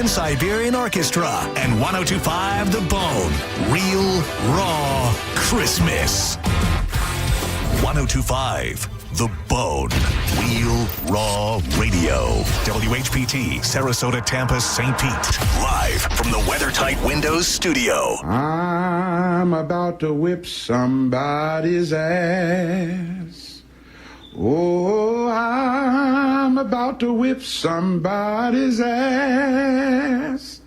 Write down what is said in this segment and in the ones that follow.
Trans-Siberian Orchestra and 102.5 The Bone. Real, raw Christmas. 102.5 The Bone. Real, raw radio. WHPT, Sarasota, Tampa, St. Pete. Live from the WeatherTight Windows studio. I'm about to whip somebody's ass. Oh, I'm about to whip somebody's ass.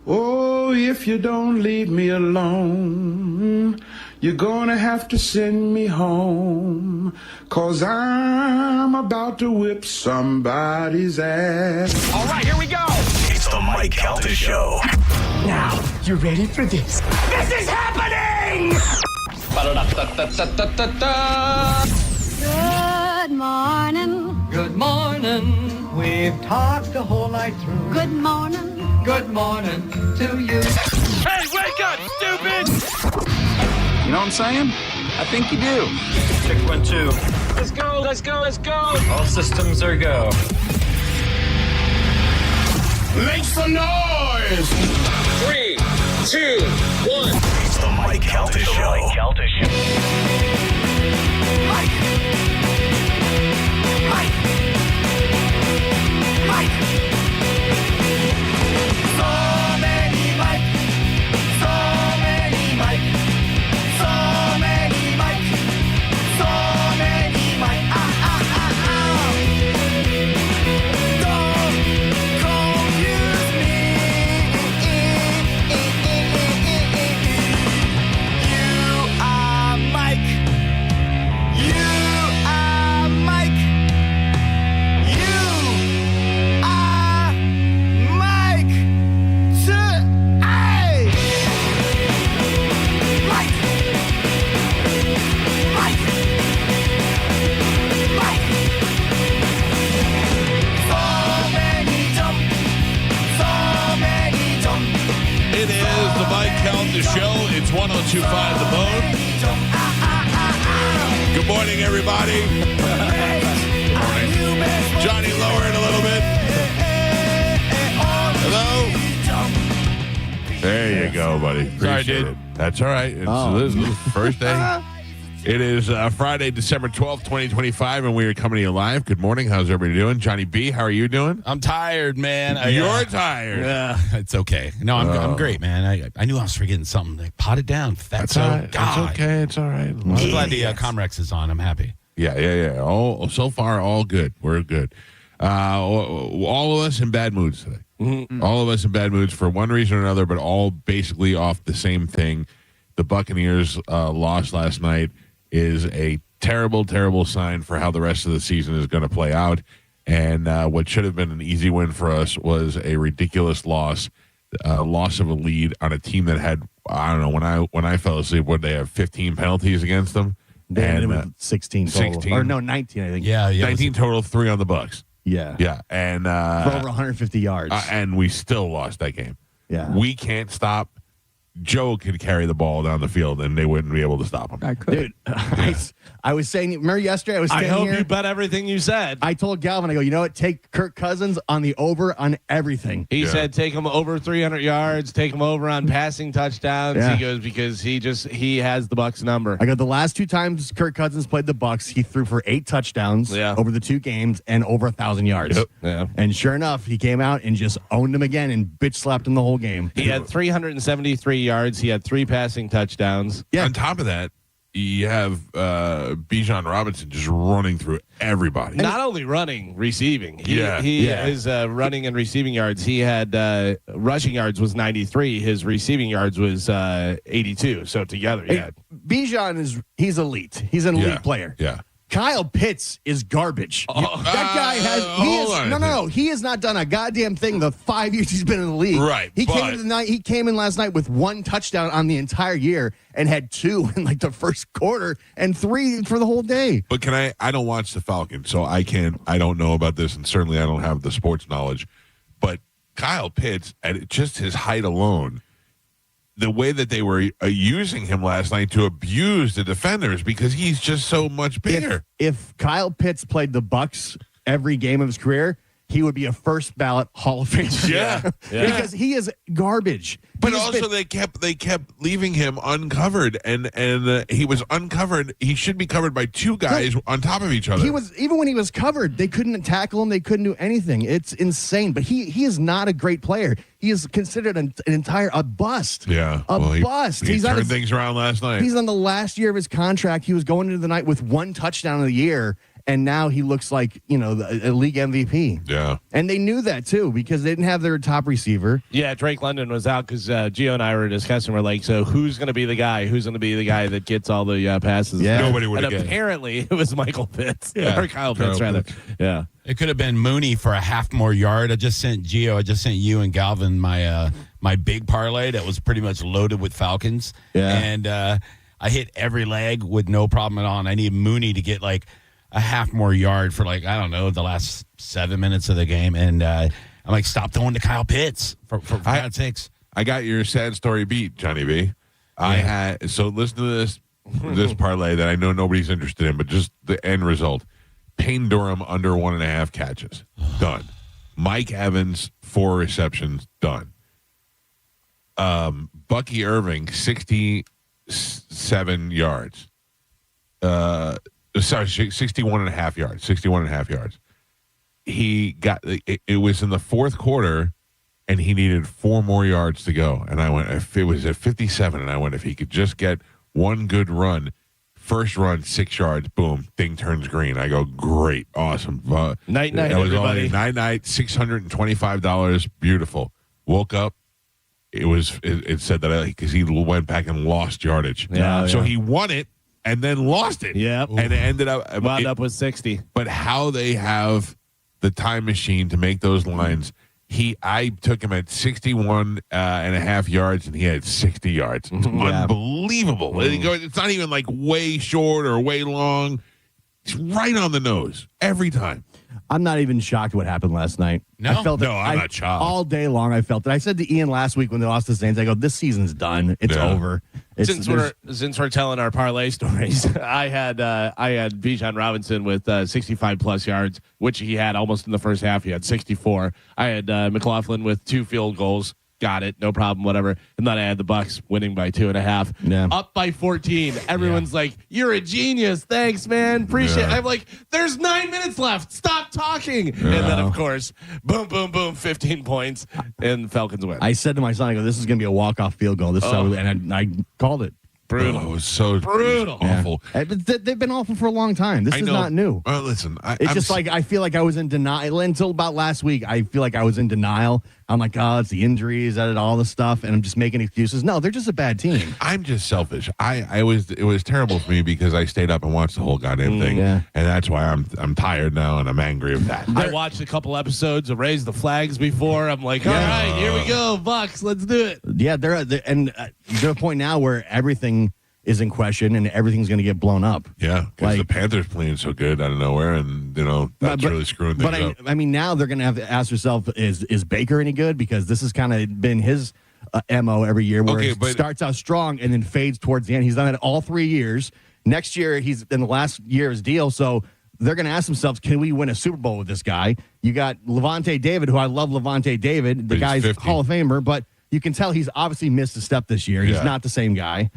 Oh, if you don't leave me alone, you're gonna have to send me home, 'cause I'm about to whip somebody's ass. All right, here we go. It's the Mike Calta Show. Now, you ready for this? This is happening! Good morning. Good morning. We've talked the whole night through. Good morning. Good morning to you. Hey, wake up, stupid! You know what I'm saying? I think you do. Check 1, 2. Let's go, let's go, let's go. All systems are go. Make some noise! 3, 2, 1. It's the Mike Calta Show. It is the Mike Calta Show. It's 102.5 The Bone. Good morning, everybody. Good morning. Johnny, lower it a little bit. Hello. There you go, buddy. Appreciate it. That's all right. This is the first day. It is Friday, December 12th, 2025, and we are coming to you live. Good morning. How's everybody doing? Johnny B., how are you doing? I'm tired, man. You're tired. Yeah, it's okay. No, I'm great, man. I knew I was forgetting something. Like, pot it down. That's all right. It's okay. It's all right. I'm glad the Comrex is on. I'm happy. Yeah. So far, all good. We're good. All of us in bad moods today. Mm-hmm. All of us in bad moods for one reason or another, but all basically off the same thing. The Buccaneers lost last night is a terrible, terrible sign for how the rest of the season is going to play out. And what should have been an easy win for us was a ridiculous loss of a lead on a team that had, I don't know, when I fell asleep, what they have 15 penalties against them? They ended with 16 total. 16. Or no, 19, I think. Yeah. 19 total, 3 on the Bucs. Yeah. And for over 150 yards. And we still lost that game. Yeah. We can't stop. Joe could carry the ball down the field, and they wouldn't be able to stop him. I could. Dude, I was saying, remember yesterday I was standing here? I hope you bet everything you said. I told Galvin, I go, you know what? Take Kirk Cousins on the over on everything. He said take him over 300 yards, take him over on passing touchdowns. Yeah. He goes because he has the Bucs number. I got the last 2 times Kirk Cousins played the Bucs, he threw for 8 touchdowns over the 2 games and over 1,000 yards. Yep. Yeah. And sure enough, he came out and just owned him again and bitch slapped him the whole game. He had 373 yards. He had 3 passing touchdowns. Yeah. On top of that, you have Bijan Robinson just running through everybody. Not only running, receiving. His running and receiving yards. He had rushing yards was 93. His receiving yards was 82. So together, Bijan he's elite. He's an elite player. Yeah. Kyle Pitts is garbage. That guy he has not done a goddamn thing the 5 years he's been in the league. Right. He came in last night with 1 touchdown on the entire year and had 2 in like the first quarter and 3 for the whole day. But I don't watch the Falcons, so I don't know about this, and certainly I don't have the sports knowledge. But Kyle Pitts, at just his height alone, the way that they were using him last night to abuse the defenders because he's just so much bigger. If Kyle Pitts played the Bucs every game of his career, he would be a first ballot Hall of Famer. Yeah. Because he is garbage. But also they kept leaving him uncovered, and he was uncovered. He should be covered by two guys on top of each other. He was, even when he was covered, they couldn't tackle him. They couldn't do anything. It's insane. But he is not a great player. He is considered a bust. Yeah, bust. He turned things around last night. He's on the last year of his contract. He was going into the night with 1 touchdown of the year. And now he looks like, a league MVP. Yeah. And they knew that, too, because they didn't have their top receiver. Yeah, Drake London was out because Gio and I were discussing. We're like, so who's going to be the guy? Who's going to be the guy that gets all the passes? Yeah. Nobody would have And guessed. Apparently, it was Michael Pitts. Yeah. Or Kyle Pitts, rather. Yeah. It could have been Mooney for a half more yard. I just sent you and Galvin my big parlay that was pretty much loaded with Falcons. Yeah. And I hit every leg with no problem at all. And I need Mooney to get like a half more yard for the last 7 minutes of the game. And I'm like, stop throwing to Kyle Pitts for God's sakes. I got your sad story beat, Johnny B. So listen to this parlay that I know nobody's interested in, but just the end result. Payne Durham under 1.5 catches. Done. Mike Evans, 4 receptions. Done. Bucky Irving, 67 yards. 61.5 yards. 61.5 yards. He got it was in the fourth quarter, and he needed 4 more yards to go. And I went, if it was at 57, and I went, if he could just get one good run, first run, 6 yards, boom, thing turns green. I go, great, awesome. Night, that was everybody. Night, $625, beautiful. Woke up. It said that because he went back and lost yardage. Yeah, so yeah. he won it and then lost it. Yep. And it ended up Wound up with 60. But how they have the time machine to make those lines. I took him at 61.5 yards, and he had 60 yards. It's unbelievable. It's not even like way short or way long. It's right on the nose every time. I'm not even shocked what happened last night. No? I felt I'm not shocked. All day long, I felt it. I said to Ian last week when they lost the Saints, I go, this season's done. It's over. Since we're telling our parlay stories, I had Bijan Robinson with 65 plus yards, which he had almost in the first half. He had 64. I had McLaughlin with 2 field goals. Got it, no problem, whatever. And then I had the Bucs winning by 2.5, up by 14. Everyone's like, "You're a genius, thanks, man, appreciate it." I'm like, "There's 9 minutes left. Stop talking." And then, of course, boom, boom, boom, 15 points, and Falcons win. I said to my son, I go, this is going to be a walk-off field goal. And I called it. Brutal. Oh, it was so brutal. Awful. Yeah. They've been awful for a long time. This is not new. Listen, I feel like I was in denial until about last week. I feel like I was in denial. I'm like, oh, it's the injuries, all the stuff, and I'm just making excuses. No, they're just a bad team. I'm just selfish. It was terrible for me because I stayed up and watched the whole goddamn thing, and that's why I'm tired now and I'm angry with that. I watched a couple episodes of Raise the Flags before. I'm like, all right, here we go, Bucks, let's do it. Yeah, they're at a point now where everything is in question and everything's going to get blown up. Yeah, because the Panthers playing so good out of nowhere, and that's really screwing things up. I mean, now they're going to have to ask yourself: Is Baker any good? Because this has kind of been his MO every year, where it starts out strong and then fades towards the end. He's done it all 3 years. Next year, he's in the last year of his deal, so they're going to ask themselves, can we win a Super Bowl with this guy? You got Levante David, who I love Levante David. The guy's 50. Hall of Famer, but you can tell he's obviously missed a step this year. He's not the same guy.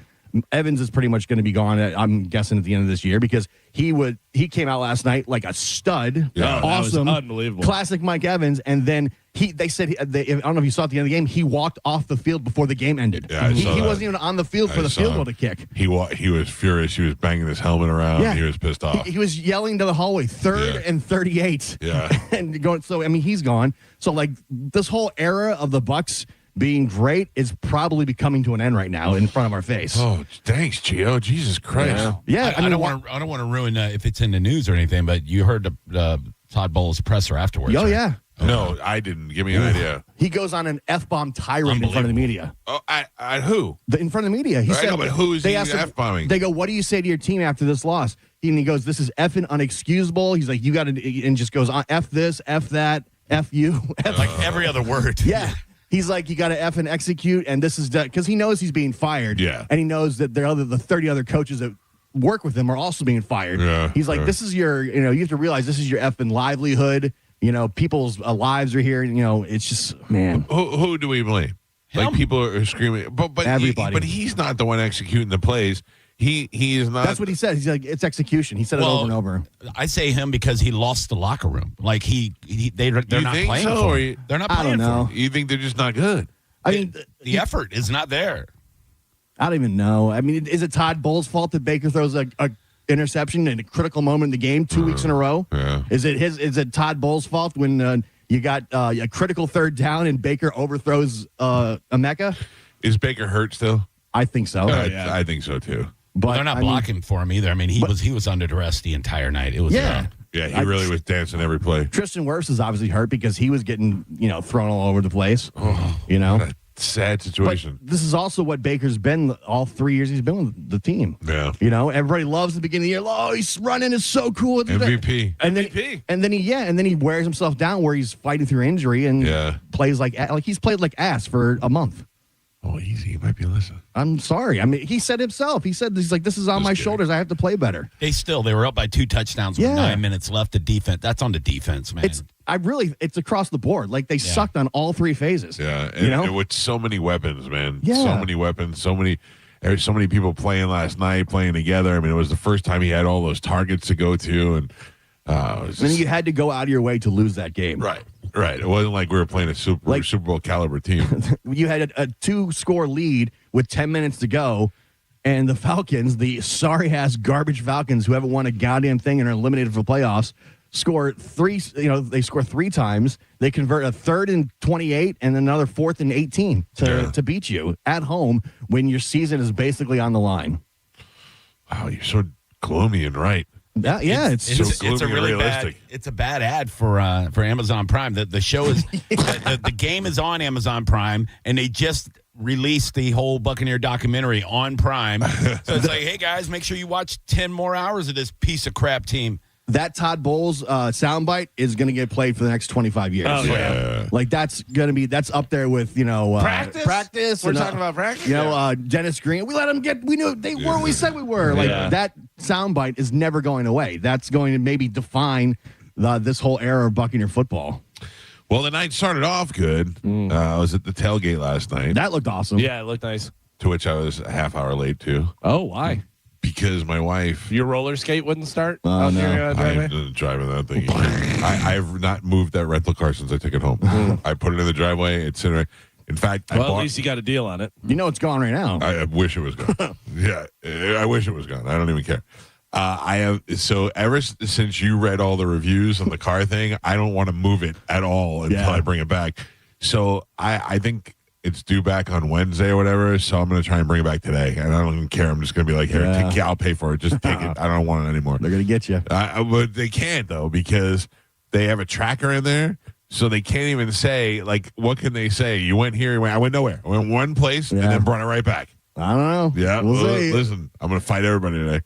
Evans is pretty much going to be gone, I'm guessing, at the end of this year, because he came out last night like a stud. Yeah, awesome. That was unbelievable. Classic Mike Evans. And then they said, I don't know if you saw at the end of the game, he walked off the field before the game ended. Yeah, he wasn't even on the field for the field goal to kick. He was furious. He was banging his helmet around. Yeah. He was pissed off. He was yelling to the hallway, 3rd and 38. Yeah. And going, so, I mean, he's gone. So, like, this whole era of the Bucs being great is probably coming to an end right now in front of our face. Oh, thanks, Gio. Jesus Christ. Yeah. I don't want to ruin if it's in the news or anything, but you heard the Todd Bowles presser afterwards. Oh, right? yeah. No, I didn't. Give me an idea. He goes on an F-bomb tirade in front of the media. Oh, at who? In front of the media. He said, but who is he F-bombing? They go, what do you say to your team after this loss? And he goes, this is effing unexcusable. He's like, you got to, and just goes on, F this, F that, F you. Like every other word. Yeah. He's like, you got to F and execute, and this is because he knows he's being fired. Yeah. And he knows that the 30 other coaches that work with him are also being fired. Yeah. He's like, this is your, you have to realize this is your effing livelihood. You know, people's lives are here. You know, it's just, man. Who do we blame? Him. Like people are screaming, but everybody. But he's not the one executing the plays. He is not. That's what he said. He's like, it's execution. He said it over and over. I say him because he lost the locker room. Like they're not playing for him. They're not playing I don't know. for him. You think they're just not good? I mean, The effort is not there. I don't even know. I mean, is it Todd Bowles' fault that Baker throws a interception in a critical moment in the game 2 weeks in a row? Yeah. Is it Todd Bowles' fault when you got a critical third down and Baker overthrows Emeka? Is Baker hurt still? I think so. I think so too. But They're not blocking for him either. I mean, he was under duress the entire night. It was Yeah. Yeah, he really was dancing every play. Tristan Wirfs is obviously hurt because he was getting, thrown all over the place. What a sad situation. But this is also what Baker's been all 3 years he's been with the team. Yeah. Everybody loves the beginning of the year. Oh, he's running is so cool. MVP. And then he wears himself down where he's fighting through injury and plays like he's played like ass for a month. Oh, easy. You might be listening. I'm sorry. I mean, he said himself. He said he's like, this is on my shoulders. I have to play better. They were up by 2 touchdowns with 9 minutes left. The defense. That's on the defense, man. It's across the board. Like they sucked on all 3 phases. Yeah, and with so many weapons, man. Yeah. So many weapons. So many people playing last night, playing together. I mean, it was the first time he had all those targets to go to, and then you had to go out of your way to lose that game. Right. It wasn't like we were playing a Super Bowl caliber team. You had a 2-score lead with 10 minutes to go, and the Falcons, the sorry-ass garbage Falcons who haven't won a goddamn thing and are eliminated for playoffs, score 3. They score 3 times. They convert a 3rd and 28 and another 4th and 18 to beat you at home when your season is basically on the line. Wow, you're so gloomy and right. It's a really bad. It's a bad ad for Amazon Prime. The show is the game is on Amazon Prime, and they just released the whole Buccaneer documentary on Prime. So it's like, hey guys, make sure you watch 10 more hours of this piece of crap team. That Todd Bowles soundbite is going to get played for the next 25 years. Oh, yeah. Like that's up there with, practice. We're talking about practice. Dennis Green. We let him we knew they were what we said we were. Like that soundbite is never going away. That's going to maybe define this whole era of Buccaneer football. Well, the night started off good. I was at the tailgate last night. That looked awesome. Yeah, it looked nice. To which I was a half hour late too. Oh, why? Because my wife. Your roller skate wouldn't start? Oh, no. I'm driving that thing. I've not moved that rental car since I took it home. I put it in the driveway. It's in. In fact, at least you got a deal on it. It's gone right now. I wish it was gone. Yeah, I wish it was gone. I don't even care. I have ever since you read all the reviews on the car thing, I don't want to move it at all until I bring it back. So I think it's due back on Wednesday or whatever. So I'm going to try and bring it back today. And I don't even care. I'm just going to be like, here, I'll pay for it. Just take it. I don't want it anymore. They're going to get you. But they can't though because they have a tracker in there. So they can't even say, like, what can they say? You went here, I went nowhere. I went one place and then brought it right back. I don't know. Yeah. We'll see. Listen, I'm going to fight everybody today.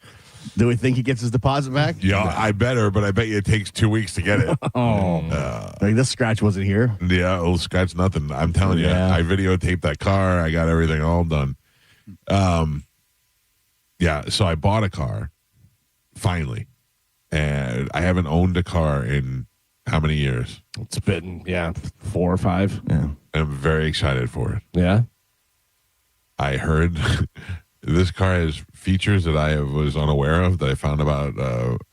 Do we think he gets his deposit back? Yeah, I better, but I bet you it takes 2 weeks to get it. Like this scratch wasn't here. Yeah, it'll scratch nothing. I'm telling you. I videotaped that car. I got everything all done. So I bought a car, finally. And I haven't owned a car in how many years? It's been, 4 or 5. Yeah. I'm very excited for it. Yeah. I heard this car has features that I was unaware of that I found about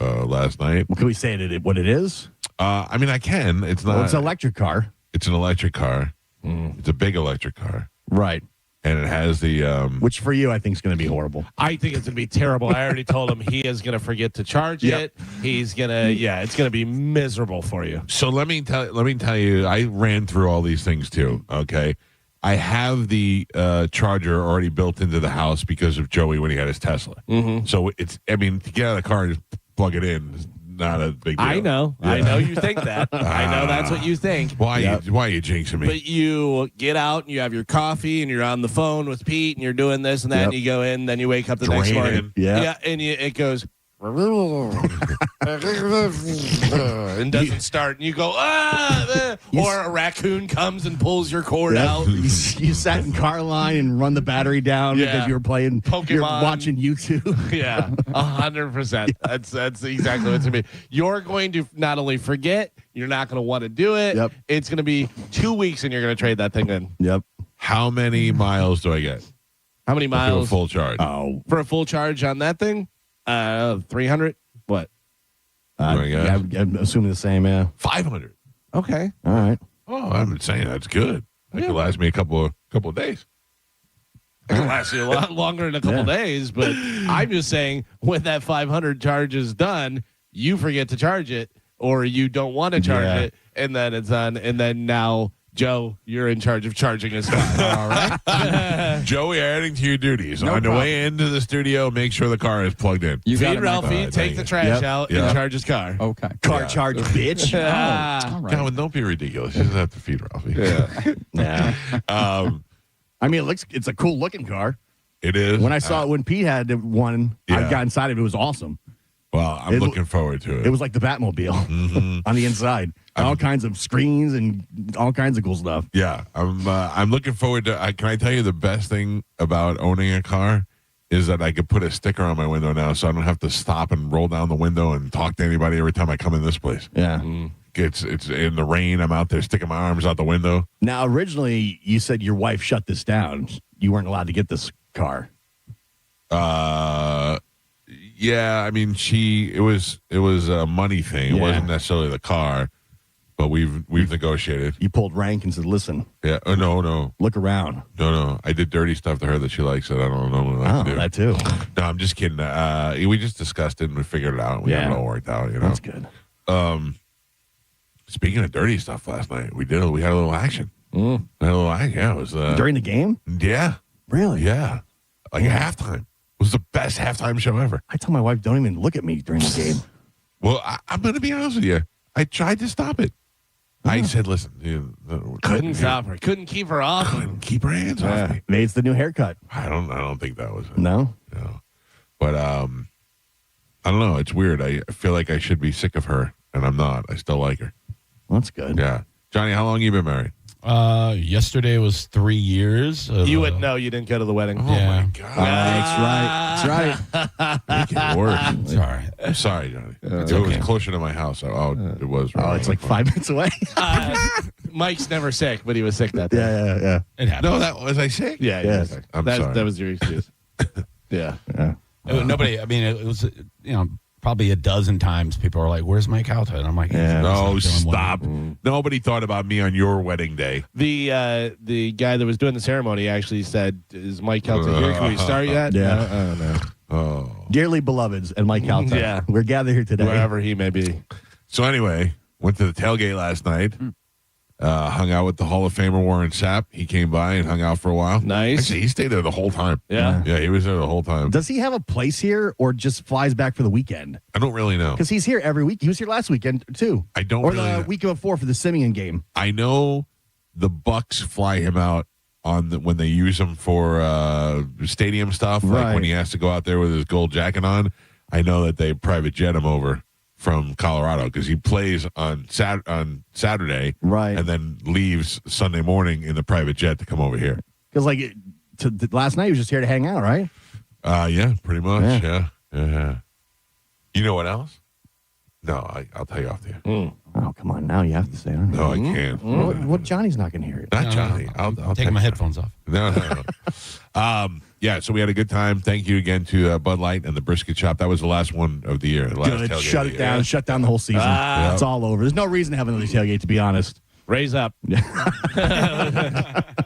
last night. Well, can we say what it is? I mean, I can. It's not. Well, it's an electric car. It's an electric car. It's a big electric car. Right. And it has the... which for you, I think is going to be horrible. I think it's going to be terrible. I already told him he is going to forget to charge it. He's going to... Yeah, it's going to be miserable for you. So let me tell you, I ran through all these things too, okay? I have the charger already built into the house because of Joey when he had his Tesla. Mm-hmm. So to get out of the car and just plug it in is not a big deal. I know. Yeah. I know you think that. I know that's what you think. Why are you jinxing me? But you get out and you have your coffee and you're on the phone with Pete and you're doing this and that and you go in, then you wake up the next morning. Yeah. And it goes, and doesn't start, and you go, or a raccoon comes and pulls your cord out. You sat in car line and run the battery down because you were playing Pokemon. You're watching YouTube. Yeah, 100%. That's exactly what's going to be. You're going to not only forget, you're not going to want to do it. Yep. It's going to be 2 weeks, and you're going to trade that thing in. Yep. How many miles do I get? How many miles? For a full charge. Oh, For a full charge on that thing? 300? What? I'm assuming the same. Yeah. 500. Okay. All right. Oh, I'm saying that's good. That could last me a couple of days. It can last you a lot longer than a couple days, but I'm just saying when that 500 charge is done, you forget to charge it or you don't want to charge it, and then it's done, and then now, Joe, you're in charge of charging his car. All right. Joey, adding to your duties. On the way into the studio, make sure the car is plugged in. You got Feed it, Ralphie, take the trash out, and charge his car. Okay. Car charge, bitch. All right. Calvin, don't be ridiculous. You doesn't have to feed Ralphie. Yeah. I mean, it's a cool looking car. It is. When I saw it when Pete had one, I Yeah. got inside of it. It was awesome. Well, I'm looking forward to it. It was like the Batmobile on the inside. All kinds of screens and all kinds of cool stuff. Yeah, I'm looking forward to. Can I tell you the best thing about owning a car is that I could put a sticker on my window now, so I don't have to stop and roll down the window and talk to anybody every time I come in this place. Yeah. It's in the rain. I'm out there sticking my arms out the window. Now, originally, you said your wife shut this down. You weren't allowed to get this car. Yeah, I mean, it was a money thing. It Yeah. wasn't necessarily the car, but we've negotiated. You pulled rank and said, "Listen, Yeah. Oh no. look around." No. I did dirty stuff to her that she likes that I don't normally like to do. That too. No, I'm just kidding. We just discussed it and we figured it out. We got it all worked out. You know, That's good. Speaking of dirty stuff, last night we had a little action. We had a little action. Yeah, it was During the game? Yeah, Really? yeah, like at halftime. It was the best halftime show ever. I tell my wife, don't even look at me during the game. Well, I'm going to be honest with you. I tried to stop it. I said, "Listen, Couldn't stop her. Couldn't keep her off. keep her hands off me." Maybe it's the new haircut. I don't think that was it. No? No. But I don't know. It's weird. I feel like I should be sick of her, and I'm not. I still like her. Well, that's good. Yeah. Johnny, how long you been married? Yesterday was 3 years. You wouldn't know. You didn't go to the wedding. Oh, my God. That's right. Make it worse. It's all right. I'm sorry, Johnny. It was closer to my house. It was. Oh, it's like 5 minutes away. Mike's never sick, but he was sick that day. Yeah. It happened. No, that was I sick? Yeah, Yes. sick. I'm sorry. That was your excuse. Yeah. Nobody. I mean, it was probably a dozen times people are like, "Where's my Calta?" And I'm like, Yeah. No, "He's not doing stop. one." Nobody thought about me on your wedding day. The guy that was doing the ceremony actually said, "Is Mike Calta here? Can we start yet?" Yeah. No. Oh. Dearly beloveds and Mike Calta. Yeah. We're gathered here today. Wherever he may be. So anyway, went to the tailgate last night. Hung out with the Hall of Famer Warren Sapp. He came by and hung out for a while. Nice. Actually, he stayed there the whole time. Yeah. Yeah, he was there the whole time. Does he have a place here or just flies back for the weekend? I don't really know. Because he's here every week. He was here last weekend, too. I don't Or really the know. week before for the Simeon game. I know the Bucks fly him out when they use him for stadium stuff, like Right. when he has to go out there with his gold jacket on. I know that they private jet him over from Colorado because he plays on Saturday, Right. and then leaves Sunday morning in the private jet to come over here. Because, last night he was just here to hang out, right? Yeah, pretty much. Yeah. Yeah. You know what else? No, I'll tell you off the air. Oh, come on. Now you have to say it. No, I can't. What Johnny's not going to hear it. Not Johnny. I'll Taking text my him. headphones off. No. Yeah, so we had a good time. Thank you again to Bud Light and the Brisket Shop. That was the last one of the year. The last Good. tailgate Shut of it the down. year. Shut down the whole season. It's all over. There's no reason to have another tailgate, to be honest. Raise up.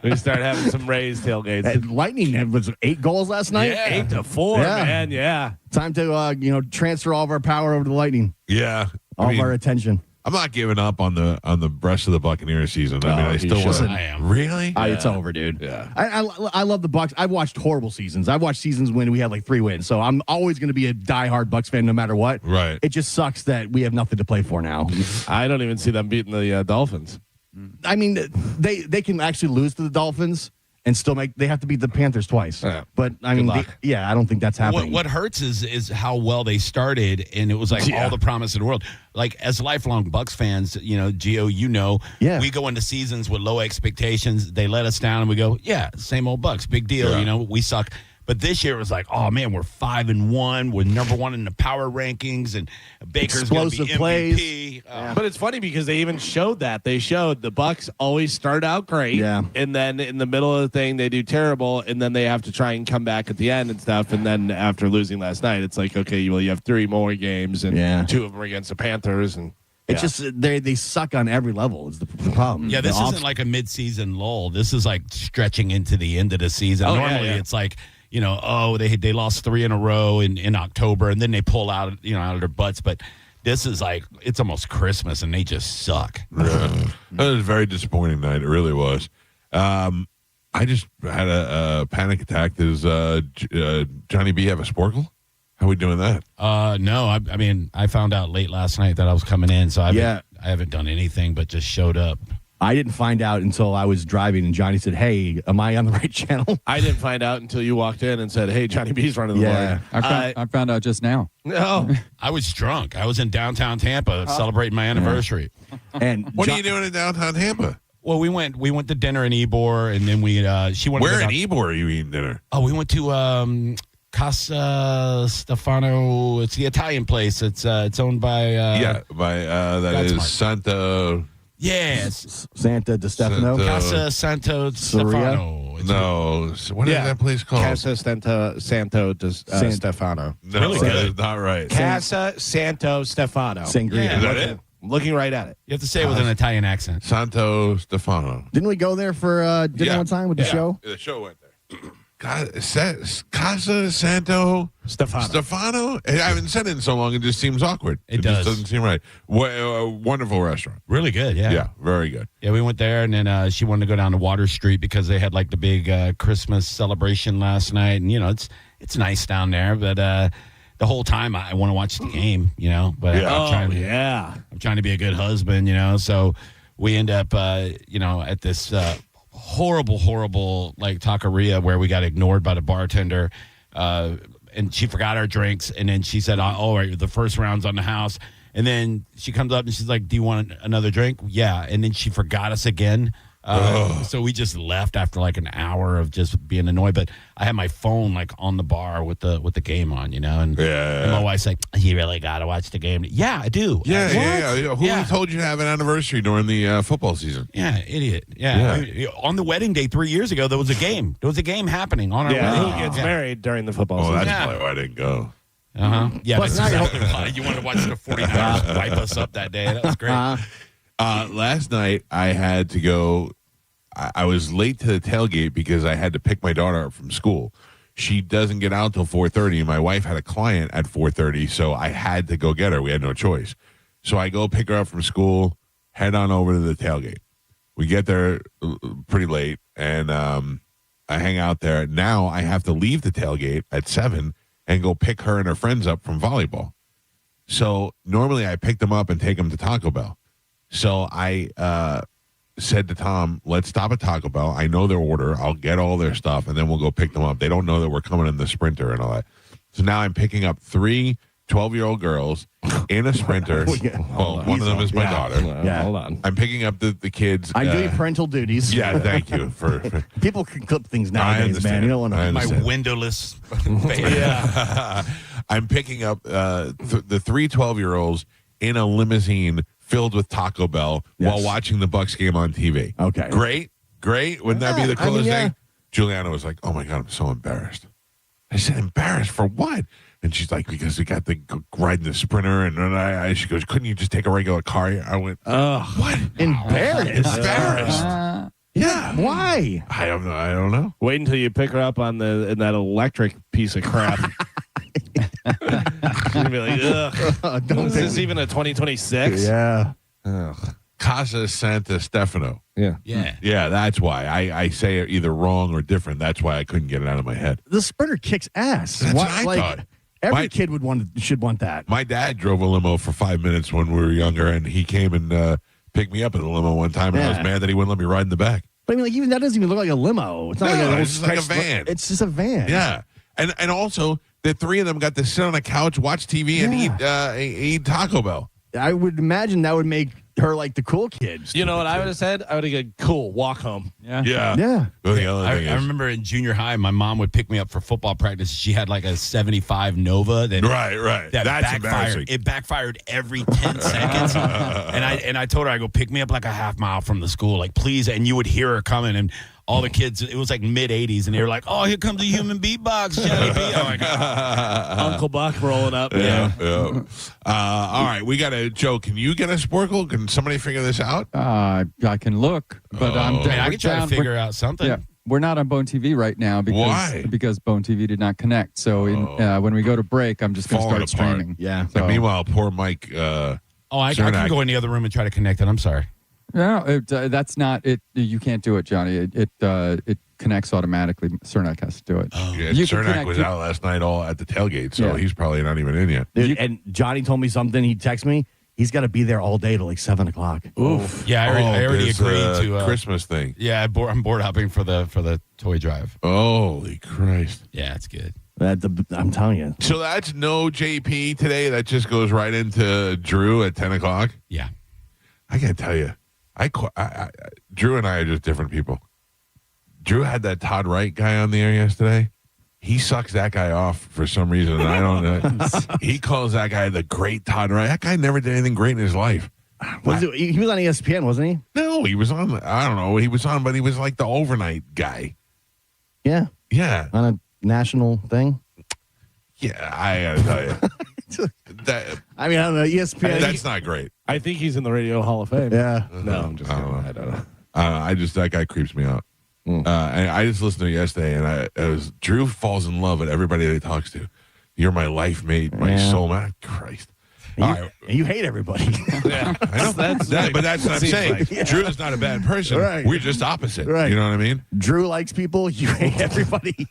We start having some raised tailgates. And Lightning was 8 goals last night. Yeah. 8-4, Yeah. man. Yeah. Time to transfer all of our power over to the Lightning. Yeah. All of our attention. I'm not giving up on the rest of the Buccaneers season. I mean, I you still should. want. I am. Really? It's over, dude. Yeah. I love the Bucks. I've watched horrible seasons. I've watched seasons when we had like 3 wins. So I'm always going to be a diehard Bucks fan no matter what. Right. It just sucks that we have nothing to play for now. I don't even see them beating the Dolphins. I mean, they can actually lose to the Dolphins, and still they have to beat the Panthers twice. But I mean, I don't think that's happening. What hurts is how well they started, and it was like all the promise in the world. Like as lifelong Bucs fans, Gio, we go into seasons with low expectations. They let us down, and we go, same old Bucs, big deal. We suck. But this year it was like, oh man, we're 5-1. We're number 1 in the power rankings, and Baker's going to be MVP. Plays. But it's funny because they even showed that. They showed the Bucs always start out great, and then in the middle of the thing they do terrible, and then they have to try and come back at the end and stuff. And then after losing last night, it's like, okay, well, you have 3 more games, and 2 of them are against the Panthers, and it's just they suck on every level. Is the problem? Yeah, this isn't like a mid-season lull. This is like stretching into the end of the season. Normally, it's like, they lost 3 in a row in October, and then they pull out of their butts. But this is like, it's almost Christmas, and they just suck. That was a very disappointing night. It really was. I just had a panic attack. Does Johnny B have a sporkle? How are we doing that? No. I mean, I found out late last night that I was coming in, so I haven't done anything but just showed up. I didn't find out until I was driving, and Johnny said, "Hey, am I on the right channel?" I didn't find out until you walked in and said, "Hey, Johnny B's running the board." I found out just now. No, I was drunk. I was in downtown Tampa celebrating my anniversary. And what are you doing in downtown Tampa? Well, we went to dinner in Ybor, and then she wanted. Where in Ybor are you eating dinner? Oh, we went to Casa Stefano. It's the Italian place. It's owned by that is Santa. Yes, Santa Di Stefano. Casa Santo Stefano. No, what is that place called? Casa Santo Stefano. No, really that good. is not right. Casa Santo Stefano. Sangria. Is that it? I'm looking right at it. You have to say it with an Italian accent. Santo Stefano. Didn't we go there for dinner one time with the show? The show went there. Casa Santo Stefano? I haven't said it in so long, it just seems awkward. It does. Just doesn't seem right. Wonderful restaurant. Really good, yeah. Yeah, very good. Yeah, we went there, and then she wanted to go down to Water Street because they had like the big Christmas celebration last night. And, it's nice down there, but the whole time I want to watch the game, But I'm trying to be a good husband, So we end up, at this horrible like taqueria where we got ignored by the bartender, and she forgot our drinks, and then she said, all right, the first round's on the house, and then she comes up and she's like, do you want another drink? Yeah. And then she forgot us again. So we just left after like an hour of just being annoyed. But I had my phone like on the bar with the game on, and my wife's like, "You really gotta watch the game." Yeah, I do. Yeah. Who told you to have an anniversary during the football season? Yeah, idiot. Yeah. On the wedding day 3 years ago, there was a game. There was a game happening on our wedding. Who gets married during the football season? That's probably why I didn't go. Yeah, that's exactly why. You wanted to watch the 49ers wipe us up that day. That was great. Last night, I had to go. I was late to the tailgate because I had to pick my daughter up from school. She doesn't get out till 4:30. My wife had a client at 4:30, so I had to go get her. We had no choice. So I go pick her up from school, head on over to the tailgate. We get there pretty late, and I hang out there. Now I have to leave the tailgate at 7 and go pick her and her friends up from volleyball. So normally I pick them up and take them to Taco Bell. So I said to Tom, let's stop at Taco Bell. I know their order. I'll get all their stuff, and then we'll go pick them up. They don't know that we're coming in the Sprinter and all that. So now I'm picking up 3 12-year-old girls in a Sprinter. One of them is my daughter. Hold on. I'm picking up the kids. I'm doing parental duties. Yeah, thank you. For People can clip things nowadays, man. You don't want to. My windowless. I'm picking up the 3 12-year-olds in a limousine filled with Taco Bell while watching the Bucs game on TV. Okay. Great. Wouldn't that be the coolest thing? Juliana was like, oh, my God, I'm so embarrassed. I said, embarrassed for what? And she's like, because we got the riding the Sprinter. And she goes, couldn't you just take a regular car? I went, what? Embarrassed? Yeah. Why? I don't know. Wait until you pick her up in that electric piece of crap. She's gonna be like, ugh. Is this even a 2026? Yeah. Casa Santa Stefano. Yeah. That's why I say it either wrong or different. That's why I couldn't get it out of my head. The Sprinter kicks ass. That's what I thought. Every kid should want that. My dad drove a limo for 5 minutes when we were younger, and he came and picked me up in a limo one time, and I was mad that he wouldn't let me ride in the back. But I mean, like, even that doesn't even look like a limo. It's not it's just like a van. It's just a van. Yeah. And also, the three of them got to sit on a couch, watch TV, and eat Taco Bell. I would imagine that would make her like the cool kid. You know what I would have said? I would have said, cool, walk home. Yeah. Well, the other thing I remember in junior high, my mom would pick me up for football practice. She had like a 75 Nova. Right. That That's backfired. embarrassing. It backfired every 10 seconds. And I told her, I go, pick me up like a half mile from the school. Like, please. And you would hear her coming. And all the kids, it was like mid-'80s. And they were like, oh, here comes the human beatbox, Johnny B. I'm like, Uncle Buck rolling up. Yeah. All right. We got a joke. Can you get a Sporkle? Can somebody figure this out? I can look, but I can try to figure out something. Yeah. We're not on Bone TV right now because Bone TV did not connect. So when we go to break, I'm just going to start streaming. Yeah. So, And meanwhile, poor Mike. I can go in the other room and try to connect it. I'm sorry. No, that's not it. You can't do it, Johnny. It connects automatically. Cernak has to do it. Cernak was out last night all at the tailgate, so he's probably not even in yet. Dude, and Johnny told me something. He texted me. He's got to be there all day till like 7 o'clock. Oof. Yeah, I already agreed to Christmas thing. Yeah, I'm board hopping for the toy drive. Holy Christ! Yeah, it's good. I'm telling you. So that's no JP today. That just goes right into Drew at 10 o'clock. Yeah, I gotta tell you, Drew and I are just different people. Drew had that Todd Wright guy on the air yesterday. He sucks that guy off for some reason, and I don't know. He calls that guy the great Todd Wright. That guy never did anything great in his life. He was on ESPN, wasn't he? No, he was on. I don't know what he was on, but he was like the overnight guy. Yeah. Yeah. On a national thing. Yeah, I gotta tell you. I don't know. ESPN. That's not great. I think he's in the Radio Hall of Fame. Yeah. No, I'm just kidding. I don't know. That guy creeps me out. And I just listened to it yesterday, and it was Drew falls in love with everybody that he talks to. You're my life mate, my soul mate. Christ. You hate everybody. Yeah, I know. But that's what I'm saying. Like, Drew is not a bad person. Right. We're just opposite. Right. You know what I mean? Drew likes people. You hate everybody.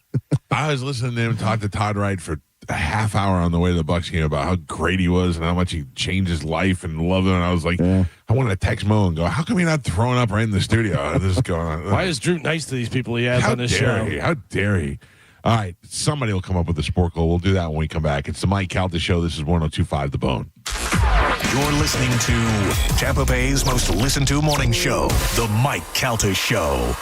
I was listening to him talk to Todd Wright for a half hour on the way to the Bucs game about how great he was and how much he changed his life and loved him. And I was like, I wanted to text Mo and go, how come you're not throwing up right in the studio? This is going on. Why is Drew nice to these people he has on this show? How dare he? All right, somebody will come up with a Sporkle. We'll do that when we come back. It's the Mike Calta Show. This is 102.5 The Bone. You're listening to Tampa Bay's most listened to morning show, The Mike Calta Show.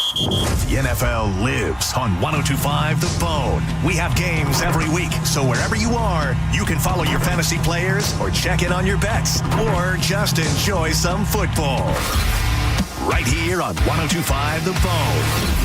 The NFL lives on 102.5 The Bone. We have games every week, so wherever you are, you can follow your fantasy players or check in on your bets or just enjoy some football. Right here on 102.5 The Bone.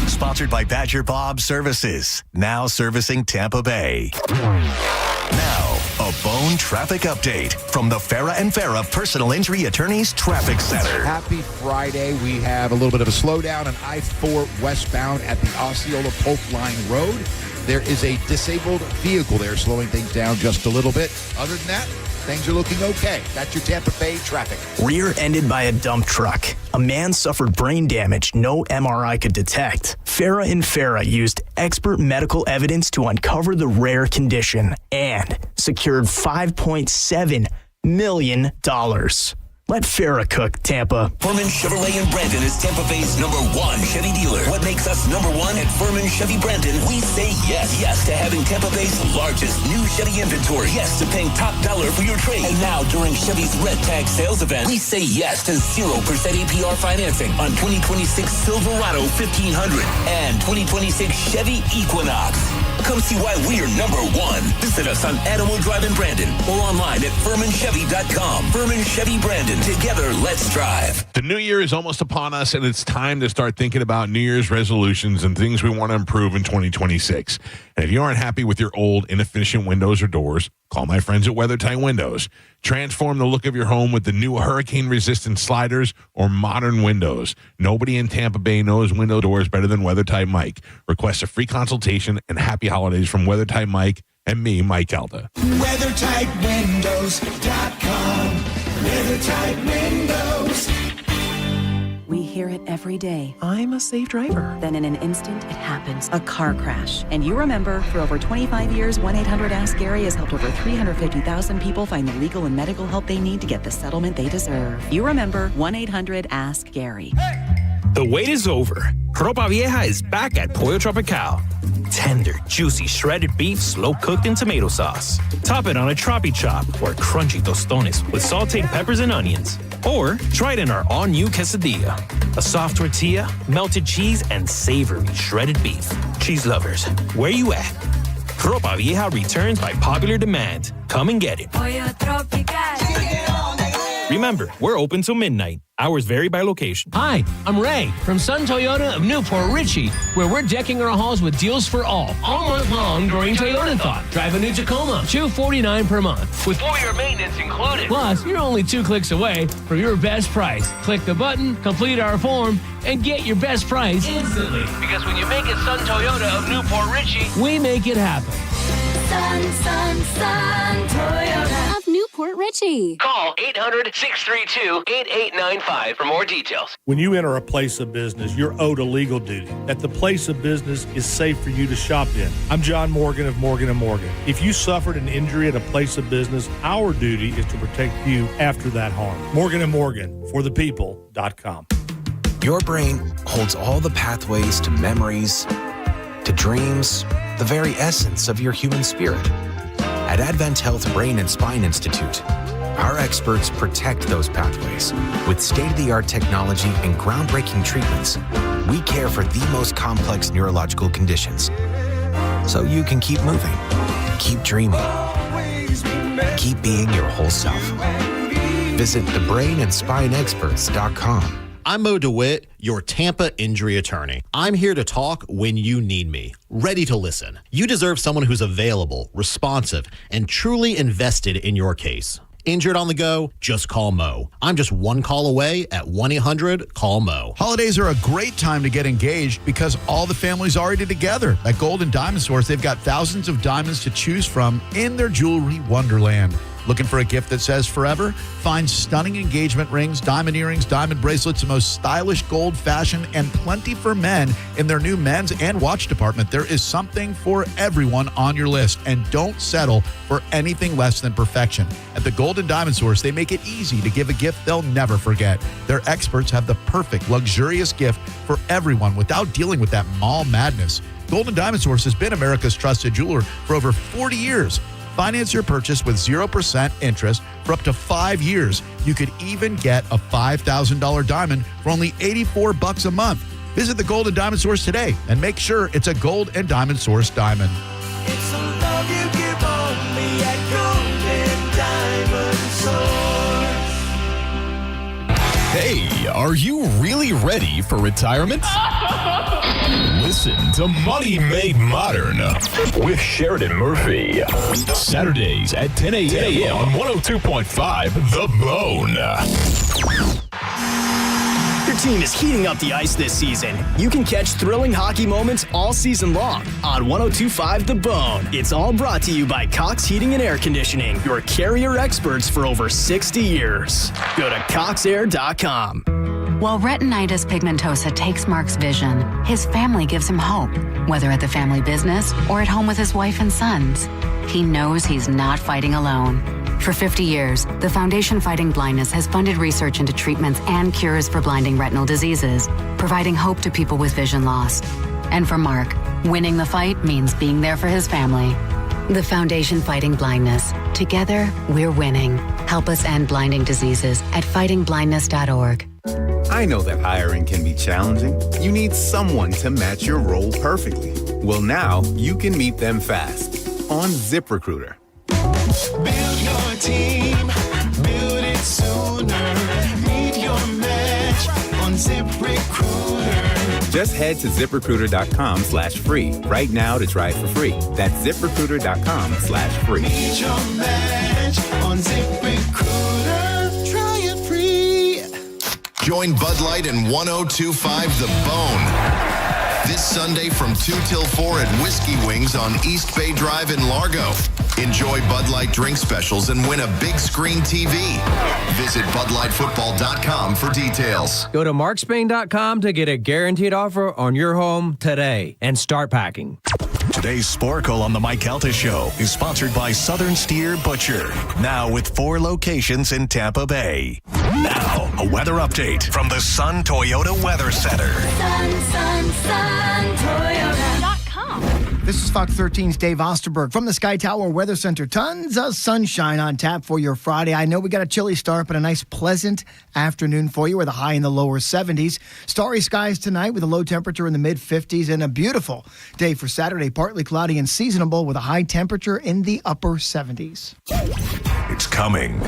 Sponsored by Badger Bob Services, now servicing Tampa Bay. Now, a Bone traffic update from the Farah and Farah Personal Injury Attorneys Traffic Center. Happy Friday. We have a little bit of a slowdown on I-4 westbound at the Osceola Polk Line Road. There is a disabled vehicle there slowing things down just a little bit. Other than that, things are looking okay. That's your Tampa Bay traffic. Rear-ended by a dump truck. A man suffered brain damage no MRI could detect. Farah and Farah used expert medical evidence to uncover the rare condition and secured $5.7 million. Let Farah cook, Tampa. Furman Chevrolet in Brandon is Tampa Bay's #1 Chevy dealer. What makes us #1 at Furman Chevy Brandon? We say yes. Yes to having Tampa Bay's largest new Chevy inventory. Yes to paying top dollar for your trade. And now during Chevy's Red Tag sales event, we say yes to 0% APR financing on 2026 Silverado 1500 and 2026 Chevy Equinox. Come see why we're #1. Visit us on Animal Drive in Brandon or online at FurmanChevy.com. Furman Chevy Brandon. Together, let's drive. The new year is almost upon us, and it's time to start thinking about New Year's resolutions and things we want to improve in 2026. And if you aren't happy with your old, inefficient windows or doors, call my friends at WeatherTight Windows. Transform the look of your home with the new hurricane-resistant sliders or modern windows. Nobody in Tampa Bay knows window doors better than WeatherTight Mike. Request a free consultation and happy holidays from WeatherTight Mike and me, Mike Calta. WeatherTightWindows.com. WeatherTight Windows. We hear it every day. I'm a safe driver. Then in an instant, it happens. A car crash. And you remember, for over 25 years, 1-800-ASK-GARY has helped over 350,000 people find the legal and medical help they need to get the settlement they deserve. You remember 1-800-ASK-GARY. The wait is over. Ropa Vieja is back at Pollo Tropical. Tender, juicy, shredded beef slow-cooked in tomato sauce. Top it on a Tropi Chop or crunchy tostones with sauteed peppers and onions. Or try it in our all-new quesadilla. A soft tortilla, melted cheese, and savory shredded beef. Cheese lovers, where you at? Ropa Vieja returns by popular demand. Come and get it. Pollo Tropical. Remember, we're open till midnight. Hours vary by location. Hi, I'm Ray from Sun Toyota of Newport Richey, where we're decking our halls with deals for all month long during Toyotathon. Drive a new Tacoma, $249 per month, with full year maintenance included. Plus, you're only 2 clicks away from your best price. Click the button, complete our form, and get your best price instantly. Because when you make it Sun Toyota of Newport Richey, we make it happen. Sun Toyota of Newport Richey. Call 800-632-8895 for more details. When you enter a place of business, you're owed a legal duty that the place of business is safe for you to shop in. I'm John Morgan of Morgan & Morgan. If you suffered an injury at a place of business, our duty is to protect you after that harm. Morgan & Morgan, forthepeople.com. Your brain holds all the pathways to memories, to dreams, the very essence of your human spirit. At Advent Health Brain and Spine Institute, our experts protect those pathways. With state-of-the-art technology and groundbreaking treatments, we care for the most complex neurological conditions. So you can keep moving, keep dreaming, keep being your whole self. Visit thebrainandspineexperts.com. I'm Mo DeWitt, your Tampa injury attorney. I'm here to talk when you need me, ready to listen. You deserve someone who's available, responsive, and truly invested in your case. Injured on the go? Just call Mo. I'm just one call away at 1-800-CALL-MO. Holidays are a great time to get engaged because all the family's already together. At Gold and Diamond Source, they've got thousands of diamonds to choose from in their jewelry wonderland. Looking for a gift that says forever? Find stunning engagement rings, diamond earrings, diamond bracelets, the most stylish gold fashion, and plenty for men in their new men's and watch department. There is something for everyone on your list, and don't settle for anything less than perfection. At the Gold and Diamond Source, they make it easy to give a gift they'll never forget. Their experts have the perfect, luxurious gift for everyone without dealing with that mall madness. Gold and Diamond Source has been America's trusted jeweler for over 40 years. Finance your purchase with 0% interest for up to 5 years. You could even get a $5,000 diamond for only $84 a month. Visit the Gold and Diamond Source today and make sure it's a Gold and Diamond Source diamond. It's a love you give only at Gold and Diamond Source. Hey, are you really ready for retirement? Listen to Money Made Modern with Sheridan Murphy. Saturdays at 10 a.m. on 102.5 The Bone. Your team is heating up the ice this season. You can catch thrilling hockey moments all season long on 102.5 The Bone. It's all brought to you by Cox Heating and Air Conditioning, your carrier experts for over 60 years. Go to coxair.com. While retinitis pigmentosa takes Mark's vision, his family gives him hope, whether at the family business or at home with his wife and sons. He knows he's not fighting alone. For 50 years, the Foundation Fighting Blindness has funded research into treatments and cures for blinding retinal diseases, providing hope to people with vision loss. And for Mark, winning the fight means being there for his family. The Foundation Fighting Blindness. Together, we're winning. Help us end blinding diseases at fightingblindness.org. I know that hiring can be challenging. You need someone to match your role perfectly. Well, now you can meet them fast on ZipRecruiter. Build your team, build it sooner. Meet your match on ZipRecruiter. Just head to ZipRecruiter.com/free right now to try it for free. That's ZipRecruiter.com/free. Meet your match on ZipRecruiter. Try it free. Join Bud Light and 102.5 The Bone this Sunday from 2 till 4 at Whiskey Wings on East Bay Drive in Largo. Enjoy Bud Light drink specials and win a big screen TV. Visit BudLightFootball.com for details. Go to markspain.com to get a guaranteed offer on your home today and start packing. Today's Sporkle on the Mike Calta Show is sponsored by Southern Steer Butcher, now with 4 locations in Tampa Bay. Now, a weather update from the Sun Toyota Weather Center. Toyota.com. This is Fox 13's Dave Osterberg from the Sky Tower Weather Center. Tons of sunshine on tap for your Friday. I know we got a chilly start, but a nice pleasant afternoon for you with a high in the lower 70s. Starry skies tonight with a low temperature in the mid-50s and a beautiful day for Saturday, partly cloudy and seasonable with a high temperature in the upper 70s. It's coming.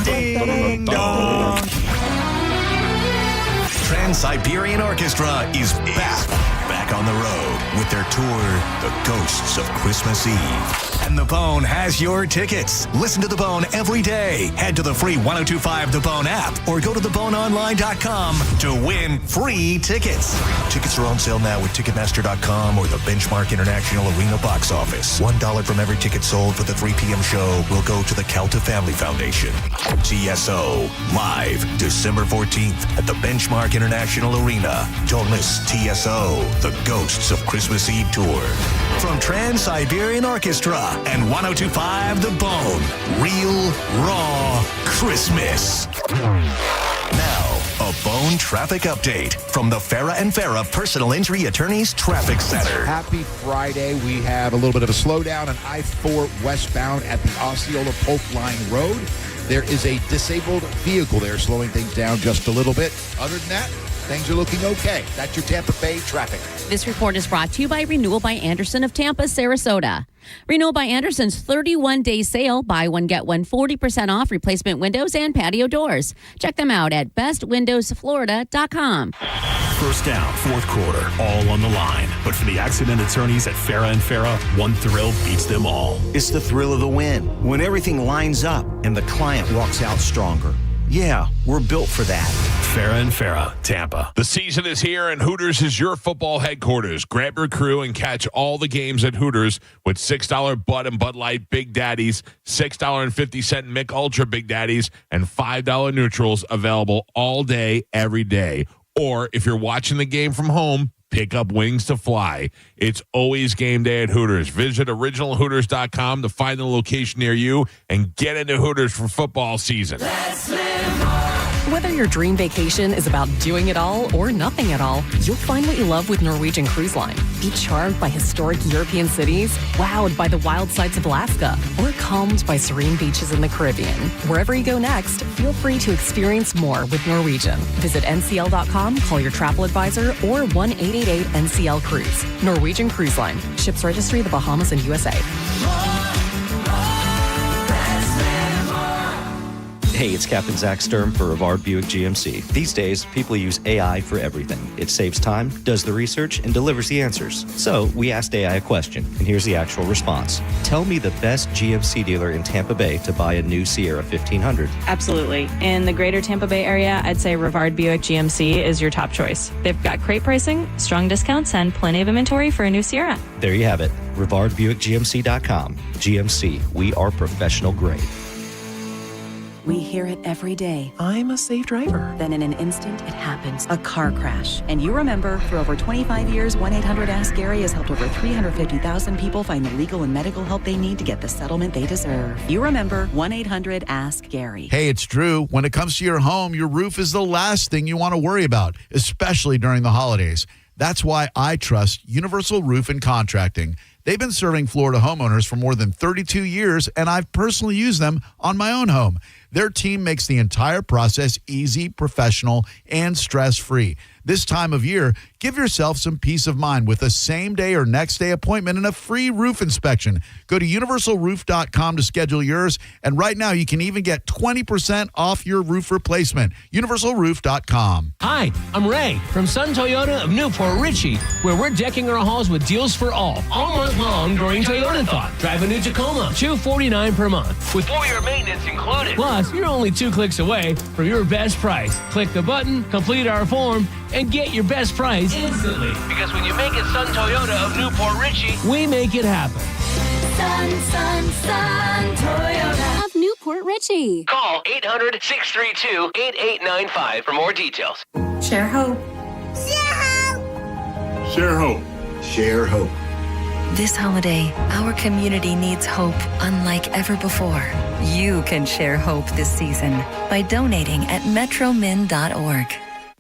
Ding dong. Trans-Siberian Orchestra is back on the road with their tour, The Ghosts of Christmas Eve. And The Bone has your tickets. Listen to The Bone every day. Head to the free 1025 The Bone app or go to theboneonline.com to win free tickets. Tickets are on sale now at Ticketmaster.com or the Benchmark International Arena box office. $1 from every ticket sold for the 3 p.m. show will go to the Calta Family Foundation. TSO, live December 14th at the Benchmark International Arena. Don't miss TSO, The Ghosts of Christmas Eve Tour. From Trans-Siberian Orchestra and 1025 The Bone. Real, raw Christmas. Now, a Bone traffic update from the Farah and Farah Personal Injury Attorneys Traffic Center. Happy Friday. We have a little bit of a slowdown on I-4 westbound at the Osceola Polk Line Road. There is a disabled vehicle there slowing things down just a little bit. Other than that, things are looking okay. That's your Tampa Bay traffic. This report is brought to you by Renewal by Anderson of Tampa, Sarasota. Renewal by Anderson's 31-day sale. Buy one, get one 40% off replacement windows and patio doors. Check them out at bestwindowsflorida.com. First down, fourth quarter, all on the line. But for the accident attorneys at Farah and Farah, one thrill beats them all. It's the thrill of the win. When everything lines up and the client walks out stronger. Yeah, we're built for that. Farah and Farah, Tampa. The season is here, and Hooters is your football headquarters. Grab your crew and catch all the games at Hooters with $6 Bud and Bud Light Big Daddies, $6.50 Mick Ultra Big Daddies, and $5 Neutrals available all day, every day. Or if you're watching the game from home, pick up Wings to Fly. It's always game day at Hooters. Visit originalhooters.com to find the location near you and get into Hooters for football season. Let's live more. Whether your dream vacation is about doing it all or nothing at all, you'll find what you love with Norwegian Cruise Line. Be charmed by historic European cities, wowed by the wild sights of Alaska, or calmed by serene beaches in the Caribbean. Wherever you go next, feel free to experience more with Norwegian. Visit ncl.com, call your travel advisor, or 1-888-NCL-CRUISE. Norwegian Cruise Line. Ships registry, the Bahamas and USA. Hey, it's Captain Zach Sturm for Rivard Buick GMC. These days, people use AI for everything. It saves time, does the research, and delivers the answers. So we asked AI a question, and here's the actual response. Tell me the best GMC dealer in Tampa Bay to buy a new Sierra 1500. Absolutely. In the greater Tampa Bay area, I'd say Rivard Buick GMC is your top choice. They've got great pricing, strong discounts, and plenty of inventory for a new Sierra. There you have it. RivardBuickGMC.com. GMC, we are professional grade. We hear it every day. I'm a safe driver. Then in an instant, it happens. A car crash. And you remember, for over 25 years, 1-800-ASK-GARY has helped over 350,000 people find the legal and medical help they need to get the settlement they deserve. You remember 1-800-ASK-GARY. Hey, it's Drew. When it comes to your home, your roof is the last thing you want to worry about, especially during the holidays. That's why I trust Universal Roof and Contracting. They've been serving Florida homeowners for more than 32 years, and I've personally used them on my own home. Their team makes the entire process easy, professional, and stress-free. This time of year, give yourself some peace of mind with a same-day or next-day appointment and a free roof inspection. Go to universalroof.com to schedule yours, and right now you can even get 20% off your roof replacement. universalroof.com. Hi, I'm Ray from Sun Toyota of Newport Richey, where we're decking our halls with deals for all month long during Toyotathon. Drive a new Tacoma, $249 per month, with 4-year maintenance included. Plus, you're only 2 clicks away from your best price. Click the button, complete our form, and get your best price instantly. Because when you make it Sun Toyota of Newport Richey, we make it happen. Sun Toyota of Newport Richey. Call 800-632-8895 for more details. Share hope. Share hope. Share hope. This holiday, our community needs hope unlike ever before. You can share hope this season by donating at metromin.org.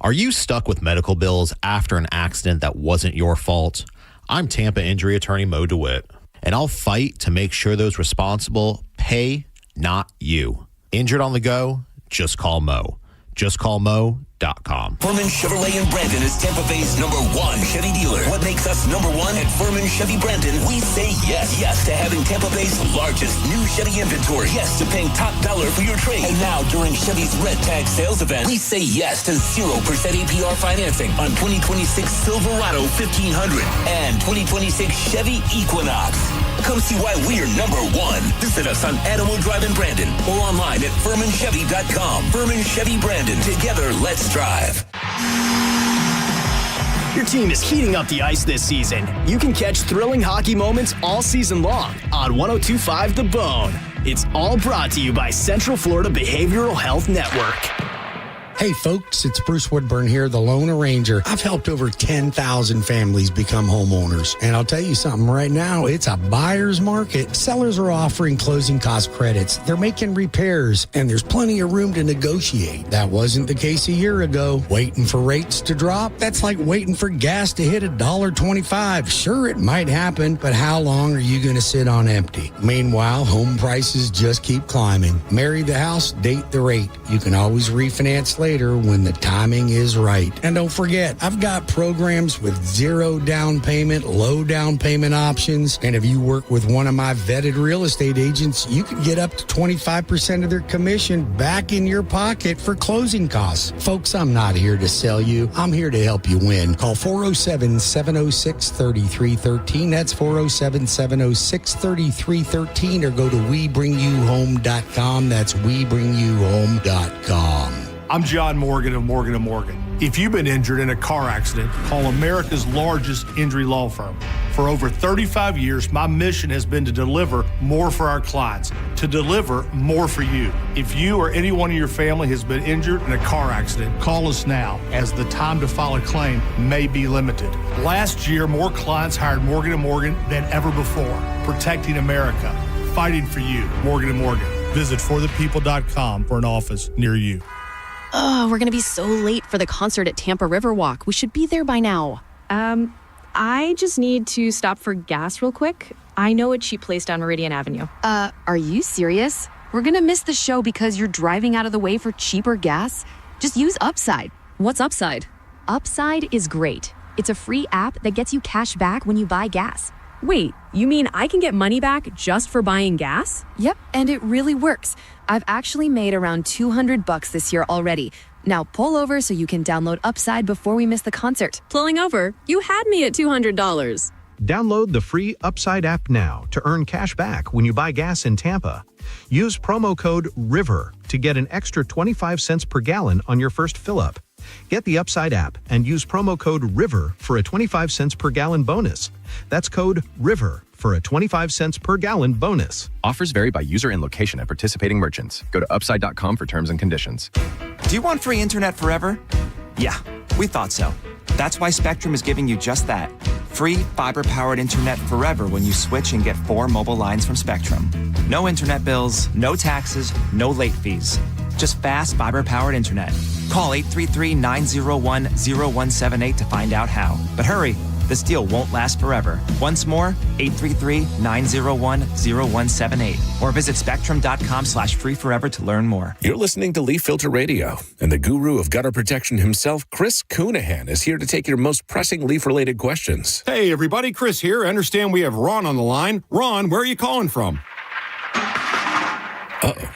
Are you stuck with medical bills after an accident that wasn't your fault? I'm Tampa injury attorney Mo DeWitt, and I'll fight to make sure those responsible pay, not you. Injured on the go? Just call Mo. JustCallMo.com. Furman Chevrolet in Brandon is Tampa Bay's #1 Chevy dealer. What makes us #1 at Furman Chevy Brandon? We say yes. Yes to having Tampa Bay's largest new Chevy inventory. Yes to paying top dollar for your trade. And now during Chevy's Red Tag sales event, we say yes to 0% APR financing on 2026 Silverado 1500 and 2026 Chevy Equinox. Come see why we're #1. Visit us on Adamo Drive in Brandon or online at FurmanChevy.com. Furman Chevy Brandon. Together, let's drive. Your team is heating up the ice this season. You can catch thrilling hockey moments all season long on 102.5 The Bone. It's all brought to you by Central Florida Behavioral Health Network. Hey folks, it's Bruce Woodburn here, the Lone Ranger. I've helped over 10,000 families become homeowners. And I'll tell you something right now, it's a buyer's market. Sellers are offering closing cost credits. They're making repairs, and there's plenty of room to negotiate. That wasn't the case a year ago. Waiting for rates to drop? That's like waiting for gas to hit $1.25. Sure, it might happen, but how long are you going to sit on empty? Meanwhile, home prices just keep climbing. Marry the house, date the rate. You can always refinance later when the timing is right. And don't forget, I've got programs with 0 down payment, low down payment options. And if you work with one of my vetted real estate agents, you can get up to 25% of their commission back in your pocket for closing costs. Folks, I'm not here to sell you. I'm here to help you win. Call 407-706-3313. That's 407-706-3313, or go to WeBringYouHome.com. That's WeBringYouHome.com. I'm John Morgan of Morgan & Morgan. If you've been injured in a car accident, call America's largest injury law firm. For over 35 years, my mission has been to deliver more for our clients, to deliver more for you. If you or anyone in your family has been injured in a car accident, call us now, as the time to file a claim may be limited. Last year, more clients hired Morgan & Morgan than ever before, protecting America, fighting for you. Morgan & Morgan. Visit forthepeople.com for an office near you. Oh, we're going to be so late for the concert at Tampa Riverwalk. We should be there by now. I just need to stop for gas real quick. I know a cheap place down Meridian Avenue. Are you serious? We're going to miss the show because you're driving out of the way for cheaper gas? Just use Upside. What's Upside? Upside is great. It's a free app that gets you cash back when you buy gas. Wait, you mean I can get money back just for buying gas? Yep, and it really works. I've actually made around $200 this year already. Now pull over so you can download Upside before we miss the concert. Pulling over? You had me at $200. Download the free Upside app now to earn cash back when you buy gas in Tampa. Use promo code RIVER to get an extra 25 cents per gallon on your first fill-up. Get the Upside app and use promo code RIVER for a 25 cents per gallon bonus. That's code RIVER for a 25 cents per gallon bonus. Offers vary by user and location at participating merchants. Go to upside.com for terms and conditions. Do you want free internet forever? Yeah, we thought so. That's why Spectrum is giving you just that. Free fiber-powered internet forever when you switch and get 4 mobile lines from Spectrum. No internet bills, no taxes, no late fees. Just fast fiber-powered internet. Call 833-901-0178 to find out how. But hurry, this deal won't last forever. Once more, 833-901-0178. Or visit spectrum.com/free forever to learn more. You're listening to Leaf Filter Radio, and the guru of gutter protection himself, Chris Coonahan, is here to take your most pressing leaf-related questions. Hey, everybody, Chris here. I understand we have Ron on the line. Ron, where are you calling from? Uh-oh.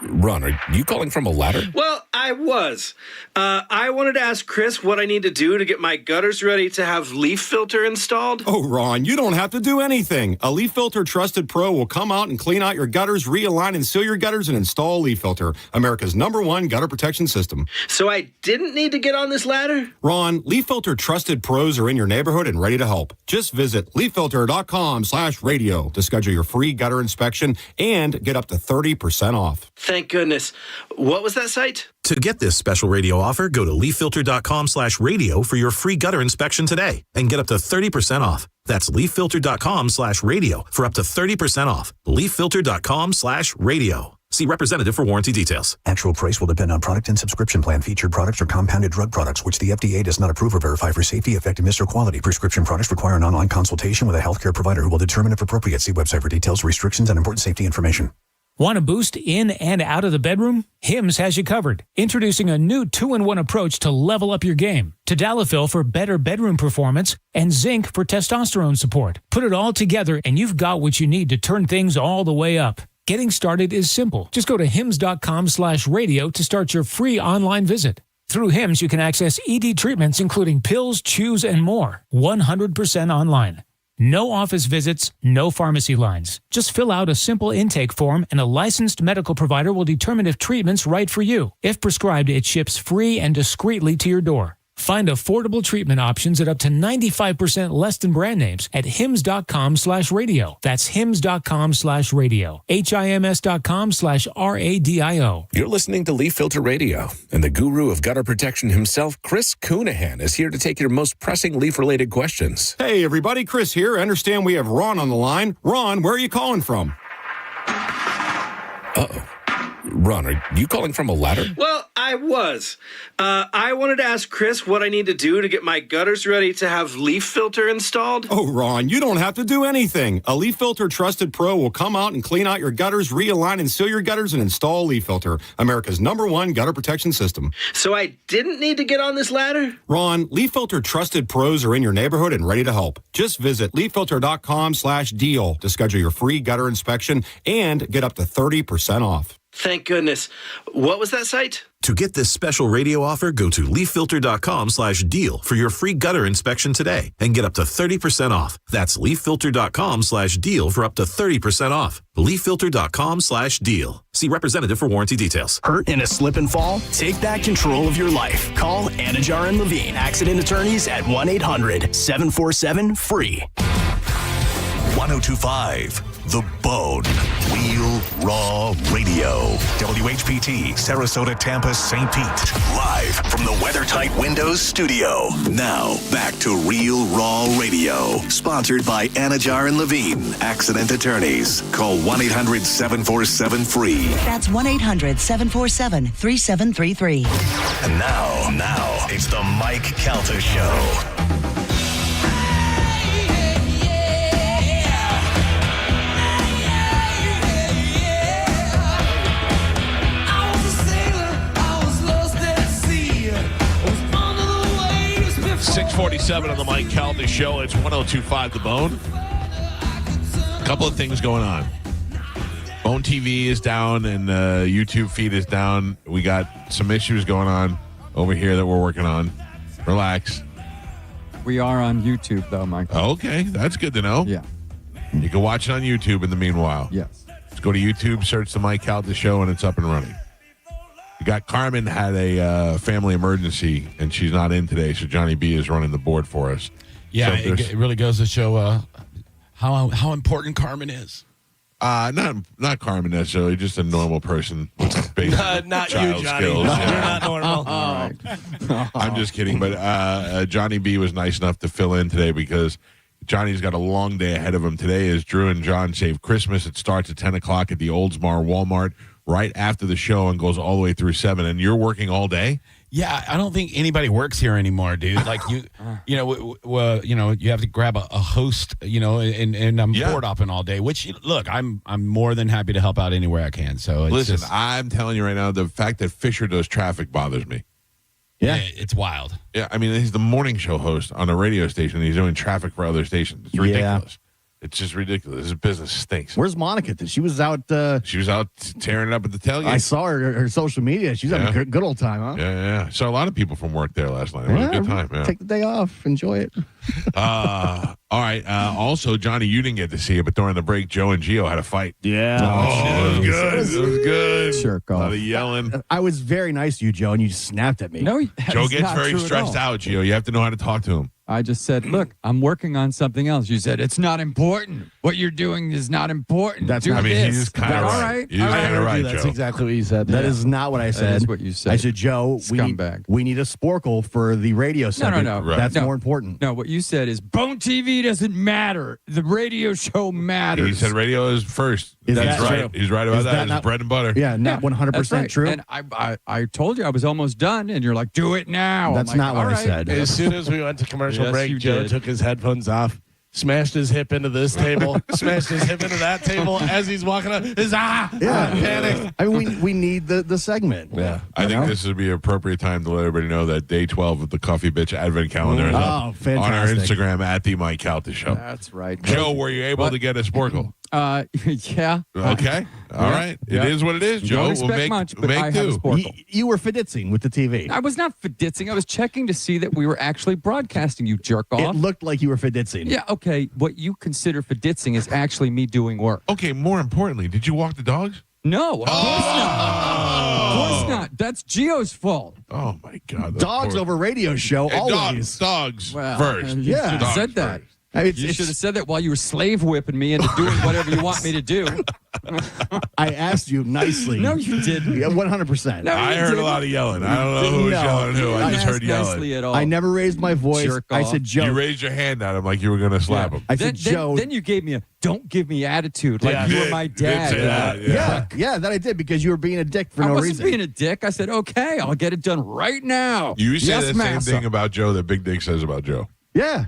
Ron, are you calling from a ladder? Well, I was. I wanted to ask Chris what I need to do to get my gutters ready to have leaf filter installed. Oh, Ron, you don't have to do anything. A Leaf Filter Trusted Pro will come out and clean out your gutters, realign and seal your gutters, and install Leaf Filter, America's #1 gutter protection system. So I didn't need to get on this ladder? Ron, Leaf Filter Trusted Pros are in your neighborhood and ready to help. Just visit leaffilter.com/radio to schedule your free gutter inspection and get up to 30% off. Thank goodness. What was that site? To get this special radio offer, go to leaffilter.com/radio for your free gutter inspection today and get up to 30% off. That's leaffilter.com/radio for up to 30% off. leaffilter.com/radio. See representative for warranty details. Actual price will depend on product and subscription plan. Featured products or compounded drug products, which the FDA does not approve or verify for safety, effectiveness, or quality. Prescription products require an online consultation with a healthcare provider who will determine if appropriate. See website for details, restrictions, and important safety information. Want a boost in and out of the bedroom? Hims has you covered. Introducing a new 2-in-1 approach to level up your game. Tadalafil for better bedroom performance and zinc for testosterone support. Put it all together and you've got what you need to turn things all the way up. Getting started is simple. Just go to hims.com/radio to start your free online visit. Through Hims, you can access ED treatments including pills, chews, and more. 100% online. No office visits, no pharmacy lines. Just fill out a simple intake form and a licensed medical provider will determine if treatment's right for you. If prescribed, it ships free and discreetly to your door. Find affordable treatment options at up to 95% less than brand names at hims.com/radio. That's hims.com/radio. HIMS.com/RADIO. You're listening to Leaf Filter Radio, and the guru of gutter protection himself, Chris Coonihan, is here to take your most pressing leaf-related questions. Hey, everybody, Chris here. I understand we have Ron on the line. Ron, where are you calling from? Uh-oh. Ron, are you calling from a ladder? Well, I was. I wanted to ask Chris what I need to do to get my gutters ready to have leaf filter installed. Oh, Ron, you don't have to do anything. A Leaf Filter Trusted Pro will come out and clean out your gutters, realign and seal your gutters, and install Leaf Filter, America's #1 gutter protection system. So I didn't need to get on this ladder? Ron, Leaf Filter Trusted Pros are in your neighborhood and ready to help. Just visit leaffilter.com/deal to schedule your free gutter inspection and get up to 30% off. Thank goodness. What was that site? To get this special radio offer, go to leaffilter.com/deal for your free gutter inspection today and get up to 30% off. That's leaffilter.com/deal for up to 30% off. leaffilter.com/deal. See representative for warranty details. Hurt in a slip and fall? Take back control of your life. Call Anajar and Levine, accident attorneys at 1-800-747-FREE. 1025 The Bone. Real Raw Radio. WHPT, Sarasota, Tampa, St. Pete. Live from the WeatherTight Windows studio. Now, back to Real Raw Radio. Sponsored by Anajar and Levine, accident attorneys. Call 1-800-747-FREE. That's 1-800-747-3733. And now, it's the Mike Calta Show. .647 on the Mike Calta Show. It's 1025 The Bone. A couple of things going on. Bone TV is down and the YouTube feed is down. We got some issues going on over here that we're working on. Relax. We are on YouTube, though, Mike. Okay, that's good to know. Yeah. You can watch it on YouTube in the meanwhile. Yes. Just go to YouTube, search the Mike Calta Show, and it's up and running. We got Carmen had a family emergency, and she's not in today, so Johnny B is running the board for us. Yeah, so it really goes to show how important Carmen is. Not Carmen necessarily, just a normal person with basic not child you, Johnny. skills. No, Yeah. you're not normal. I'm just kidding, but Johnny B was nice enough to fill in today because Johnny's got a long day ahead of him. Today is Drew and John Save Christmas. It starts at 10 o'clock at the Oldsmar Walmart right after the show and goes all the way through 7. And you're working all day? Yeah, I don't think anybody works here anymore, dude. Like you have to grab a host, and I'm board hopping all day. Which look, I'm more than happy to help out anywhere I can. So it's I'm telling you right now, the fact that Fisher does traffic bothers me. Yeah, it's wild. Yeah, I mean, he's the morning show host on a radio station, and he's doing traffic for other stations. It's ridiculous. It's just ridiculous. His business stinks. Where's Monica? She was out. She was out tearing it up at the tailgate. I saw her social media. She's having a good old time, huh? Yeah. Saw a lot of people from work there last night. It was a good time. Yeah. Take the day off. Enjoy it. All right. Also, Johnny, you didn't get to see it, but during the break, Joe and Gio had a fight. Yeah. Oh, it was good. It was good. Sure, a lot of yelling. I was very nice to you, Joe, and you just snapped at me. Joe gets very stressed out, Gio. You have to know how to talk to him. I just said, look, I'm working on something else. You said, it's not important. What you're doing is not important. That's Do I mean, this. he's kind of All right. right. He's kind of right, That's Joe. exactly what you said. That is not what I said. That is what you said. I said, Joe, Scumbag. we need a sporkle for the radio segment. No. Right. That's No. more important. No, what you said is Bone TV doesn't matter. The radio show matters. He said radio is first. Is That's that right. true? He's right about Is that. that It's not- bread and butter. Yeah, not 100% That's right. true. And I told you I was almost done, and you're like, do it now. That's I'm like, not what all I right. said. As soon as we went to commercial Yes, break, you Joe did. took his headphones off, smashed his hip into this table, smashed his hip into that table as he's walking up. Panic. I mean, we need the segment. Yeah. I think this would be an appropriate time to let everybody know that day 12 of the Coffee Bitch Advent Calendar is up on our fantastic. Instagram at the Mike Calta Show. That's right. Joe, were you able to get a sporkle? Yeah. Okay. All right. It is what it is, Joe. Don't We'll expect make, much, but make I have do. a sporkle. You were fiditzing with the TV. I was not fiditzing. I was checking to see that we were actually broadcasting, you jerk It off. looked like you were fiditzing. Yeah, okay. What you consider fiditzing is actually me doing work. Okay, more importantly, did you walk the dogs? No, of course not. Of course not. That's Gio's fault. Oh, my God. Dogs over radio show, Hey, always. Dogs Well, first. You should have Dogs said that. first. I mean, You should have said that while you were slave whipping me into doing whatever you want me to do. I asked you nicely. No, you didn't. Yeah, 100%. No, I you heard didn't. a lot of yelling. I don't know who was No. yelling at who. I Didn't just heard ask yelling. nicely at all. I never raised my voice. Jerk I off. said, Joe. You raised your hand at him like you were going to slap him. I then, said, Joe. Then you gave me a don't give me attitude like Yeah. you were Did- my did dad. say that, yeah. yeah, that I did because you were being a dick for I no wasn't reason. being a dick. I said, okay, I'll get it done right now. You say Yes, the same massa. thing about Joe that Big Dick says about Joe. Yeah.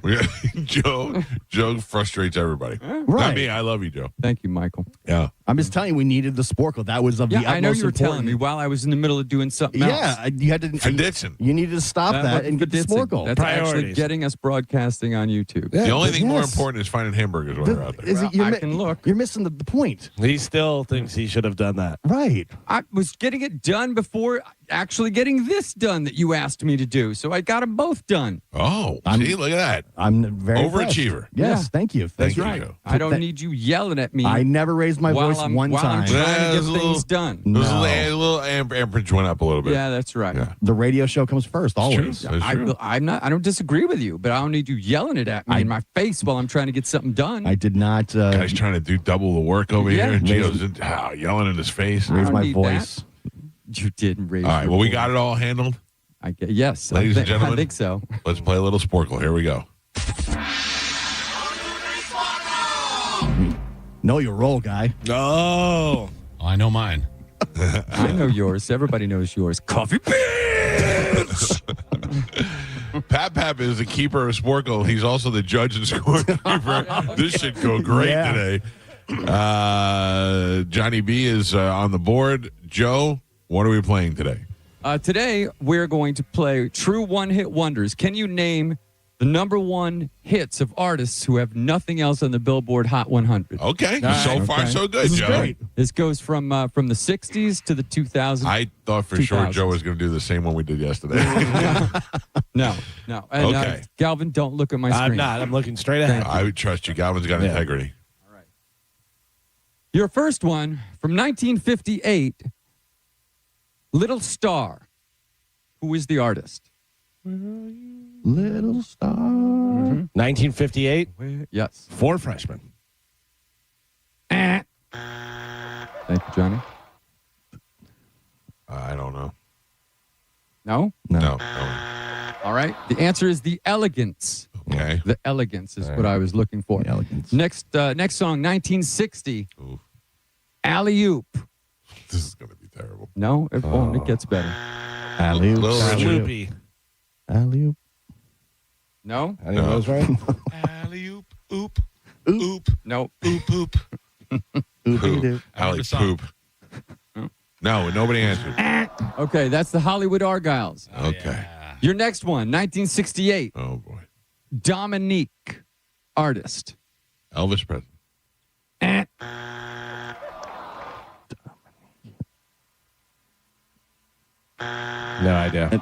Joe frustrates everybody. Not Right. me. I love you, Joe. Thank you, Michael. Yeah. I'm just telling you, we needed the sporkle. That was of the Yeah, utmost I know you were important. telling me while I was in the middle of doing something else. Yeah, you had to. Fiditzing. You needed to stop that wasn't and get the fiditzing. sporkle. That's actually Priorities. getting us broadcasting on YouTube. The only but thing more yes. important is finding hamburgers while they're out there. Is it, you're I mi- can look. You're missing the point. He still thinks he should have done that. Right. I was getting it done before actually getting this done that you asked me to do. So I got them both done. Oh, see, look at that. I'm very Overachiever. impressed. Yes, Yeah. thank you. Thank That's you, right. Joe. I don't need you yelling at me. I never raised my while voice I'm, one while time. I'm trying Yeah, to it get was a little- things done. It was No. a little amperage went up a little bit. Yeah, that's right. Yeah. The radio show comes first, It's true. always. That's true. I'm not. I don't disagree with you, but I don't need you yelling it at me in my face while I'm trying to get something done. I did not Guy's trying to do double the work over Yeah. here. And Gio's yelling in his face. raise don't my need voice. You didn't raise. All right. your Well, we voice. got it all handled. Yes, Ladies and gentlemen. I think so. Let's play a little Sporkle. Here we go. Know your role, guy. Oh. I know mine. I know yours. Everybody knows yours. Coffee Bitch. Pap is the keeper of Sporkle. He's also the judge and scorekeeper. This should go great today. Johnny B is on the board. Joe, what are we playing today? Today we're going to play True One-Hit Wonders. Can you name the number one hits of artists who have nothing else on the Billboard Hot 100? Okay. So far, so good, This is Joe. great. This goes from the 60s to the 2000s. I thought for sure 2000s. Joe was going to do the same one we did yesterday. No. And, Okay. Galvin, don't look at my screen. I'm not. I'm looking straight ahead. I would trust you. Galvin's got integrity. Your first one from 1958, Little Star. Who is the artist? Little star. 1958. Yes. 4 freshmen. Thank you, Johnny. I don't know. No? No. All right. The answer is The Elegance. Okay. The Elegance is what I was looking for. Elegance. Next song, 1960. Alley Oop. This is going to be terrible. No, it won't. It gets better. Alley-oop. Little Alley-oop. Sloopy. Alley-oop. No? Any of those right? Alley oop, oop, oop, No. oop, oop. Oop-de-doo. Alley poop. No, nobody answered. Okay, that's the Hollywood Argyles. Okay. Your next one, 1968. Oh, boy. Dominique, artist. Elvis Presley. No idea.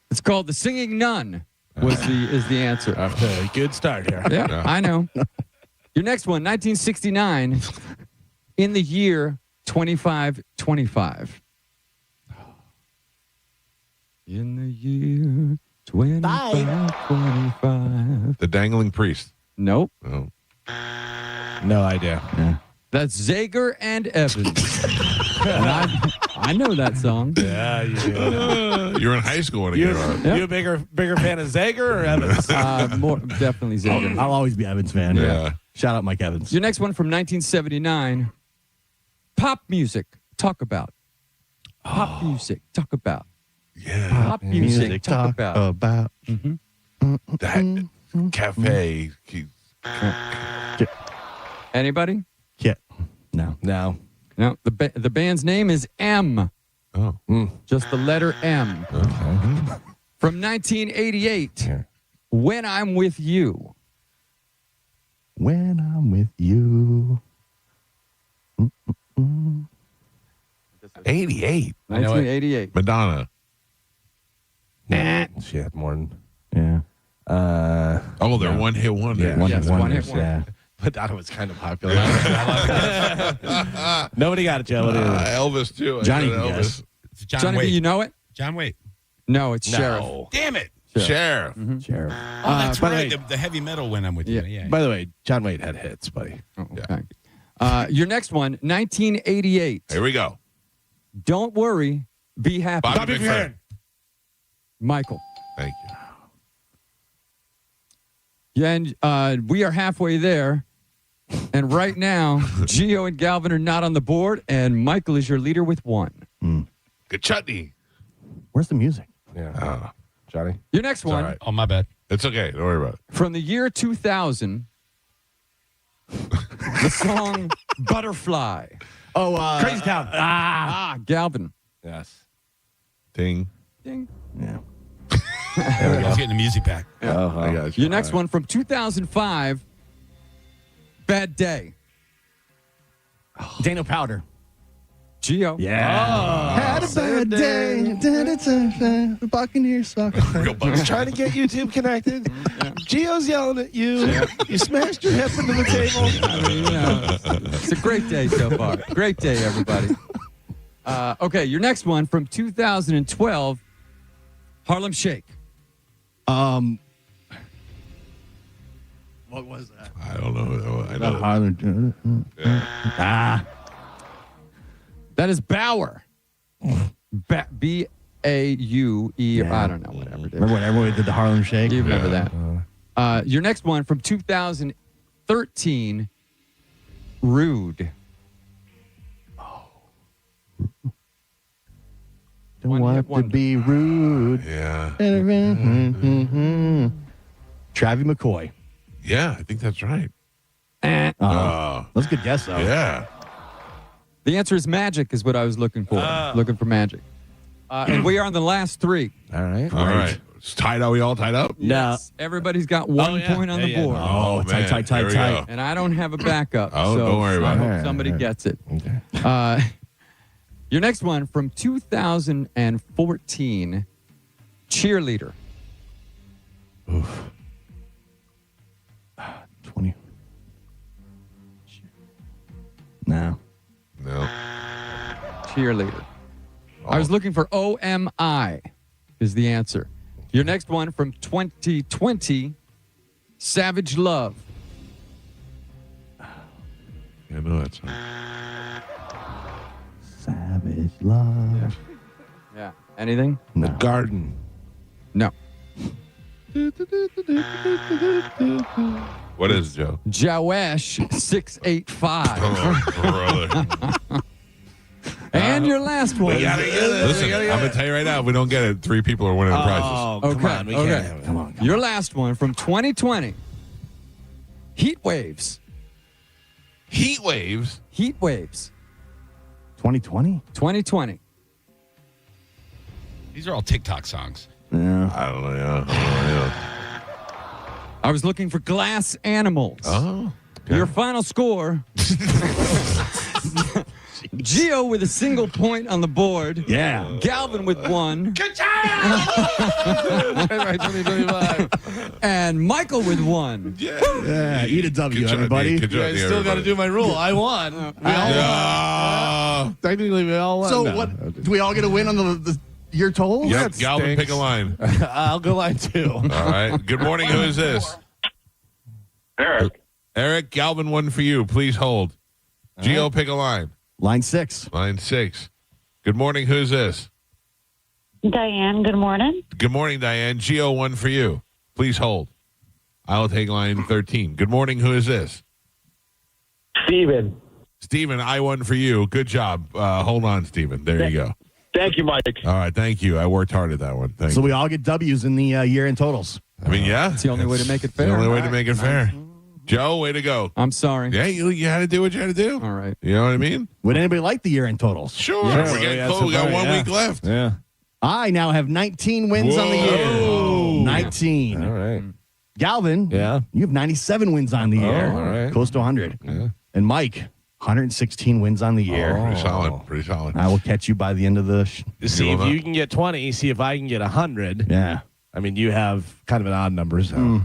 It's called The Singing Nun. Is the answer. Okay, good start here. Yeah, I know. Your next one, 1969. In the year 2525. In the year 25, 25. The Dangling Priest. Nope. Oh. No idea. Yeah. That's Zager and Evans. And I know that song. Yeah, you do. You're in high school when it came out. You a bigger fan of Zager or Evans? More definitely Zager. I'll always be Evans fan. Yeah. Shout out Mike Evans. Your next one from 1979. Pop music. Talk about. Pop music. Talk about. Yeah. Pop music. Talk about. That cafe. Anybody? Yeah. No. No. The band's name is M. Oh. Just the letter M. Okay. From 1988. When I'm with you. When I'm with you. 88. 1988. Madonna. She had more than. Yeah. Oh, they're one-hit wonder. Yeah, one hit wonder. Yeah. Madonna was kind of popular. Nobody got it, Joe. Elvis, too. Johnny I said guess. Johnny, you know it? John Waite. No, it's Sheriff. Damn it. Sheriff. Sheriff. Oh, that's by the right. way- The heavy metal when I'm with you. Yeah. By the way, John Waite had hits, buddy. Oh, okay. Your next one, 1988. Here we go. Don't worry, be happy. Bobby McFerrin. Michael. Thank you. Yeah, and we are halfway there. And right now, Gio and Galvin are not on the board, and Michael is your leader with one. Good chutney. Where's the music? Yeah. Johnny? Your next one, all right. Oh, my bad. It's okay. Don't worry about it. from the year 2000, the song Butterfly. Oh, Crazy Town. Galvin. Yes. Ding. Ding. Yeah. I was getting the music back. I got you. Your next one from 2005, Bad Day. Daniel Powder. Gio. Yeah. Had a bad day. The Buccaneers suck. He's trying to get YouTube connected. Gio's yelling at you. You smashed your hip into the table. I mean, you know, it's a great day so far. Great day, everybody. Okay, your next one from 2012, Harlem Shake. What was that? I don't know. I know. That is Bauer. B-A-U-E. I don't know, whatever it is. Remember when everyone did the Harlem Shake? You remember that. Your next one from 2013, Rude. Don't want to be rude. Yeah. Travie McCoy. Yeah, I think that's right. That's a good guess, though. Yeah. The answer is Magic is what I was looking for. Looking for Magic. And we are on the last three. All right. All right. It's tied. Are we all tied up? Yes. Everybody's got 1 point on the board. Oh, man. tight. Here we go. And I don't have a backup. Oh, so don't worry about I it. hope somebody gets it. Okay. Your next one from 2014, Cheerleader. 20. No. No. Cheerleader. I was looking for OMI is the answer. Your next one from 2020, Savage Love. I know that's right. Savage Love. Yeah. Anything? No. The Garden. No. What is it, Joe? Jawesh 685. Oh, brother. And your last one. Listen, I'm going to tell you right now, if we don't get it, 3 people are winning the prizes. Oh, Okay. come on. We Okay. can't have it. Come on. Your last one from 2020, Heat Waves. Heat waves. Heat Waves 2020? 2020. These are all TikTok songs. Yeah. I don't know. Yeah. I was looking for Glass Animals. Oh. Your final score. Gio with a single point on the board. Yeah. Galvin with 1. Right, 2025. And Michael with 1. Yeah. Eat a W, everybody. Good You job, guys still got to do my rule. I won. We all won. Technically, we all won. So No. what? Do we all get a win on the year totals? Yep, Galvin, pick a line. I'll go line 2. All right. Good morning. Who is this? Eric. Eric, Galvin, one for you. Please hold. Gio, pick a line. Line 6. Line 6. Good morning. Who is this? Diane, good morning. Good morning, Diane. Gio, one for you. Please hold. I'll take line 13. Good morning. Who is this? Steven. Steven, I won for you. Good job. Hold on, Steven. There you go. Thank you, Mike. All right. Thank you. I worked hard at that one. Thank So you. we all get W's in the year-end totals. I mean, yeah. It's the only way to make it fair. The only way to make it fair. Joe, way to go. I'm sorry. Yeah, you had to do what you had to do. All right. You know what I mean? Would anybody like the year-end totals? Sure. Yes. We're getting close. We got 1 week left. Yeah. I now have 19 wins on the year. Whoa. 19. All right. Galvin, Yeah. you have 97 wins on the year. all right. Close to 100. Yeah. And Mike, 116 wins on the year. Pretty solid. Pretty solid. I will catch you by the end of the See if you can get 20. See if I can get 100. Yeah. I mean, you have kind of an odd number. So.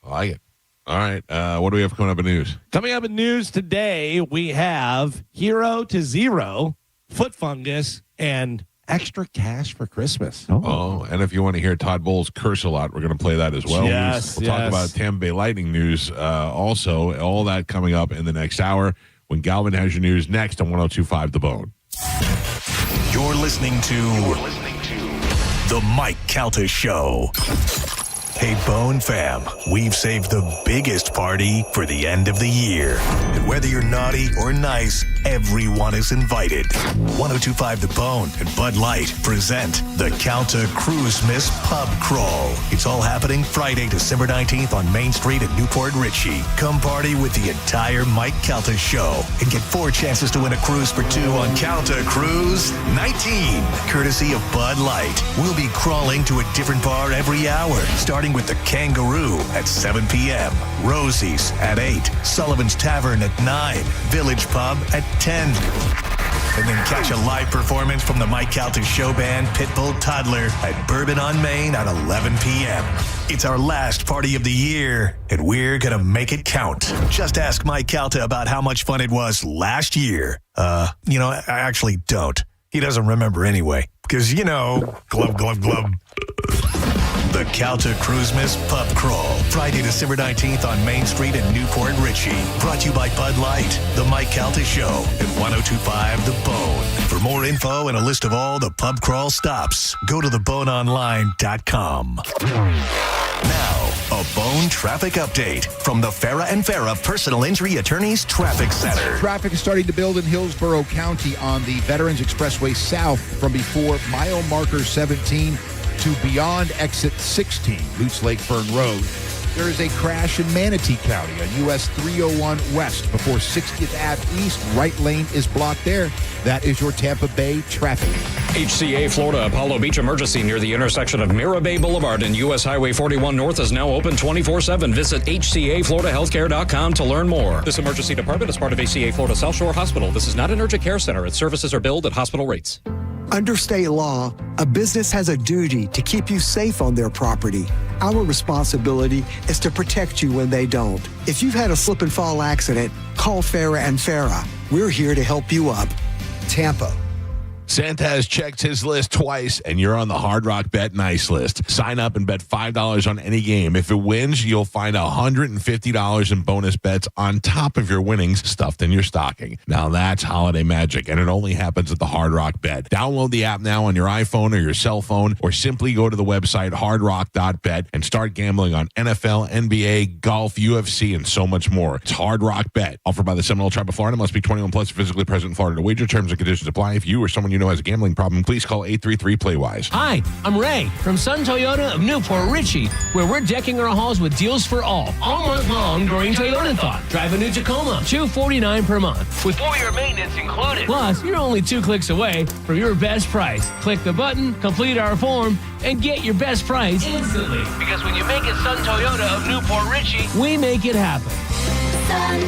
I like it. All right. What do we have coming up in news? Coming up in news today, we have 0 to 0, foot fungus, and extra cash for Christmas. Oh, and if you want to hear Todd Bowles curse a lot, we're going to play that as well. Yes, We'll talk about Tampa Bay Lightning news also. All that coming up in the next hour when Galvin has your news next on 102.5 The Bone. You're listening to The Mike Calta Show. Hey, Bone fam, we've saved the biggest party for the end of the year. And whether you're naughty or nice, everyone is invited. 102.5 The Bone and Bud Light present the Calta Cruisemas Pub Crawl. It's all happening Friday, December 19th on Main Street in Newport Richey. Come party with the entire Mike Calta Show and get 4 chances to win a cruise for 2 on Calta Cruise 19, courtesy of Bud Light. We'll be crawling to a different bar every hour, starting with the Kangaroo at 7 p.m., Rosie's at 8, Sullivan's Tavern at 9, Village Pub at 10. And then catch a live performance from the Mike Calta Show Band Pitbull Toddler at Bourbon on Main at 11 p.m. It's our last party of the year, and we're going to make it count. Just ask Mike Calta about how much fun it was last year. I actually don't. He doesn't remember anyway, because, glub, glub, glub. The Calta Cruisemas Pub Crawl, Friday, December 19th on Main Street in Newport Richey. Brought to you by Bud Light, The Mike Calta Show, and 102.5 The Bone. For more info and a list of all the pub crawl stops, go to theboneonline.com. Now, a Bone traffic update from the Farah and Farah Personal Injury Attorneys Traffic Center. Traffic is starting to build in Hillsborough County on the Veterans Expressway South from before mile marker 17 to beyond exit 16, Lutz Lake Fern Road. There is a crash in Manatee County on US 301 West before 60th Ave East. Right lane is blocked there. That is your Tampa Bay traffic. HCA Florida Apollo Beach emergency near the intersection of Mira Bay Boulevard and US Highway 41 North is now open 24/7. Visit HCAFloridaHealthcare.com to learn more. This emergency department is part of HCA Florida South Shore Hospital. This is not an urgent care center. Its services are billed at hospital rates. Under state law, a business has a duty to keep you safe on their property. Our responsibility is to protect you when they don't. If you've had a slip and fall accident, call Farah and Farah. We're here to help you up. Tampa. Santa has checked his list twice, and you're on the Hard Rock Bet Nice list. Sign up and bet $5 on any game. If it wins, you'll find $150 in bonus bets on top of your winnings stuffed in your stocking. Now that's holiday magic, and it only happens at the Hard Rock Bet. Download the app now on your iPhone or your cell phone, or simply go to the website hardrock.bet and start gambling on NFL, NBA, golf, UFC, and so much more. It's Hard Rock Bet, offered by the Seminole Tribe of Florida. Must be 21 plus, physically present in Florida to wager. Terms and conditions apply. If you or someone you know has a gambling problem, please call 833-PLAY-WISE. Hi, I'm Ray from Sun Toyota of Newport Richey, where we're decking our halls with deals for all month long during Toyotathon. Drive a new Tacoma, $249 per month, with full-year maintenance included. Plus, you're only 2 clicks away from your best price. Click the button, complete our form, and get your best price instantly. Because when you make it Sun Toyota of Newport Richey, we make it happen. Sun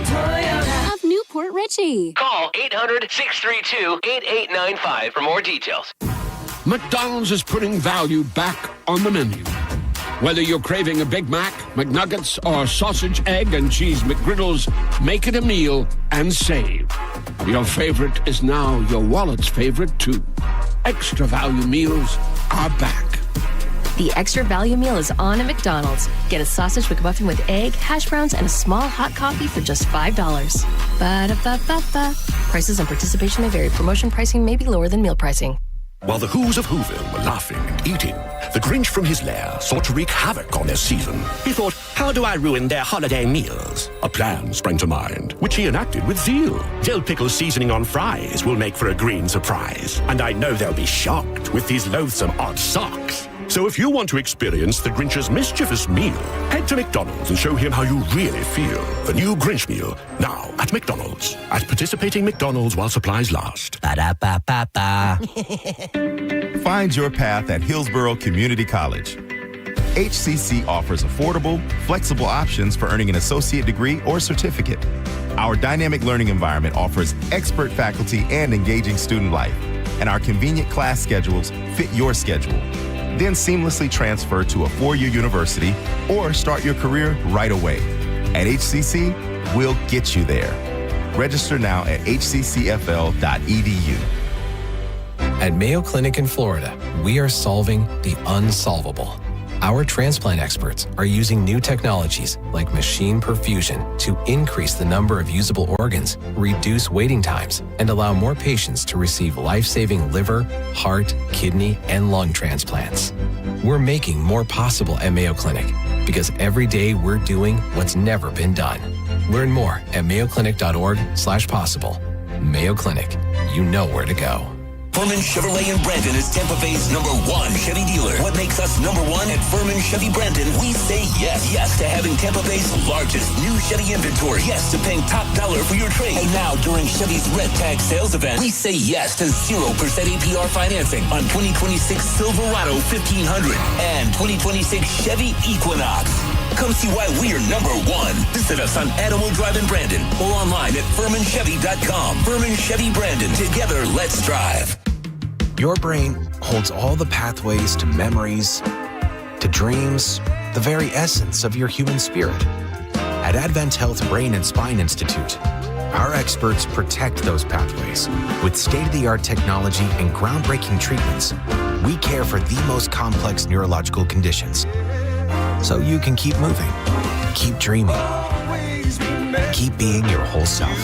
Toyota of Newport Richey. Call 800-632-8895 for more details. McDonald's is putting value back on the menu. Whether you're craving a Big Mac, McNuggets, or sausage, egg, and cheese McGriddles, make it a meal and save. Your favorite is now your wallet's favorite, too. Extra value meals are back. The extra value meal is on at McDonald's. Get a sausage McMuffin with egg, hash browns, and a small hot coffee for just $5. Ba-da-ba-ba-ba. Prices and participation may vary. Promotion pricing may be lower than meal pricing. While the Who's of Whoville were laughing and eating, the Grinch from his lair sought to wreak havoc on their season. He thought, how do I ruin their holiday meals? A plan sprang to mind, which he enacted with zeal. Dill pickle seasoning on fries will make for a green surprise. And I know they'll be shocked with these loathsome odd socks. So if you want to experience the Grinch's mischievous meal, head to McDonald's and show him how you really feel. The new Grinch meal, now at McDonald's. At participating McDonald's while supplies last. Ba-da-ba-ba-ba. Find your path at Hillsborough Community College. HCC offers affordable, flexible options for earning an associate degree or certificate. Our dynamic learning environment offers expert faculty and engaging student life. And our convenient class schedules fit your schedule. Then seamlessly transfer to a four-year university or start your career right away. At HCC, we'll get you there. Register now at hccfl.edu. At Mayo Clinic in Florida, we are solving the unsolvable. Our transplant experts are using new technologies like machine perfusion to increase the number of usable organs, reduce waiting times, and allow more patients to receive life-saving liver, heart, kidney, and lung transplants. We're making more possible at Mayo Clinic because every day we're doing what's never been done. Learn more at mayoclinic.org/possible. Mayo Clinic, you know where to go. Furman Chevrolet in Brandon is Tampa Bay's #1 Chevy dealer. What makes us #1 at Furman Chevy Brandon? We say yes. Yes to having Tampa Bay's largest new Chevy inventory. Yes to paying top dollar for your trade. And now during Chevy's Red Tag sales event, we say yes to 0% APR financing on 2026 Silverado 1500 and 2026 Chevy Equinox. Come see why we are #1. Visit us on Adamo Drive in Brandon or online at FurmanChevy.com. Furman Chevy Brandon. Together, let's drive. Your brain holds all the pathways to memories, to dreams, the very essence of your human spirit. At Advent Health Brain and Spine Institute, our experts protect those pathways. With state-of-the-art technology and groundbreaking treatments, we care for the most complex neurological conditions. So you can keep moving, keep dreaming, keep being your whole self.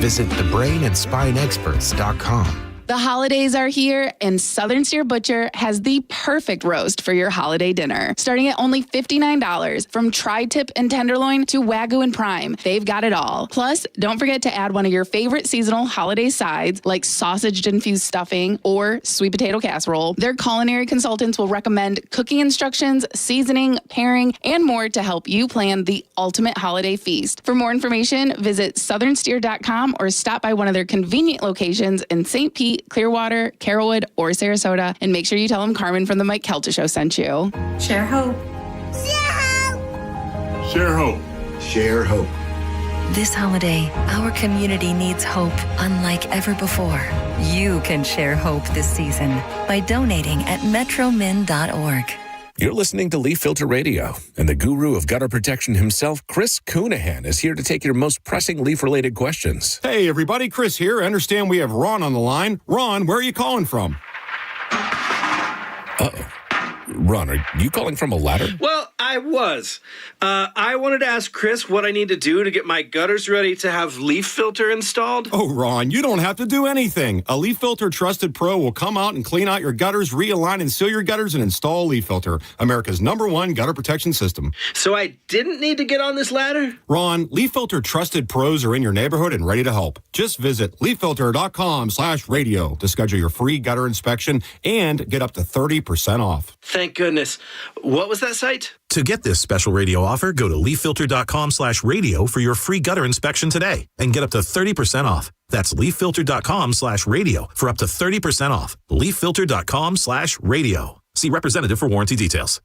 Visit thebrainandspineexperts.com. The holidays are here, and Southern Steer Butcher has the perfect roast for your holiday dinner. Starting at only $59, from tri-tip and tenderloin to Wagyu and prime, they've got it all. Plus, don't forget to add one of your favorite seasonal holiday sides like sausage-infused stuffing or sweet potato casserole. Their culinary consultants will recommend cooking instructions, seasoning, pairing, and more to help you plan the ultimate holiday feast. For more information, visit southernsteer.com or stop by one of their convenient locations in St. Pete, Clearwater, Carrollwood, or Sarasota, and make sure you tell them Carmen from the Mike Calta Show sent you. Share hope. Share hope. Share hope. This holiday, our community needs hope unlike ever before. You can share hope this season by donating at metromin.org. You're listening to Leaf Filter Radio, and the guru of gutter protection himself, Chris Cunahan, is here to take your most pressing leaf-related questions. Hey, everybody, Chris here. I understand we have Ron on the line. Ron, where are you calling from? Uh-oh. Ron, are you calling from a ladder? Well, I was. I wanted to ask Chris what I need to do to get my gutters ready to have leaf filter installed. Oh, Ron, you don't have to do anything. A Leaf Filter Trusted Pro will come out and clean out your gutters, realign and seal your gutters, and install Leaf Filter, America's #1 gutter protection system. So I didn't need to get on this ladder? Ron, Leaf Filter Trusted Pros are in your neighborhood and ready to help. Just visit leaffilter.com/radio to schedule your free gutter inspection and get up to 30% off. Thank goodness. What was that site? To get this special radio offer, go to leaffilter.com/radio for your free gutter inspection today and get up to 30% off. That's leaffilter.com/radio for up to 30% off. leaffilter.com/radio. See representative for warranty details.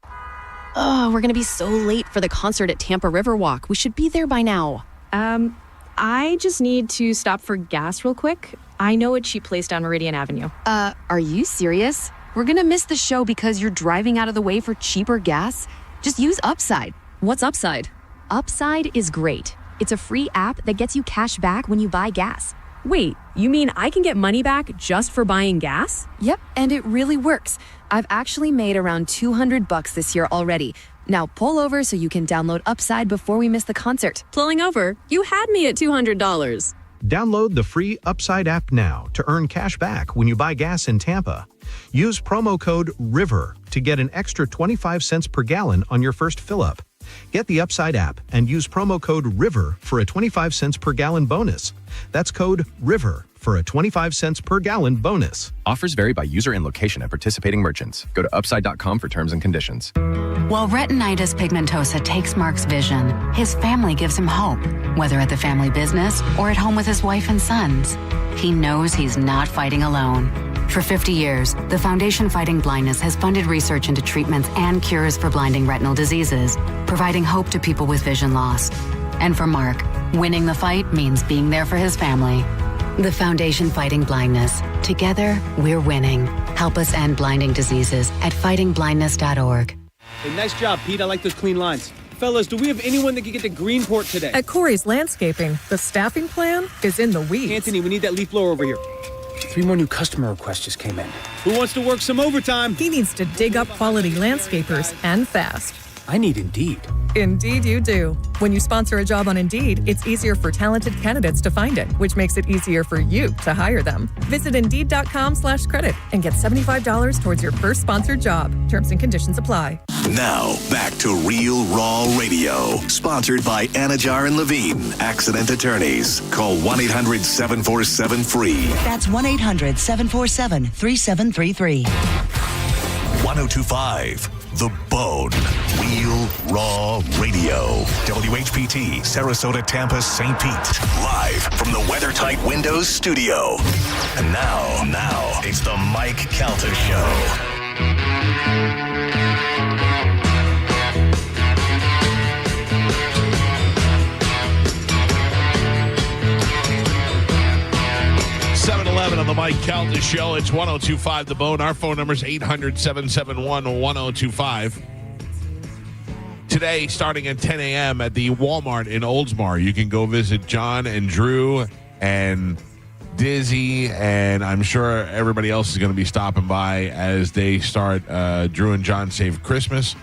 Oh, we're going to be so late for the concert at Tampa Riverwalk. We should be there by now. I just need to stop for gas real quick. I know a cheap place down Meridian Avenue. Are you serious? we're going to miss the show because you're driving out of the way for cheaper gas. Just use Upside. What's Upside? Upside is great. It's a free app that gets you cash back when you buy gas. Wait, you mean I can get money back just for buying gas? Yep, and it really works. I've actually made around $200 this year already. Now pull over so you can download Upside before we miss the concert. Pulling over? You had me at $200. Download the free Upside app now to earn cash back when you buy gas in Tampa. Use promo code RIVER to get an extra 25 cents per gallon on your first fill-up. Get the Upside app and use promo code RIVER for a 25 cents per gallon bonus. That's code RIVER for a 25 cents per gallon bonus. Offers vary by user and location at participating merchants. Go to upside.com for terms and conditions. While retinitis pigmentosa takes Mark's vision, his family gives him hope, whether at the family business or at home with his wife and sons. He knows he's not fighting alone. For 50 years, the Foundation Fighting Blindness has funded research into treatments and cures for blinding retinal diseases, providing hope to people with vision loss. And for Mark, winning the fight means being there for his family. The Foundation Fighting Blindness. Together, we're winning. Help us end blinding diseases at fightingblindness.org. Hey, nice job, Pete. I like those clean lines. Fellas, do we have anyone that can get to Greenport today? At Corey's Landscaping, the staffing plan is in the weeds. Anthony, we need that leaf blower over here. 3 more new customer requests just came in. Who wants to work some overtime? He needs to dig up quality landscapers and fast. I need Indeed. Indeed you do. When you sponsor a job on Indeed, it's easier for talented candidates to find it, which makes it easier for you to hire them. Visit Indeed.com/credit and get $75 towards your first sponsored job. Terms and conditions apply. Now, back to Real Raw Radio. Sponsored by Anajar and Levine, Accident Attorneys. Call 1-800-747-FREE. That's 1-800-747-3733. 1025. The Bone. Real Raw Radio. WHPT, Sarasota, Tampa, St. Pete. Live from the WeatherTight Windows studio. And now, it's the Mike Calta Show. On the Mike Calta Show, it's 1025 The Bone. Our phone number is 800-771-1025. Today, starting at 10 a.m. at the Walmart in Oldsmar, you can go visit John and Drew and Dizzy, and I'm sure everybody else is going to be stopping by as they start Drew and John Save Christmas,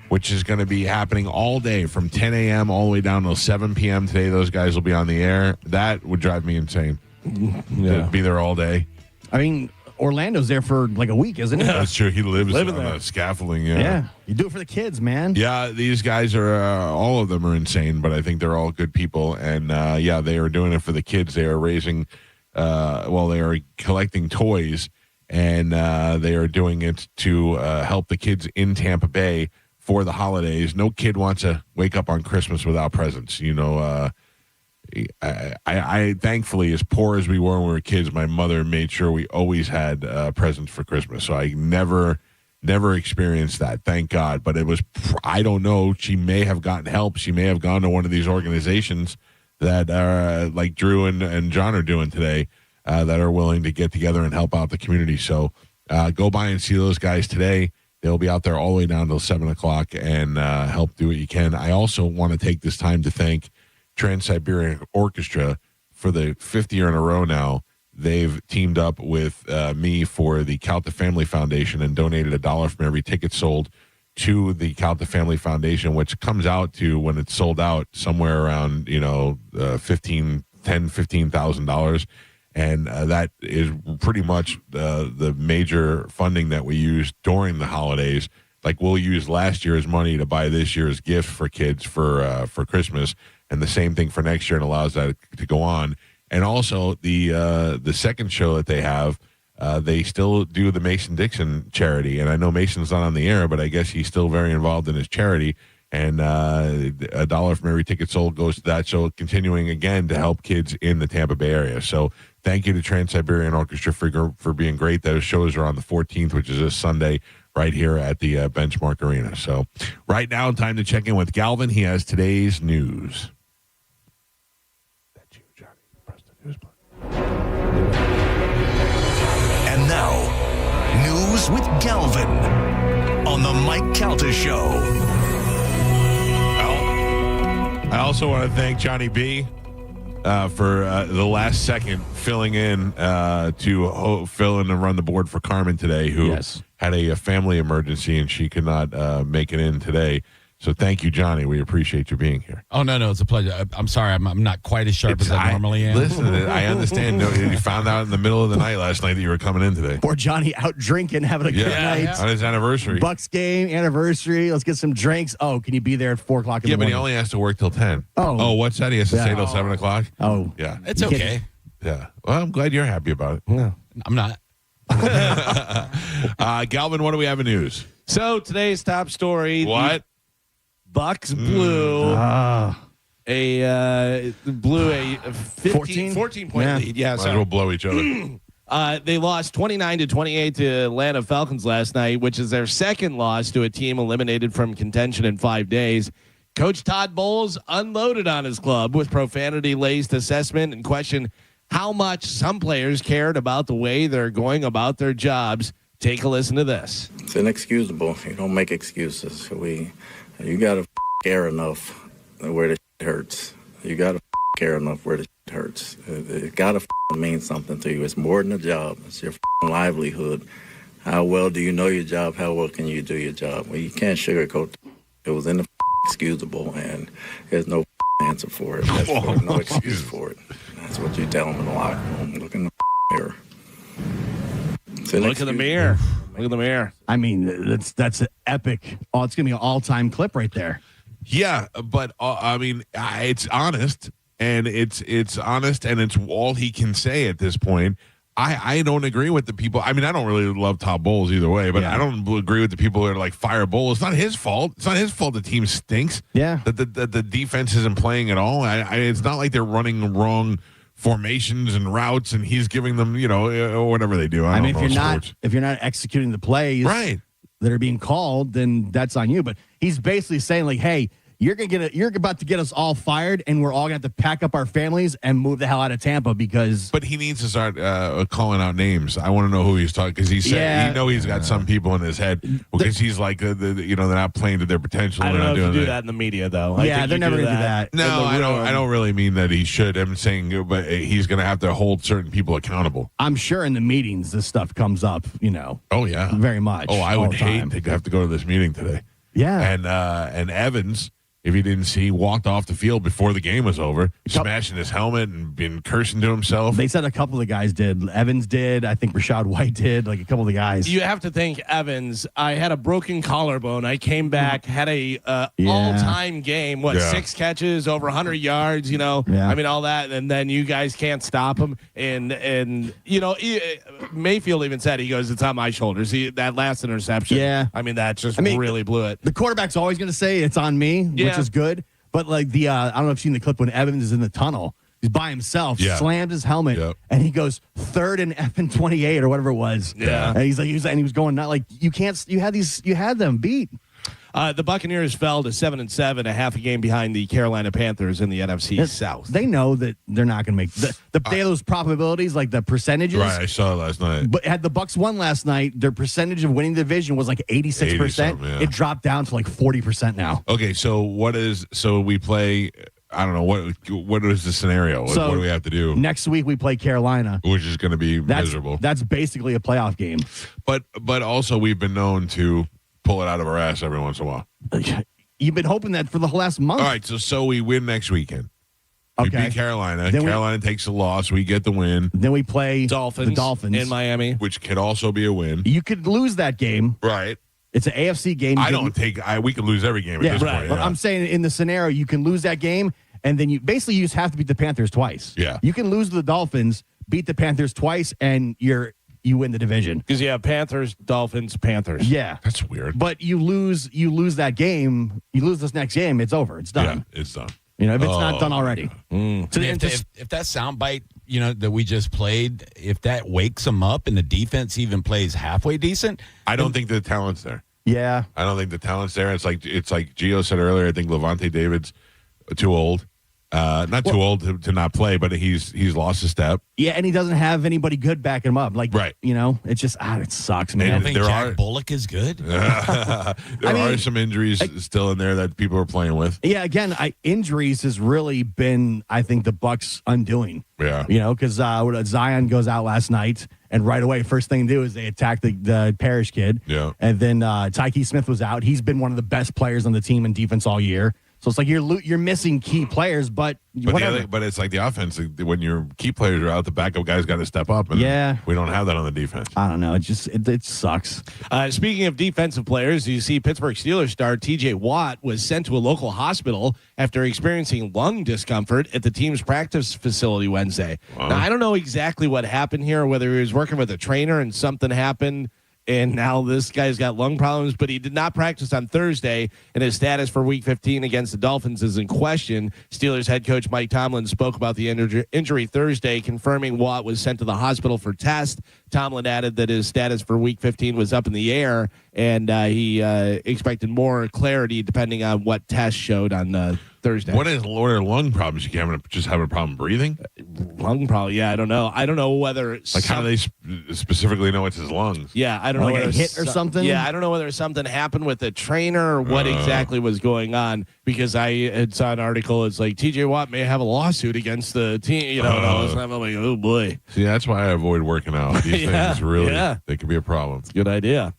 which is going to be happening all day from 10 a.m. all the way down till 7 p.m. Today, those guys will be on the air. That would drive me insane. Yeah. Be there all day. I mean, Orlando's there for like a week, isn't he? That's true. He lives on the scaffolding. Yeah. You do it for the kids, man. Yeah, these guys are, all of them are insane, but I think they're all good people. And they are doing it for the kids. They are raising, they are collecting toys, and they are doing it to help the kids in Tampa Bay for the holidays. No kid wants to wake up on Christmas without presents. I thankfully, as poor as we were when we were kids, my mother made sure we always had presents for Christmas. So I never experienced that, thank God. But it was, I don't know, she may have gotten help. She may have gone to one of these organizations that like Drew and John are doing today that are willing to get together and help out the community. So go by and see those guys today. They'll be out there all the way down till 7 o'clock and help do what you can. I also want to take this time to thank Trans-Siberian Orchestra for the 5th year in a row now. They've teamed up with me for the Calta Family Foundation and donated $1 from every ticket sold to the Calta Family Foundation, which comes out to, when it's sold out, somewhere around $15,000, and that is pretty much the major funding that we use during the holidays. Like, we'll use last year's money to buy this year's gift for kids for Christmas. And the same thing for next year, and allows that to go on. And also the second show that they have, they still do the Mason-Dixon charity. And I know Mason's not on the air, but I guess he's still very involved in his charity. And $1 from every ticket sold goes to that. So continuing again to help kids in the Tampa Bay area. So thank you to Trans-Siberian Orchestra for being great. Those shows are on the 14th, which is this Sunday, right here at the Benchmark Arena. So right now, time to check in with Galvin. He has today's news. And now, news with Galvin on the Mike Calta Show. I also want to thank Johnny B for the last second filling in to fill in and run the board for Carmen today, who had a family emergency and she could not make it in today. So thank you, Johnny. We appreciate you being here. Oh, no, it's a pleasure. I'm sorry. I'm not quite as sharp as I normally am. Listen, I understand. You found out in the middle of the night last night that you were coming in today. Poor Johnny out drinking, having a good night. On his anniversary. Bucks game, anniversary. Let's get some drinks. Oh, can you be there at 4 o'clock in the morning? Yeah, but he only has to work till 10. Oh, what's that? He has to stay till 7 o'clock? Oh. Yeah. It's okay. Yeah. Well, I'm glad you're happy about it. Yeah. I'm not. Galvin, what do we have in news? So today's top story. What? Bucks blew a 14-point lead. Yeah, might as well blow each other. They lost 29-28 to Atlanta Falcons last night, which is their second loss to a team eliminated from contention in 5 days. Coach Todd Bowles unloaded on his club with profanity-laced assessment and questioned how much some players cared about the way they're going about their jobs. Take a listen to this. It's inexcusable. You don't make excuses. You got to care enough where the shit hurts. You got to care enough where the shit hurts. It got to mean something to you. It's more than a job. It's your livelihood. How well do you know your job? How well can you do your job? Well, you can't sugarcoat it. It was inexcusable, and there's no answer for it. There's no excuse for it. That's what you tell them in the locker room. Look in the mirror. Look in the mirror. Look at the mirror. I mean, that's an epic. Oh, it's gonna be an all-time clip right there. Yeah, but I mean, it's honest, and it's honest, and it's all he can say at this point. I don't agree with the people. I mean, I don't really love Todd Bowles either way, but I don't agree with the people who are like fire Bowles. It's not his fault. It's not his fault the team stinks. Yeah, that the defense isn't playing at all. It's not like they're running wrong formations and routes, and he's giving them, or whatever they do. I mean, if you're not executing the plays that are being called, then that's on you. But he's basically saying, like, hey, you're about to get us all fired, and we're all gonna have to pack up our families and move the hell out of Tampa because. But he needs to start calling out names. I want to know who he's talking, because he said he's got some people in his head because he's like they're not playing to their potential. I don't know if you do that in the media though. Yeah, they're never gonna do that. No, I don't really mean that he should. I'm saying, but he's gonna have to hold certain people accountable. I'm sure in the meetings this stuff comes up. Oh yeah, very much. Oh, I would hate to have to go to this meeting today. Yeah, and Evans, if you didn't see, walked off the field before the game was over, smashing his helmet and been cursing to himself. They said a couple of the guys did. Evans did. I think Rashad White did. Like a couple of the guys. You have to think Evans. I had a broken collarbone. I came back, had a all-time game. 6 catches, over 100 yards. I mean all that, and then you guys can't stop him. And Mayfield even said, he goes, "It's on my shoulders." That last interception. Yeah, I mean that just really blew it. The quarterback's always going to say it's on me. Which is good, but like I don't know if you've seen the clip when Evans is in the tunnel, he's by himself, slams his helmet, and he goes 3rd and effing 28 or whatever it was. Yeah, and he was going, not like you had them beat. The Buccaneers fell to 7-7, a half a game behind the Carolina Panthers in the NFC South. They know that they're not going to make they have those probabilities, like the percentages. Right, I saw it last night. But had the Bucs won last night, their percentage of winning the division was like 86%. It dropped down to like 40% now. Okay, so we play. I don't know what is the scenario. What do we have to do next week? We play Carolina, which is going to be miserable. That's basically a playoff game. But also we've been known to pull it out of our ass every once in a while. You've been hoping that for the last month. All right, so we win next weekend. We beat Carolina. Then Carolina takes the loss. We get the win. Then we play the Dolphins in Miami, which could also be a win. You could lose that game. Right. It's an AFC game. We could lose every game at this point. But I'm saying in the scenario, you can lose that game, and then you just have to beat the Panthers twice. Yeah. You can lose to the Dolphins, beat the Panthers twice, and you win the division. Because you have Panthers, Dolphins, Panthers. Yeah. That's weird. But you lose that game, you lose this next game, it's over. It's done. Yeah, it's done. If it's not done already. So if that soundbite, that we just played, if that wakes them up and the defense even plays halfway decent. I don't think the talent's there. Yeah. I don't think the talent's there. It's like Gio said earlier, I think Levante David's too old. Not too old to not play, but he's lost a step. Yeah, and he doesn't have anybody good backing him up. Like, right. It's just, it sucks, man. I don't think Jack Bullock is good. There are some injuries still in there that people are playing with. Yeah, again, injuries has really been, I think, the Bucs' undoing. Yeah. Because Zion goes out last night, and right away, first thing they do is they attack the Parrish kid. Yeah. And then Tyke Smith was out. He's been one of the best players on the team in defense all year. So it's like you're missing key players, but whatever. But it's like the offense. When your key players are out, the backup guys got to step up. And we don't have that on the defense. I don't know. It sucks. Speaking of defensive players, you see Pittsburgh Steelers star T.J. Watt was sent to a local hospital after experiencing lung discomfort at the team's practice facility Wednesday. Wow. Now, I don't know exactly what happened here, whether he was working with a trainer and something happened, and now this guy's got lung problems, but he did not practice on Thursday, and his status for Week 15 against the Dolphins is in question. Steelers head coach Mike Tomlin spoke about the injury Thursday, confirming Watt was sent to the hospital for test. Tomlin added that his status for Week 15 was up in the air, and he expected more clarity depending on what tests showed on Thursday. What are lung problems? You can't just have a problem breathing? Lung problem? Yeah, I don't know. I don't know whether how do they specifically know it's his lungs? Yeah, I don't know like whether a hit or something. Yeah, I don't know whether something happened with the trainer or what exactly was going on, because I had saw an article. It's like T.J. Watt may have a lawsuit against the team. And I'm like, oh boy. See, that's why I avoid working out. These things really they could be a problem. Good idea.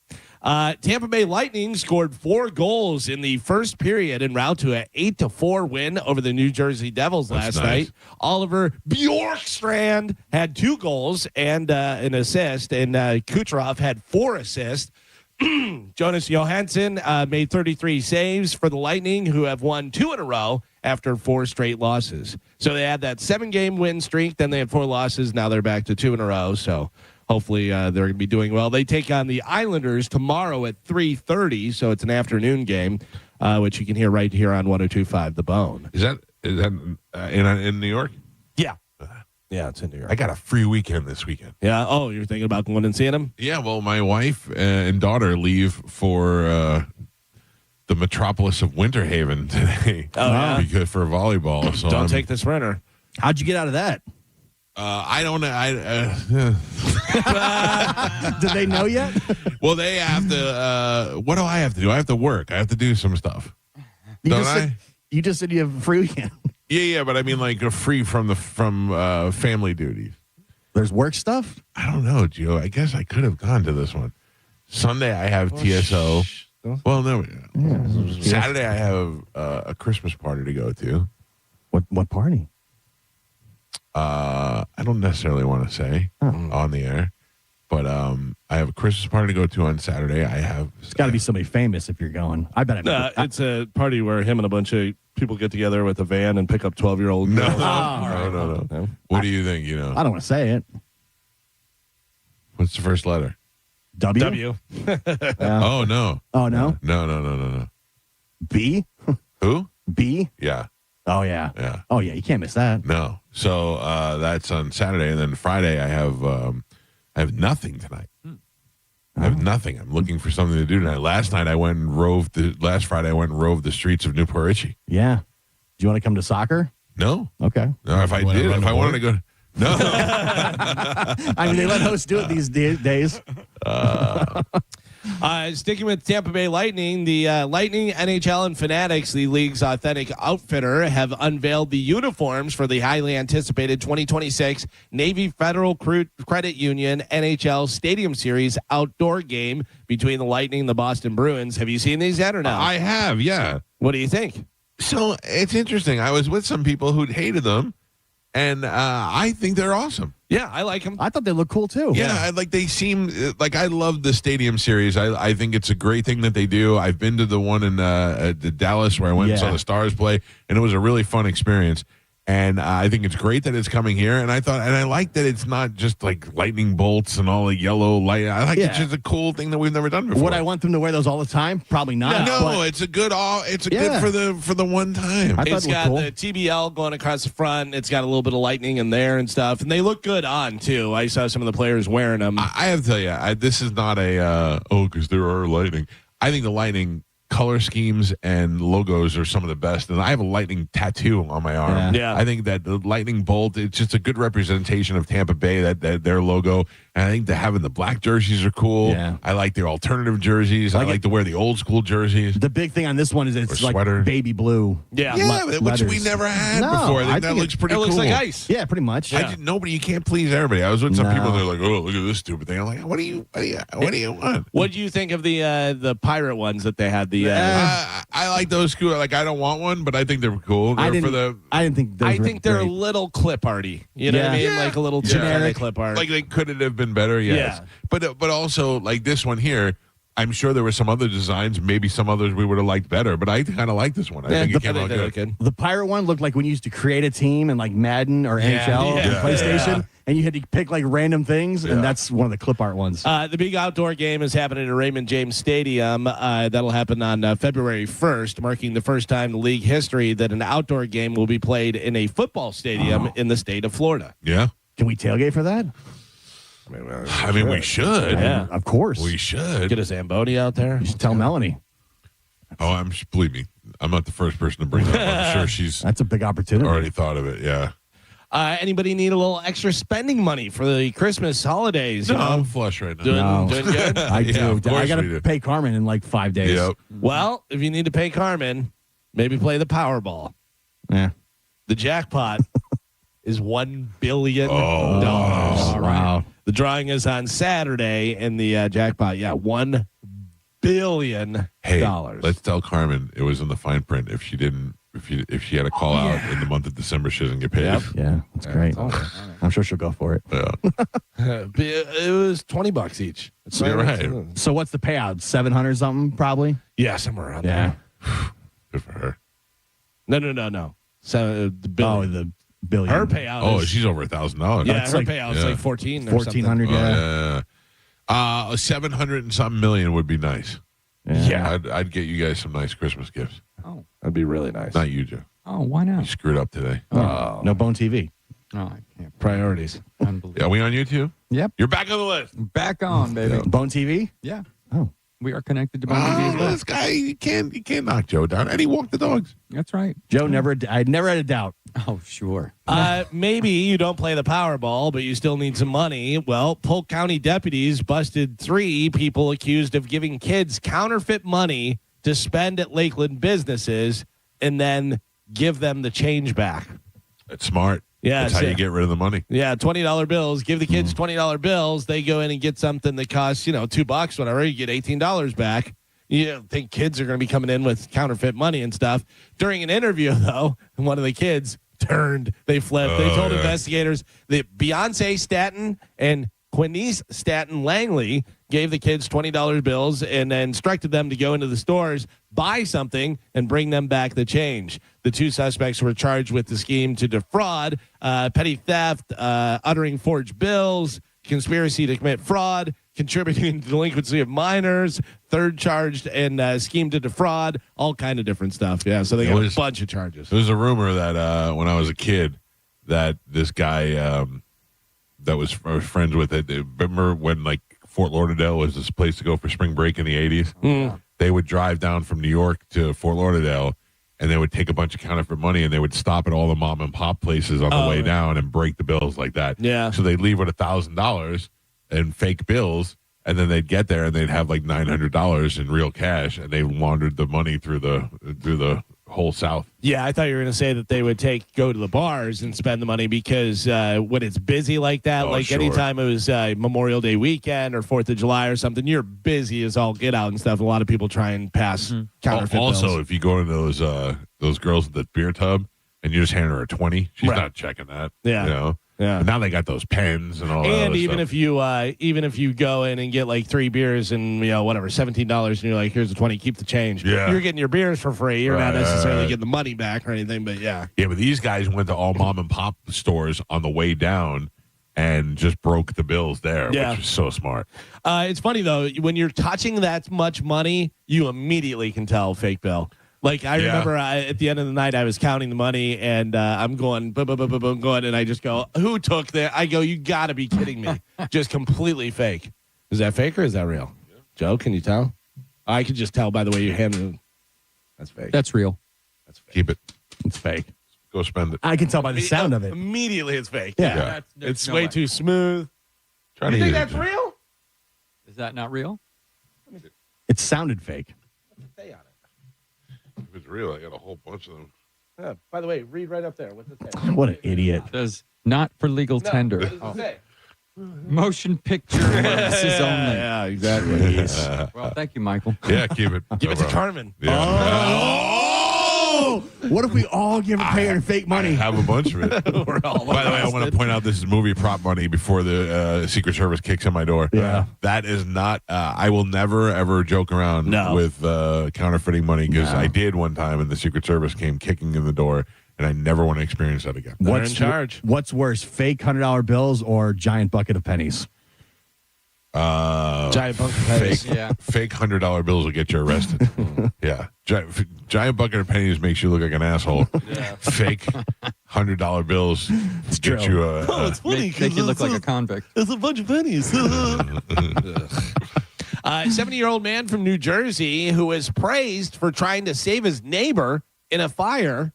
Tampa Bay Lightning scored 4 goals in the first period en route to an 8-4 win over the New Jersey Devils last night. Oliver Bjorkstrand had 2 goals and an assist, and Kucherov had 4 assists. Jonas Johansson made 33 saves for the Lightning, who have won 2 in a row after 4 straight losses. So they had that 7-game win streak, then they had 4 losses. Now they're back to 2 in a row. So hopefully they're going to be doing well. They take on the Islanders tomorrow at 3:30, so it's an afternoon game, which you can hear right here on 102.5 The Bone. Is that in New York? Yeah. Yeah, it's in New York. I got a free weekend this weekend. Yeah. Oh, you're thinking about going and seeing them? Yeah. Well, my wife and daughter leave for the metropolis of Winter Haven today. Oh, yeah. Because for volleyball. So don't take this runner. How'd you get out of that? I don't know. Did they know yet? Well, they have to. What do I have to do? I have to work. I have to do some stuff. You just said you have a free weekend. Yeah, but I mean, like, free from family duties. There's work stuff? I don't know, Gio. I guess I could have gone to this one. Sunday, I have TSO. Well, no. Yeah. Saturday, I have a Christmas party to go to. What party? I don't necessarily want to say on the air, but I have a Christmas party to go to on Saturday. It's got to be somebody famous if you're going. I bet. It's a party where him and a bunch of people get together with a van and pick up 12-year-old. No. What do you think? I don't want to say it. What's the first letter? W. Oh no. Oh no. No. B. Who? B. Yeah. Oh yeah. Yeah. Oh yeah. You can't miss that. No. So that's on Saturday, and then Friday I have nothing tonight. I have nothing. I'm looking for something to do tonight. Last Friday I went and rove the streets of Newport Richey. Yeah. Do you want to come to soccer? No. Okay. No. If I wanted to go. No. I mean, they let hosts do it these days. Sticking with Tampa Bay Lightning, the Lightning, NHL, and Fanatics, the league's authentic outfitter, have unveiled the uniforms for the highly anticipated 2026 Navy Federal Credit Union NHL Stadium Series outdoor game between the Lightning and the Boston Bruins. Have you seen these yet or no? I have, yeah. What do you think? So it's interesting. I was with some people who hated them, and I think they're awesome. Yeah, I like them. I thought they looked cool too. Yeah, they seem like I love the Stadium Series. I think it's a great thing that they do. I've been to the one in Dallas where I went and saw the Stars play, and it was a really fun experience. And I think it's great that it's coming here. And I like that it's not just like lightning bolts and all the yellow light. I like it's just a cool thing that we've never done before. Would I want them to wear those all the time? Probably not. No, it's a good good for the one time. It's got the TBL going across the front. It's got a little bit of lightning in there and stuff. And they look good on too. I saw some of the players wearing them. I have to tell you, this is not because there are lightning. I think the Lightning color schemes and logos are some of the best. And I have a lightning tattoo on my arm. Yeah. I think that the lightning bolt, it's just a good representation of Tampa Bay, that their logo. And I think that having the black jerseys are cool. Yeah. I like their alternative jerseys. I like to wear the old school jerseys. The big thing on this one is it's like sweater. baby blue. Yeah, which we never had before. I think that looks pretty cool. It looks like ice. Yeah, pretty much. Yeah. Nobody, you can't please everybody. I was with some people, they're like, oh, look at this stupid thing. I'm like, what do you want? What do you think of the pirate ones that they had? I like those cool. Like, I don't want one, but I think they're cool. I didn't think those I were think they're great. a little clip arty. You know what I mean? Like a little generic clip art. Like, they could have been better, yes. Yeah. But also, like this one here, I'm sure there were some other designs, maybe some others we would have liked better, but I kind of like this one. I think it came out good. The pirate one looked like when you used to create a team in like Madden or NHL and PlayStation, and you had to pick like random things, and that's one of the clip art ones. The big outdoor game is happening at Raymond James Stadium. That'll happen on February 1st, marking the first time in league history that an outdoor game will be played in a football stadium in the state of Florida. Yeah. Can we tailgate for that? I mean, we should. Yeah, of course. We should. Get a Zamboni out there. You should tell Melanie. Oh, believe me, I'm not the first person to bring that up. I'm sure that's a big opportunity. Already thought of it, yeah. Anybody need a little extra spending money for the Christmas holidays? No, I'm flush right now. Doing good? I do. I got we do. to pay Carmen in like 5 days. Yep. Well, if you need to pay Carmen, maybe play the Powerball. Yeah. The jackpot is $1 billion. Wow. The drawing is on Saturday, and the jackpot, $1 billion. Hey, let's tell Carmen it was in the fine print. If she had to call out in the month of December, she doesn't get paid. Yep. Yeah, that's great. I'm sure she'll go for it. Yeah. It was $20 each. You're right. So what's the payout? 700 something, probably. Yeah, somewhere around there. Good for her. No. So the billion. Oh, the billion. Her payout. Oh, she's over $1,000. Yeah, her payout is like 1,400. Yeah. 700 and something million would be nice. Yeah. I'd get you guys some nice Christmas gifts. Oh, that'd be really nice. Not you, Joe. Oh, why not? You screwed up today. No Bone TV. Oh, I can't. Priorities. Are we on YouTube? Yep. You're back on the list. Back on, baby. Bone TV? Yeah. Oh. We are connected to Bone TV as well. This guy, you can't knock Joe down. And he walked the dogs. That's right. Joe I never had a doubt. Oh, sure. Maybe you don't play the Powerball, but you still need some money. Well, Polk County deputies busted 3 people accused of giving kids counterfeit money to spend at Lakeland businesses and then give them the change back. That's smart. Yeah, that's how you get rid of the money. Yeah, $20 bills. Give the kids $20 bills. They go in and get something that costs, $2, whatever. You get $18 back. You don't think kids are going to be coming in with counterfeit money and stuff. During an interview, though, one of the kids turned. They flipped. They told investigators that Beyonce Staten and Quinice Staten Langley gave the kids $20 bills and then instructed them to go into the stores, buy something, and bring them back the change. The 2 suspects were charged with the scheme to defraud, petty theft, uttering forged bills, conspiracy to commit fraud, contributing to delinquency of minors, third charged, and scheme to defraud, all kind of different stuff. Yeah, so they got a bunch of charges. There was a rumor that when I was a kid that this guy that was friends with it, remember when like Fort Lauderdale was this place to go for spring break in the 80s? They would drive down from New York to Fort Lauderdale, and they would take a bunch of counterfeit money, and they would stop at all the mom and pop places on the way down and break the bills like that. Yeah. So they'd leave with $1,000 in fake bills, and then they'd get there and they'd have like $900 in real cash, and they laundered the money through the whole South. Yeah, I thought you were going to say that they would go to the bars and spend the money because when it's busy like that, anytime it was Memorial Day weekend or 4th of July or something, you're busy as all get out and stuff. A lot of people try and pass counterfeit bills. Also, if you go to those girls at the beer tub and you just hand her a 20, she's not checking that. Yeah. Yeah. But now they got those pens and all that. And even if you go in and get like 3 beers and whatever $17 and you're like, here's a 20, keep the change. Yeah. You're getting your beers for free. You're not necessarily getting the money back or anything, but yeah. Yeah, but these guys went to all mom and pop stores on the way down and just broke the bills there, which is so smart. It's funny though, when you're touching that much money, you immediately can tell fake bill. Like, I remember at the end of the night, I was counting the money, and I'm going, boom, boom, boom, boom, boom, going, and I just go, who took that? I go, you got to be kidding me. Just completely fake. Is that fake or is that real? Yeah. Joe, can you tell? I could just tell by the way you handed That's fake. That's real. That's fake. Keep it. It's fake. Go spend it. I can tell by the sound of it. Immediately, it's fake. Yeah. It's way too smooth. Try You to think eat that's it. real? Is that not real? It sounded fake. Say on it. If it's real, I got a whole bunch of them. By the way, read right up there. What's it say? What an idiot. It says not for legal tender. What does it say? Motion picture purposes only. Yeah, exactly. Well, thank you, Michael. Yeah, keep it. Give it to Carmen. Yeah. Oh! What if we all give a payer fake money? I have a bunch of it. We're all By the way, I want to point out this is movie prop money before the Secret Service kicks in my door. Yeah. That is not, I will never, ever joke around with counterfeiting money because I did one time and the Secret Service came kicking in the door and I never want to experience that again. They're in charge. What's worse, fake $100 bills or giant bucket of pennies? Giant bucket of pennies. Fake $100 bills will get you arrested. Yeah. Giant bucket of pennies makes you look like an asshole. Fake $100 bills get you it's funny. Make you look like a convict. It's a bunch of pennies. 70-year-old man from New Jersey who was praised for trying to save his neighbor in a fire.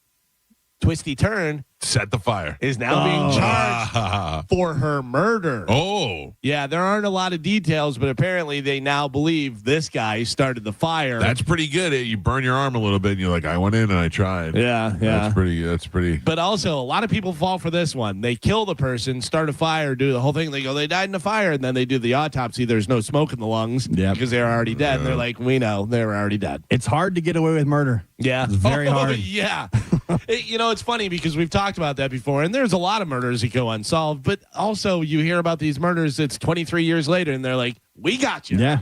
Twisty turn. Set the fire. Is now being charged for her murder. Oh. Yeah, there aren't a lot of details, but apparently they now believe this guy started the fire. That's pretty good. You burn your arm a little bit and you're like, I went in and I tried. Yeah. That's pretty. But also, a lot of people fall for this one. They kill the person, start a fire, do the whole thing. They go, they died in a fire, and then they do the autopsy. There's no smoke in the lungs because they're already dead. And they're like, we know they're already dead. It's hard to get away with murder. Yeah. It's very hard. Yeah. It's funny because we've talked about that before, and there's a lot of murders that go unsolved, but also you hear about these murders, it's 23 years later, and they're like, we got you. Yeah.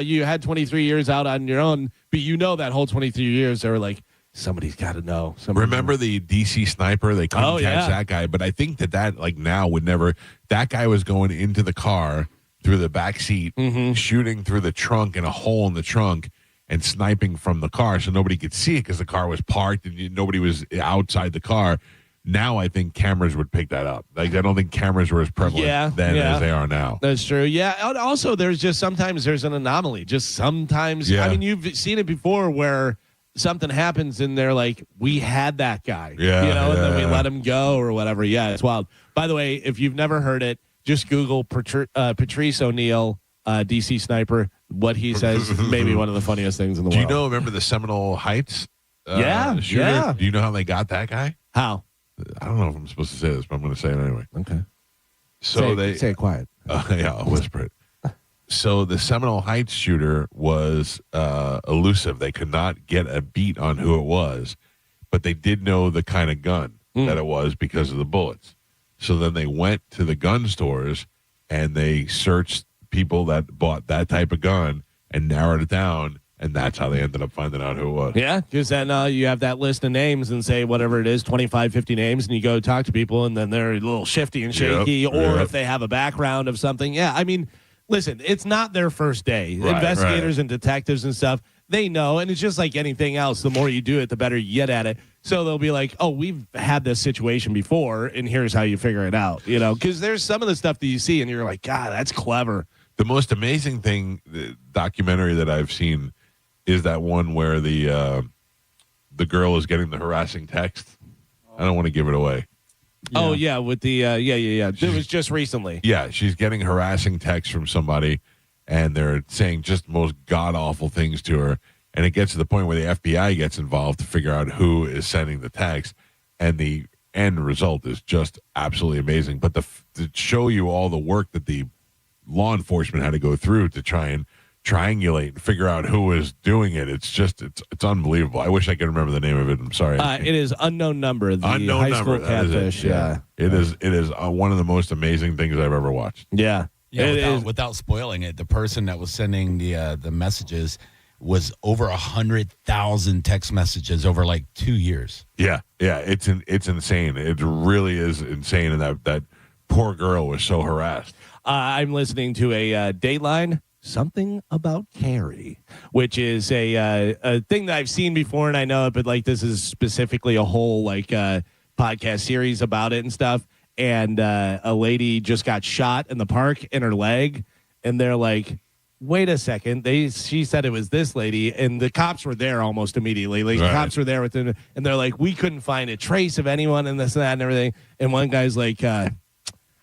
You had 23 years out on your own, but that whole 23 years, they were like, somebody's got to know. Remember the DC sniper? They couldn't catch that guy, but I think that now would never. That guy was going into the car through the back seat, shooting through the trunk in a hole in the trunk, and sniping from the car, so nobody could see it because the car was parked and nobody was outside the car. Now I think cameras would pick that up. Like I don't think cameras were as prevalent then as they are now. That's true. Yeah. And also, sometimes there's an anomaly. Just sometimes. Yeah. I mean, you've seen it before where something happens and they're like, we had that guy. And then we let him go or whatever. Yeah, it's wild. By the way, if you've never heard it, just Google Patrice O'Neill, DC sniper. What he says is maybe one of the funniest things in the world. Do you remember the Seminole Heights? Shooter? Yeah. Do you know how they got that guy? How? I don't know if I'm supposed to say this, but I'm going to say it anyway. Okay. So say it quiet. Yeah, I'll whisper it. So the Seminole Heights shooter was elusive. They could not get a beat on who it was, but they did know the kind of gun that it was because of the bullets. So then they went to the gun stores and they searched people that bought that type of gun and narrowed it down, and that's how they ended up finding out who it was. Yeah, because then you have that list of names and say whatever it is, 25, 50 names, and you go talk to people, and then they're a little shifty and shaky, or if they have a background of something. Yeah, I mean, listen, it's not their first day. Right, Investigators and detectives and stuff, they know, and it's just like anything else. The more you do it, the better you get at it. So they'll be like, oh, we've had this situation before, and here's how you figure it out. Because there's some of the stuff that you see, and you're like, God, that's clever. The most amazing thing, the documentary that I've seen, is that one where the girl is getting the harassing text. I don't want to give it away. Yeah. Oh yeah, with the It was just recently. Yeah, she's getting harassing texts from somebody, and they're saying just most god awful things to her. And it gets to the point where the FBI gets involved to figure out who is sending the text, and the end result is just absolutely amazing. But to show you all the work that the law enforcement had to go through to try and triangulate and figure out who was doing it, it's unbelievable. I wish I could remember the name of it. I'm sorry. It is Unknown Number, the Unknown high school Number. catfish. Yeah. It is one of the most amazing things I've ever watched. Yeah. Without spoiling it, the person that was sending the messages was over 100,000 text messages over like 2 years. Yeah, it's insane. It really is insane, and that poor girl was so harassed. I'm listening to a Dateline Something About Carrie, which is a thing that I've seen before, and I know it, but like this is specifically a whole podcast series about it and stuff. And a lady just got shot in the park in her leg, and they're like, wait a second. She said it was this lady, and the cops were there almost immediately. Like, the cops were there within, and they're like, we couldn't find a trace of anyone and this and that and everything. And one guy's like, I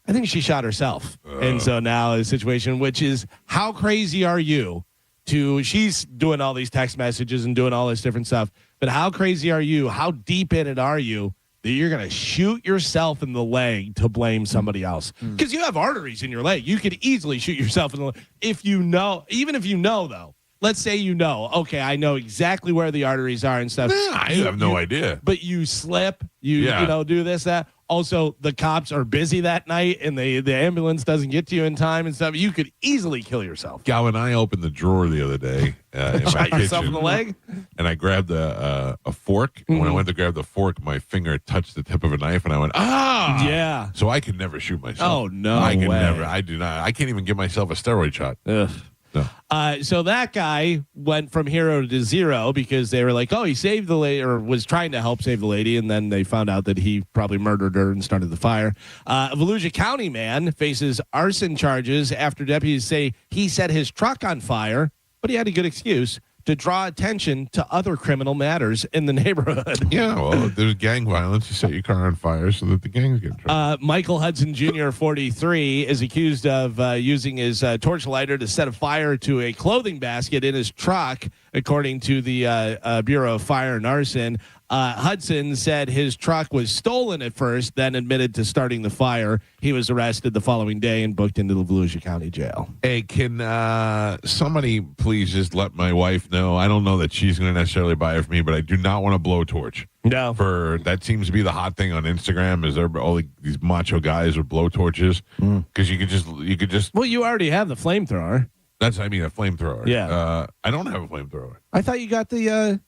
think she shot herself. And so now the situation, which is, how crazy are you she's doing all these text messages and doing all this different stuff, but how crazy are you? How deep in it are you that you're going to shoot yourself in the leg to blame somebody else? Because you have arteries in your leg. You could easily shoot yourself in the leg. Even if you know, though, let's say okay, I know exactly where the arteries are and stuff. I have no idea. But you slip, you do this, that. Also, the cops are busy that night, and the ambulance doesn't get to you in time and stuff. You could easily kill yourself. Gal and I opened the drawer the other day in my Shot kitchen, yourself in the leg? And I grabbed a fork. And when I went to grab the fork, my finger touched the tip of a knife, and I went, ah! Yeah. So I could never shoot myself. Oh, no I can way. never. I do not. I can't even give myself a steroid shot. Ugh. No. So that guy went from hero to zero because they were like, oh, he saved the lady, or was trying to help save the lady, and then they found out that he probably murdered her and started the fire. A Volusia County man faces arson charges after deputies say he set his truck on fire, but he had a good excuse to draw attention to other criminal matters in the neighborhood. Yeah, well, there's gang violence. You set your car on fire so that the gangs get trouble. Michael Hudson Jr., 43, is accused of using his torch lighter to set a fire to a clothing basket in his truck, according to the Bureau of Fire and Arson. Hudson said his truck was stolen at first, then admitted to starting the fire. He was arrested the following day and booked into the Volusia County Jail. Hey, can somebody please just let my wife know? I don't know that she's going to necessarily buy it for me, but I do not want a blowtorch. No. That seems to be the hot thing on Instagram. Is there all these macho guys with blowtorches? Because you could just. Well, you already have the flamethrower. A flamethrower. Yeah. I don't have a flamethrower. I thought you got the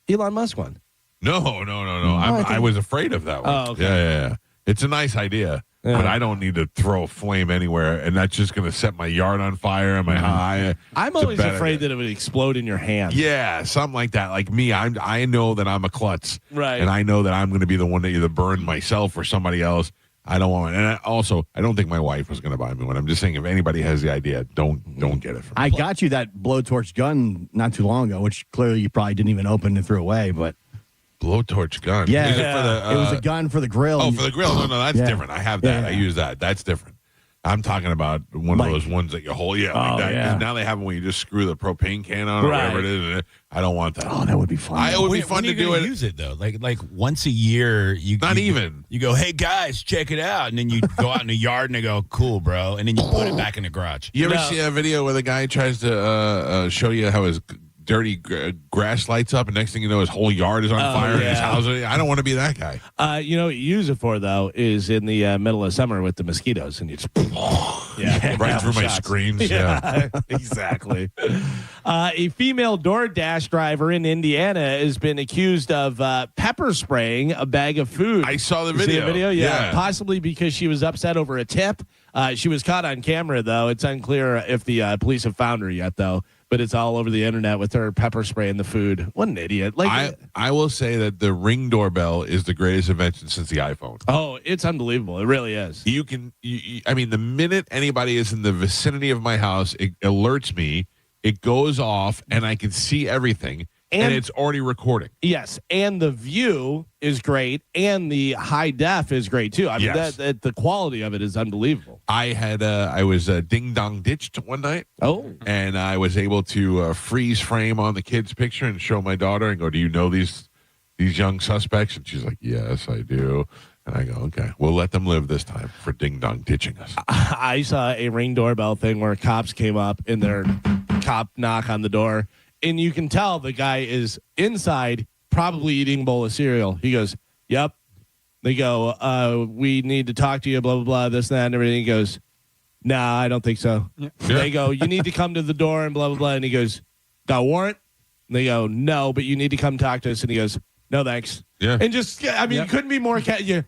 Elon Musk one. No. I was afraid of that one. Oh, okay. Yeah. It's a nice idea, but I don't need to throw a flame anywhere, and that's just going to set my yard on fire and my high. I'm always afraid that it would explode in your hand. Yeah, something like that. Like me, I know that I'm a klutz, right? And I know that I'm going to be the one that either burn myself or somebody else. I don't want it. And I don't think my wife was going to buy me one. I'm just saying, if anybody has the idea, don't get it from me. I got you that blowtorch gun not too long ago, which clearly you probably didn't even open and threw away, but. Blowtorch gun. Yeah, Is it, it was a gun for the grill. Oh, for the grill. No, that's different. I have that. Yeah. I use that. That's different. I'm talking about one of those ones that you hold. Yeah, like that. 'Cause now they have them when you just screw the propane can on or whatever it is. I don't want that. Oh, that would be fun. It would be fun to do it. Use it though, like once a year. You go, hey guys, check it out, and then you go out in the yard and they go, cool, bro, and then you put it back in the garage. You ever see a video where the guy tries to show you how his dirty grass lights up, and next thing you know, his whole yard is on fire in his house? I don't want to be that guy. You know what you use it for, though, is in the middle of summer with the mosquitoes, and you just right through my screens. Yeah. Exactly. A female DoorDash driver in Indiana has been accused of pepper spraying a bag of food. I saw the You see video. the video? Yeah, possibly because she was upset over a tip. She was caught on camera, though. It's unclear if the police have found her yet, though. But it's all over the internet with her pepper spraying the food. What an idiot! I will say that the Ring doorbell is the greatest invention since the iPhone. Oh, it's unbelievable! It really is. I mean, the minute anybody is in the vicinity of my house, it alerts me. It goes off, and I can see everything. And it's already recording. Yes, and the view is great, and the high def is great too. I mean, the quality of it is unbelievable. I was ding dong ditched one night. Oh, and I was able to freeze frame on the kid's picture and show my daughter and go, "Do you know these young suspects?" And she's like, "Yes, I do." And I go, "Okay, we'll let them live this time for ding dong ditching us." I saw a Ring doorbell thing where cops came up in their cop knock on the door. And you can tell the guy is inside, probably eating a bowl of cereal. He goes, "Yep." They go, "We need to talk to you, blah, blah, blah, this, that, and everything." He goes, "Nah, I don't think so." Yeah. They go, "You need to come to the door," and blah, blah, blah. And he goes, "Got a warrant?" And they go, "No, but you need to come talk to us." And he goes, "No, thanks." Yeah. And just, I mean, couldn't be more, I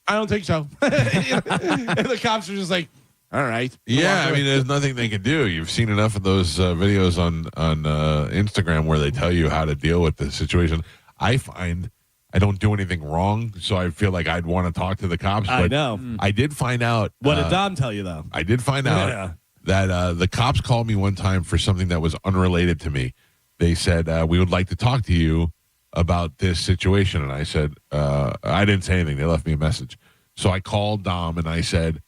don't think so. And the cops are just like, all right. Yeah, I mean, there's nothing they can do. You've seen enough of those videos on Instagram where they tell you how to deal with the situation. I find I don't do anything wrong, so I feel like I'd want to talk to the cops. I but know. I did find out. What did Dom tell you, though? I did find out that the cops called me one time for something that was unrelated to me. They said, we would like to talk to you about this situation. And I said, I didn't say anything. They left me a message. So I called Dom and I said,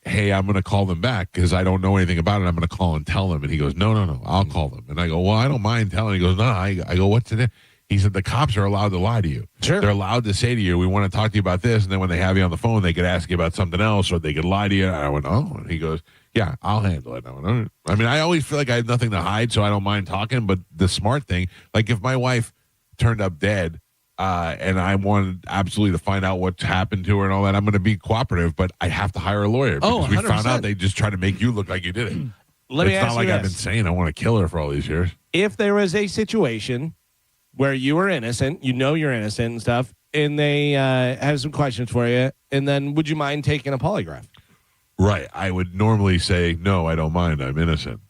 hey, I'm going to call them back because I don't know anything about it. I'm going to call and tell them. And he goes, no, I'll call them. And I go, well, I don't mind telling. He goes, no. I go, what's it? He said, the cops are allowed to lie to you. Sure. They're allowed to say to you, we want to talk to you about this. And then when they have you on the phone, they could ask you about something else or they could lie to you. And I went, oh. And he goes, yeah, I'll handle it. I mean, I always feel like I have nothing to hide, so I don't mind talking. But the smart thing, like if my wife turned up dead and I wanted absolutely to find out what's happened to her and all that, I'm going to be cooperative, but I have to hire a lawyer because we found out they just try to make you look like you did it. Let me ask you It's not like I've been saying I want to kill her for all these years. If there was a situation where you were innocent, you know you're innocent and stuff, and they have some questions for you, and then would you mind taking a polygraph? Right. I would normally say, no, I don't mind. I'm innocent.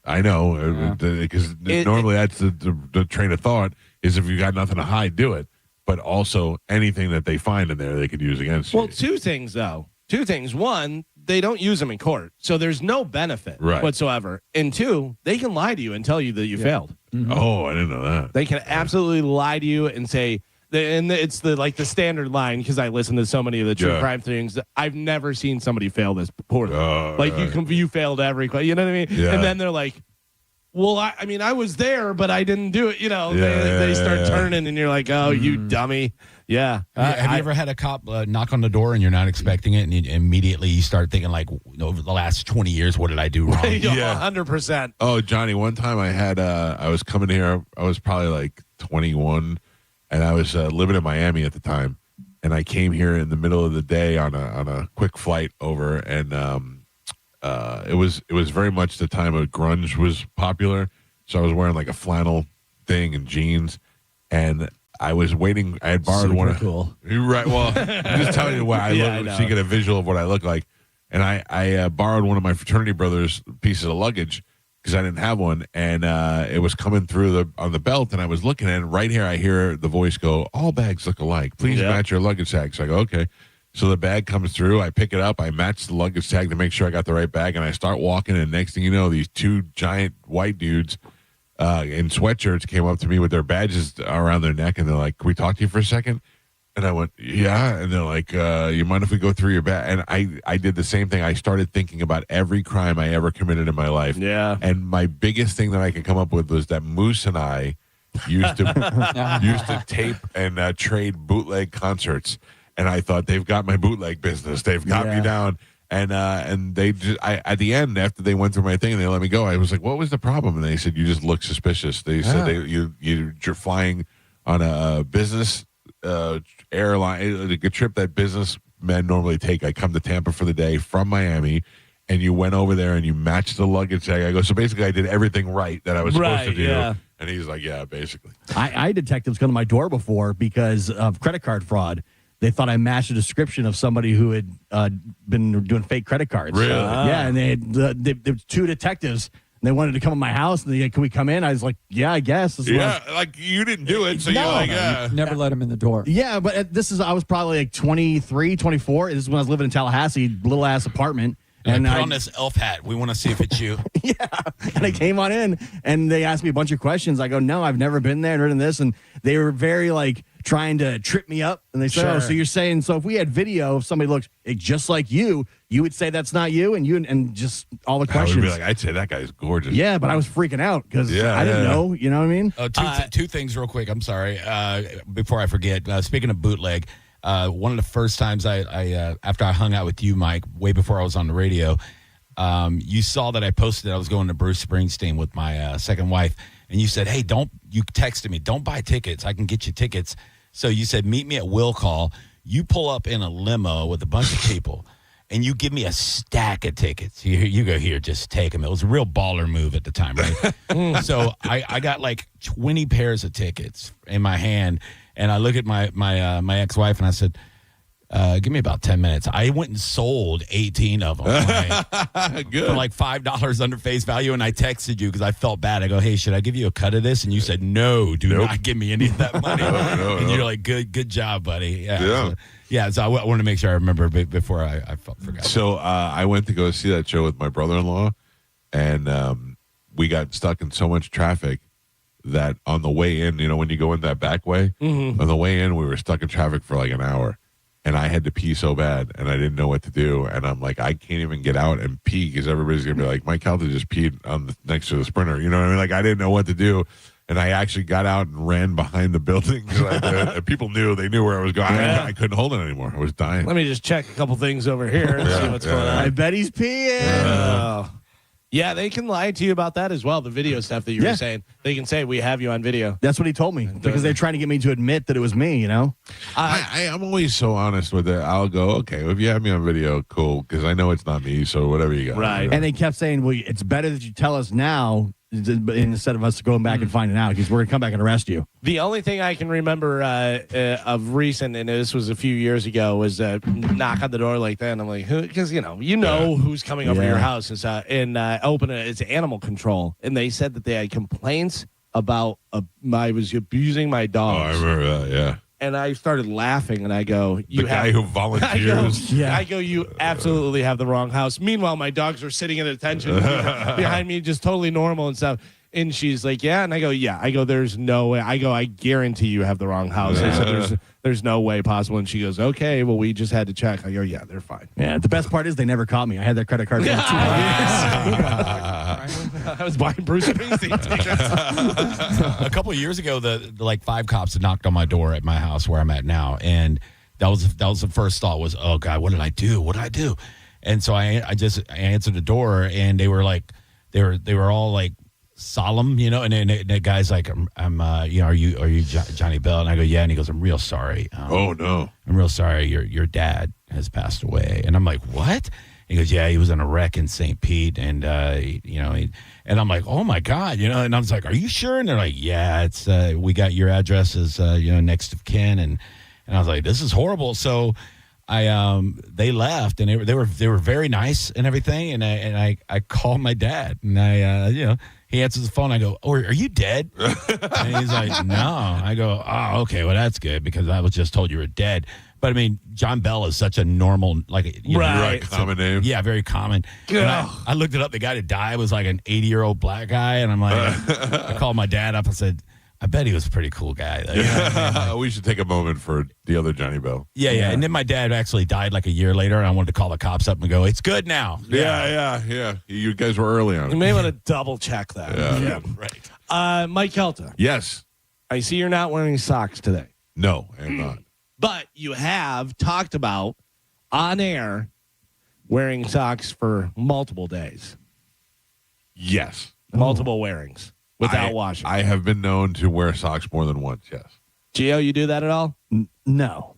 I know, because normally that's the train of thought is if you got nothing to hide, do it. But also anything that they find in there, they could use against you. Well, two things, though. Two things. One, they don't use them in court, so there's no benefit whatsoever. And two, they can lie to you and tell you that you failed. Mm-hmm. Oh, I didn't know that. They can absolutely lie to you and say, and it's the standard line because I listen to so many of the true crime things. I've never seen somebody fail this poorly. You failed every question. You know what I mean? Yeah. And then they're like, well, I mean, I was there, but I didn't do it. You know, they start turning, and you're like, oh, you dummy. Yeah. Have you ever had a cop knock on the door and you're not expecting it, and immediately you start thinking, like, over the last 20 years, what did I do wrong? 100%. Oh, Johnny, one time I had, I was coming here, I was probably like 21, and I was living in Miami at the time, and I came here in the middle of the day on a quick flight over, and it was very much the time of grunge was popular, so I was wearing like a flannel thing and jeans, and I was waiting. I had borrowed one. Cool. Right. Well, I'm just telling you what I look, so you get a visual of what I look like. And I borrowed one of my fraternity brothers' pieces of luggage because I didn't have one, and it was coming through on the belt, and I was looking at it. And right here, I hear the voice go, "All bags look alike. Please match your luggage tag." So I go, "Okay." So the bag comes through. I pick it up. I match the luggage tag to make sure I got the right bag, and I start walking. And next thing you know, these two giant white dudes in sweatshirts came up to me with their badges around their neck, and they're like, "Can we talk to you for a second?" And I went, "Yeah." And they're like, "You mind if we go through your bag?" And I did the same thing. I started thinking about every crime I ever committed in my life. Yeah. And my biggest thing that I could come up with was that Moose and I used to tape and trade bootleg concerts. And I thought, they've got my bootleg business. They've got me down. And they just, at the end, after they went through my thing and they let me go, I was like, "What was the problem?" And they said, "You just look suspicious." They said you're flying on a business airline, like a trip that businessmen normally take. I come to Tampa for the day from Miami, and you went over there and you matched the luggage tag. I go, so basically I did everything right that I was supposed to do. Yeah. And he's like, "Yeah, basically." I had detectives come to my door before because of credit card fraud. They thought I matched a description of somebody who had been doing fake credit cards. Really? Yeah, and there were two detectives. And they wanted to come to my house, and they said, "Can we come in?" I was like, "Yeah, I guess." Like you didn't do it, so you're like, "Yeah." Never let him in the door. Yeah, but I was probably like 23, 24. This is when I was living in Tallahassee, little ass apartment. And put on this elf hat. We want to see if it's you. Yeah. And I came on in, and they asked me a bunch of questions. I go, "No, I've never been there and written this." And they were very trying to trip me up. And they said, "Oh, so you're saying, so if we had video of somebody looks just like you would say that's not you?" And just all the questions. I would be like, "I'd say that guy's gorgeous." Yeah, but I was freaking out because I didn't know. You know what I mean? Two things real quick. I'm sorry. Before I forget, speaking of bootleg, one of the first times I after I hung out with you, Mike, way before I was on the radio, you saw that I posted that I was going to Bruce Springsteen with my second wife, and you said, "Hey, you texted me, don't buy tickets. I can get you tickets." So you said, "Meet me at Will Call." You pull up in a limo with a bunch of people, and you give me a stack of tickets. You go, "Here, just take them." It was a real baller move at the time, right? So I got like 20 pairs of tickets in my hand, and I look at my ex-wife, and I said, "Give me about 10 minutes." I went and sold 18 of them Good. for like $5 under face value, and I texted you because I felt bad. I go, "Hey, should I give you a cut of this?" And you said, "No, do not give me any of that money." And you're like, good job, buddy. So I wanted to make sure I remember before I forgot. So I went to go see that show with my brother-in-law, and we got stuck in so much traffic that on the way in, when you go in that back way, on the way in, we were stuck in traffic for like an hour. And I had to pee so bad, and I didn't know what to do. And I'm like, I can't even get out and pee because everybody's going to be like, Mike Calta just peed next to the Sprinter. You know what I mean? Like, I didn't know what to do. And I actually got out and ran behind the building. And people knew. They knew where I was going. Yeah. I couldn't hold it anymore. I was dying. Let me just check a couple things over here and see what's going on. I bet he's peeing. Yeah, they can lie to you about that as well. The video stuff that you were saying. They can say, we have you on video. That's what he told me because they're trying to get me to admit that it was me, I'm always so honest with it. I'll go, okay, if you have me on video, cool, because I know it's not me, so whatever you got. Right. And they kept saying, well, it's better that you tell us now instead of us going back and finding out because we're going to come back and arrest you. The only thing I can remember of recent, and this was a few years ago, was knock on the door like that. And I'm like, who? Because you know who's coming over to your house and open it. It's animal control, and they said that they had complaints about I was abusing my dogs. Oh, I remember that. Yeah. And I started laughing, and I go, "You guy who volunteers." I go, you absolutely have the wrong house. Meanwhile, my dogs are sitting at attention behind me, just totally normal and stuff. And she's like, yeah. And I go, yeah. I go, there's no way. I go, I guarantee you have the wrong house. I said, there's no way possible. And she goes, okay, well, we just had to check. I go, yeah, they're fine. Yeah, the best part is they never caught me. I had that credit card for 2 years. I was buying Bruce Springsteen tickets. A couple of years ago, the 5 cops had knocked on my door at my house where I'm at now, and that was the first thought was, oh God, what did I do? What did I do? And so I answered the door, and they were like, they were all like solemn, and the guy's like, I'm are you Johnny Bell? And I go, yeah. And he goes, I'm real sorry. Oh no, I'm real sorry. Your dad has passed away. And I'm like, what? He goes, yeah, he was in a wreck in St. Pete, and and I'm like, oh my God, and I was like, are you sure? And they're like, yeah, it's we got your address as next of kin, and I was like, this is horrible. So they left, and they were very nice and everything, and I called my dad, and he answers the phone. I go, oh, are you dead? And he's like, no. I go, oh, okay, well that's good because I was just told you were dead. But I mean, John Bell is such a normal, right, common name. Yeah, very common. I looked it up. The guy that died was like an 80-year-old black guy, and I'm like, I called my dad up and said, I bet he was a pretty cool guy. We should take a moment for the other Johnny Bell. Yeah. And then my dad actually died like a year later, and I wanted to call the cops up and go, it's good now. Yeah. You guys were early on it. You may want to double check that. Yeah. Right. Mike Calta. Yes. I see you're not wearing socks today. No, I'm not. But you have talked about on air wearing socks for multiple days. Yes. Multiple wearings without washing. I have been known to wear socks more than once, yes. Gio, you do that at all? No.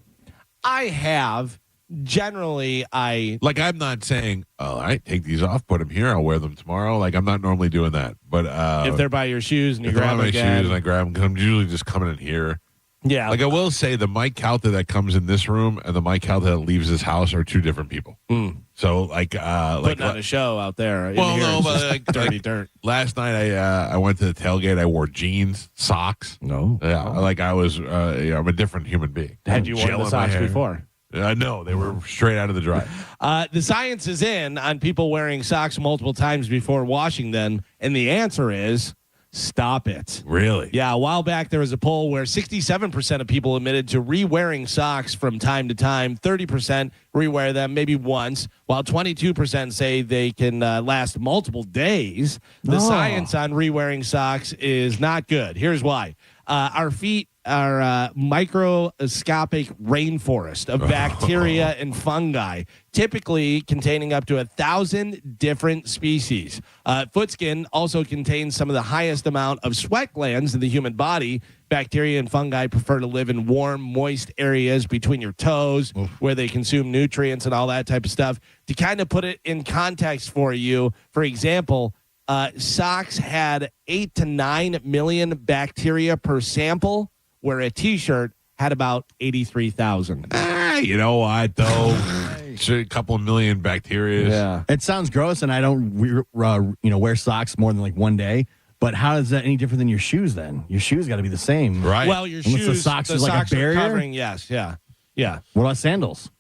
I have. Generally, I'm not saying, oh, all right, take these off, put them here, I'll wear them tomorrow. Like, I'm not normally doing that. But if they're by your shoes and you grab them again. Shoes and I grab them, because I'm usually just coming in here. Yeah. Like, I will say the Mike Calta that comes in this room and the Mike Calta that leaves this house are two different people. So, putting on a show out there. Well, no, but dirty dirt. Last night, I went to the tailgate. I wore jeans, socks. No. Yeah, I was, I'm a different human being. Had you worn the socks before? No, they were straight out of the dryer. The science is in on people wearing socks multiple times before washing them, and the answer is stop it. Really? Yeah, a while back there was a poll where 67% of people admitted to re-wearing socks from time to time. 30% re-wear them maybe once, while 22% say they can last multiple days. The science on re-wearing socks is not good. Here's why. Our feet are microscopic rainforest of bacteria and fungi, typically containing up to 1,000 different species. Foot skin also contains some of the highest amount of sweat glands in the human body. Bacteria and fungi prefer to live in warm, moist areas between your toes where they consume nutrients and all that type of stuff. To kind of put it in context for you, for example, socks had 8 to 9 million bacteria per sample, where a T-shirt had about 83,000. You know what, though? A couple of million bacteria. Yeah. It sounds gross, and I don't wear socks more than like one day. But how is that any different than your shoes then? Your shoes got to be the same. Right. Well, your shoes, the socks is like socks a barrier? are covering, yes, yeah. What about sandals?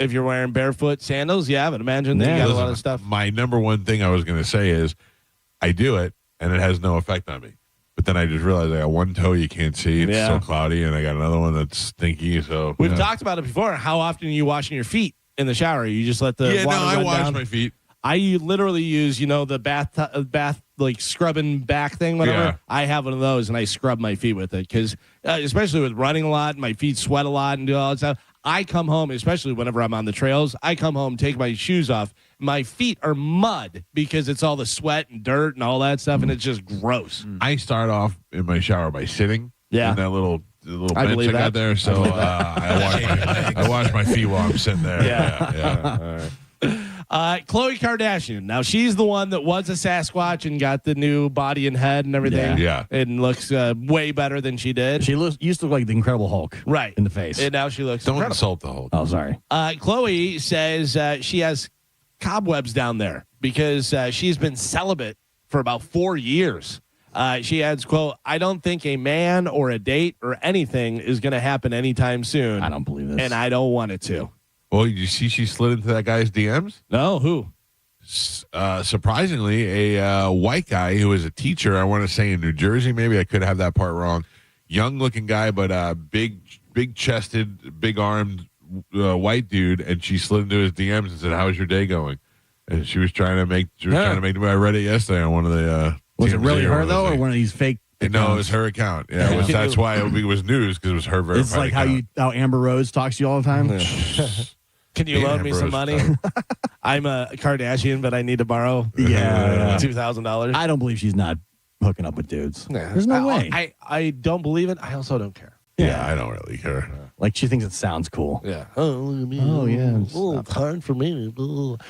If you're wearing barefoot sandals, yeah, but imagine you got a lot of stuff. My number one thing I was going to say is I do it, and it has no effect on me. But then I just realized I got one toe you can't see. It's so cloudy, and I got another one that's stinky. So we've talked about it before. How often are you washing your feet in the shower? You just let the water run I wash down? my feet. I literally use, the bath like scrubbing back thing, whatever. Yeah. I have one of those, and I scrub my feet with it because, especially with running a lot, my feet sweat a lot and do all that stuff. I come home, especially whenever I'm on the trails, I come home, take my shoes off. My feet are mud because it's all the sweat and dirt and all that stuff, and it's just gross. I start off in my shower by sitting. Yeah. In that little bench I got there. So I wash my feet while I'm sitting there. Yeah. All right. Khloe Kardashian. Now, she's the one that was a Sasquatch and got the new body and head and everything. Yeah. And looks way better than she did. She used to look like the Incredible Hulk. Right. In the face. And now she looks Don't incredible. insult the Hulk. Oh, sorry. Khloe says she has cobwebs down there because she's been celibate for about 4 years. She adds, quote, I don't think a man or a date or anything is going to happen anytime soon. I don't believe this. And I don't want it to. Well, you see she slid into that guy's DMs? No, who? Surprisingly, a white guy who is a teacher, I want to say in New Jersey, maybe I could have that part wrong. Young-looking guy, but big-chested, big-armed white dude, and she slid into his DMs and said, how's your day going? And she was trying to make I read it yesterday on one of the was it TMZ really or her, though, or thing. one of these fake accounts? No, it was her account. Yeah, that's why it was news, because it was her verified It's like account. how Amber Rose talks to you all the time. Can you loan me some money? I'm a Kardashian, but I need to borrow $2,000. I don't believe she's not hooking up with dudes. There's no way. I don't believe it. I also don't care. Yeah, I don't really care. Like she thinks it sounds cool. Yeah. Oh, look at me. Oh, yeah. Oh, it's hard for me.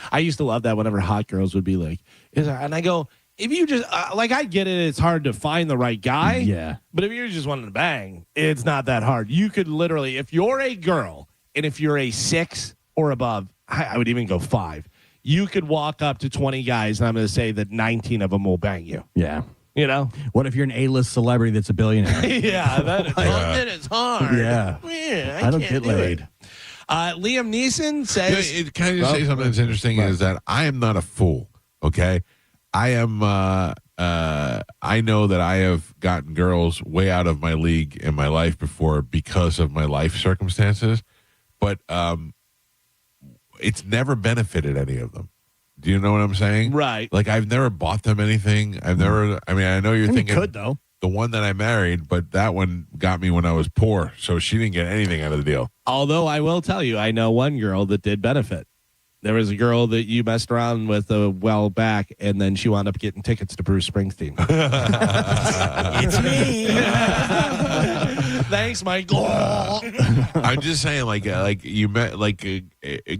I used to love that whenever hot girls would be like, and I go, if you just, I get it, it's hard to find the right guy. Yeah. But if you're just wanting to bang, it's not that hard. You could literally, if you're a girl, and if you're a 6 or above, I would even go 5, you could walk up to 20 guys, and I'm going to say that 19 of them will bang you. Yeah. You know? What if you're an A-list celebrity that's a billionaire? Yeah, that is hard. Yeah. I don't can't get do laid. it. Liam Neeson says... Can I just say something that's interesting is that I am not a fool, okay? I am... I know that I have gotten girls way out of my league in my life before because of my life circumstances, but it's never benefited any of them. Do you know what I'm saying? Right. Like, I've never bought them anything. I know you're thinking could, though. The one that I married, but that one got me when I was poor, so she didn't get anything out of the deal. Although I will tell you, I know one girl that did benefit. There was a girl that you messed around with a while back, and then she wound up getting tickets to Bruce Springsteen. It's me. Thanks, Michael. I'm just saying, you met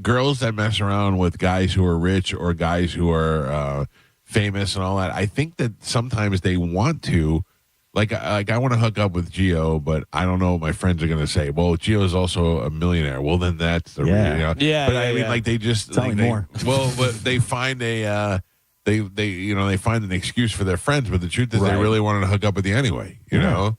girls that mess around with guys who are rich or guys who are famous and all that. I think that sometimes they want to. I want to hook up with Gio, but I don't know what my friends are going to say. Well, Gio's also a millionaire. Well, then that's the Yeah. Yeah, But yeah, I mean, yeah. they just Tell me more. Well, but they find they find an excuse for their friends. But the truth is, they Right. really wanted to hook up with you anyway. You know.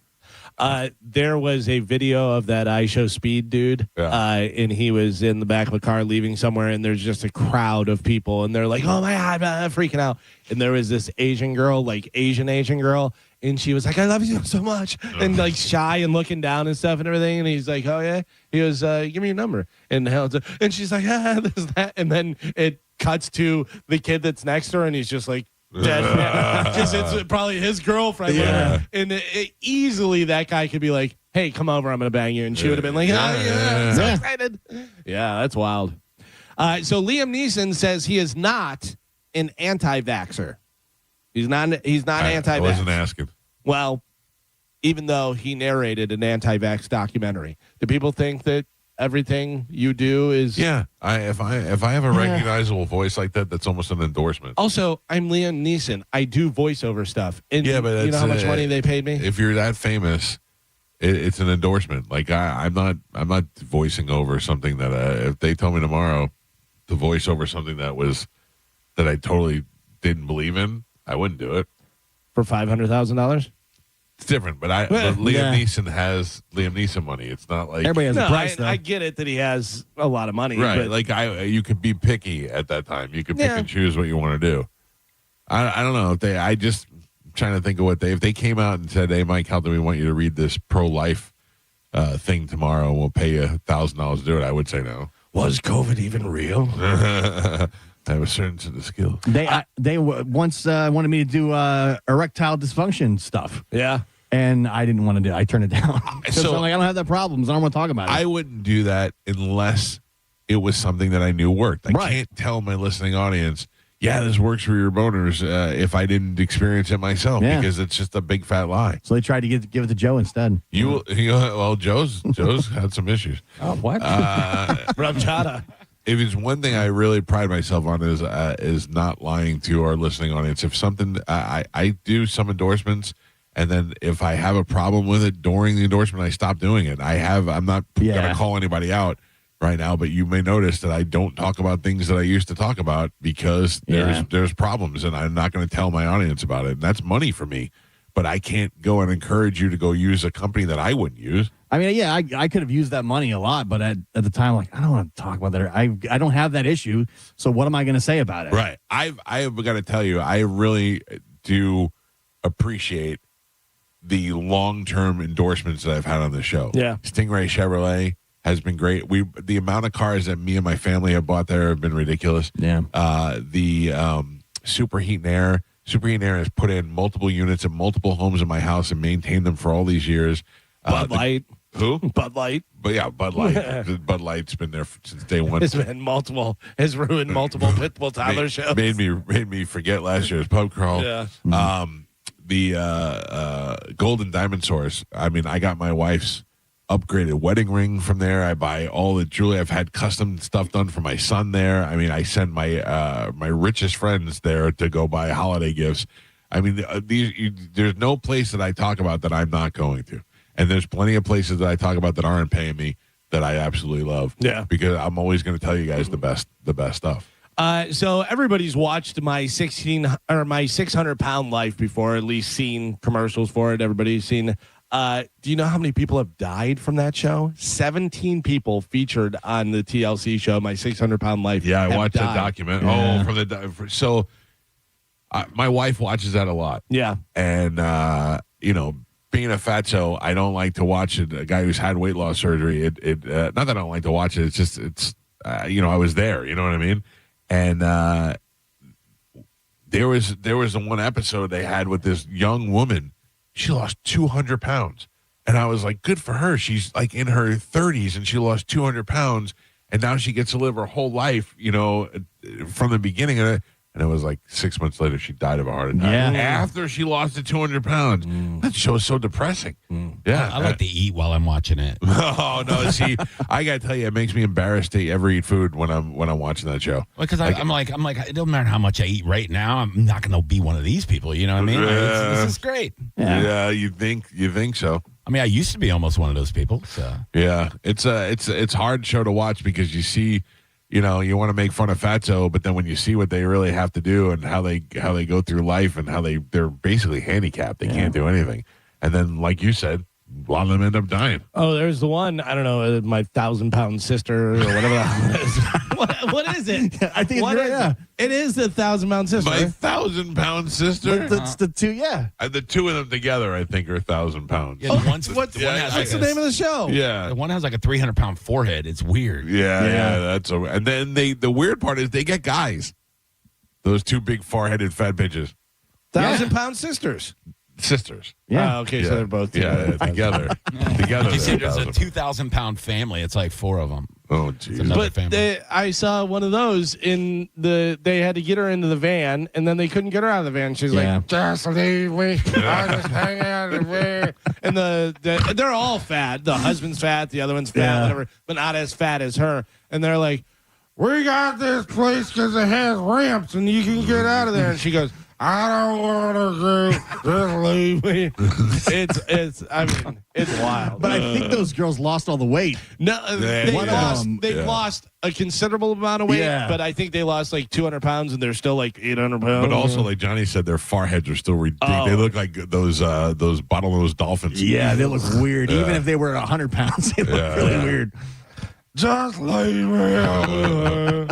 There was a video of that I Show Speed dude, and he was in the back of a car leaving somewhere, and there's just a crowd of people, and they're like, oh, my God, I'm freaking out. And there was this Asian girl, Asian girl, and she was like, I love you so much, and shy and looking down and stuff and everything, and he's like, oh, yeah? He goes, give me your number. And she's like, there's that, and then it cuts to the kid that's next to her, and he's just like, dead because it's probably his girlfriend. Yeah. And easily that guy could be like, hey, come over, I'm gonna bang you, and she would have been like, I'm so excited. Yeah, that's wild. So Liam Neeson says he is not an anti-vaxxer. He's not anti-vax. I wasn't asking. Well, even though he narrated an anti-vax documentary, do people think that everything you do is... Yeah, if I have a recognizable voice like that, that's almost an endorsement. Also, I'm Liam Neeson. I do voiceover stuff. And Yeah, but you know how much money they paid me? If you're that famous, it's an endorsement. I'm not voicing over something that if they told me tomorrow to voice over something that I totally didn't believe in, I wouldn't do it. For $500,000? It's different, but Liam Neeson has Liam Neeson money. It's not like everybody has a price. I get it that he has a lot of money, right? But Like you could be picky at that time. You could pick and choose what you want to do. I don't know if they. I just trying to think of if they came out and said, "Hey, Mike, how do we want you to read this pro-life thing tomorrow? And we'll pay you $1,000 to do it." I would say no. Was COVID even real? I have a certain set of skills. They once wanted me to do erectile dysfunction stuff. Yeah. And I didn't want to do it. I turned it down. So I'm like, I don't have that problem. So I don't want to talk about it. I wouldn't do that unless it was something that I knew worked. I can't tell my listening audience, yeah, this works for your boners if I didn't experience it myself because it's just a big fat lie. So they tried to give it to Joe instead. Well, Joe's had some issues. Oh, what? Ramchata. If it's one thing I really pride myself on is not lying to our listening audience. If something I do some endorsements, and then if I have a problem with it during the endorsement, I stop doing it. I'm not gonna call anybody out right now, but you may notice that I don't talk about things that I used to talk about because there's problems, and I'm not going to tell my audience about it. And that's money for me, but I can't go and encourage you to go use a company that I wouldn't use. I mean, I could have used that money a lot, but at the time, like, I don't want to talk about that. I don't have that issue, so what am I going to say about it? Right. I've got to tell you, I really do appreciate the long-term endorsements that I've had on the show. Yeah. Stingray Chevrolet has been great. The amount of cars that me and my family have bought there have been ridiculous. Yeah. The Superheat and Air. Superheat and Air has put in multiple units at multiple homes in my house and maintained them for all these years. Bud Light. Who? Bud Light. But yeah, Bud Light. Bud Light's been there since day one. Has ruined multiple Pitbull toddler shows. Made me forget last year's pub crawl. Yeah. The Golden Diamond Source. I mean, I got my wife's upgraded wedding ring from there. I buy all the jewelry. I've had custom stuff done for my son there. I mean, I send my my richest friends there to go buy holiday gifts. I mean, there's no place that I talk about that I'm not going to, and there's plenty of places that I talk about that aren't paying me that I absolutely love. Yeah, because I'm always going to tell you guys the best stuff. So everybody's watched my 600-pound life before, at least seen commercials for it. Everybody's seen. Do you know how many people have died from that show? 17 people featured on the TLC show, My 600-Pound Life. Yeah, I watched that document. Yeah. So my wife watches that a lot. Yeah. And, being a fatso, I don't like to watch it. A guy who's had weight loss surgery, not that I don't like to watch it. It's just, I was there. You know what I mean? And there was the one episode they had with this young woman. She lost 200 pounds. And I was like, good for her. She's like in her 30s and she lost 200 pounds. And now she gets to live her whole life, from the beginning of it. And it was like 6 months later, she died of a heart attack. Yeah. After she lost the 200 pounds. That show is so depressing. Yeah. I like to eat while I'm watching it. Oh, no. See, I got to tell you, it makes me embarrassed to ever eat food when I'm watching that show. Because I'm like, it doesn't matter how much I eat right now. I'm not going to be one of these people. You know what I mean? This is great. Yeah, you think so. I mean, I used to be almost one of those people. So yeah, it's a hard show to watch because you see, you want to make fun of Fatso, but then when you see what they really have to do and how they go through life and how they're basically handicapped, they can't do anything, and then like you said, a lot of them end up dying. Oh, there's the one, I don't know, my 1,000-pound sister or whatever that is. What is it? I think it's right. It is the 1,000-pound sister. My 1,000-pound sister. That's the two. Yeah, the two of them together, I think, are 1,000 pounds. Yeah, what's the name of the show? Yeah, the one has like a 300-pound forehead. It's weird. Yeah. And then the weird part is they get guys. Those two big foreheaded fat bitches. 1,000-pound sisters. Yeah. Okay, so they're both together. Together. You see, there's a 2,000-pound family. It's like four of them. Oh, geez. But I saw one of those they had to get her into the van, and then they couldn't get her out of the van. She's like, just leave me. I just hang out of the And they're all fat. The husband's fat, the other one's fat, whatever, but not as fat as her. And they're like, we got this place because it has ramps, and you can get out of there. And she goes, I don't want to go. Just leave me. It's wild. But I think those girls lost all the weight. No, they've lost a considerable amount of weight, but I think they lost like 200 pounds and they're still like 800 pounds. But also, like Johnny said, their foreheads are still ridiculous. They look like those bottlenose dolphins. Yeah, they look weird. Even if they were 100 pounds, they look really weird. Just leave me.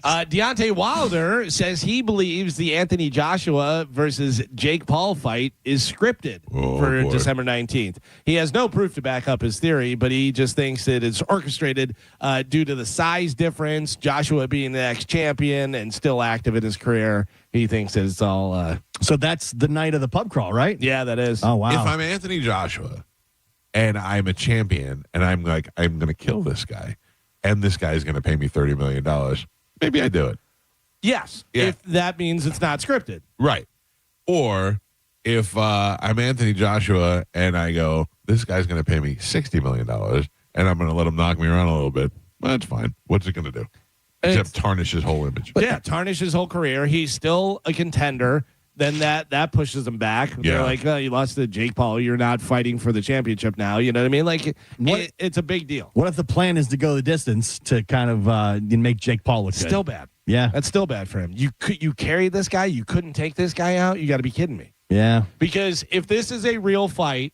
Deontay Wilder says he believes the Anthony Joshua versus Jake Paul fight is scripted for December 19th. He has no proof to back up his theory, but he just thinks that it's orchestrated due to the size difference, Joshua being the ex-champion and still active in his career. He thinks that it's all... So that's the night of the pub crawl, right? Yeah, that is. Oh, wow. If I'm Anthony Joshua and I'm a champion and I'm like, I'm going to kill this guy and this guy's going to pay me $30 million, maybe I do it. Yes, if that means it's not scripted. Right. Or if I'm Anthony Joshua and I go, this guy's going to pay me $60 million and I'm going to let him knock me around a little bit, well, that's fine. What's it going to do? Except tarnish his whole image. Tarnish his whole career. He's still a contender. Then that pushes him back. They're like, oh, you lost to Jake Paul. You're not fighting for the championship now. You know what I mean? Like, it's a big deal. What if the plan is to go the distance to kind of make Jake Paul look good? Still bad. Yeah. That's still bad for him. You carried this guy. You couldn't take this guy out. You got to be kidding me. Yeah. Because if this is a real fight,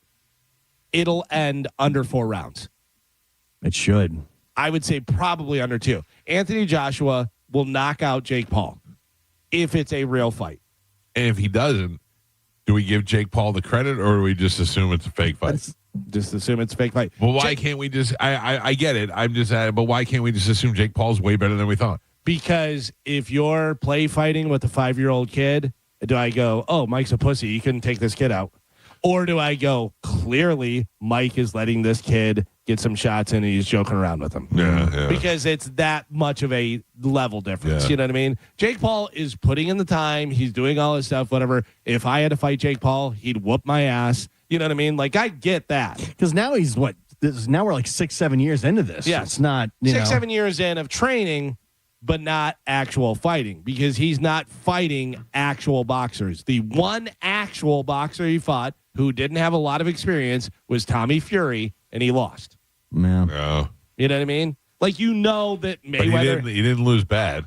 it'll end under 4 rounds. It should. I would say probably under 2. Anthony Joshua will knock out Jake Paul if it's a real fight. And if he doesn't, do we give Jake Paul the credit or do we just assume it's a fake fight? Just assume it's a fake fight. Well, why can't we just, I get it. I'm just, but why can't we just assume Jake Paul's way better than we thought? Because if you're play fighting with a 5-year-old kid, do I go, oh, Mike's a pussy, you couldn't take this kid out? Or do I go, clearly Mike is letting this kid get some shots in and he's joking around with him? Yeah. Because it's that much of a level difference. You know what I mean? Jake Paul is putting in the time. He's doing all his stuff, whatever. If I had to fight Jake Paul, he'd whoop my ass. You know what I mean? Like, I get that. Because now he's now we're like 6-7 years into this. Yeah. It's not, 6-7 years in of training, but not actual fighting, because he's not fighting actual boxers. The one actual boxer he fought who didn't have a lot of experience was Tommy Fury, and he lost. Yeah. You know what I mean? Like, you know that Mayweather... But he didn't lose bad.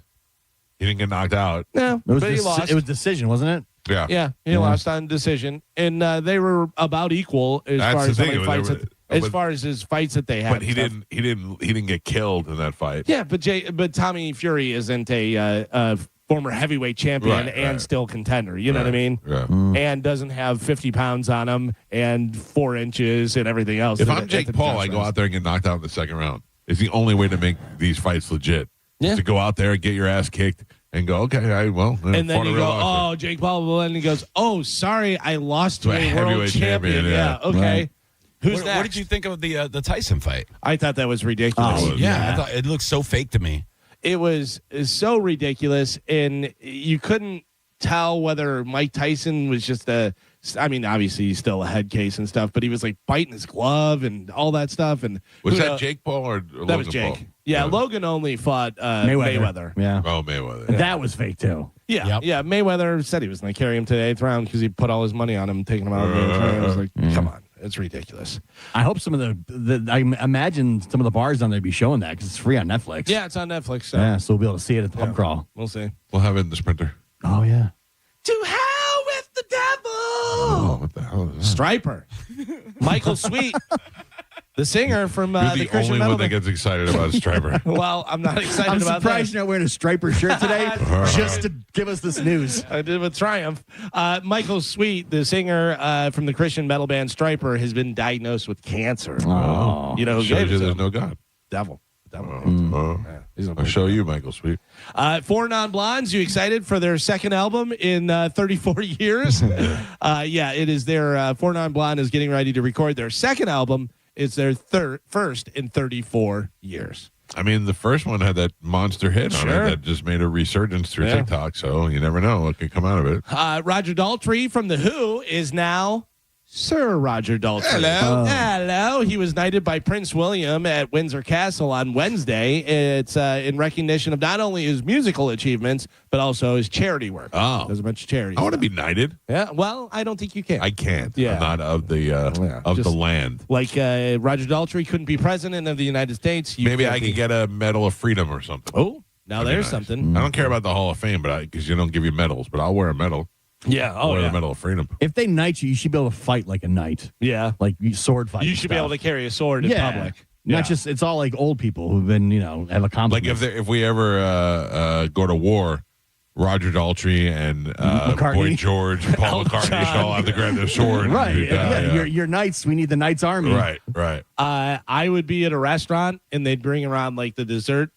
He didn't get knocked out. No, but he lost. It was decision, wasn't it? Yeah. Yeah, he lost on decision. And they were about equal as far as how many fights... As far as his fights that they had. But he didn't get killed in that fight. Yeah, but Tommy Fury isn't a former heavyweight champion and still contender. You know what I mean? Yeah. And doesn't have 50 pounds on him and 4 inches and everything else. If I'm Jake Paul, I go out there and get knocked out in the second round. It's the only way to make these fights legit. Yeah. Is to go out there and get your ass kicked and go, okay, and then you go, oh, Jake Paul, and he goes, oh, sorry, I lost to a world champion. Yeah, okay. Right. Who's what did you think of the Tyson fight? I thought that was ridiculous. Oh, yeah, I thought it looked so fake to me. It was so ridiculous, and you couldn't tell whether Mike Tyson was just obviously he's still a head case and stuff, but he was like biting his glove and all that stuff. And was that Jake Paul or that Logan was Jake? Paul? Yeah, Logan only fought Mayweather. Yeah. Oh, Mayweather. Yeah. That was fake too. Yeah, yeah. Mayweather said he was going to carry him to the 8th round because he put all his money on him, taking him out of the 8th round. I was like, come on. It's ridiculous. I hope some of I imagine some of the bars on there be showing that because it's free on Netflix. Yeah, it's on Netflix. So. Yeah, so we'll be able to see it at the pub crawl. We'll see. We'll have it in the Sprinter. Oh, yeah. To hell with the devil. Oh, what the hell is that? Striper. Michael Sweet. The singer from You're the the Christian only metal one that gets excited about a striper. Well, I'm not excited I'm about surprised that. you're not wearing a striper shirt today just to give us this news. I did with triumph. Michael Sweet, the singer from the Christian metal band Striper, has been diagnosed with cancer. Oh. You know who Shows gave you it to there's him? no God. Devil. I'll show you, Michael Sweet. 4 Non-Blondes, you excited for their second album in 34 years? Yeah, it is their 4 Non-Blonde is getting ready to record their second album. It's their first in 34 years. I mean, the first one had that monster hit on it that just made a resurgence through TikTok, so you never know what could come out of it. Roger Daltrey from The Who is now Sir Roger Daltrey. Hello. Hello. He was knighted by Prince William at Windsor Castle on Wednesday. It's in recognition of not only his musical achievements, but also his charity work. Oh. There's a bunch of charities. I want to be knighted. Yeah, well, I don't think you can. I can't. Yeah. I'm not of the the land. Like Roger Daltrey couldn't be president of the United States. Maybe I could get a Medal of Freedom or something. Oh, now there's something. I don't care about the Hall of Fame, but because you don't give you medals, but I'll wear a medal. Yeah. I'll wear the Medal of Freedom. If they knight you, you should be able to fight like a knight. Yeah. Like sword fight. You should be able to carry a sword in public. Not just, it's all like old people who've been, have accomplished. Like if we ever go to war, Roger Daltrey and Boy George, Paul McCartney should all have to grab their sword. Right. You're knights. We need the Knights Army. Right. I would be at a restaurant and they'd bring around like the dessert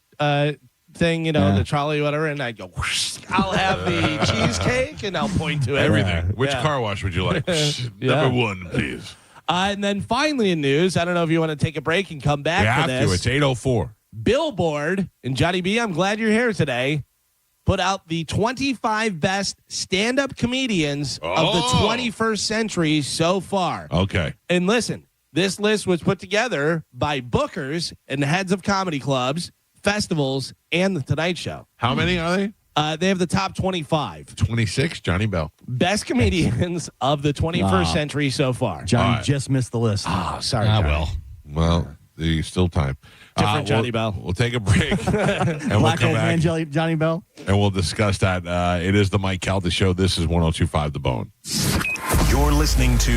thing, the trolley, whatever, and I'd go, whoosh, I'll have the cheesecake and I'll point to it. Everything. Which car wash would you like? Number one, please. And then finally in news, I don't know if you want to take a break and come back to this. It's 8:04. Billboard, and Johnny B, I'm glad you're here today, put out the 25 best stand-up comedians of the 21st century so far. Okay. And listen, this list was put together by bookers and heads of comedy clubs, festivals, and The Tonight Show. How many are they? They have the top 25. 26, Johnny Bell. Best comedians of the 21st century so far. Johnny just missed the list. Oh, sorry, Johnny. Well, there's still time. Different Johnny Bell. We'll take a break. And we'll come back. Johnny Bell. And we'll discuss that. It is the Mike Calta Show. This is 102.5 The Bone. You're listening to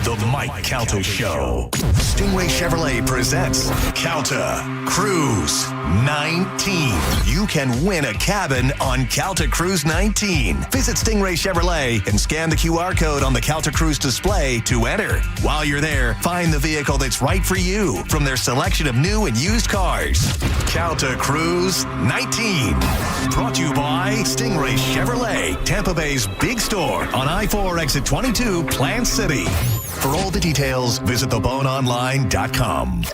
The Mike Calta Show. Stingray Chevrolet presents Calta Cruise 19. You can win a cabin on Calta Cruise 19. Visit Stingray Chevrolet and scan the QR code on the Calta Cruise display to enter. While you're there, find the vehicle that's right for you from their selection of new and used cars. Calta Cruise 19. Brought to you by Stingray Chevrolet, Tampa Bay's big store on I-4 exit 22, Plant City. For all the details, visit theboneonline.com.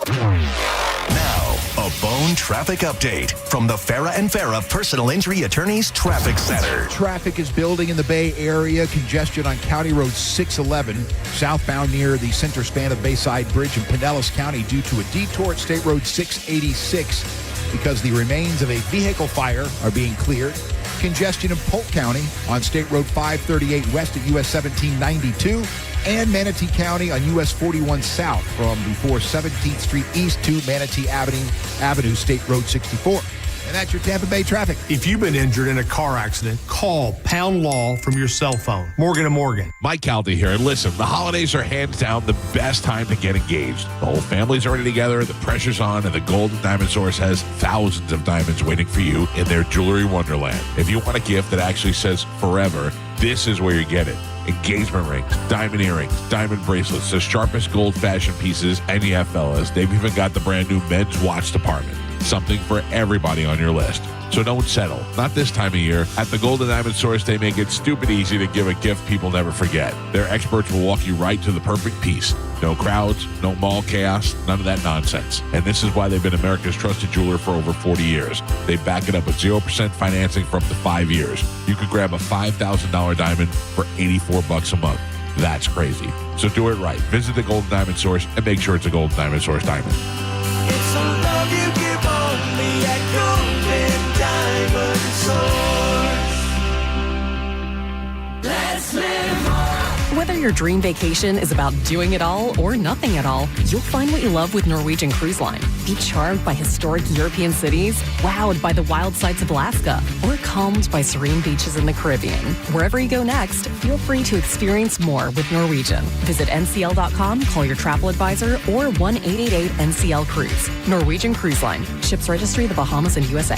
Now, a Bone traffic update from the Farah and Farah Personal Injury Attorneys Traffic Center. Traffic is building in the Bay Area. Congestion on County Road 611, southbound near the center span of Bayside Bridge in Pinellas County due to a detour at State Road 686 because the remains of a vehicle fire are being cleared. Congestion in Polk County on State Road 538 west at US 1792 and Manatee County on US 41 south from before 17th Street east to Manatee Avenue, State Road 64. And that's your Tampa Bay traffic. If you've been injured in a car accident, call Pound Law from your cell phone. Morgan & Morgan. Mike Calta here. And listen, the holidays are hands down the best time to get engaged. The whole family's already together, the pressure's on, and the Golden Diamond Source has thousands of diamonds waiting for you in their jewelry wonderland. If you want a gift that actually says forever, this is where you get it. Engagement rings, diamond earrings, diamond bracelets, the sharpest gold fashion pieces, and yeah, fellas, they've even got the brand new men's watch department. Something for everybody on your list. So don't settle. Not this time of year. At the Golden Diamond Source, they make it stupid easy to give a gift people never forget. Their experts will walk you right to the perfect piece. No crowds, no mall chaos, none of that nonsense. And this is why they've been America's trusted jeweler for over 40 years. They back it up with 0% financing for up to 5 years. You could grab a $5,000 diamond for $84 a month. That's crazy. So do it right. Visit the Golden Diamond Source and make sure it's a Golden Diamond Source diamond. It's the love you give only at Golden Diamond Source. Let's live more. Whether your dream vacation is about doing it all or nothing at all, you'll find what you love with Norwegian Cruise Line. Be charmed by historic European cities, wowed by the wild sights of Alaska, or calmed by serene beaches in the Caribbean. Wherever you go next, feel free to experience more with Norwegian. Visit ncl.com, call your travel advisor, or 1-888-NCL-CRUISE. Norwegian Cruise Line. Ships registry the Bahamas and USA.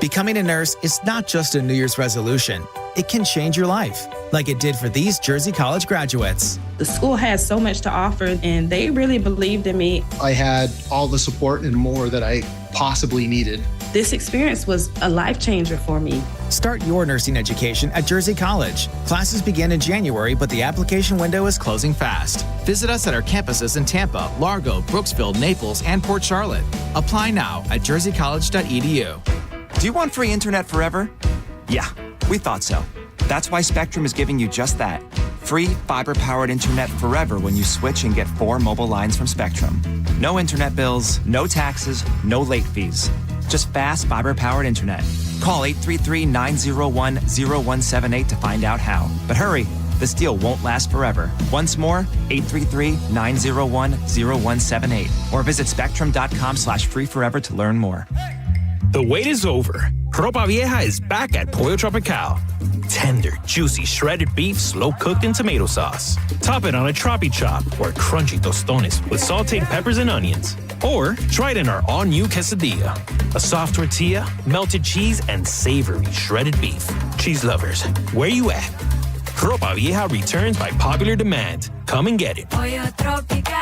Becoming a nurse is not just a New Year's resolution. It can change your life, like it did for these Jersey College graduates. The school has so much to offer, and they really believed in me. I had all the support and more that I possibly needed. This experience was a life changer for me. Start your nursing education at Jersey College. Classes begin in January, but the application window is closing fast. Visit us at our campuses in Tampa, Largo, Brooksville, Naples, and Port Charlotte. Apply now at jerseycollege.edu. Do you want free internet forever? Yeah, We thought so. That's why Spectrum is giving you just that. Free fiber-powered internet forever when you switch and get 4 mobile lines from Spectrum. No internet bills, no taxes, no late fees. Just fast fiber-powered internet. Call 833-901-0178 to find out how. But hurry, this deal won't last forever. Once more, 833-901-0178. Or visit spectrum.com/free forever to learn more. The wait is over. Ropa Vieja is back at Pollo Tropical. Tender, juicy, shredded beef, slow-cooked in tomato sauce. Top it on a tropi chop or crunchy tostones with sauteed peppers and onions. Or try it in our all-new quesadilla. A soft tortilla, melted cheese, and savory shredded beef. Cheese lovers, where you at? Ropa Vieja returns by popular demand. Come and get it. Pollo Tropical.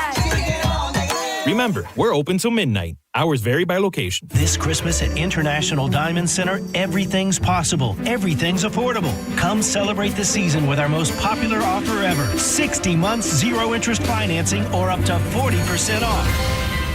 Remember, we're open till midnight. Hours vary by location. This Christmas at International Diamond Center, everything's possible. Everything's affordable. Come celebrate the season with our most popular offer ever. 60 months, 0 interest financing, or up to 40% off.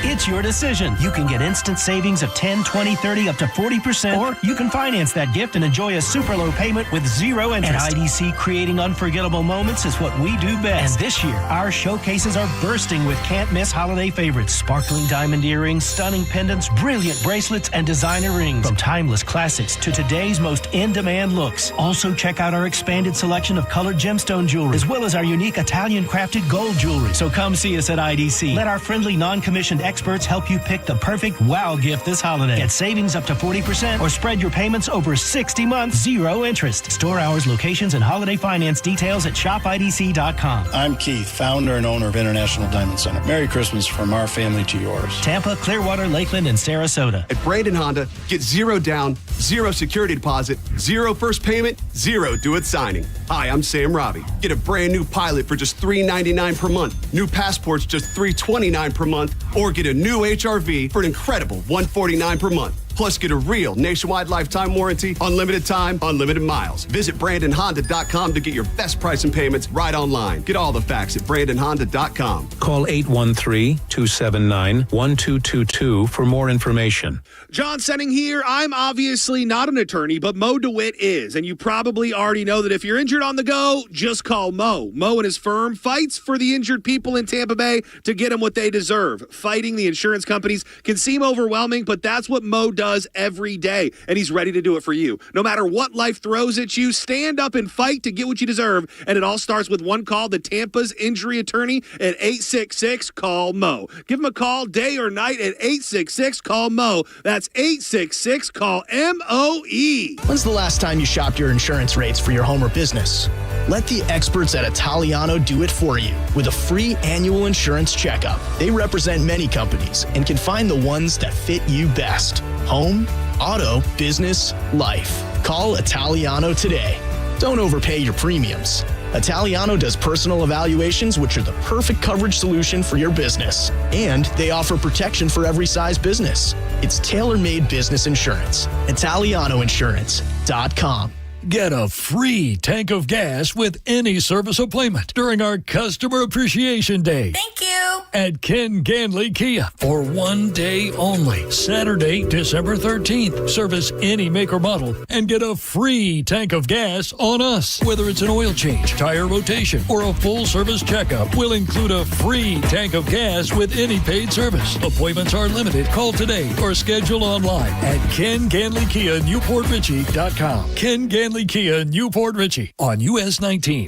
It's your decision. You can get instant savings of 10, 20, 30, up to 40%, or you can finance that gift and enjoy a super low payment with 0 interest. At IDC, creating unforgettable moments is what we do best. And this year, our showcases are bursting with can't-miss holiday favorites. Sparkling diamond earrings, stunning pendants, brilliant bracelets, and designer rings. From timeless classics to today's most in-demand looks. Also, check out our expanded selection of colored gemstone jewelry, as well as our unique Italian-crafted gold jewelry. So come see us at IDC. Let our friendly, non-commissioned experts help you pick the perfect wow gift this holiday. Get savings up to 40% or spread your payments over 60 months, 0 interest. Store hours, locations, and holiday finance details at shopidc.com. I'm Keith, founder and owner of International Diamond Center. Merry Christmas from our family to yours. Tampa, Clearwater, Lakeland, and Sarasota. At Brandon Honda, get 0 down, 0 security deposit, 0 first payment, 0 due at signing. Hi, I'm Sam Robbie. Get a brand new Pilot for just $399 per month. New passports just $329 per month. Or get a new HRV for an incredible $149 per month. Plus, get a real nationwide lifetime warranty, unlimited time, unlimited miles. Visit BrandonHonda.com to get your best price and payments right online. Get all the facts at BrandonHonda.com. Call 813-279-1222 for more information. John Senning here. I'm obviously not an attorney, but Mo DeWitt is. And you probably already know that if you're injured on the go, just call Mo. Mo and his firm fights for the injured people in Tampa Bay to get them what they deserve. Fighting the insurance companies can seem overwhelming, but that's what Mo does every day, and he's ready to do it for you. No matter what life throws at you, stand up and fight to get what you deserve, and it all starts with one call to Tampa's injury attorney at 866-CALL-MO. Give him a call day or night at 866-CALL-MO. That's 866-CALL-MOE. When's the last time you shopped your insurance rates for your home or business? Let the experts at Italiano do it for you with a free annual insurance checkup. They represent many companies and can find the ones that fit you best. Home, auto, business, life. Call Italiano today. Don't overpay your premiums. Italiano does personal evaluations, which are the perfect coverage solution for your business. And they offer protection for every size business. It's tailor-made business insurance. ItalianoInsurance.com. Get a free tank of gas with any service appointment during our Customer Appreciation Day. Thank you. At Ken Ganley Kia for 1 day only. Saturday, December 13th. Service any make or model and get a free tank of gas on us. Whether it's an oil change, tire rotation, or a full service checkup, we'll include a free tank of gas with any paid service. Appointments are limited. Call today or schedule online at Ken Ganley Kia, NewportRichie.com. Ken Ganley Kia, Newport Richie on US 19.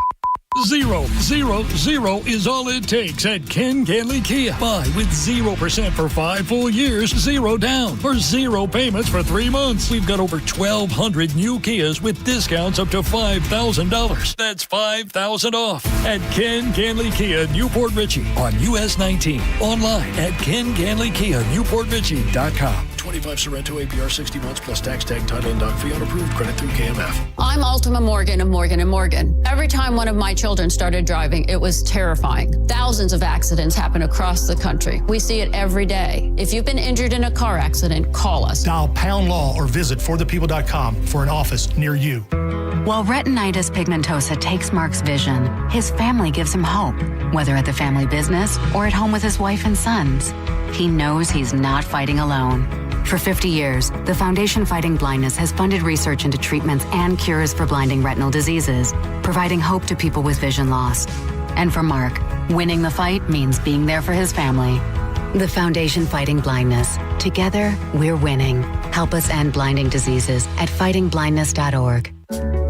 0, 0, 0 is all it takes at Ken Ganley Kia. Buy with 0% for 5 full years, 0 down, or 0 payments for 3 months. We've got over 1,200 new Kias with discounts up to $5,000. That's $5,000 off at Ken Ganley Kia, Newport Richie on US 19. Online at KenGanleyKia, NewportRichie.com. 25 Sorrento APR 60 months plus tax tag title and doc fee on approved credit through KMF. I'm Ultima Morgan of Morgan & Morgan. Every time one of my children started driving, it was terrifying. Thousands of accidents happen across the country. We see it every day. If you've been injured in a car accident, call us. Dial pound law or visit forthepeople.com for an office near you. While retinitis pigmentosa takes Mark's vision, his family gives him hope, whether at the family business or at home with his wife and sons. He knows he's not fighting alone. For 50 years, the Foundation Fighting Blindness has funded research into treatments and cures for blinding retinal diseases, providing hope to people with vision loss. And for Mark, winning the fight means being there for his family. The Foundation Fighting Blindness. Together, we're winning. Help us end blinding diseases at fightingblindness.org.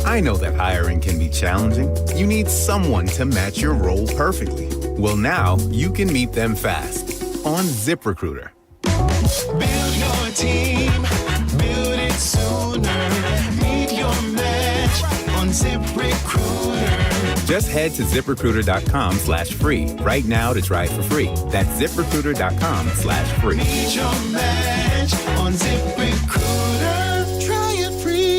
I know that hiring can be challenging. You need someone to match your role perfectly. Well, now you can meet them fast on ZipRecruiter. Build your team, build it sooner. Meet your match on ZipRecruiter. Just head to ZipRecruiter.com/free right now to try it for free. That's ZipRecruiter.com/free. Meet your match on ZipRecruiter. Try it free.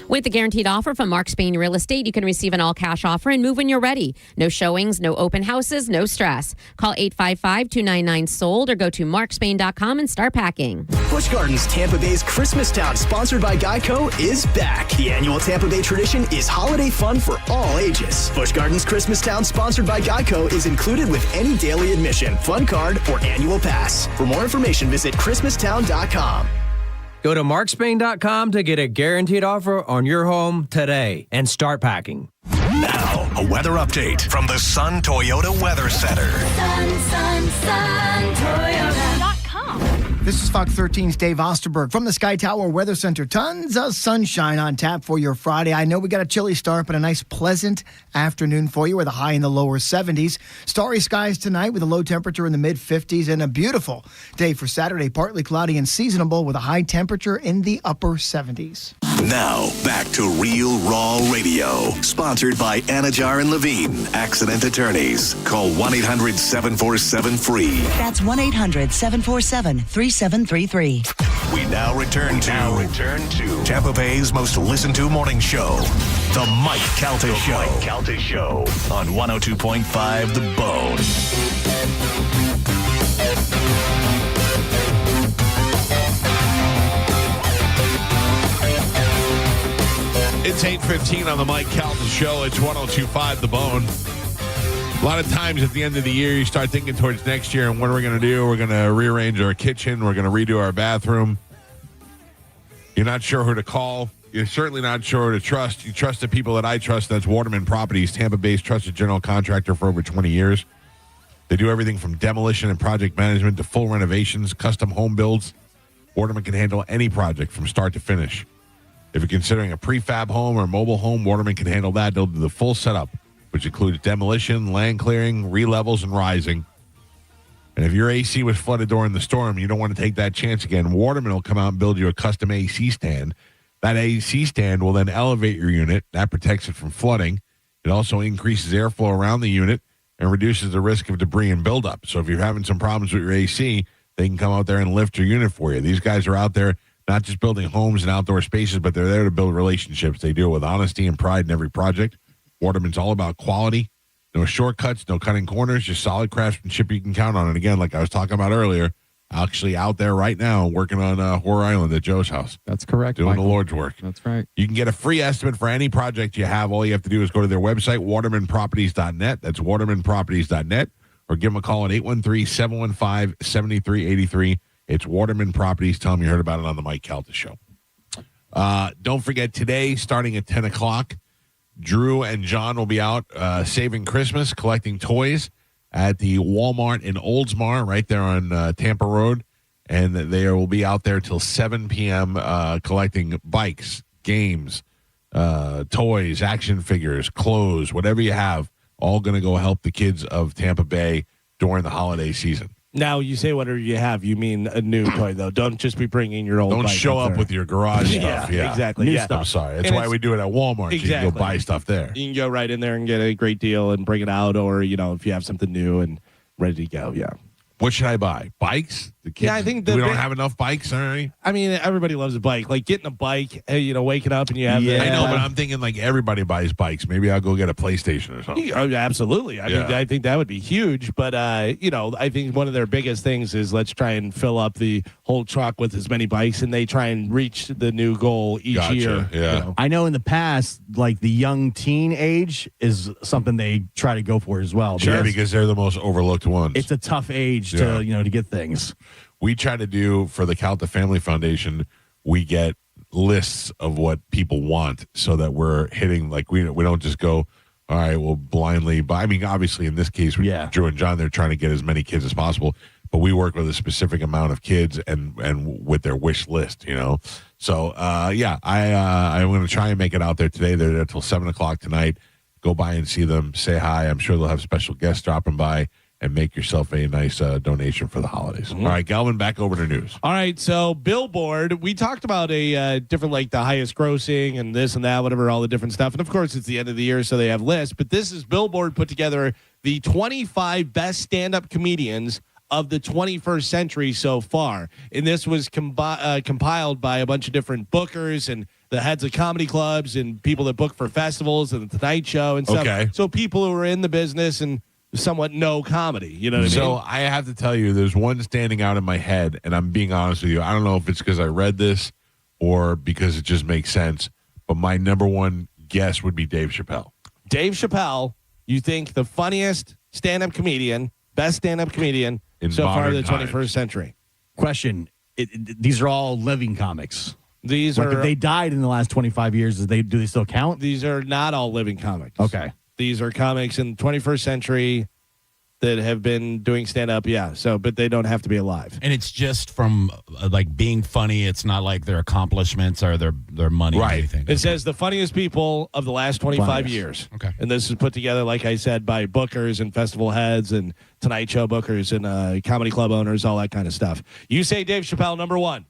With the guaranteed offer from Mark Spain Real Estate, you can receive an all-cash offer and move when you're ready. No showings, no open houses, no stress. Call 855-299-SOLD or go to markspain.com and start packing. Busch Gardens Tampa Bay's Christmas Town, sponsored by Geico, is back. The annual Tampa Bay tradition is holiday fun for all ages. Busch Gardens Christmas Town, sponsored by Geico, is included with any daily admission, fun card, or annual pass. For more information, visit christmastown.com. Go to markspain.com to get a guaranteed offer on your home today and start packing. Now, a weather update from the Sun Toyota Weather Center. Sun, Toyota.com. This is Fox 13's Dave Osterberg from the Sky Tower Weather Center. Tons of sunshine on tap for your Friday. I know we got a chilly start, but a nice pleasant afternoon for you with a high in the lower 70s. Starry skies tonight with a low temperature in the mid-50s and a beautiful day for Saturday, partly cloudy and seasonable with a high temperature in the upper 70s. Now, back to Real Raw Radio, sponsored by Anajar and Levine, accident attorneys. Call 1-800-747-FREE. That's 1-800-747-3733. We now return to Tampa Bay's most listened to morning show, The Mike Calta Show. Mike Calta Show on 102.5 The Bone. It's 8:15 on the Mike Calta Show. It's 102.5 The Bone. A lot of times at the end of the year, you start thinking towards next year and what are we going to do? We're going to rearrange our kitchen. We're going to redo our bathroom. You're not sure who to call. You're certainly not sure who to trust. You trust the people that I trust. That's Waterman Properties, Tampa Bay's trusted general contractor for over 20 years. They do everything from demolition and project management to full renovations, custom home builds. Waterman can handle any project from start to finish. If you're considering a prefab home or a mobile home, Waterman can handle that. They'll do the full setup, which includes demolition, land clearing, relevels, and rising. And if your AC was flooded during the storm, you don't want to take that chance again. Waterman will come out and build you a custom AC stand. That AC stand will then elevate your unit. That protects it from flooding. It also increases airflow around the unit and reduces the risk of debris and buildup. So if you're having some problems with your AC, they can come out there and lift your unit for you. These guys are out there not just building homes and outdoor spaces, but they're there to build relationships. They do it with honesty and pride in every project. Waterman's all about quality. No shortcuts, no cutting corners, just solid craftsmanship you can count on. And again, like I was talking about earlier, actually out there right now working on Horror Island at Joe's house. That's correct, doing Michael. the Lord's work. That's right. You can get a free estimate for any project you have. All you have to do is go to their website, watermanproperties.net. That's watermanproperties.net. Or give them a call at 813-715-7383. It's Waterman Properties. Tell them you heard about it on the Mike Calta Show. Don't forget, today, starting at 10 o'clock, Drew and John will be out saving Christmas, collecting toys at the Walmart in Oldsmar, right there on Tampa Road. And they will be out there till 7 p.m. Collecting bikes, games, toys, action figures, clothes, whatever you have, all going to go help the kids of Tampa Bay during the holiday season. Now, you say whatever you have, you mean a new toy, though. Don't just be bringing your old Don't bike show up there. with your garage stuff. Yeah, exactly. New Yeah. stuff. I'm sorry. That's And why we do it at Walmart. Exactly. So you can go buy stuff there. You can go right in there and get a great deal and bring it out, or, if you have something new and ready to go, yeah. What should I buy? Bikes? The kids? Yeah, I think we don't have enough bikes, all right? I mean, everybody loves a bike. Like getting a bike, waking up and you have I know, but I'm thinking like everybody buys bikes. Maybe I'll go get a PlayStation or something. Absolutely. I think that would be huge. But, I think one of their biggest things is let's try and fill up the whole truck with as many bikes, and they try and reach the new goal each year. Yeah. I know in the past, like the young teen age is something they try to go for as well. Sure, because they're the most overlooked ones. It's a tough age to get things. we try to do for the Calta Family Foundation, we get lists of what people want so that we're hitting, like, we don't just go, all right, well, blindly. But I mean, obviously, in this case, with Drew and John, they're trying to get as many kids as possible. But we work with a specific amount of kids and with their wish list, you know. So, I'm going to try and make it out there today. They're there till 7 o'clock tonight. Go by and see them. Say hi. I'm sure they'll have special guests dropping by. And make yourself a nice donation for the holidays. All right, Galvin, back over to news. All right, so Billboard, we talked about a different, like the highest grossing and this and that, whatever, all the different stuff. And, of course, it's the end of the year, so they have lists. But this is Billboard put together the 25 best stand-up comedians of the 21st century so far. And this was compiled by a bunch of different bookers and the heads of comedy clubs and people that book for festivals and the Tonight Show and stuff. Okay. So people who are in the business and somewhat know comedy, you know what I mean? So I have to tell you, there's one standing out in my head, and I'm being honest with you. I don't know if it's because I read this or because it just makes sense, but my number one guess would be Dave Chappelle. Dave Chappelle, you think the funniest stand-up comedian, best stand-up comedian in so far in the 21st times. century? Question. These are all living comics. These like are... if they died in the last 25 years, do they still count? These are not all living comics. Okay. These are comics in the 21st century that have been doing stand-up, but they don't have to be alive. And it's just from, like, being funny. It's not like their accomplishments or their money or anything. It says the funniest people of the last 25 years. Okay. And this is put together, like I said, by bookers and festival heads and Tonight Show bookers and comedy club owners, all that kind of stuff. You say Dave Chappelle, number one.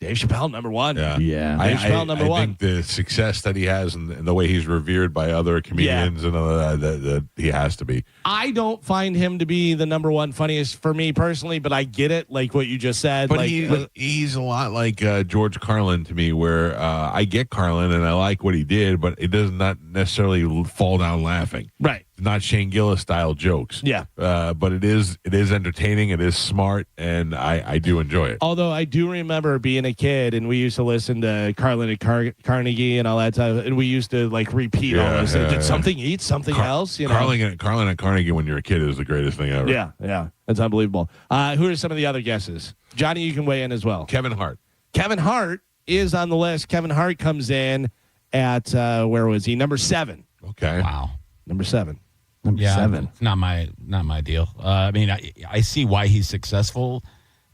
Dave Chappelle, number one. Yeah. Dave Chappelle, number one. I think the success that he has and the way he's revered by other comedians and that he has to be. I don't find him to be the number one funniest for me personally, but I get it, like what you just said. But like, he's a lot like George Carlin to me, where I get Carlin and I like what he did, but it does not necessarily fall down laughing. Right. Not Shane Gillis style jokes. Yeah. But it is entertaining. It is smart, and I do enjoy it. Although I do remember being a kid, and we used to listen to Carlin and Carnegie and all that stuff, and we used to like repeat all this. Did something eat something else? You know, Carlin and Carnegie when you're a kid is the greatest thing ever. Yeah, that's unbelievable. Who are some of the other guesses? Johnny, you can weigh in as well. Kevin Hart. Kevin Hart is on the list. Kevin Hart comes in at where was he? Number 7. Okay. Wow. Number 7. Number 7. Not my deal. I mean, I see why he's successful.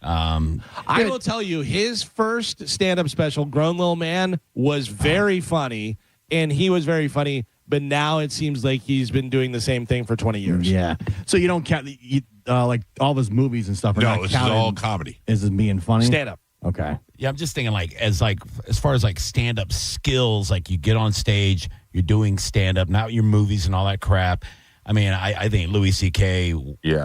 I will tell you, his first stand-up special, Grown Little Man, was very funny, and he was very funny. But now it seems like he's been doing the same thing for 20 years. Yeah. So you don't count like all of his movies and stuff. No, this is all comedy. Is it being funny? Stand-up. Okay. Yeah, I'm just thinking as far as like stand-up skills, like you get on stage, you're doing stand-up, not your movies and all that crap. I mean, I think Louis C.K.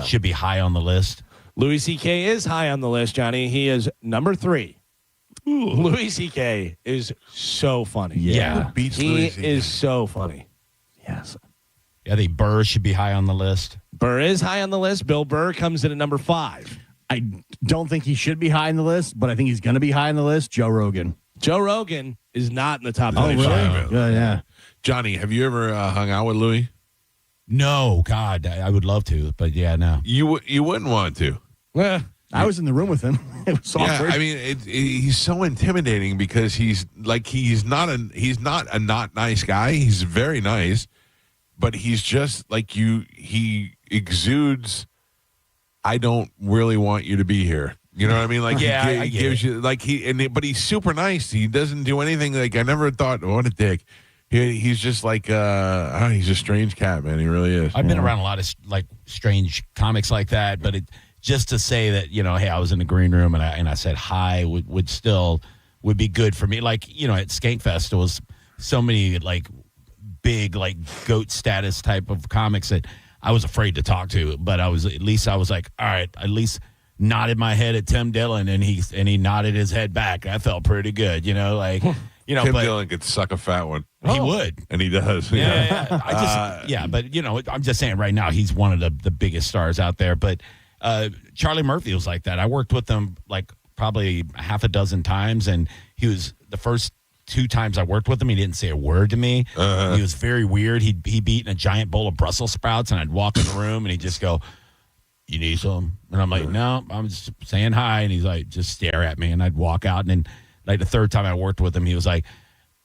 should be high on the list. Louis C.K. is high on the list, Johnny. He is number 3. Ooh. Louis C.K. is so funny. Yeah. He is so funny. Yes. Yeah, I think Burr should be high on the list. Burr is high on the list. Bill Burr comes in at number 5. I don't think he should be high on the list, but I think he's going to be high on the list. Joe Rogan. Joe Rogan is not in the top 25. Really? Yeah. Johnny, have you ever hung out with Louis? No, God, I would love to, but yeah, no. You wouldn't want to. I was in the room with him. It was awkward. I mean, he's so intimidating because he's not a not nice guy. He's very nice, but he's just like you. He exudes, I don't really want you to be here. You know what I mean? Like, he gives you like but he's super nice. He doesn't do anything. Like, I never thought, what a dick. He's just like he's a strange cat, man. Be really is. I've been around a lot of like strange comics like that, but just to say that, hey, I was in the green room and I said hi would be good for me. Like, at Skankfest, there was so many like big like GOAT status type of comics that I was afraid to talk to, but I was like, all right, at least nodded my head at Tim Dillon and he nodded his head back. That felt pretty good, like. Tim Dillon could suck a fat one. He would, and he does. Yeah. But I'm just saying right now he's one of the biggest stars out there. But Charlie Murphy was like that. I worked with him like probably half a dozen times, and he was the first 2 times I worked with him. He didn't say a word to me. He was very weird. He'd be eating a giant bowl of Brussels sprouts, and I'd walk in the room, and he'd just go, you need some? And I'm like, no, I'm just saying hi. And he's like, just stare at me. And I'd walk out. And then like the third time I worked with him, he was like,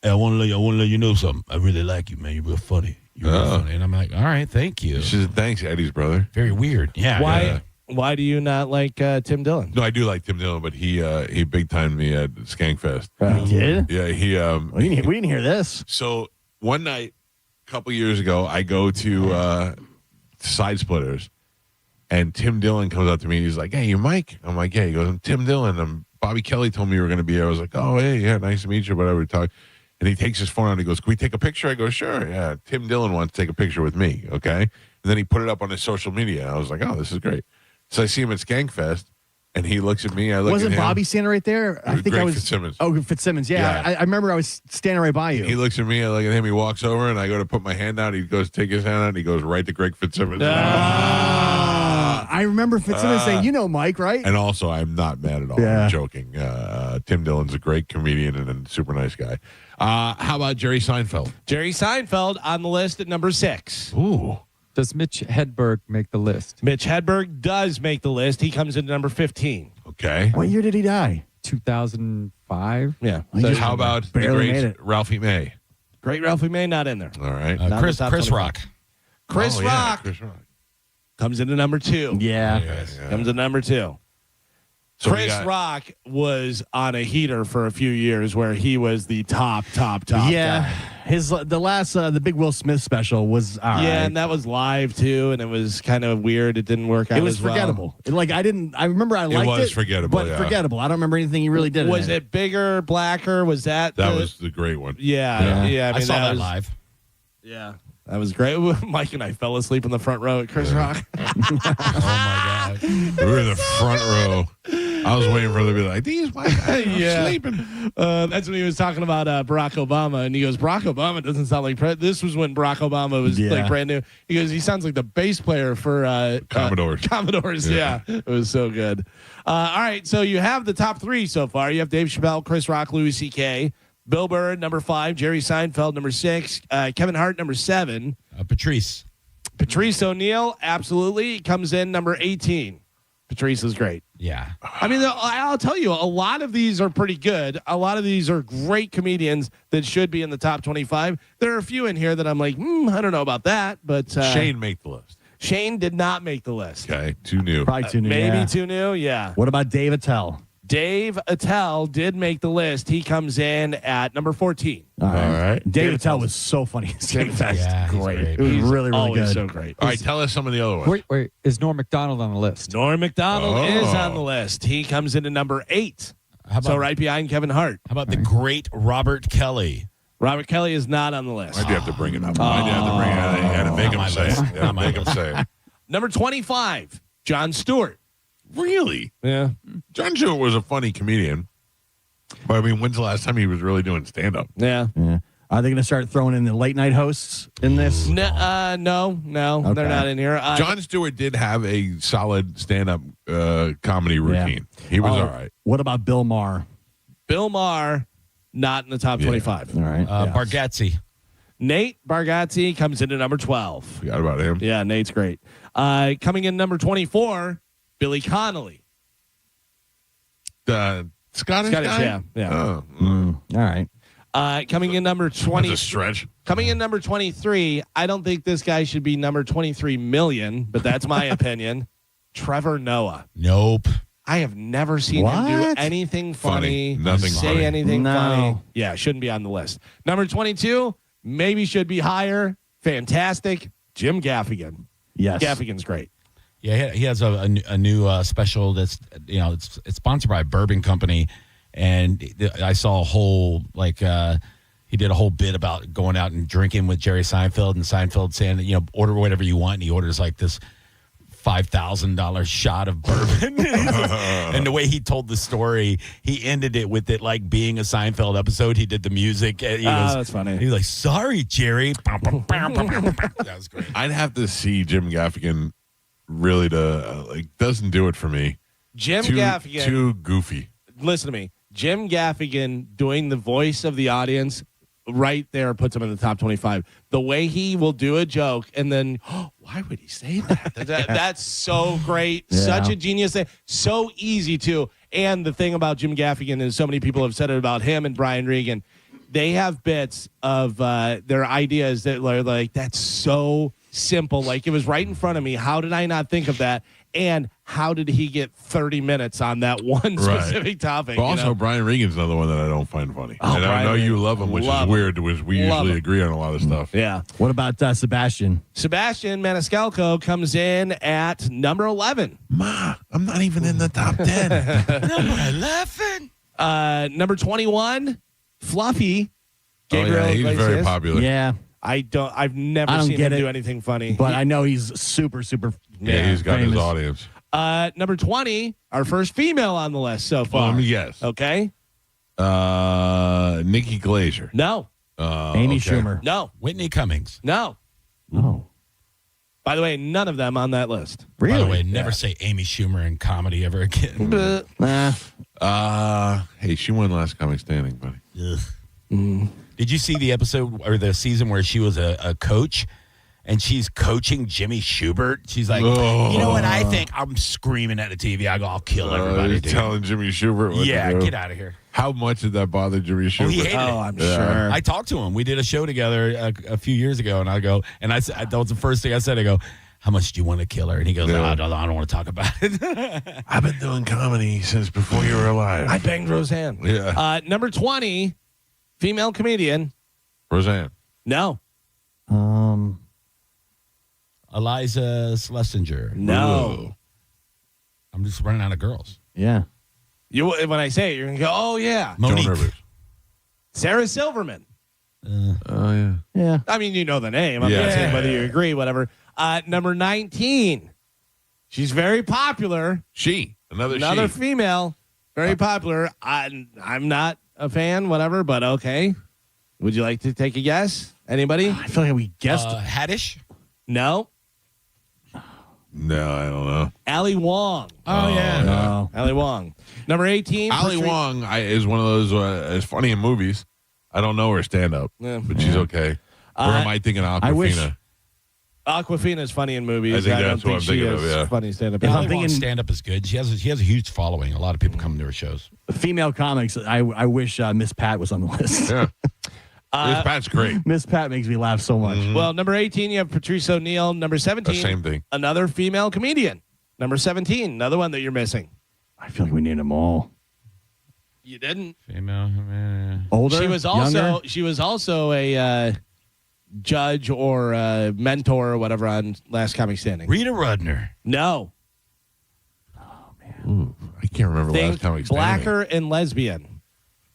hey, I want to let you know something. I really like you, man. You're real funny. You're real funny. And I'm like, all right, thank you. Thanks, Eddie's brother. Very weird. Yeah. Why do you not like Tim Dillon? No, I do like Tim Dillon, but he big timed me at Skankfest. He did? Yeah, we didn't hear this. So one night, a couple years ago, I go to Side Splitters, and Tim Dillon comes up to me. He's like, "Hey, you Mike?" I'm like, "Yeah." He goes, "I'm Tim Dillon. Bobby Kelly told me you were going to be here." I was like, "Oh, hey, yeah, nice to meet you." Whatever. Talk. And he takes his phone out and he goes, "Can we take a picture?" I go, "Sure." Yeah. Tim Dillon wants to take a picture with me. Okay. And then he put it up on his social media. I was like, "Oh, this is great." So I see him at Skankfest, and he looks at me. I look Wasn't at him. Bobby standing right there? I think Greg I was. Fitzsimmons. Oh, Fitzsimmons. Yeah. I remember I was standing right by you. He looks at me. I look at him. He walks over, and I go to put my hand out. He goes to take his hand out, and he goes right to Greg Fitzsimmons. I remember Fitzsimmons saying, "You know Mike, right?" And also, I'm not mad at all. Yeah. I'm joking. Tim Dillon's a great comedian and a super nice guy. How about Jerry Seinfeld? Jerry Seinfeld on the list at number 6. Ooh. Does Mitch Hedberg make the list? Mitch Hedberg does make the list. He comes into number 15. Okay. What year did he die? 2005. Yeah. So how about the barely great made it. Ralphie May? Great Ralphie May, not in there. All right. Not in Chris the top Chris 25. Rock. Chris Oh, yeah, Rock Chris Rock. comes into number 2. Yeah. Comes in number 2. So we Chris got- Rock was on a heater for a few years where he was the top Yeah. guy. The big Will Smith special was all right. Yeah, and that was live too, and it was kind of weird. It didn't work out. It was as well. forgettable. I remember I liked it. was forgettable, But yeah. forgettable. I don't remember anything he really did. Was it bigger, blacker? Was that? That was the great one. Yeah. I mean, I saw that was, live. Yeah, that was great. Mike and I fell asleep in the front row at Chris Rock. Oh my God. We were in the front row. I was waiting for them to be like, "These my guys, I'm Yeah. sleeping." That's when he was talking about Barack Obama, and he goes, "Barack Obama doesn't sound like." This was when Barack Obama was like brand new. He goes, "He sounds like the bass player for Commodores." Commodores, yeah. It was so good. All right, so you have the top 3 so far. You have Dave Chappelle, Chris Rock, Louis C.K., Bill Burr, number 5, Jerry Seinfeld, number 6, Kevin Hart, number 7, Patrice O'Neill, absolutely comes in number 18. Patrice is great. Yeah. I mean, I'll tell you, a lot of these are pretty good. A lot of these are great comedians that should be in the top 25. There are a few in here that I'm like, I don't know about that. But Shane made the list. Shane did not make the list. Okay, too new. Probably too new. Maybe yeah. too new, yeah. What about Dave Attell? Dave Attell did make the list. He comes in at number 14. All right. Dave Dave Attell Attell's- was so funny. Yeah, he's great. It was really Always good. so great. All right, tell us some of the other ones. Wait. Is Norm Macdonald on the list? Norm Macdonald is Oh. on the list. He comes in at number 8. How about, So right behind Kevin Hart. how about the great Robert Kelly? Robert Kelly is not on the list. Why'd you have to bring it up? Why'd you have to bring it up? You had to make Not my him say list. it. You had to Not my make him list. say it. Number 25, Jon Stewart. Really? Yeah. Jon Stewart was a funny comedian. But I mean, when's the last time he was really doing stand-up? Yeah. Are they going to start throwing in the late night hosts in this? No, they're not in here. Jon Stewart did have a solid stand-up comedy routine. He was all right. What about Bill Maher? Bill Maher, not in the top 25. All right. Bargatze. Nate Bargatze comes in at number 12. Forgot about him. Yeah, Nate's great. Coming in number 24, Billy Connolly. The Scottish guy? yeah. Oh, All right. Coming in number 20. that's a stretch. Coming in number 23, I don't think this guy should be number 23 million, but that's my opinion. Trevor Noah. Nope. I have never seen him do What? anything funny, Nothing say funny. anything No. funny. Yeah, shouldn't be on the list. Number 22, maybe should be higher. Fantastic. Jim Gaffigan. Yes. Gaffigan's great. Yeah, he has a new special that's it's sponsored by a bourbon company, and I saw a whole he did a whole bit about going out and drinking with Jerry Seinfeld, and Seinfeld saying order whatever you want, and he orders like this $5,000 shot of bourbon. And the way he told the story, he ended it with it like being a Seinfeld episode. He did the music. He goes, that's funny. He's like, "Sorry, Jerry." That was great. I'd have to see Jim Gaffigan really to doesn't do it for me. Jim Too Gaffigan. too goofy. Listen to me. Jim Gaffigan doing the voice of the audience right there puts him in the top 25. The way he will do a joke and then, why would he say that? That's so great. Yeah. Such a genius thing. So easy to. And the thing about Jim Gaffigan is so many people have said it about him and Brian Regan. They have bits of their ideas that are like, that's so simple. Like, it was right in front of me. How did I not think of that? And how did he get 30 minutes on that one specific topic? But also, Brian Regan's another one that I don't find funny. Oh, and I know you love him, which is weird, because we usually agree on a lot of stuff. Yeah. What about Sebastian? Sebastian Maniscalco comes in at number 11. Ma, I'm not even in the top 10. Number 11. Number 21, Fluffy. Gabriel he's Iglesias. very popular. Yeah. I've never seen him do anything funny. But I know he's super, super Yeah, he's got famous. his audience. Number 20, our first female on the list so far. Let me guess. Okay. Nikki Glaser. No. Amy Schumer. No. Whitney Cummings. No. Oh. By the way, none of them on that list. Really? By the way, never say Amy Schumer in comedy ever again. Hey, she won last comic standing, buddy. Did you see the episode or the season where she was a coach and she's coaching Jimmy Schubert? She's like, you know what I think? I'm screaming at the TV. I go, I'll kill everybody. He's telling Jimmy Schubert what to do. Get out of here. How much did that bother Jimmy Schubert? He hated it. I'm sure. I talked to him. We did a show together a few years ago, and I go, and I said, that was the first thing I said. I go, how much do you want to kill her? And he goes, I don't want to talk about it. I've been doing comedy since before you were alive. I banged Roseanne. Yeah. Number 20, female comedian. Roseanne. No. Eliza Schlesinger. No. Ooh. I'm just running out of girls. Yeah. When I say it, you're going to go, oh, yeah. Monique. Joan Rivers. Sarah Silverman. Oh, yeah. Yeah. I mean, you know the name. I'm not saying whether you agree, whatever. Number 19. She's very popular. Another female. Very popular. I'm not a fan, whatever, but okay. Would you like to take a guess? Anybody? I feel like we guessed. Haddish? No. No, I don't know. Ali Wong. Oh, yeah. No. Ali Wong. Number 18. Ali Wong is one of those, is funny in movies. I don't know her stand-up, but she's okay. Or am I thinking Aquafina? I wish. Aquafina is funny in movies. I think don't that's what I'm thinking of, yeah. Funny stand-up. Ali Wong's stand-up is good. She has a huge following. A lot of people come to her shows. Female comics, I wish Miss Pat was on the list. Yeah. Miss Pat's great. Miss Pat makes me laugh so much. Well, number 18, you have Patrice O'Neill. Number 17, Same thing. another female comedian. Number 17, another one that you're missing. I feel like we need them all. You didn't. Female. Older? She was also a judge or a mentor or whatever on Last Comic Standing. Rita Rudner. No. Ooh, I can't remember Think last comic standing. blacker and lesbian.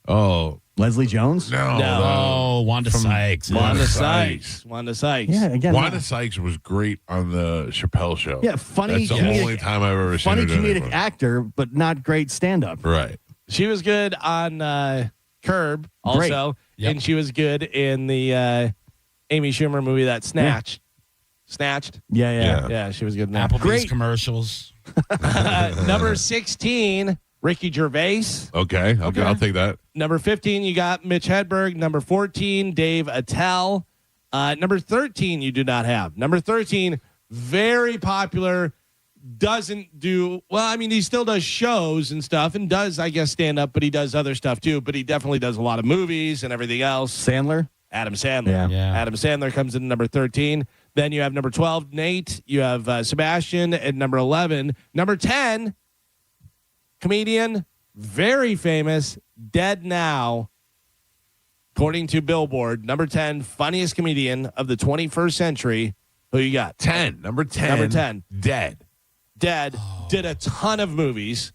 Oh. Leslie Jones? No. Wanda Sykes. Wanda Sykes. Wanda Sykes. Yeah, again. Wanda Sykes was great on the Chappelle Show. Yeah, funny. That's the only time I've ever seen her funny do comedic anything. actor, but not great stand-up. Right. She was good on Curb also. Yep. And she was good in the Amy Schumer movie that Snatched. Snatched. Yeah. Yeah, she was good in that. Applebee's commercials. Number 16, Ricky Gervais. Okay. I'll take that. Number 15, you got Mitch Hedberg. Number 14, Dave Attell. Number 13, you do not have. Number 13, very popular. Doesn't do well. I mean, he still does shows and stuff, and does, I guess, stand up. But he does other stuff too. But he definitely does a lot of movies and everything else. Sandler. Adam Sandler. Yeah. Adam Sandler comes in number 13. Then you have number 12, Nate. You have Sebastian at number 11. Number 10, comedian, very famous, dead now. According to Billboard, number 10, funniest comedian of the 21st century. Who you got? 10. Number 10. Number 10. Dead. Did a ton of movies,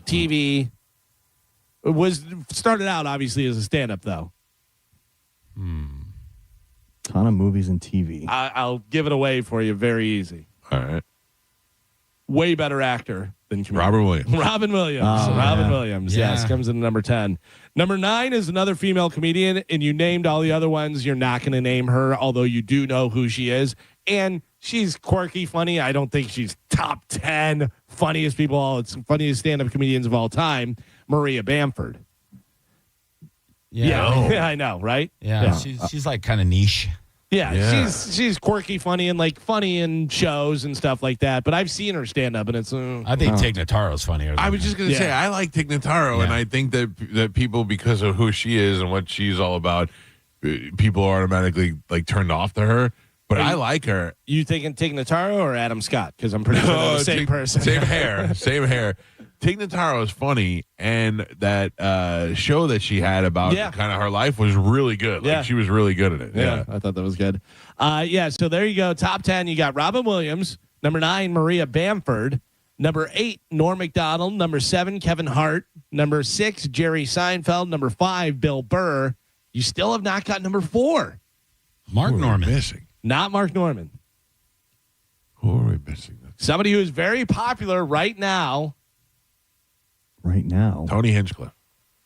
TV. Started out obviously as a stand-up though. Ton of movies and TV. I'll give it away for you very easy. All right. Way better actor than comedian. Robert Williams. Robin Williams. Oh, Robin yeah. Williams. Yeah. Yes, comes in number 10. Number 9 is another female comedian, and you named all the other ones. You're not going to name her, although you do know who she is. And she's quirky, funny. I don't think she's top 10 funniest funniest stand-up comedians of all time. Maria Bamford. Yeah, I know, right? Yeah. She's like kind of niche. Yeah, she's quirky, funny, and funny in shows and stuff like that. But I've seen her stand up, and it's. I think Tig Notaro's funnier. I was just going to say I like Tig Notaro, and I think that people, because of who she is and what she's all about, people are automatically turned off to her. But I like her. You thinking Tig Notaro or Adam Scott? Because I'm pretty sure they're the same person. Same hair. Tig Notaro is funny, and that show that she had about kind of her life was really good. She was really good at it. Yeah, I thought that was good. So there you go. Top 10, you got Robin Williams. Number 9, Maria Bamford. Number 8, Norm Macdonald. Number 7, Kevin Hart. Number 6, Jerry Seinfeld. Number 5, Bill Burr. You still have not got number 4. Mark Norman. Missing. Not Mark Norman. Who are we missing? Somebody who is very popular right now. Tony Hinchcliffe.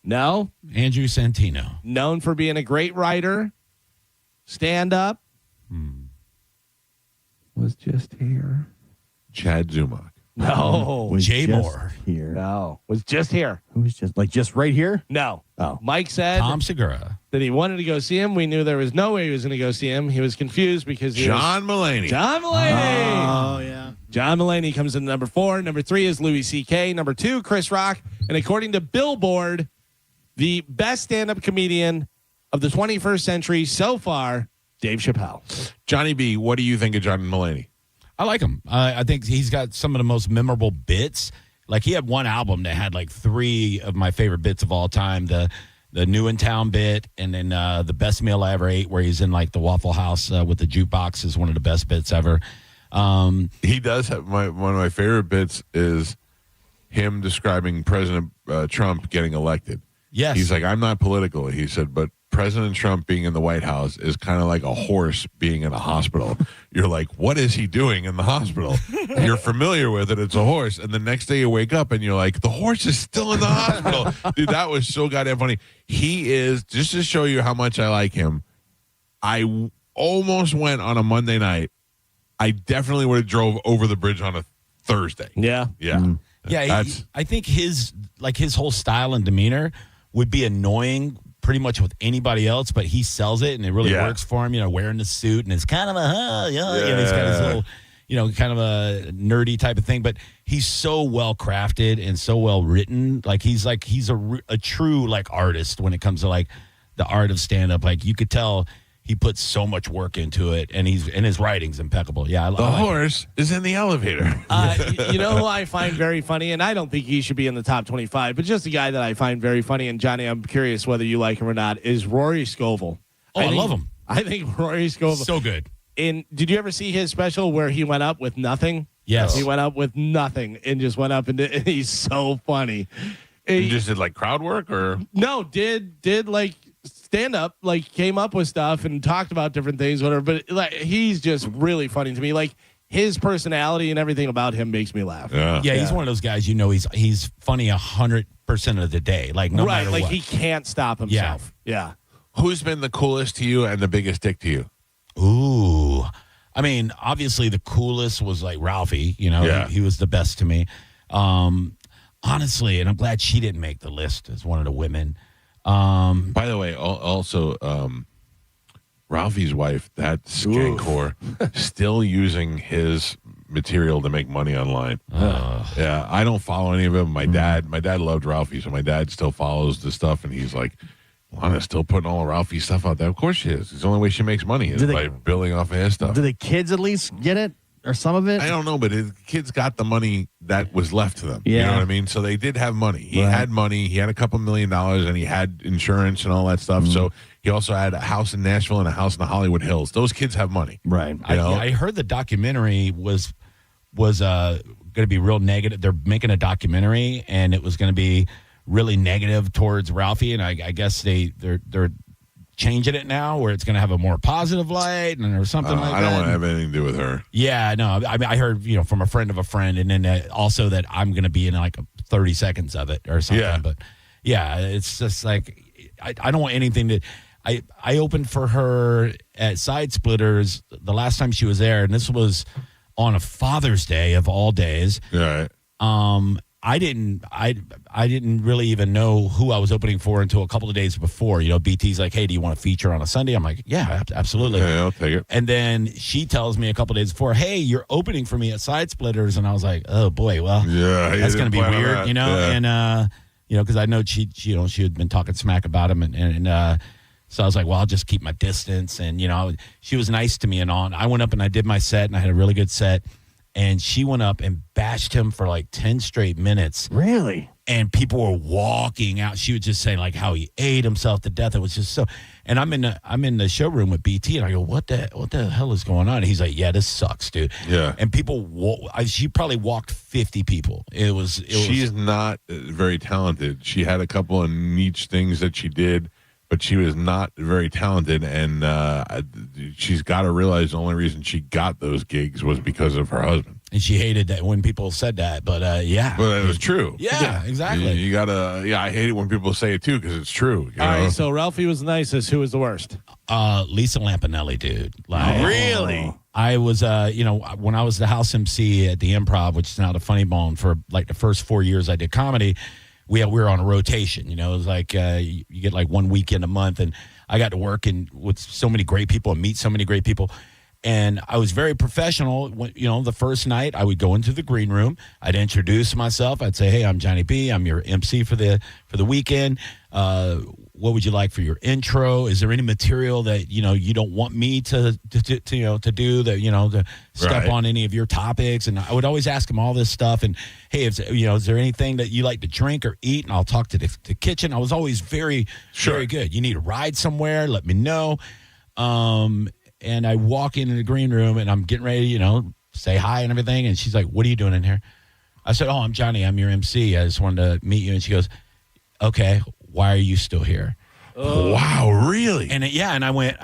No. Andrew Santino. Known for being a great writer. Stand up. Was just here. Chad Zumach. No. Jay Moore. Here. No. Was just here. Who was just right here? No. Oh. Mike said Tom Segura. that he wanted to go see him. We knew there was no way he was going to go see him. He was confused because John Mulaney. John Mulaney. Oh, yeah. John Mulaney comes in number 4. Number 3 is Louis C.K. Number 2, Chris Rock. And according to Billboard, the best stand-up comedian of the 21st century so far, Dave Chappelle. Johnny B., what do you think of John Mulaney? I like him. I think he's got some of the most memorable bits. Like he had one album that had 3 of my favorite bits of all time. The New in Town bit, and then the Best Meal I Ever Ate, where he's in the Waffle House with the jukebox, is one of the best bits ever. He does have one of my favorite bits is him describing President Trump getting elected. Yes. He's like, I'm not political. He said, but President Trump being in the White House is kind of like a horse being in a hospital. You're like, what is he doing in the hospital? You're familiar with it. It's a horse. And the next day you wake up and you're like, the horse is still in the hospital. Dude, that was so goddamn funny. He is, just to show you how much I like him, I almost went on a Monday night. I definitely would have drove over the bridge on a Thursday. Yeah. Yeah. Mm-hmm. Yeah, I think his whole style and demeanor would be annoying pretty much with anybody else, but he sells it and it really works for him, wearing the suit and it's kind of a, and he's got his little, kind of a nerdy type of thing, but he's so well crafted and so well written. He's a true artist when it comes to the art of stand up. You could tell he puts so much work into it, and his writing's impeccable. Yeah, the horse is in the elevator. You know who I find very funny, and I don't think he should be in the top 25, but just a guy that I find very funny, and Johnny, I'm curious whether you like him or not, is Rory Scovel. Oh, I love him. I think Rory Scovel. So good. Did you ever see his special where he went up with nothing? Yes. He went up with nothing and just went up, and he's so funny. He just did crowd work, or? No, did stand up, came up with stuff and talked about different things, whatever. But he's just really funny to me. His personality and everything about him makes me laugh. Yeah, he's one of those guys. He's funny 100% of the day. No matter what. He can't stop himself. Yeah. Who's been the coolest to you and the biggest dick to you? Ooh, I mean, obviously the coolest was Ralphie. He was the best to me. Honestly, and I'm glad she didn't make the list as one of the women. By the way, also Ralphie's wife, that skank whore, still using his material to make money online. Yeah, I don't follow any of them. My dad loved Ralphie, so my dad still follows the stuff, and he's like, Lana's still putting all of Ralphie's stuff out there. Of course she is. It's the only way she makes money is by building off of his stuff. Do the kids at least get it? Or some of it? I don't know, but his kids got the money that was left to them. Yeah. You know what I mean? So they did have money. He had money. He had a couple $1 million, and he had insurance and all that stuff. So he also had a house in Nashville and a house in the Hollywood Hills. Those kids have money. Right. I heard the documentary was going to be real negative. They're making a documentary, and it was going to be really negative towards Ralphie, and I guess they're changing it now where it's going to have a more positive light or something like that. I don't want to have anything to do with her. Yeah, no. I heard, from a friend of a friend, and then also that I'm going to be in 30 seconds of it or something. Yeah. But yeah, it's just I don't want anything to. I opened for her at Side Splitters the last time she was there, and this was on a Father's Day of all days. Right. I didn't really even know who I was opening for until a couple of days before. BT's like, hey, do you want to feature on a Sunday? I'm like, yeah, absolutely. Yeah, I'll take it. And then she tells me a couple of days before, hey, you're opening for me at Side Splitters. And I was like, oh boy, well, that's going to be weird, and, because I know she had been talking smack about him. And so I was like, well, I'll just keep my distance. And, she was nice to me and all. And I went up and I did my set and I had a really good set. And she went up and bashed him for like 10 straight minutes. Really? And people were walking out. She was just saying like how he ate himself to death. It was just so. And I'm in the showroom with BT, and I go, what the hell is going on? And he's like, yeah, this sucks, dude. Yeah. And people, she probably walked 50 people. She's not very talented. She had a couple of niche things that she did, but she was not very talented, and she's got to realize the only reason she got those gigs was because of her husband. And she hated that when people said that, but yeah. But it was true. Yeah, exactly. You got to, I hate it when people say it too, because it's true. All right, so Ralphie was the nicest. Who was the worst? Lisa Lampanelli, dude. Really? I was, when I was the house MC at the Improv, which is now the Funny Bone, for like the first 4 years I did comedy, we were on a rotation. It was like you get like 1 weekend a month, and I got to work with so many great people and meet so many great people. And I was very professional. The first night I would go into the green room. I'd introduce myself. I'd say, hey, I'm Johnny B. I'm your MC for the weekend. What would you like for your intro? Is there any material that, you don't want me to do to step on any of your topics? And I would always ask them all this stuff. And hey, is there anything that you like to drink or eat? And I'll talk to the kitchen. I was always very, very good. You need a ride somewhere? Let me know. And I walk into the green room and I'm getting ready, say hi and everything. And she's like, what are you doing in here? I said, oh, I'm Johnny. I'm your MC. I just wanted to meet you. And she goes, okay, why are you still here? Wow, really? And and I went,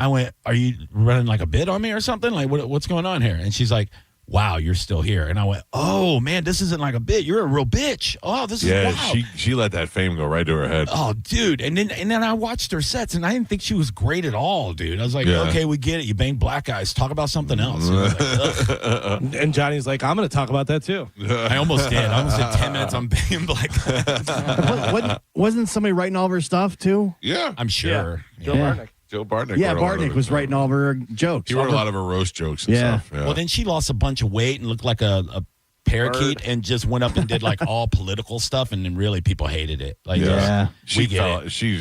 are you running like a bid on me or something? Like, what's going on here? And she's like, wow, you're still here. And I went, oh man, this isn't like a bit. You're a real bitch. Oh, this is wow. She let that fame go right to her head. Oh, dude. And then I watched her sets, and I didn't think she was great at all, dude. I was like, okay, we get it. You bang black guys. Talk about something else. And Johnny's like, I'm going to talk about that too. I almost did. I almost did 10 minutes on banging black guys. Wasn't somebody writing all of her stuff too? Yeah. I'm sure. Yeah. Joe Bartnick. Joe Bartnick. Yeah, Bartnick was writing all of her jokes. He wrote a lot of her roast jokes and stuff. Yeah. Well, then she lost a bunch of weight and looked like a parakeet and just went up and did like all political stuff, and then really people hated it. Like, she's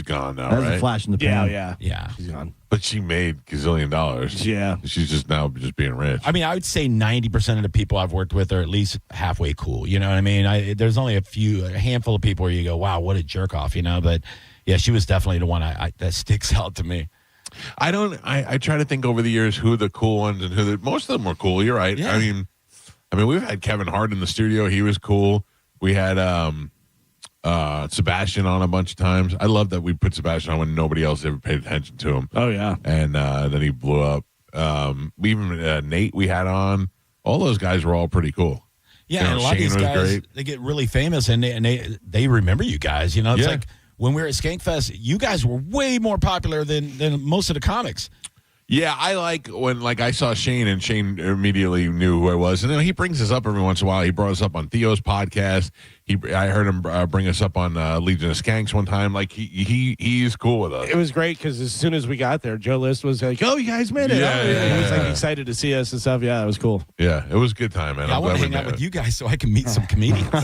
gone now, That was right? a flash in the pan. Yeah. She's gone. But she made $gazillion. Yeah. She's just now just being rich. I mean, I would say 90% of the people I've worked with are at least halfway cool. You know what I mean? There's only a handful of people where you go, wow, what a jerk off, But yeah, she was definitely the one that sticks out to me. I try to think over the years who the cool ones and most of them were cool. You're right. Yeah. I mean, we've had Kevin Hart in the studio. He was cool. We had Sebastian on a bunch of times. I love that we put Sebastian on when nobody else ever paid attention to him. Oh yeah. And then he blew up. Even Nate we had on. All those guys were all pretty cool. Yeah, and a lot of these guys, they get really famous and they remember you guys. It's like when we were at Skankfest, you guys were way more popular than most of the comics. Yeah, I like when I saw Shane, and Shane immediately knew who I was. And then he brings us up every once in a while. He brought us up on Theo's podcast. I heard him bring us up on Legion of Skanks one time. Like he's cool with us. It was great because as soon as we got there, Joe List was like, "Oh, you guys made it!" He was like excited to see us and stuff. Yeah, it was cool. Yeah, it was a good time, man. Yeah, I want to hang out with you guys so I can meet some comedians. We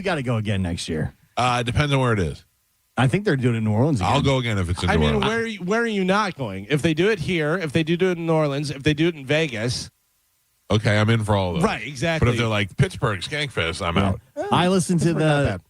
got to go again next year. Depends on where it is. I think they're doing it in New Orleans again. I'll go again if it's in New Orleans. I mean, where are you not going? If they do it here, if they do it in New Orleans, if they do it in Vegas. Okay, I'm in for all of them. Right, exactly. But if they're like Pittsburgh Skankfest, I'm out. I listened to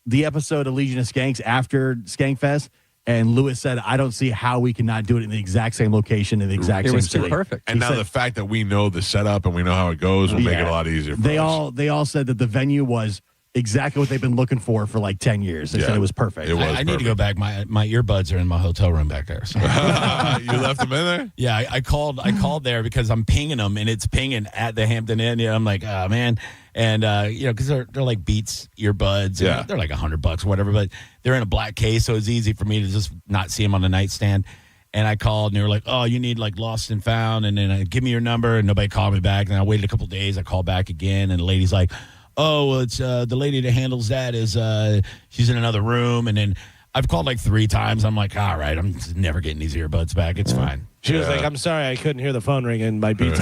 the episode of Legion of Skanks after Skankfest, and Lewis said, I don't see how we cannot do it in the exact same location in the exact same city. Perfect. And now the fact that we know the setup and we know how it goes will make it a lot easier for us. They all said that the venue was exactly what they've been looking for like 10 years. They said it was perfect. I need to go back. My earbuds are in my hotel room back there. So. You left them in there? Yeah, I called there because I'm pinging them, and it's pinging at the Hampton Inn. I'm like, oh, man. And, because they're like Beats earbuds. And they're like $100 or whatever, but they're in a black case, so it's easy for me to just not see them on the nightstand. And I called, and they were like, oh, you need like Lost and Found, and then give me your number, and nobody called me back. And I waited a couple of days. I called back again, and the lady's like, oh, well, it's the lady that handles that is she's in another room. And then I've called like 3 times. I'm like, all right, I'm never getting these earbuds back. It's fine. She was like, I'm sorry, I couldn't hear the phone ringing. My Beats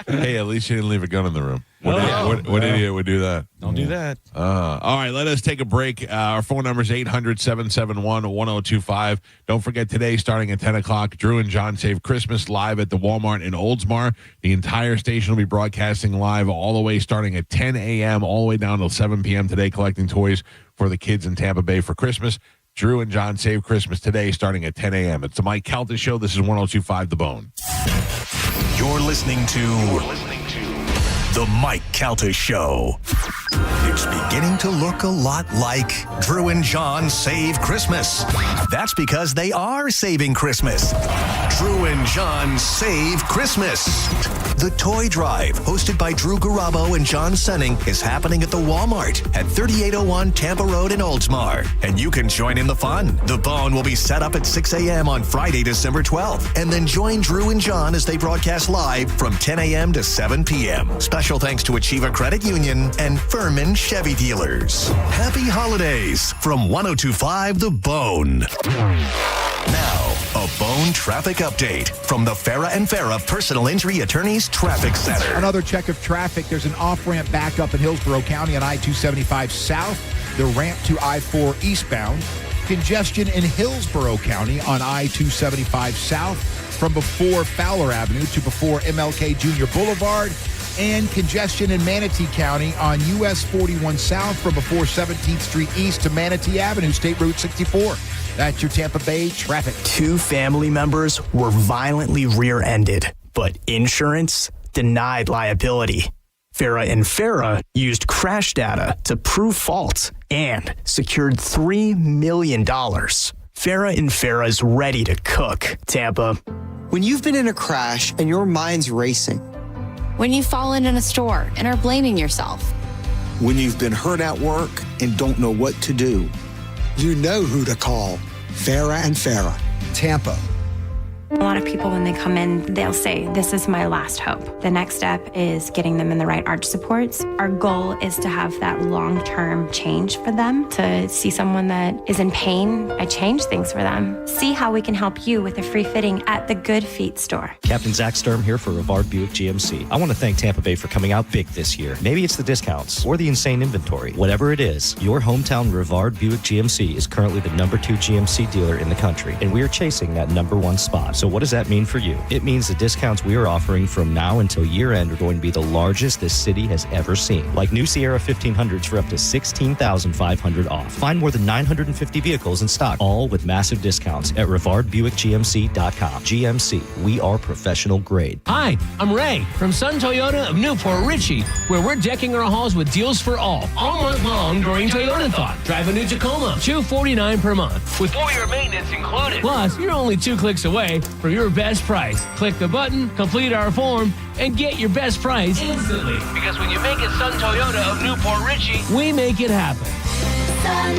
Hey, at least you didn't leave a gun in the room. What idiot would do that? Don't do that. All right, let us take a break. Our phone number is 800-771-1025. Don't forget today, starting at 10 o'clock, Drew and John Save Christmas live at the Walmart in Oldsmar. The entire station will be broadcasting live all the way starting at 10 a.m. all the way down till 7 p.m. today, collecting toys for the kids in Tampa Bay for Christmas. Drew and John Save Christmas today, starting at 10 a.m. It's the Mike Calta Show. This is 102.5 The Bone. You're listening to The Mike Calta Show. It's beginning to look a lot like Drew and John Save Christmas. That's because they are saving Christmas. Drew and John Save Christmas. The Toy Drive, hosted by Drew Garabo and John Senning, is happening at the Walmart at 3801 Tampa Road in Oldsmar. And you can join in the fun. The Bone will be set up at 6 a.m. on Friday, December 12th. And then join Drew and John as they broadcast live from 10 a.m. to 7 p.m. Special thanks to Achieva Credit Union and Furman Chevy Dealers. Happy holidays from 102.5 The Bone. Now, a Bone traffic update from the Farah and Farah Personal Injury Attorneys Traffic Center. Another check of traffic. There's an off-ramp backup in Hillsborough County on I-275 south. The ramp to I-4 eastbound. Congestion in Hillsborough County on I-275 south from before Fowler Avenue to before MLK Jr. Boulevard. And congestion in Manatee County on US 41 south from before 17th Street East to Manatee Avenue, State Route 64. That's your Tampa Bay traffic. 2 family members were violently rear-ended, but insurance denied liability. Farah and Farah used crash data to prove fault and secured $3 million. Farah and Farah is ready to cook. Tampa. When you've been in a crash and your mind's racing. When you've fallen in a store and are blaming yourself. When you've been hurt at work and don't know what to do. You know who to call. Farah and Farah, Tampa. A lot of people, when they come in, they'll say, this is my last hope. The next step is getting them in the right arch supports. Our goal is to have that long-term change for them, to see someone that is in pain. I change things for them. See how we can help you with a free fitting at the Good Feet store. Captain Zach Sturm here for Rivard Buick GMC. I want to thank Tampa Bay for coming out big this year. Maybe it's the discounts or the insane inventory. Whatever it is, your hometown Rivard Buick GMC is currently the #2 GMC dealer in the country, and we are chasing that #1 spot. So what does that mean for you? It means the discounts we are offering from now until year end are going to be the largest this city has ever seen. Like new Sierra 1500s for up to $16,500 off. Find more than 950 vehicles in stock, all with massive discounts at RivardBuickGMC.com. GMC, we are professional grade. Hi, I'm Ray from Sun Toyota of Newport Richey, where we're decking our halls with deals for all month long during Toyotathon. Drive a new Tacoma, $249 per month, with full-year maintenance included. Plus, you're only 2 clicks away for your best price. Click the button, complete our form, and get your best price instantly. Because when you make it Sun Toyota of Newport Richey, we make it happen. Sun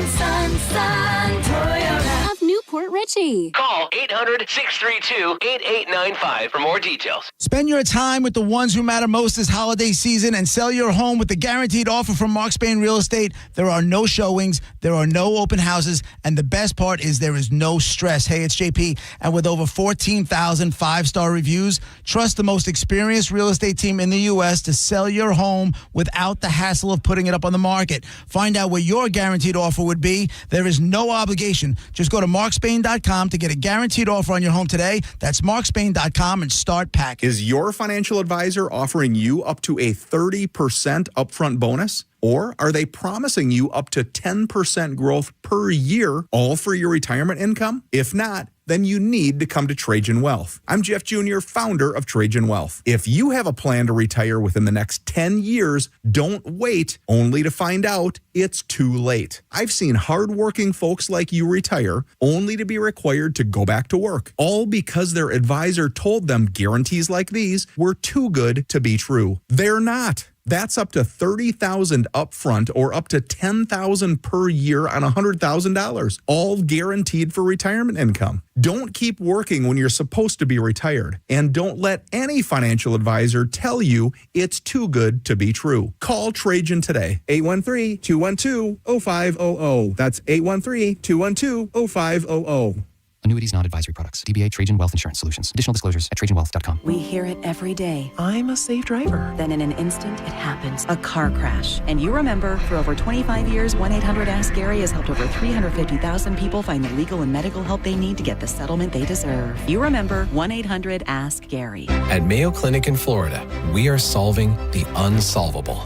Toyota of Newport Richey. Call 800-632-8895 for more details. Spend your time with the ones who matter most this holiday season and sell your home with the guaranteed offer from Mark Spain Real Estate. There are no showings, there are no open houses, and the best part is there is no stress. Hey, it's JP, and with over 14,000 5-star reviews, trust the most experienced real estate team in the U.S. to sell your home without the hassle of putting it up on the market. Find out what your guaranteed offer would be. There is no obligation. Just go to markspain.com to get a guaranteed offer on your home today. That's markspain.com and start packing. Is your financial advisor offering you up to a 30% upfront bonus? Or are they promising you up to 10% growth per year, all for your retirement income? If not, then you need to come to Trajan Wealth. I'm Jeff Jr., founder of Trajan Wealth. If you have a plan to retire within the next 10 years, don't wait only to find out it's too late. I've seen hardworking folks like you retire only to be required to go back to work, all because their advisor told them guarantees like these were too good to be true. They're not. That's up to $30,000 upfront or up to $10,000 per year on $100,000, all guaranteed for retirement income. Don't keep working when you're supposed to be retired, and don't let any financial advisor tell you it's too good to be true. Call Trajan today, 813-212-0500. That's 813-212-0500. Annuities, not advisory products. DBA Trajan Wealth Insurance Solutions. Additional disclosures at trajanwealth.com. We hear it every day. I'm a safe driver. Then in an instant, it happens. A car crash. And you remember, for over 25 years, 1-800-ASK-GARY has helped over 350,000 people find the legal and medical help they need to get the settlement they deserve. You remember 1-800-ASK-GARY. At Mayo Clinic in Florida, we are solving the unsolvable.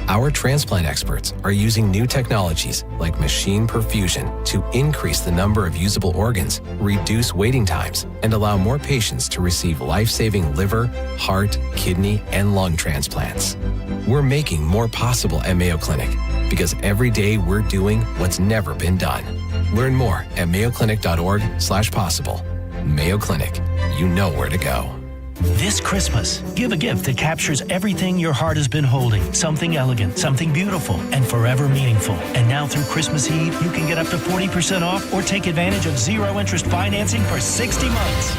Our transplant experts are using new technologies like machine perfusion to increase the number of usable organs, reduce waiting times, and allow more patients to receive life-saving liver, heart, kidney, and lung transplants. We're making more possible at Mayo Clinic because every day we're doing what's never been done. Learn more at mayoclinic.org/possible. Mayo Clinic, you know where to go. This Christmas, give a gift that captures everything your heart has been holding. Something elegant, something beautiful, and forever meaningful. And now through Christmas Eve, you can get up to 40% off or take advantage of zero-interest financing for 60 months.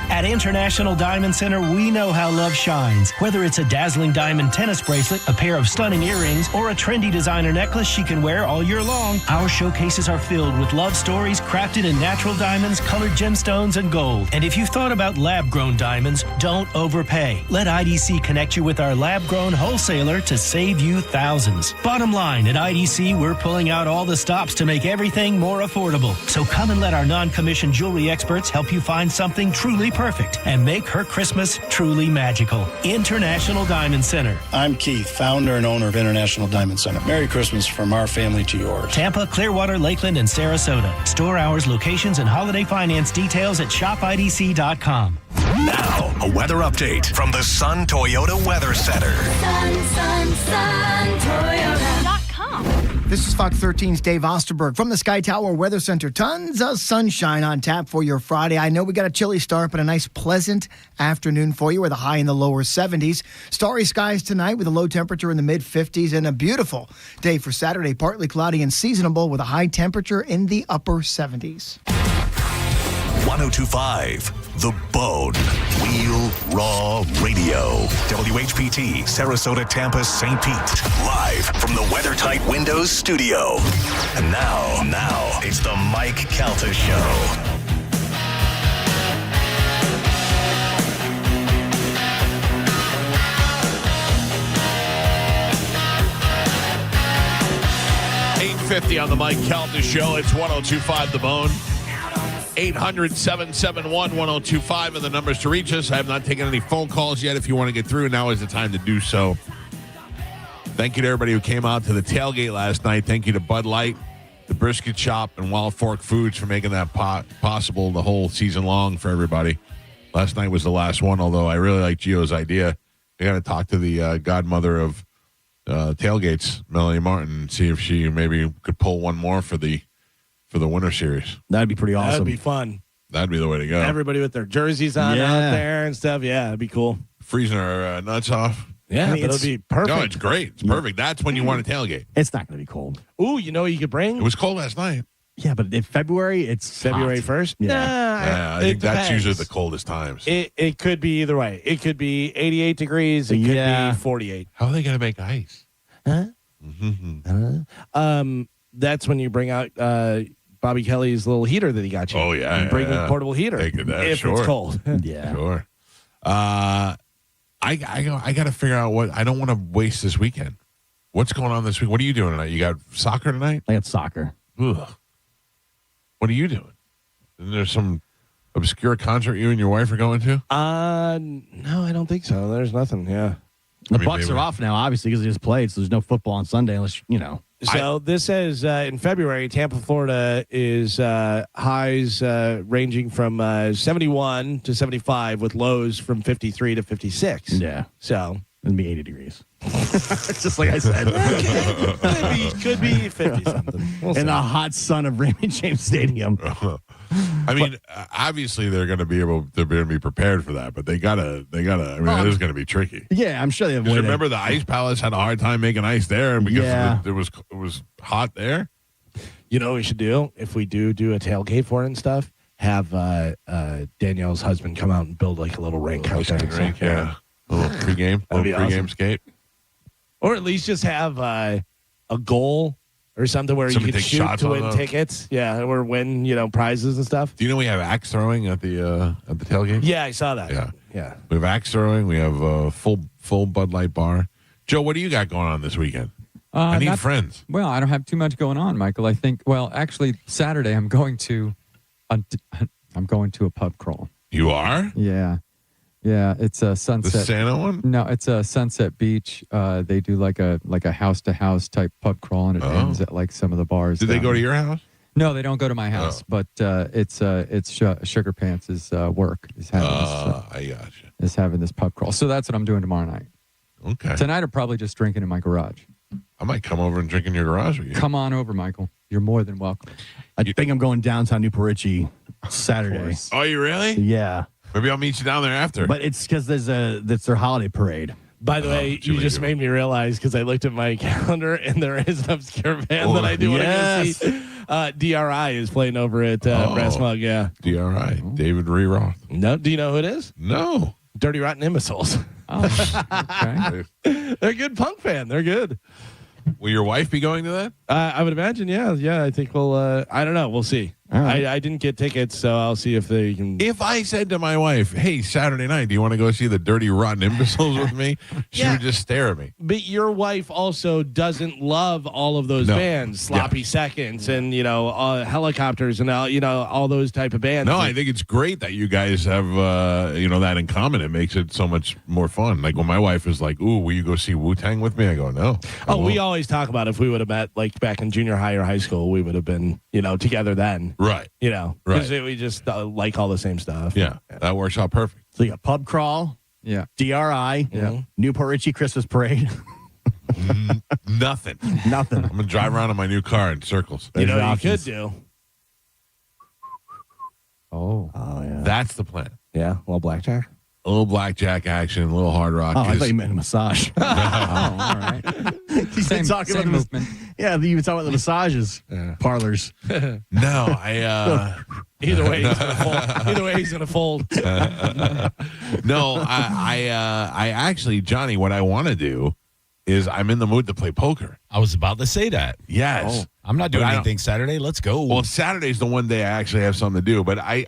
At International Diamond Center, we know how love shines. Whether it's a dazzling diamond tennis bracelet, a pair of stunning earrings, or a trendy designer necklace she can wear all year long, our showcases are filled with love stories crafted in natural diamonds, colored gemstones, and gold. And if you've thought about lab-grown diamonds, don't overpay. Let IDC connect you with our lab-grown wholesaler to save you thousands. Bottom line, at IDC, we're pulling out all the stops to make everything more affordable. So come and let our non-commissioned jewelry experts help you find something truly perfect and make her Christmas truly magical. International Diamond Center. I'm Keith, founder and owner of International Diamond Center. Merry Christmas from our family to yours. Tampa, Clearwater, Lakeland, and Sarasota. Store hours, locations, and holiday finance details at shopidc.com. Now, a weather update from the Sun Toyota Weather Center. Sun, Toyota.com. This is Fox 13's Dave Osterberg from the Sky Tower Weather Center. Tons of sunshine on tap for your Friday. I know we got a chilly start, but a nice pleasant afternoon for you with a high in the lower 70s. Starry skies tonight with a low temperature in the mid-50s, and a beautiful day for Saturday, partly cloudy and seasonable with a high temperature in the upper 70s. 1025 The Bone. Wheel Raw Radio. WHPT, Sarasota, Tampa, St. Pete. Live from the WeatherTight Windows studio. And now, it's the Mike Calta Show. $8:50 on the Mike Calta Show. It's 1025 The Bone. 800-771-1025 are the numbers to reach us. I have not taken any phone calls yet. If you want to get through, now is the time to do so. Thank you to everybody who came out to the tailgate last night. Thank you to Bud Light, the Brisket Shop, and Wild Fork Foods for making that possible the whole season long for everybody. Last night was the last one, although I really like Gio's idea. We got to talk to the godmother of tailgates, Melanie Martin, and see if she maybe could pull one more for the Winter Series. That'd be pretty awesome. That'd be fun. That'd be the way to go. Everybody with their jerseys on out there and stuff. Yeah, that'd be cool. Freezing our nuts off. Yeah, but it'll be perfect. No, it's great. It's perfect. That's when you want to tailgate. It's not going to be cold. Ooh, you know what you could bring? It was cold last night. Yeah, but in February, it's February hot. 1st? Yeah. I think that's usually the coldest times. It could be either way. It could be 88 degrees. It could be 48. How are they going to make ice? Huh? That's when you bring out Bobby Kelly's little heater that he got you. Oh, yeah. You bring a portable heater if it's cold. Yeah. Sure. I got to figure out what I don't want to waste this weekend. What's going on this week? What are you doing tonight? You got soccer tonight? I got soccer. Ugh. What are you doing? Isn't there some obscure concert you and your wife are going to? No, I don't think so. There's nothing. Yeah. The Bucs are off now, obviously, because they just played, so there's no football on Sunday unless, you know. So this says in February, Tampa, Florida is highs ranging from 71 to 75 with lows from 53 to 56. Yeah. So it'd be 80 degrees. Just like I said. could be 50 something. In the hot sun of Raymond James Stadium. I mean, obviously they're going to be prepared for that, but they gotta. I mean, it is going to be tricky. Yeah, I'm sure they have. Remember, the Ice Palace had a hard time making ice there, and because it was hot there. You know what we should do if we do a tailgate for it and stuff? Have Danielle's husband come out and build like a little rink out there. Rink, yeah. A little pregame skate. Or at least just have a goal or something where Somebody you can take shoot shots to on win those. tickets. Yeah, or win, prizes and stuff. Do you know we have axe throwing at the tailgate? Yeah, I saw that. Yeah. We have axe throwing. We have a full Bud Light bar. Joe, what do you got going on this weekend? I need friends. Well, I don't have too much going on, Michael. I think. Well, actually, Saturday I'm going to a pub crawl. You are? Yeah. It's a Sunset. The Santa one? No, it's a Sunset Beach. They do like a house to house type pub crawl, and it ends at like some of the bars. Did they go to your house? No, they don't go to my house. But it's Sugar Pants' work is having I gotcha. is having this pub crawl. So that's what I'm doing tomorrow night. Okay. Tonight I'm probably just drinking in my garage. I might come over and drink in your garage with you. Come on over, Michael. You're more than welcome. I think I'm going downtown Newport Richie Saturday. Oh, you really? Yeah. Maybe I'll meet you down there after. But it's because that's their holiday parade. By the way, you just made me realize because I looked at my calendar and there is an obscure band that I do want to go see. DRI is playing over at Brass Mug. Yeah. DRI. David Ree Roth. No. Do you know who it is? No. Dirty Rotten Imbeciles. Oh, okay. They're a good punk band. They're good. Will your wife be going to that? I would imagine, yeah. I think we'll, I don't know. We'll see. Right. I didn't get tickets, so I'll see if they can. If I said to my wife, hey, Saturday night, do you want to go see the Dirty Rotten Imbeciles with me? She would just stare at me. But your wife also doesn't love all of those bands, Sloppy Seconds and, Helicopters and, all those type of bands. No, I think it's great that you guys have, that in common. It makes it so much more fun. Like when my wife is like, ooh, will you go see Wu-Tang with me? I go, no. We always talk about if we would have met like back in junior high or high school, we would have been, together then. Right. Because we just like all the same stuff. Yeah, that works out perfect. So you got pub crawl, DRI, Newport Richie Christmas parade. Nothing. I'm going to drive around in my new car in circles. You could do. Oh, yeah. That's the plan. Yeah, a little blackjack. A little blackjack action, a little hard rock. Oh, I thought you meant a massage. all right. Same movement. Yeah, you were talking about the massages parlors. No, either way, he's gonna fold. No, I actually, Johnny, what I want to do is I'm in the mood to play poker. I was about to say that. Yes. I'm not doing anything Saturday. Let's go. Well, Saturday's the one day I actually have something to do, but I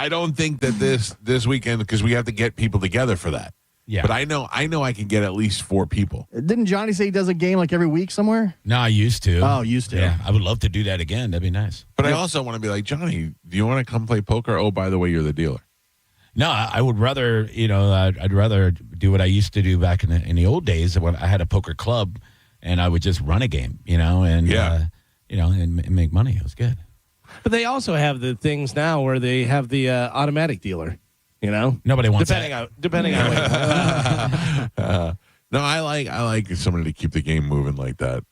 don't think that this weekend, because we have to get people together for that. Yeah. But I know I can get at least 4 people. Didn't Johnny say he does a game like every week somewhere? No, I used to. Oh, used to. Yeah, I would love to do that again. That'd be nice. But I also want to be like, Johnny, do you want to come play poker? Oh, by the way, you're the dealer. No, I would rather, I'd rather do what I used to do back in the old days when I had a poker club and I would just run a game, and make money. It was good. But they also have the things now where they have the automatic dealer, Nobody wants depending on what No, I like somebody to keep the game moving like that.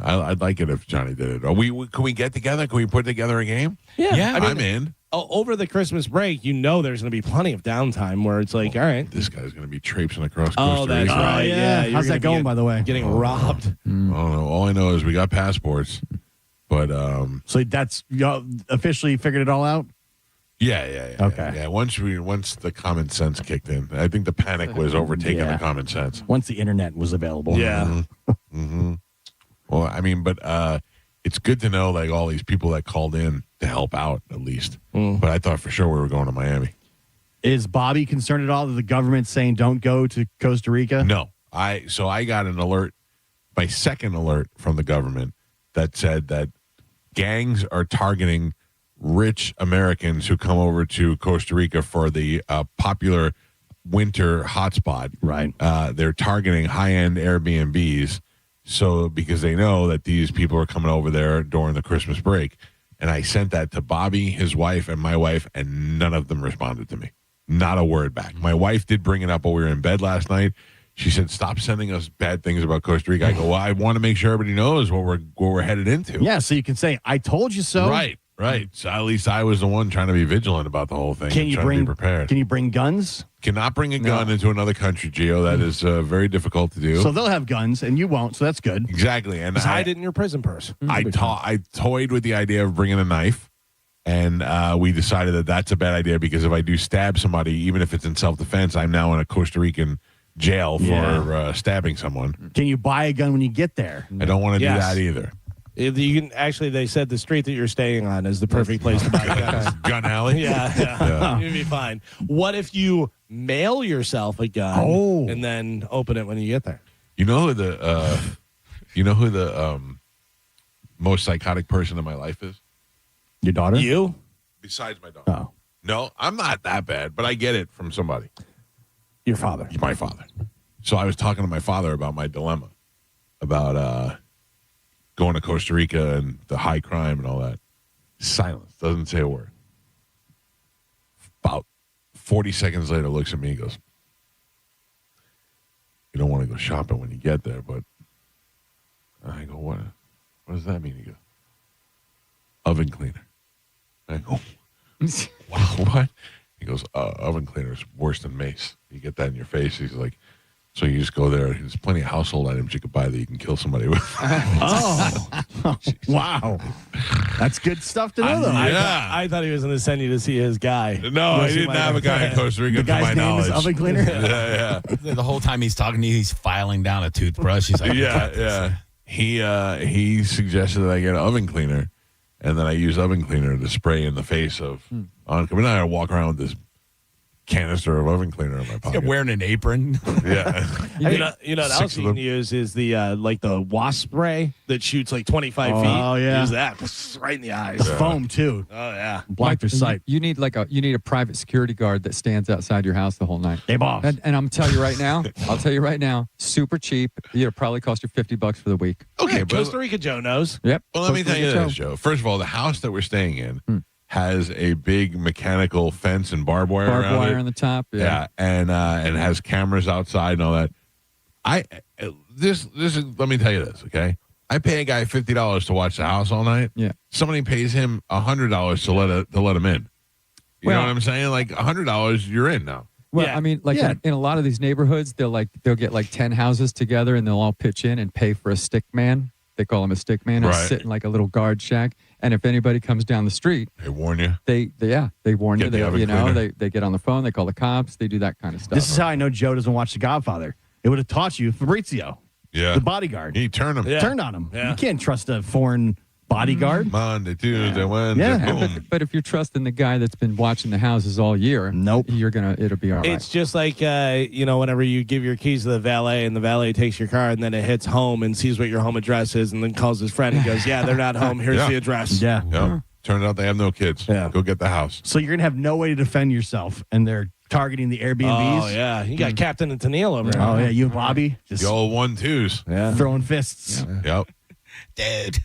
I'd like it if Johnny did it. Can we get together? Can we put together a game? Yeah. I'm in. Over the Christmas break, there's going to be plenty of downtime where it's like, all right. This guy's going to be traipsing across Costa Rica. Oh, that's right. Yeah. How's that going, by the way? Getting robbed. I don't know. All I know is we got passports. But so that's y'all officially figured it all out? Yeah. Okay. Yeah. Once the common sense kicked in, I think the panic was overtaking the common sense. Once the internet was available. Yeah. Mm-hmm. Well, I mean, but it's good to know like all these people that called in to help out at least. But I thought for sure we were going to Miami. Is Bobby concerned at all that the government's saying don't go to Costa Rica? No. I got an alert, my second alert from the government that said that gangs are targeting rich Americans who come over to Costa Rica for the popular winter hotspot. Right. They're targeting high-end Airbnbs because they know that these people are coming over there during the Christmas break. And I sent that to Bobby, his wife, and my wife, and none of them responded to me. Not a word back. My wife did bring it up while we were in bed last night. She said, stop sending us bad things about Costa Rica. I go, well, I want to make sure everybody knows what we're headed into. Yeah, so you can say, I told you so. Right. Right. So at least I was the one trying to be vigilant about the whole thing. Can you trying to bring be prepared? Can you bring guns? Cannot bring a gun into another country, Gio. That is very difficult to do. So they'll have guns, and you won't. So that's good. Exactly. And Just hide it in your prison purse. I toyed with the idea of bringing a knife, and we decided that that's a bad idea because if I do stab somebody, even if it's in self-defense, I'm now in a Costa Rican jail for stabbing someone. Can you buy a gun when you get there? I don't want to do that either. You can actually. They said the street that you're staying on is the perfect place to buy guns. Gun alley. Yeah. You'd be fine. What if you mail yourself a gun and then open it when you get there? You know who the most psychotic person in my life is? Your daughter? You? Besides my daughter. Oh. No, I'm not that bad, but I get it from somebody. Your father. My father. So I was talking to my father about my dilemma about going to Costa Rica and the high crime and all that. Silence. Doesn't say a word. About 40 seconds later, looks at me and goes, "You don't want to go shopping when you get there, but..." I go, what does that mean? He goes, "Oven cleaner." I go, "Wow, what?" He goes, "Oven cleaner is worse than mace. You get that in your face." He's like, "So you just go there. There's plenty of household items you could buy that you can kill somebody with." Wow. That's good stuff to know, though. I thought he was going to send you to see his guy. No, I didn't have a guy in Costa Rica, to my knowledge. Oven cleaner? Yeah. The whole time he's talking to you, he's filing down a toothbrush. He's like, Yeah. He suggested that I get an oven cleaner, and then I use oven cleaner to spray in the face of. I'm not going to walk around with this canister of oven cleaner in my pocket. wearing an apron. Yeah. You know what else you can use is the like the wasp spray that shoots like 25 feet. Oh, yeah. Use that right in the eyes. It's foam, too. Oh yeah. Block their sight. You need a private security guard that stands outside your house the whole night. Hey, boss. And I'm telling you right now, super cheap. It'll probably cost you $50 for the week. Okay, but Costa Rica Joe knows. Yep. Well, let me tell you this, Joe. First of all, the house that we're staying in has a big mechanical fence and barbed wire around it. Barbed wire on the top. Yeah, and has cameras outside and all that. This is. Let me tell you this, okay? I pay a guy $50 to watch the house all night. Yeah. Somebody pays him $100 to let him in. You know what I'm saying? Like $100, you're in now. Well, I mean, like in a lot of these neighborhoods, they'll get like 10 houses together and they'll all pitch in and pay for a stick man. They call him a stick man. He'll sit in like a little guard shack. And if anybody comes down the street, they warn you. They warn you. They They get on the phone. They call the cops. They do that kind of stuff. This is how I know Joe doesn't watch The Godfather. It would have taught you Fabrizio. Yeah. The bodyguard. He turned him. Turned on him. Yeah. You can't trust a foreign bodyguard. Monday, Tuesday, Wednesday. Boom. But if you're trusting the guy that's been watching the houses all year, it'll be all right. It's just like whenever you give your keys to the valet and the valet takes your car and then it hits home and sees what your home address is and then calls his friend and goes, "Yeah, they're not home. Here's the address." Yeah. Yep. Turned out they have no kids. Yeah. Go get the house. So you're going to have no way to defend yourself, and they're targeting the Airbnbs. Oh, yeah. You got Captain and Tennille over there. Oh, yeah. You and Bobby just the old 1-2s. Yeah. Throwing fists. Yep. Dead.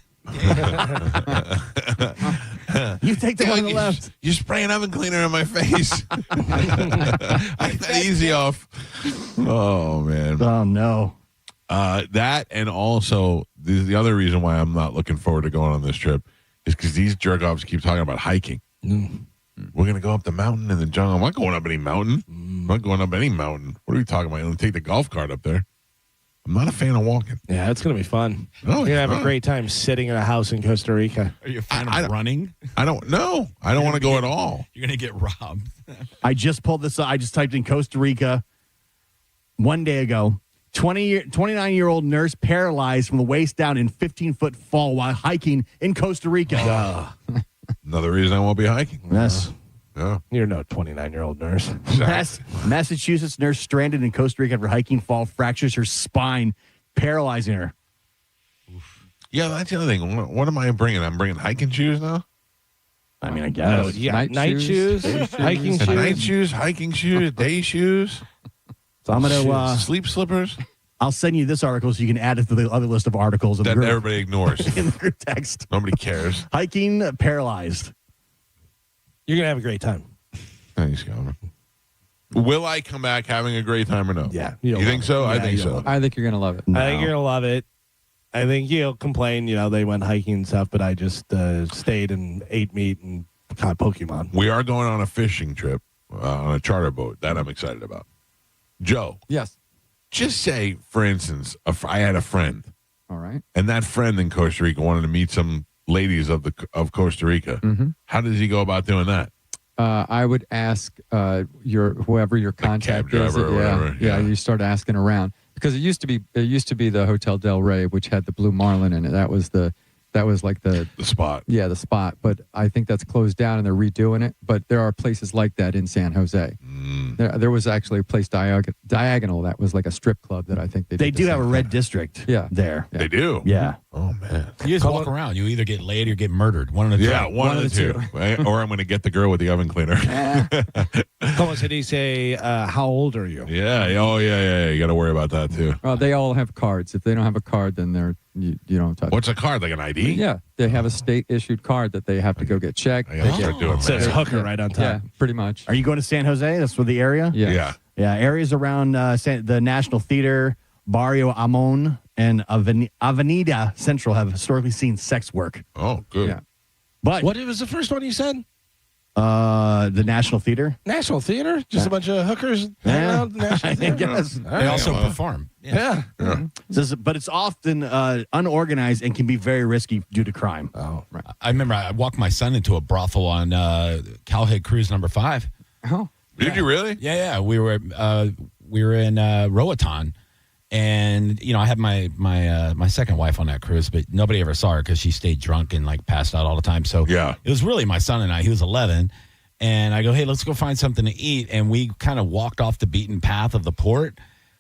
You take the one on the left. You're spraying oven cleaner in my face. I got that easy off. Oh, man. Oh, no. That and also the other reason why I'm not looking forward to going on this trip is because these jerk-offs keep talking about hiking. We're going to go up the mountain in the jungle. I'm not going up any mountain. I'm not going up any mountain. What are we talking about? I'm going to take the golf cart up there. I'm not a fan of walking. Yeah, it's going to be fun. No, You're going to have a great time sitting in a house in Costa Rica. Are you a fan of running? I don't know. I don't want to go at all. You're going to get robbed. I just pulled this up. I just typed in Costa Rica one day ago. 29-year-old nurse paralyzed from the waist down in 15-foot fall while hiking in Costa Rica. Another reason I won't be hiking. Yes. Yeah. You're no 29-year-old nurse. Massachusetts nurse stranded in Costa Rica after hiking fall fractures her spine, paralyzing her. Yeah, that's the other thing. What am I bringing? I'm bringing hiking shoes now? I mean, I guess. Night shoes, hiking shoes. Night shoes, hiking shoes, day shoes. So I'm going to... sleep slippers. I'll send you this article so you can add it to the other list of articles. That everybody ignores. In the group text. Nobody cares. Hiking paralyzed. You're going to have a great time. Thanks, Calvin. Will I come back having a great time or no? Yeah. You think so? I think so. I think you're going to love it. I think you're going to love it. I think he'll complain, they went hiking and stuff, but I just stayed and ate meat and caught Pokemon. We are going on a fishing trip on a charter boat. That I'm excited about. Joe. Yes. Just say, for instance, I had a friend. All right. And that friend in Costa Rica wanted to meet some ladies of Costa Rica. Mm-hmm. How does he go about doing that? I would ask whoever your contact cab is. driver or whatever. Yeah, you start asking around because it used to be the Hotel Del Rey, which had the Blue Marlin in it. That was like the spot. Yeah, the spot. But I think that's closed down and they're redoing it. But there are places like that in San Jose. There was actually a place diagonal that was like a strip club that I think they do have a red district. Yeah, there they do. Yeah. Oh man, you just walk around. You either get laid or get murdered. One of the two. Yeah, one of the two. Or I'm going to get the girl with the oven cleaner. Como did he say? How old are you? Yeah. Oh yeah. You got to worry about that too. Well, they all have cards. If they don't have a card, then you don't touch. What's a card? Like an ID? Yeah, they have a state issued card that they have to go get checked. It says hooker right on top. Yeah, pretty much. Are you going to San Jose? That's for the area? Yeah. Yeah, areas around the National Theater, Barrio Amon, and Avenida Central have historically seen sex work. Oh, good. Yeah. But what was the first one you said? The National Theater. National Theater? Just a bunch of hookers hanging out at the National Theater? Guess. They also perform. Yeah. But it's often unorganized and can be very risky due to crime. Oh, right. I remember I walked my son into a brothel on Calhead Cruise number 5. Oh. Did you really? Yeah. We were in Roatan, and I had my second wife on that cruise, but nobody ever saw her because she stayed drunk and like passed out all the time. So yeah, it was really my son and I. He was 11, and I go, hey, let's go find something to eat, and we kind of walked off the beaten path of the port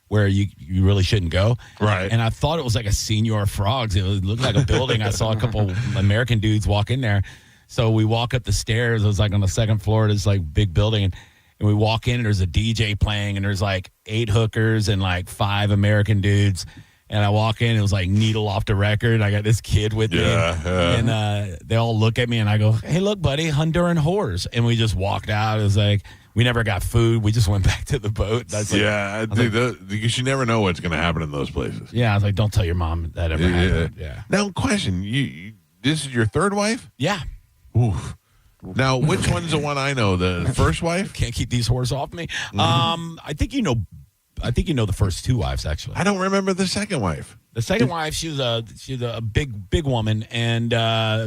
where you really shouldn't go. Right. And I thought it was like a Senior Frogs. It looked like a building. I saw a couple American dudes walk in there. So we walk up the stairs. It was like on the second floor. This like big building, and we walk in and there's a DJ playing and there's like 8 hookers and like 5 American dudes. And I walk in, it was like needle off the record. I got this kid with me. And they all look at me and I go, hey, look, buddy, Honduran whores. And we just walked out. It was like, we never got food. We just went back to the boat. That's like, because you never know what's going to happen in those places. Yeah, I was like, don't tell your mom that ever happened. Yeah. Now, question, you this is your third wife? Yeah. Oof. Now, which one's the one I know? The first wife? Can't keep these whores off me. I think you know the first 2 wives, actually. I don't remember the second wife. The second wife, she was a big woman and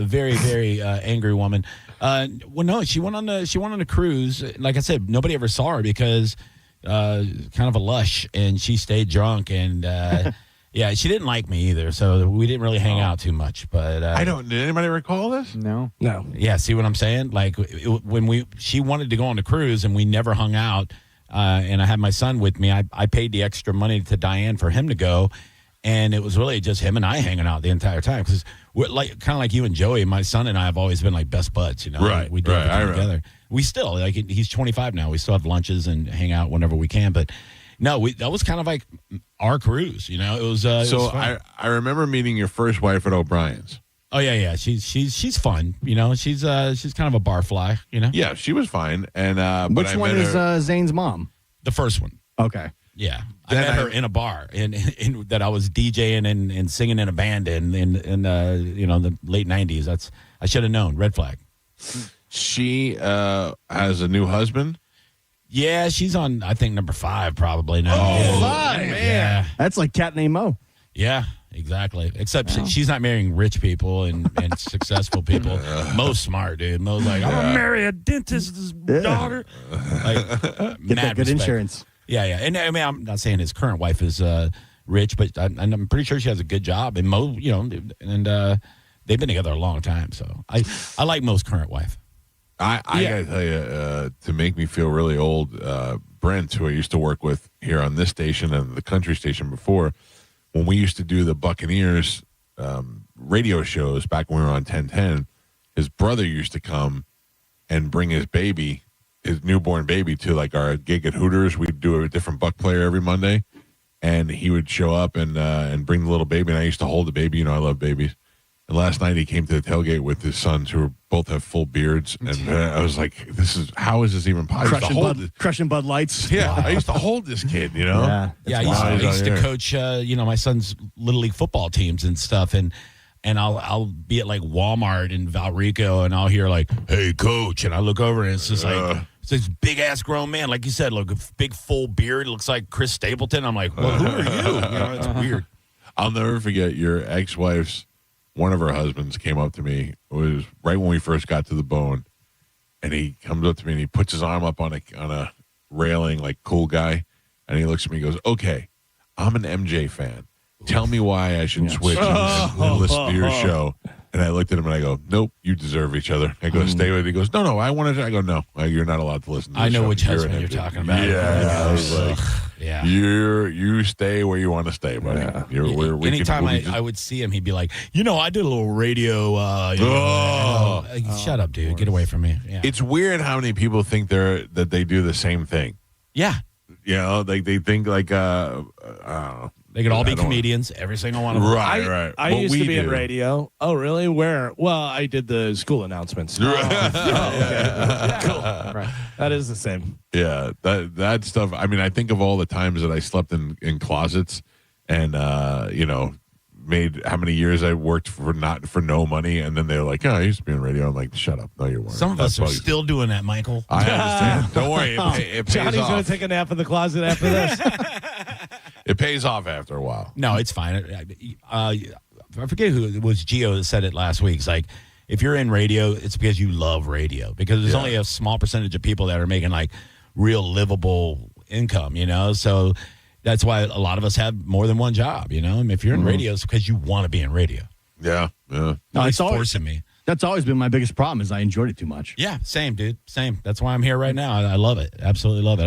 very very angry woman. Well, no, she went on the cruise. Like I said, nobody ever saw her because kind of a lush, and she stayed drunk and. Yeah, she didn't like me either, so we didn't really hang out too much. But did anybody recall this? No. Yeah, see what I'm saying? Like when she wanted to go on the cruise and we never hung out, and I had my son with me. I paid the extra money to Diane for him to go, and it was really just him and I hanging out the entire time because we're like kind of like you and Joey. My son and I have always been like best buds, Right. We do everything together. We still like he's 25 now. We still have lunches and hang out whenever we can, but. No, that was kind of like our cruise, It was. So it was fun. I remember meeting your first wife at O'Brien's. Oh yeah. She's fun, She's kind of a barfly, Yeah, she was fine. And which one is Zane's mom? The first one. Okay. Yeah, I met her in a bar, in that I was DJing and singing in a band in the late '90s. I should have known. Red flag. She has a new husband. Yeah, she's on, I think, number 5 probably now. Oh, 5, man. Yeah. That's like cat named Mo. Yeah, exactly. Except she's not marrying rich people and successful people. Mo's smart, dude. Mo's like, I'm going to marry a dentist's daughter. Like, get that good insurance. Yeah. And I mean, I'm not saying his current wife is rich, but I'm pretty sure she has a good job. And Mo, and they've been together a long time. So I like Mo's current wife. I gotta tell you, to make me feel really old, Brent, who I used to work with here on this station and the country station before, when we used to do the Buccaneers radio shows back when we were on 1010, his brother used to come and bring his newborn baby to like our gig at Hooters. We'd do a different Buck player every Monday, and he would show up and bring the little baby, and I used to hold the baby. I love babies. And last night he came to the tailgate with his sons, who both have full beards, and I was like, how is this even possible? Crushing Bud Lights. Yeah, I used to hold this kid, you know? Yeah, I used to coach, my son's Little League football teams and stuff, and I'll be at like Walmart in Valrico, and I'll hear like, "Hey, coach," and I look over, and it's just like it's this big ass grown man, like you said, like a big full beard, looks like Chris Stapleton. I'm like, well, who are you? It's weird. I'll never forget your ex-wife's. One of her husbands came up to me. It was right when we first got to the Bone, and he comes up to me and he puts his arm up on a railing, like cool guy, and he looks at me and goes, "Okay, I'm an MJ fan. Tell me why I should switch and listen to your show." And I looked at him and I go, "Nope, you deserve each other." I go, "Stay with it." He goes, "No, I wanted to." I go, "No, you're not allowed to listen to this I know show. which husband you're talking about. Yeah, I was like, you stay where you want to stay, buddy. Anytime I would see him, he'd be like, I did a little radio. Shut up, dude. Get away from me. Yeah. It's weird how many people think that they do the same thing. Yeah. Like they think like, I don't know. They could all be comedians, every single one of them. Right. I used to be in radio. Oh, really? Where? Well, I did the school announcements. Cool. Right. That is the same. Yeah, that stuff. I mean, I think of all the times that I slept in closets and, made how many years I worked for no money. And then they're like, "Oh, I used to be in radio." I'm like, "Shut up. No, you weren't." Some of us are still doing that, Michael. I understand. Don't worry. It pays Johnny's off. going to take a nap in the closet after this. It pays off after a while. No, it's fine. I forget who it was. Gio that said it last week. It's like, if you're in radio, it's because you love radio. Because there's only a small percentage of people that are making like real livable income. So that's why a lot of us have more than one job. And if you're in radio, it's because you want to be in radio. Yeah. No, it's forcing me. That's always been my biggest problem. Is I enjoyed it too much. Yeah, same, dude. Same. That's why I'm here right now. I love it. Absolutely love it.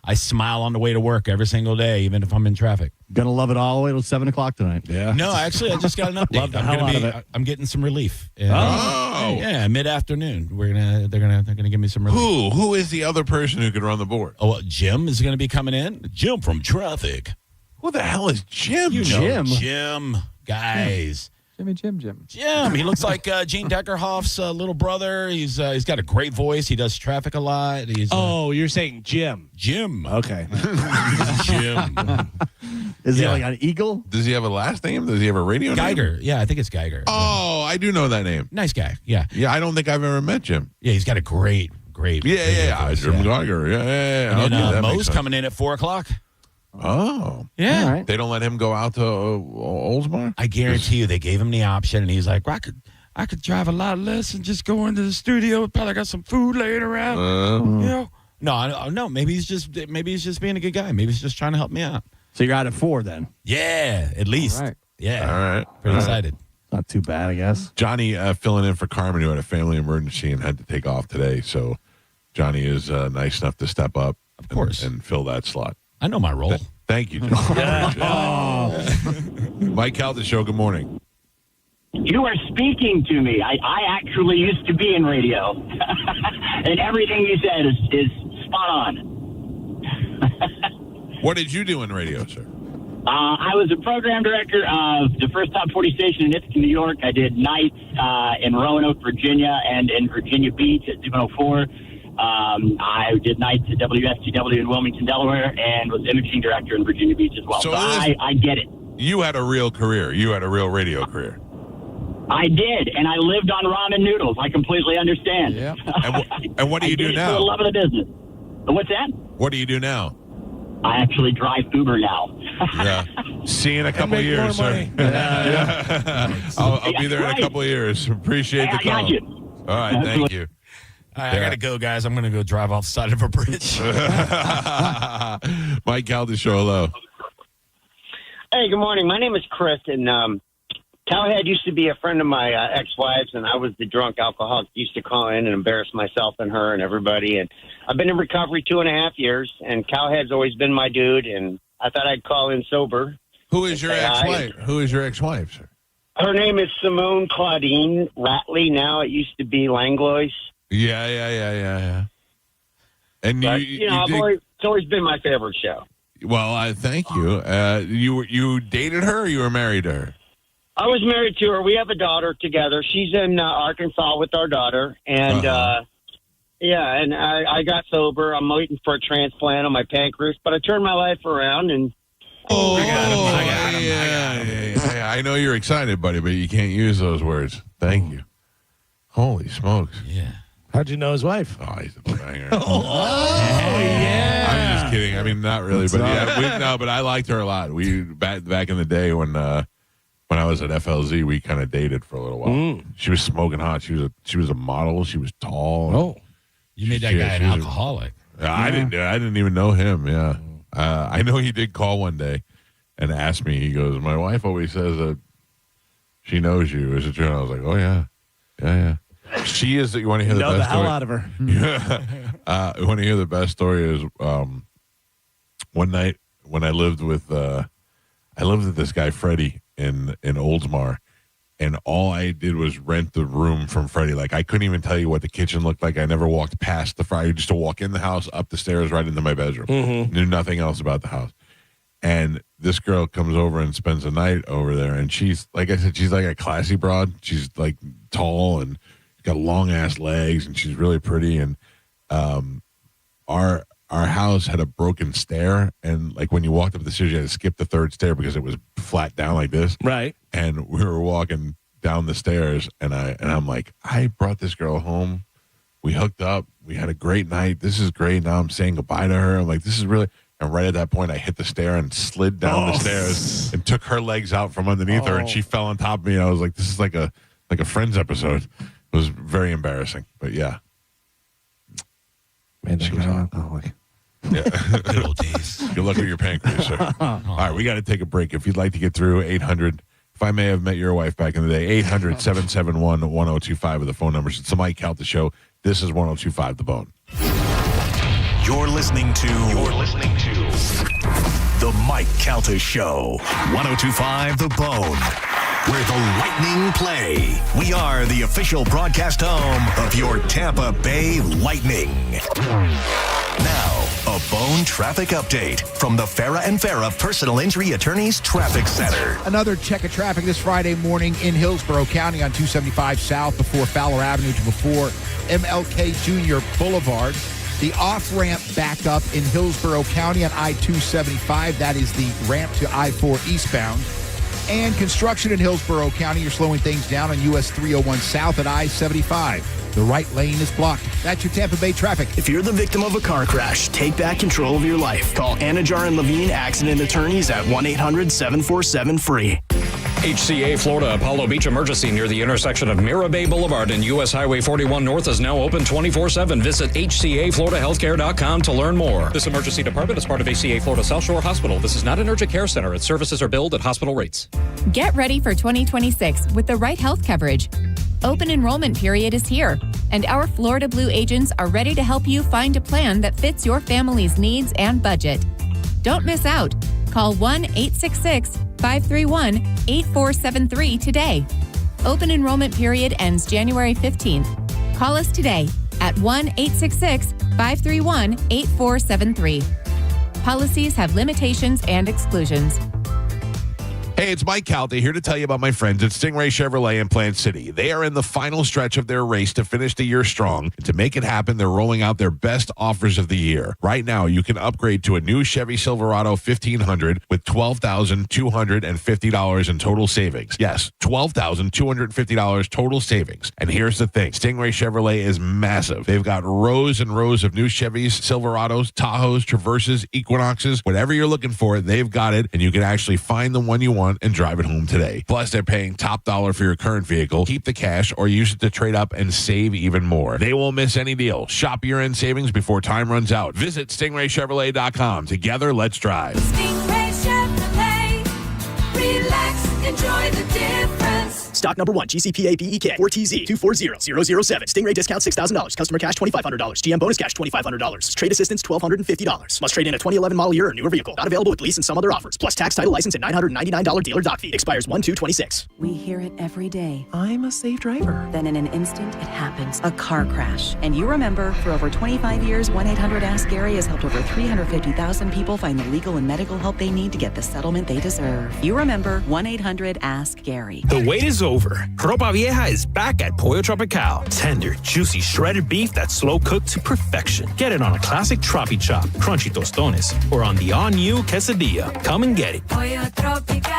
I smile on the way to work every single day, even if I'm in traffic. Gonna love it all the way till 7 o'clock tonight. Yeah. No, actually, I just got an update. Love the hell out of it. I'm getting some relief. Yeah, mid-afternoon. They're gonna give me some relief. Who is the other person who could run the board? Oh, Jim is gonna be coming in. Jim from traffic. Who the hell is Jim? Jim, guys. Jim. Jim. He looks like Gene Deckerhoff's little brother. He's got a great voice. He does traffic a lot. You're saying Jim. Jim. Okay. Jim. Is he like an eagle? Does he have a last name? Does he have a radio name? Geiger. Yeah, I think it's Geiger. Oh, I do know that name. Nice guy. Yeah. Yeah, I don't think I've ever met Jim. Yeah, he's got a great. Yeah. Jim Geiger. Yeah. And then Mo's coming in at 4:00. Oh. Yeah. All right. They don't let him go out to Oldsmar? I guarantee you they gave him the option, and he's like, I could drive a lot less and just go into the studio. Probably got some food laying around. No, maybe he's just being a good guy. Maybe he's just trying to help me out. So you're out at 4 then? Yeah, at least. All right. Yeah. All right. Pretty excited. Not too bad, I guess. Johnny filling in for Carmen, who had a family emergency and had to take off today. So Johnny is nice enough to step up, of course, and fill that slot. I know my role. Thank you, Johnny. Mike Calta Show, good morning. You are speaking to me. I actually used to be in radio. And everything you said is spot on. What did you do in radio, sir? I was a program director of the first Top 40 station in Ithaca, New York. I did nights in Roanoke, Virginia, and in Virginia Beach at 704. I did nights at WSTW in Wilmington, Delaware, and was imaging director in Virginia Beach as well. So I get it. You had a real career. You had a real radio career. I did, and I lived on ramen noodles. I completely understand. Yeah. And what do you do now? For the love of the business. What's that? What do you do now? I actually drive Uber now. Yeah. See you in a couple of years, sir. I'll be there in a couple of years. Appreciate the call. I got you. All right, thank you. All right, I got to go, guys. I'm going to go drive off the side of a bridge. Mike Calda Show, hello. Hey, good morning. My name is Chris, and Cowhead used to be a friend of my ex-wife's, and I was the drunk alcoholic. Used to call in and embarrass myself and her and everybody. And I've been in recovery 2.5 years, and Cowhead's always been my dude, and I thought I'd call in sober. Who is your ex-wife? Who is your ex-wife, sir? Her name is Simone Claudine Ratley. Now it used to be Langlois. Yeah. And but, you it's always been my favorite show. Well, I thank you. You dated her or you were married to her? I was married to her. We have a daughter together. She's in Arkansas with our daughter. And, and I got sober. I'm waiting for a transplant on my pancreas, but I turned my life around and. I know you're excited, buddy, but you can't use those words. Thank you. Holy smokes. Yeah. How'd you know his wife? Oh, he's a banger. Yeah. I'm just kidding. I mean, not really, but but I liked her a lot. We back in the day when I was at FLZ, we kind of dated for a little while. She was smoking hot. She was a model. She was tall. Oh, you made that guy an alcoholic. I didn't even know him. Yeah, I know he did call one day and asked me. He goes, "My wife always says that she knows you. Is it true?" And I was like, "Oh yeah. She is." You want to hear the best the story? hell out of her. You want to hear the best story? Is one night when I lived with this guy Freddie in Oldsmar, and all I did was rent the room from Freddie. Like, I couldn't even tell you what the kitchen looked like. I never walked past the fryer. Just to walk in the house, up the stairs, right into my bedroom. Knew nothing else about the house. And this girl comes over and spends the night over there. And she's, like I said, she's like a classy broad. She's like tall and got long ass legs, and she's really pretty. And our house had a broken stair, and like when you walked up the stairs, you had to skip the third stair because it was flat down like this. Right. And we were walking down the stairs, and I'm like, I brought this girl home. We hooked up. We had a great night. This is great. Now I'm saying goodbye to her. I'm like, this is really. And right at that point, I hit the stair and slid down the stairs and took her legs out from underneath her, and she fell on top of me. And I was like, this is like a Friends episode. It was very embarrassing, but yeah. Man, she was an alcoholic. Yeah. Good old days. Good luck with your pancreas, sir. All right, we got to take a break. If you'd like to get through, 800, if I may have met your wife back in the day, 800-771-1025 are the phone numbers. It's the Mike Calta Show. This is 102.5 The Bone. You're listening to The Mike Calta Show. 102.5 The Bone, where the Lightning play. We are the official broadcast home of your Tampa Bay Lightning. Now, a Bone traffic update from the Farah and Farah Personal Injury Attorneys Traffic Center. Another check of traffic this Friday morning in Hillsborough County on 275 South before Fowler Avenue to before MLK Jr. Boulevard. The off-ramp back up in Hillsborough County on I-275. That is the ramp to I-4 eastbound. And construction in Hillsborough County. You're slowing things down on US 301 South at I-75. The right lane is blocked. That's your Tampa Bay traffic. If you're the victim of a car crash, take back control of your life. Call Anajar and Levine Accident Attorneys at 1-800-747-FREE. HCA Florida Apollo Beach emergency near the intersection of Mira Bay Boulevard and U.S. Highway 41 North is now open 24/7. Visit HCAFloridaHealthcare.com to learn more. This emergency department is part of HCA Florida South Shore Hospital. This is not an urgent care center. Its services are billed at hospital rates. Get ready for 2026 with the right health coverage. Open enrollment period is here, and our Florida Blue agents are ready to help you find a plan that fits your family's needs and budget. Don't miss out. Call 1-866-531-8473 today. Open enrollment period ends January 15th. Call us today at 1-866-531-8473. Policies have limitations and exclusions. Hey, it's Mike Calta here to tell you about my friends at Stingray Chevrolet in Plant City. They are in the final stretch of their race to finish the year strong. And to make it happen, they're rolling out their best offers of the year. Right now, you can upgrade to a new Chevy Silverado 1500 with $12,250 in total savings. Yes, $12,250 total savings. And here's the thing. Stingray Chevrolet is massive. They've got rows and rows of new Chevys, Silverados, Tahoes, Traverses, Equinoxes. Whatever you're looking for, they've got it. And you can actually find the one you want and drive it home today. Plus, they're paying top dollar for your current vehicle. Keep the cash or use it to trade up and save even more. They won't miss any deal. Shop year-end savings before time runs out. Visit StingrayChevrolet.com. Together, let's drive. Stingray Chevrolet. Relax, enjoy the difference. Stock number 1, GCPA BEK 4TZ 240007. Stingray discount $6,000. Customer cash $2,500. GM bonus cash $2,500. Trade assistance $1,250. Must trade in a 2011 model year or newer vehicle. Not available with lease and some other offers. Plus tax, title, license, and $999 dealer dock fee. Expires 1/2/26. We hear it every day. I'm a safe driver. Then in an instant, it happens. A car crash. And you remember, for over 25 years, 1-800-ASK-GARY has helped over 350,000 people find the legal and medical help they need to get the settlement they deserve. You remember 1-800-ASK-GARY. The wait is over. Ropa Vieja is back at Pollo Tropical. Tender, juicy, shredded beef that's slow cooked to perfection. Get it on a classic Tropi Chop, crunchy tostones, or on the all-new quesadilla. Come and get it. Pollo Tropical.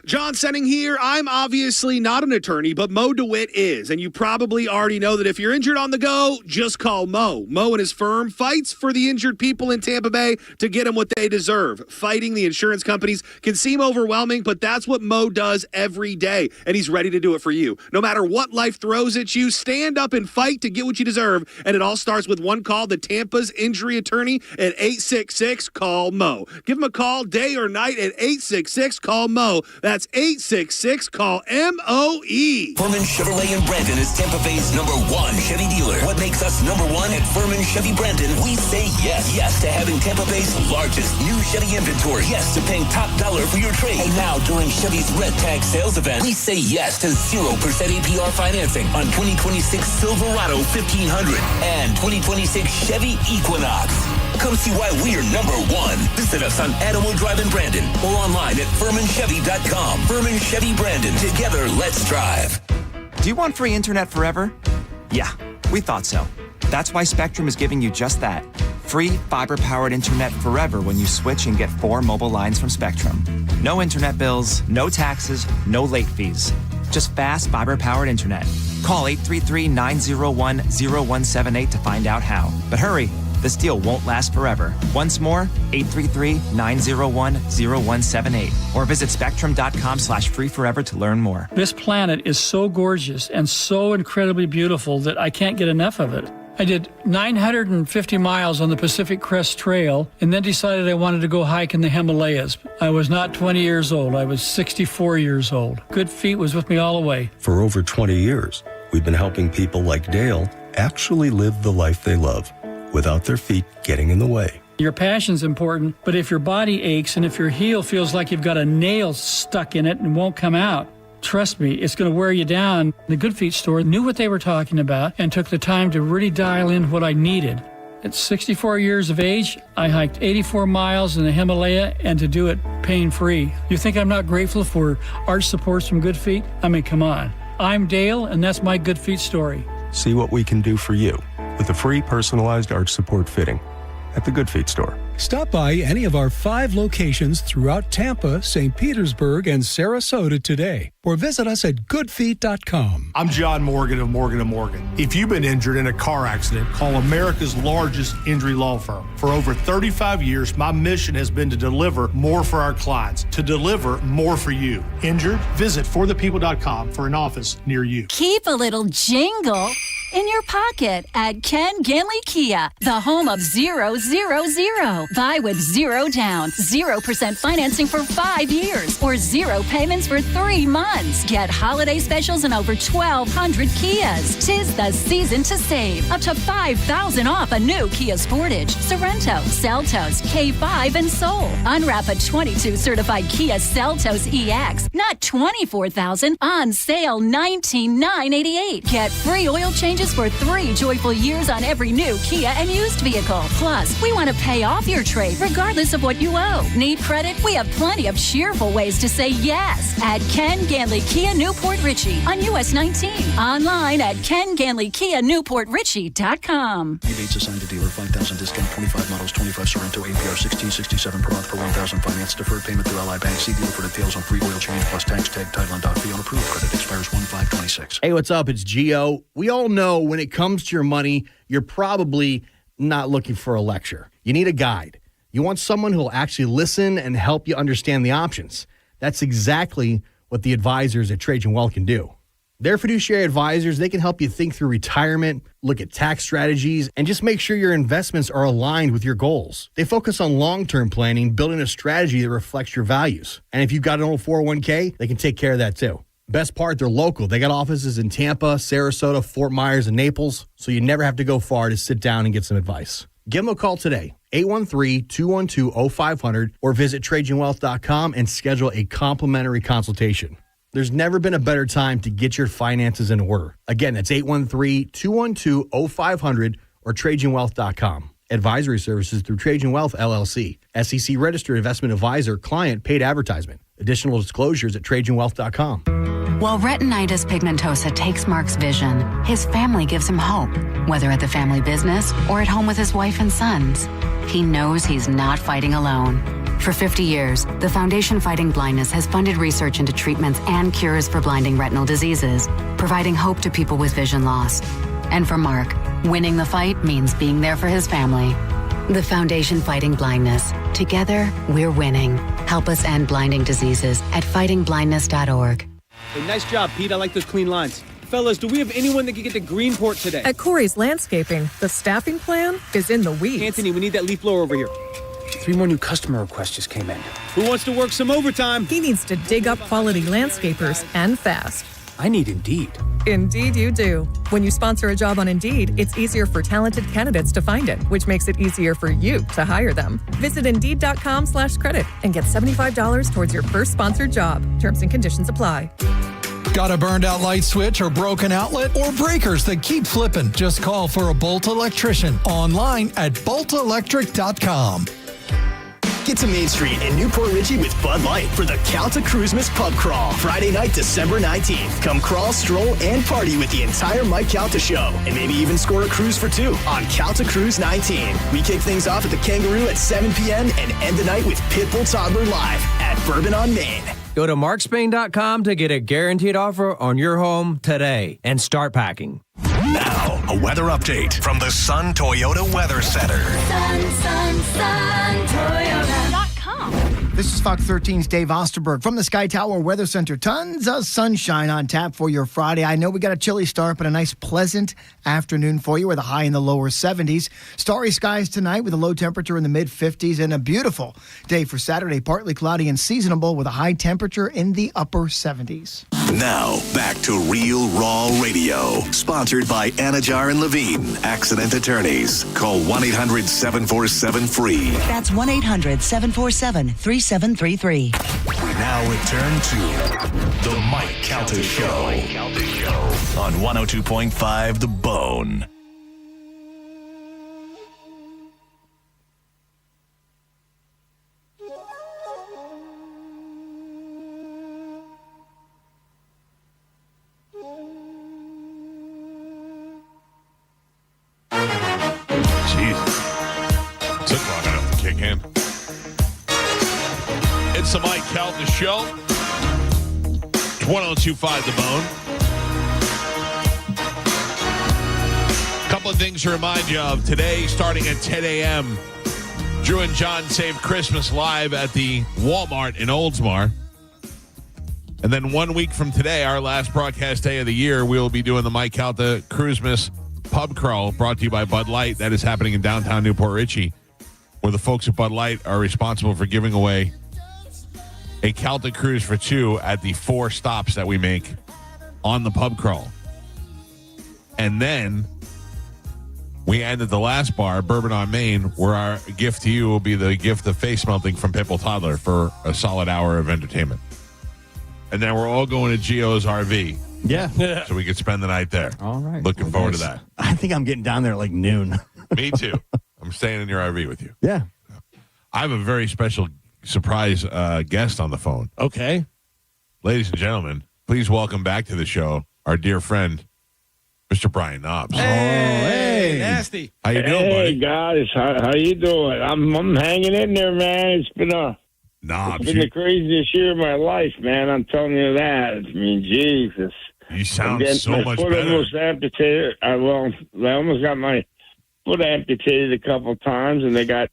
John Senning here. I'm obviously not an attorney, but Mo DeWitt is. And you probably already know that if you're injured on the go, just call Mo. Mo and his firm fights for the injured people in Tampa Bay to get them what they deserve. Fighting the insurance companies can seem overwhelming, but that's what Mo does every day. And he's ready to do it for you. No matter what life throws at you, stand up and fight to get what you deserve. And it all starts with one call, the Tampa's injury attorney at 866-CALL-MO. Give him a call day or night at 866-CALL-MO. That's 866-CALL-MOE. Furman Chevrolet in Brandon is Tampa Bay's #1 Chevy dealer. What makes us #1 at Furman Chevy Brandon? We say yes. Yes to having Tampa Bay's largest new Chevy inventory. Yes to paying top dollar for your trade. And now during Chevy's Red Tag sales event, we say yes to 0% APR financing on 2026 Silverado 1500 and 2026 Chevy Equinox. Come see why we are #1. Visit us on Adamo Drive in Brandon or online at FurmanChevy.com. Furman Chevy Brandon. Together, let's drive. Do you want free internet forever? Yeah, we thought so. That's why Spectrum is giving you just that. Free fiber-powered internet forever when you switch and get 4 mobile lines from Spectrum. No internet bills, no taxes, no late fees. Just fast fiber-powered internet. Call 833-901-0178 to find out how. But hurry, this deal won't last forever. Once more, 833-901-0178 or visit spectrum.com/freeforever to learn more. This planet is so gorgeous and so incredibly beautiful that I can't get enough of it. I did 950 miles on the Pacific Crest Trail and then decided I wanted to go hike in the Himalayas. I was not 20 years old. I was 64 years old. Good Feet was with me all the way. For over 20 years, we've been helping people like Dale actually live the life they love without their feet getting in the way. Your passion's important, but if your body aches and if your heel feels like you've got a nail stuck in it and won't come out, trust me, it's going to wear you down. The Good Feet store knew what they were talking about and took the time to really dial in what I needed. At 64 years of age, I hiked 84 miles in the Himalaya and to do it pain-free. You think I'm not grateful for arch supports from Good Feet? I mean, come on. I'm Dale, and that's my Good Feet story. See what we can do for you with a free personalized arch support fitting at the Good Feet store. Stop by any of our 5 locations throughout Tampa, St. Petersburg, and Sarasota today, or visit us at goodfeet.com. I'm John Morgan of Morgan & Morgan. If you've been injured in a car accident, call America's largest injury law firm. For over 35 years, my mission has been to deliver more for our clients, to deliver more for you. Injured? Visit forthepeople.com for an office near you. Keep a little jingle in your pocket at Ken Ganley Kia, the home of 000. Buy with 0 down, 0% financing for 5 years, or 0 payments for 3 months. Get holiday specials in over 1,200 Kias. 'Tis the season to save. Up to $5,000 off a new Kia Sportage, Sorento, Seltos, K5, and Soul. Unwrap a 22 certified Kia Seltos EX, not $24,000, on sale $19,988. Get free oil changes for 3 joyful years on every new Kia and used vehicle. Plus, we want to pay off your trade regardless of what you owe. Need credit? We have plenty of cheerful ways to say yes at Ken Ganley Kia Newport Richey on US 19. Online at KenGanleyKia NewportRichey.com. Rebates assigned to dealer, 5,000 discount, 25 models, 25 Sorrento, APR 1667 per month for 1,000 finance, deferred payment through Ally Bank. See dealer for details on free oil change plus tax, tag, title, and dock fee on approved credit. Expires 1/5/26. Hey, what's up? It's Gio. We all know when it comes to your money, you're probably not looking for a lecture. You need a guide. You want someone who will actually listen and help you understand the options. That's exactly what the advisors at Trajan Wealth can do. They're fiduciary advisors. They can help you think through retirement, look at tax strategies, and just make sure your investments are aligned with your goals. They focus on long-term planning, building a strategy that reflects your values. And if you've got an old 401k, they can take care of that too. Best part, they're local. They got offices in Tampa, Sarasota, Fort Myers, and Naples, so you never have to go far to sit down and get some advice. Give them a call today, 813-212-0500, or visit TrajanWealth.com and schedule a complimentary consultation. There's never been a better time to get your finances in order. Again, that's 813-212-0500 or TrajanWealth.com. Advisory services through Trajan Wealth, LLC. SEC registered investment advisor, client, paid advertisement. Additional disclosures at TrajanWealth.com. While retinitis pigmentosa takes Mark's vision, his family gives him hope, whether at the family business or at home with his wife and sons. He knows he's not fighting alone. For 50 years, the Foundation Fighting Blindness has funded research into treatments and cures for blinding retinal diseases, providing hope to people with vision loss. And for Mark, winning the fight means being there for his family. The Foundation Fighting Blindness. Together, we're winning. Help us end blinding diseases at fightingblindness.org. Hey, nice job, Pete. I like those clean lines. Fellas, do we have anyone that can get to Greenport today? At Corey's Landscaping, the staffing plan is in the weeds. Anthony, we need that leaf blower over here. 3 more new customer requests just came in. Who wants to work some overtime? He needs to dig up quality landscapers and fast. I need Indeed. Indeed you do. When you sponsor a job on Indeed, it's easier for talented candidates to find it, which makes it easier for you to hire them. Visit Indeed.com/credit and get $75 towards your first sponsored job. Terms and conditions apply. Got a burned out light switch or broken outlet or breakers that keep flipping? Just call for a Bolt electrician online at boltelectric.com. Get to Main Street in Newport Richey with Bud Light for the Calta Cruismas Pub Crawl, Friday night, December 19th. Come crawl, stroll, and party with the entire Mike Calta show, and maybe even score a cruise for 2 on Calta Cruise 19. We kick things off at the Kangaroo at 7 p.m. and end the night with Pitbull Toddler live at Bourbon on Main. Go to markspain.com to get a guaranteed offer on your home today and start packing. Now, a weather update from the Sun Toyota Weather Center. Sun, Toyota.com. This is Fox 13's Dave Osterberg from the Sky Tower Weather Center. Tons of sunshine on tap for your Friday. I know we got a chilly start, but a nice pleasant afternoon for you with a high in the lower 70s. Starry skies tonight with a low temperature in the mid-50s and a beautiful day for Saturday, partly cloudy and seasonable with a high temperature in the upper 70s. Now, back to Real Raw Radio, sponsored by Anajar and Levine, accident attorneys. Call 1-800-747-FREE. That's 1-800-747-3733. We now return to The Mike Calta Show on 102.5 The Bone. It's the Mike Calta Show. 1025 The Bone. Couple of things to remind you of. Today, starting at 10 a.m., Drew and John Save Christmas live at the Walmart in Oldsmar. And then 1 week from today, our last broadcast day of the year, we'll be doing the Mike Calta Cruismas Pub Crawl, brought to you by Bud Light. That is happening in downtown Newport Richey, where the folks at Bud Light are responsible for giving away a Calta cruise for 2 at the 4 stops that we make on the pub crawl. And then we end at the last bar, Bourbon on Main, where our gift to you will be the gift of face melting from Pitbull Toddler for a solid hour of entertainment. And then we're all going to Gio's RV. Yeah. So we could spend the night there. All right. Looking forward to that. I think I'm getting down there at like noon. Me too. I'm staying in your RV with you. Yeah. I have a very special surprise guest on the phone. Okay. Ladies and gentlemen, please welcome back to the show our dear friend, Mr. Brian Knobs. Hey, nasty. How you doing, buddy? Hey, guys. How you doing? I'm hanging in there, man. It's been the craziest year of my life, man. I'm telling you that. I mean, Jesus. You sound so much better. My foot almost amputated. I almost got my foot amputated a couple times, and they got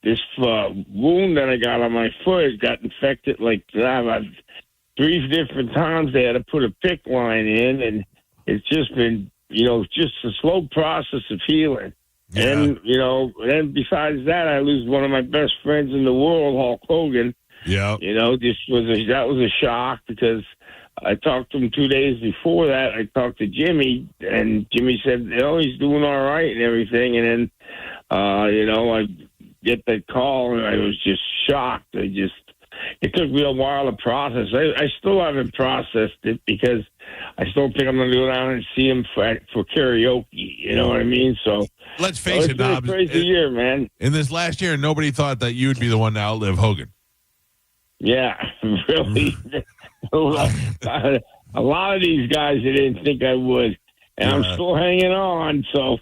this wound that I got on my foot. It got infected like that. 3 different times they had to put a PICC line in, and it's just been, just a slow process of healing. Yeah. And, then besides that, I lose one of my best friends in the world, Hulk Hogan. Yeah. That was a shock because I talked to him 2 days before that. I talked to Jimmy, and Jimmy said, he's doing all right and everything. And then, I get that call, and I was just shocked. It took me a while to process. I still haven't processed it because I still think I'm going to go down and see him for karaoke. You know what I mean? So let's face it, Dobbs. It's been a crazy year, man. In this last year, nobody thought that you would be the one to outlive Hogan. Yeah, really. A lot of these guys, I didn't think I would. And I'm still hanging on, so.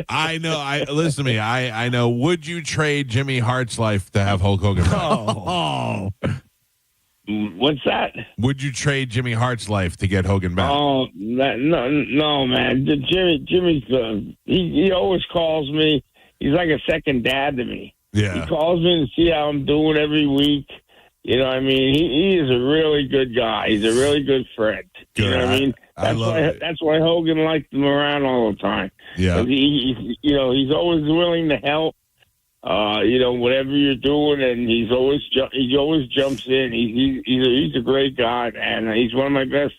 I know. Listen to me. I know. Would you trade Jimmy Hart's life to have Hulk Hogan back? Oh. What's that? Would you trade Jimmy Hart's life to get Hogan back? Oh, no, man. Jimmy's, he always calls me. He's like a second dad to me. Yeah. He calls me to see how I'm doing every week. You know what I mean? He is a really good guy. He's a really good friend. Good. You know what I mean? That's why Hogan liked him around all the time. Yeah. He's always willing to help. Whatever you're doing, and he always jumps in. He's a great guy, and he's one of my best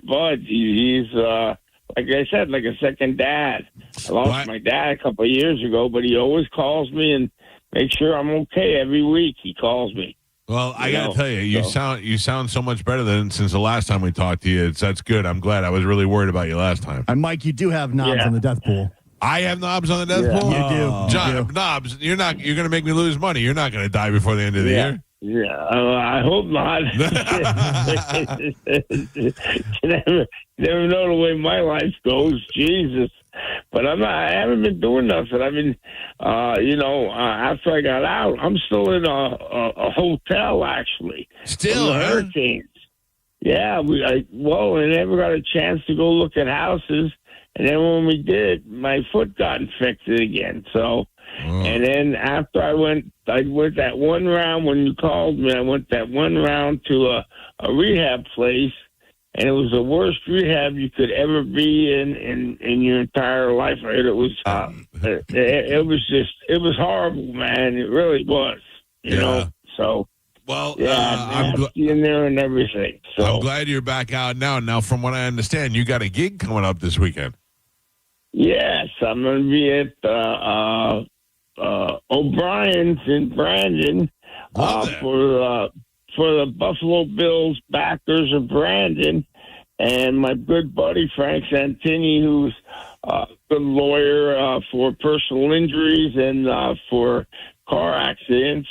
buds. He's like I said, like a second dad. I lost my dad a couple of years ago, but he always calls me and makes sure I'm okay every week. He calls me. Well, I got to tell you, you sound so much better than since the last time we talked to you. That's good. I'm glad. I was really worried about you last time. And Mike, you do have knobs on the death pool. I have knobs on the death pool? You do. John, knobs, you're going to make me lose money. You're not going to die before the end of the year. Yeah, I hope not. You never know the way my life goes. Jesus. But I haven't been doing nothing. I mean, after I got out, I'm still in a hotel, actually. Still, hurricanes. Yeah, I never got a chance to go look at houses. And then when we did, my foot got infected again. So, and then after I went that one round when you called me. I went that one round to a rehab place. And it was the worst rehab you could ever be in your entire life. It was it was horrible, man. It really was. You know. So I'm in there and everything. So I'm glad you're back out now. Now, from what I understand, you got a gig coming up this weekend. Yes, I'm going to be at O'Brien's in Brandon for the Buffalo Bills backers of Brandon, and my good buddy Frank Santini, who's a good lawyer for personal injuries and for car accidents.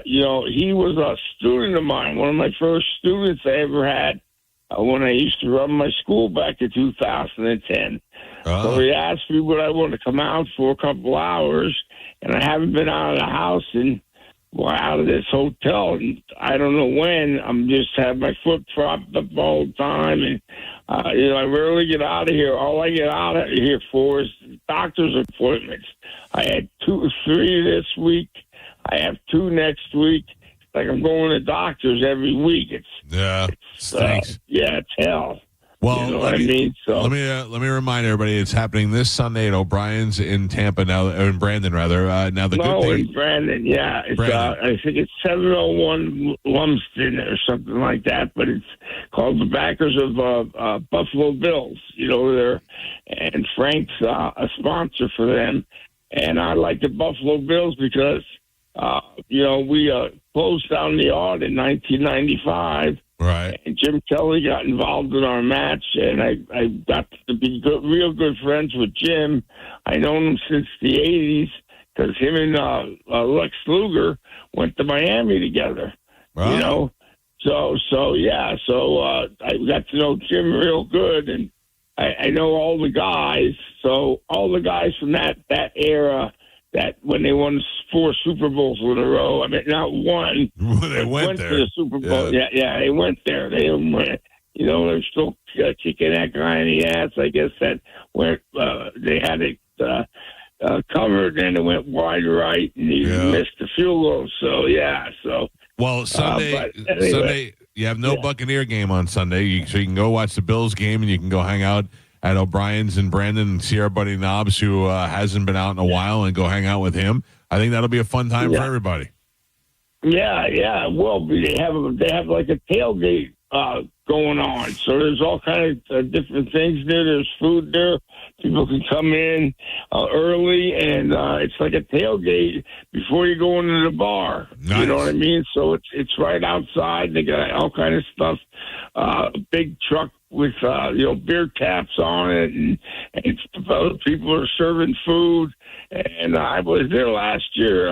He was a student of mine, one of my first students I ever had when I used to run my school back in 2010. So he asked me would I want to come out for a couple hours, and I haven't been out of the house out of this hotel, and I don't know when. I'm just have my foot propped up all the time, and I rarely get out of here. All I get out of here for is doctor's appointments. I had 2 or 3 this week. I have 2 next week. It's like I'm going to doctors every week. Stinks. It's hell. Well, you know what I mean? So let me remind everybody, it's happening this Sunday at O'Brien's in Tampa now, or in Brandon rather. Now the good thing, in Brandon, yeah, it's Brandon. I think it's 701 Lumsden or something like that, but it's called the backers of Buffalo Bills. And Frank's a sponsor for them, and I like the Buffalo Bills because we closed down the yard in 1995. Right. And Jim Kelly got involved in our match, and I got to be real good friends with Jim. I known him since the 80s because him and Lex Luger went to Miami together. Wow. So I got to know Jim real good, and I know all the guys. So all the guys from that era, that when they won 4 Super Bowls in a row. I mean, not one. They went there. To the Super Bowl. Yeah, they went there. They went. They're still kicking that guy in the ass. I guess that went. They had it covered, and it went wide right, and he missed the field goal. So. Well, Sunday, You have no Buccaneer game on Sunday, so you can go watch the Bills game, and you can go hang out at O'Brien's in Brandon and see our buddy Knobs, who hasn't been out in a while, and go hang out with him. I think that'll be a fun time for everybody. Yeah. Well, they have like a tailgate going on. So there's all kinds of different things there. There's food there. People can come in early, and it's like a tailgate before you go into the bar. Nice. You know what I mean? So it's right outside. They got all kind of stuff. A big truck with beer taps on it, and people are serving food. And I was there last year.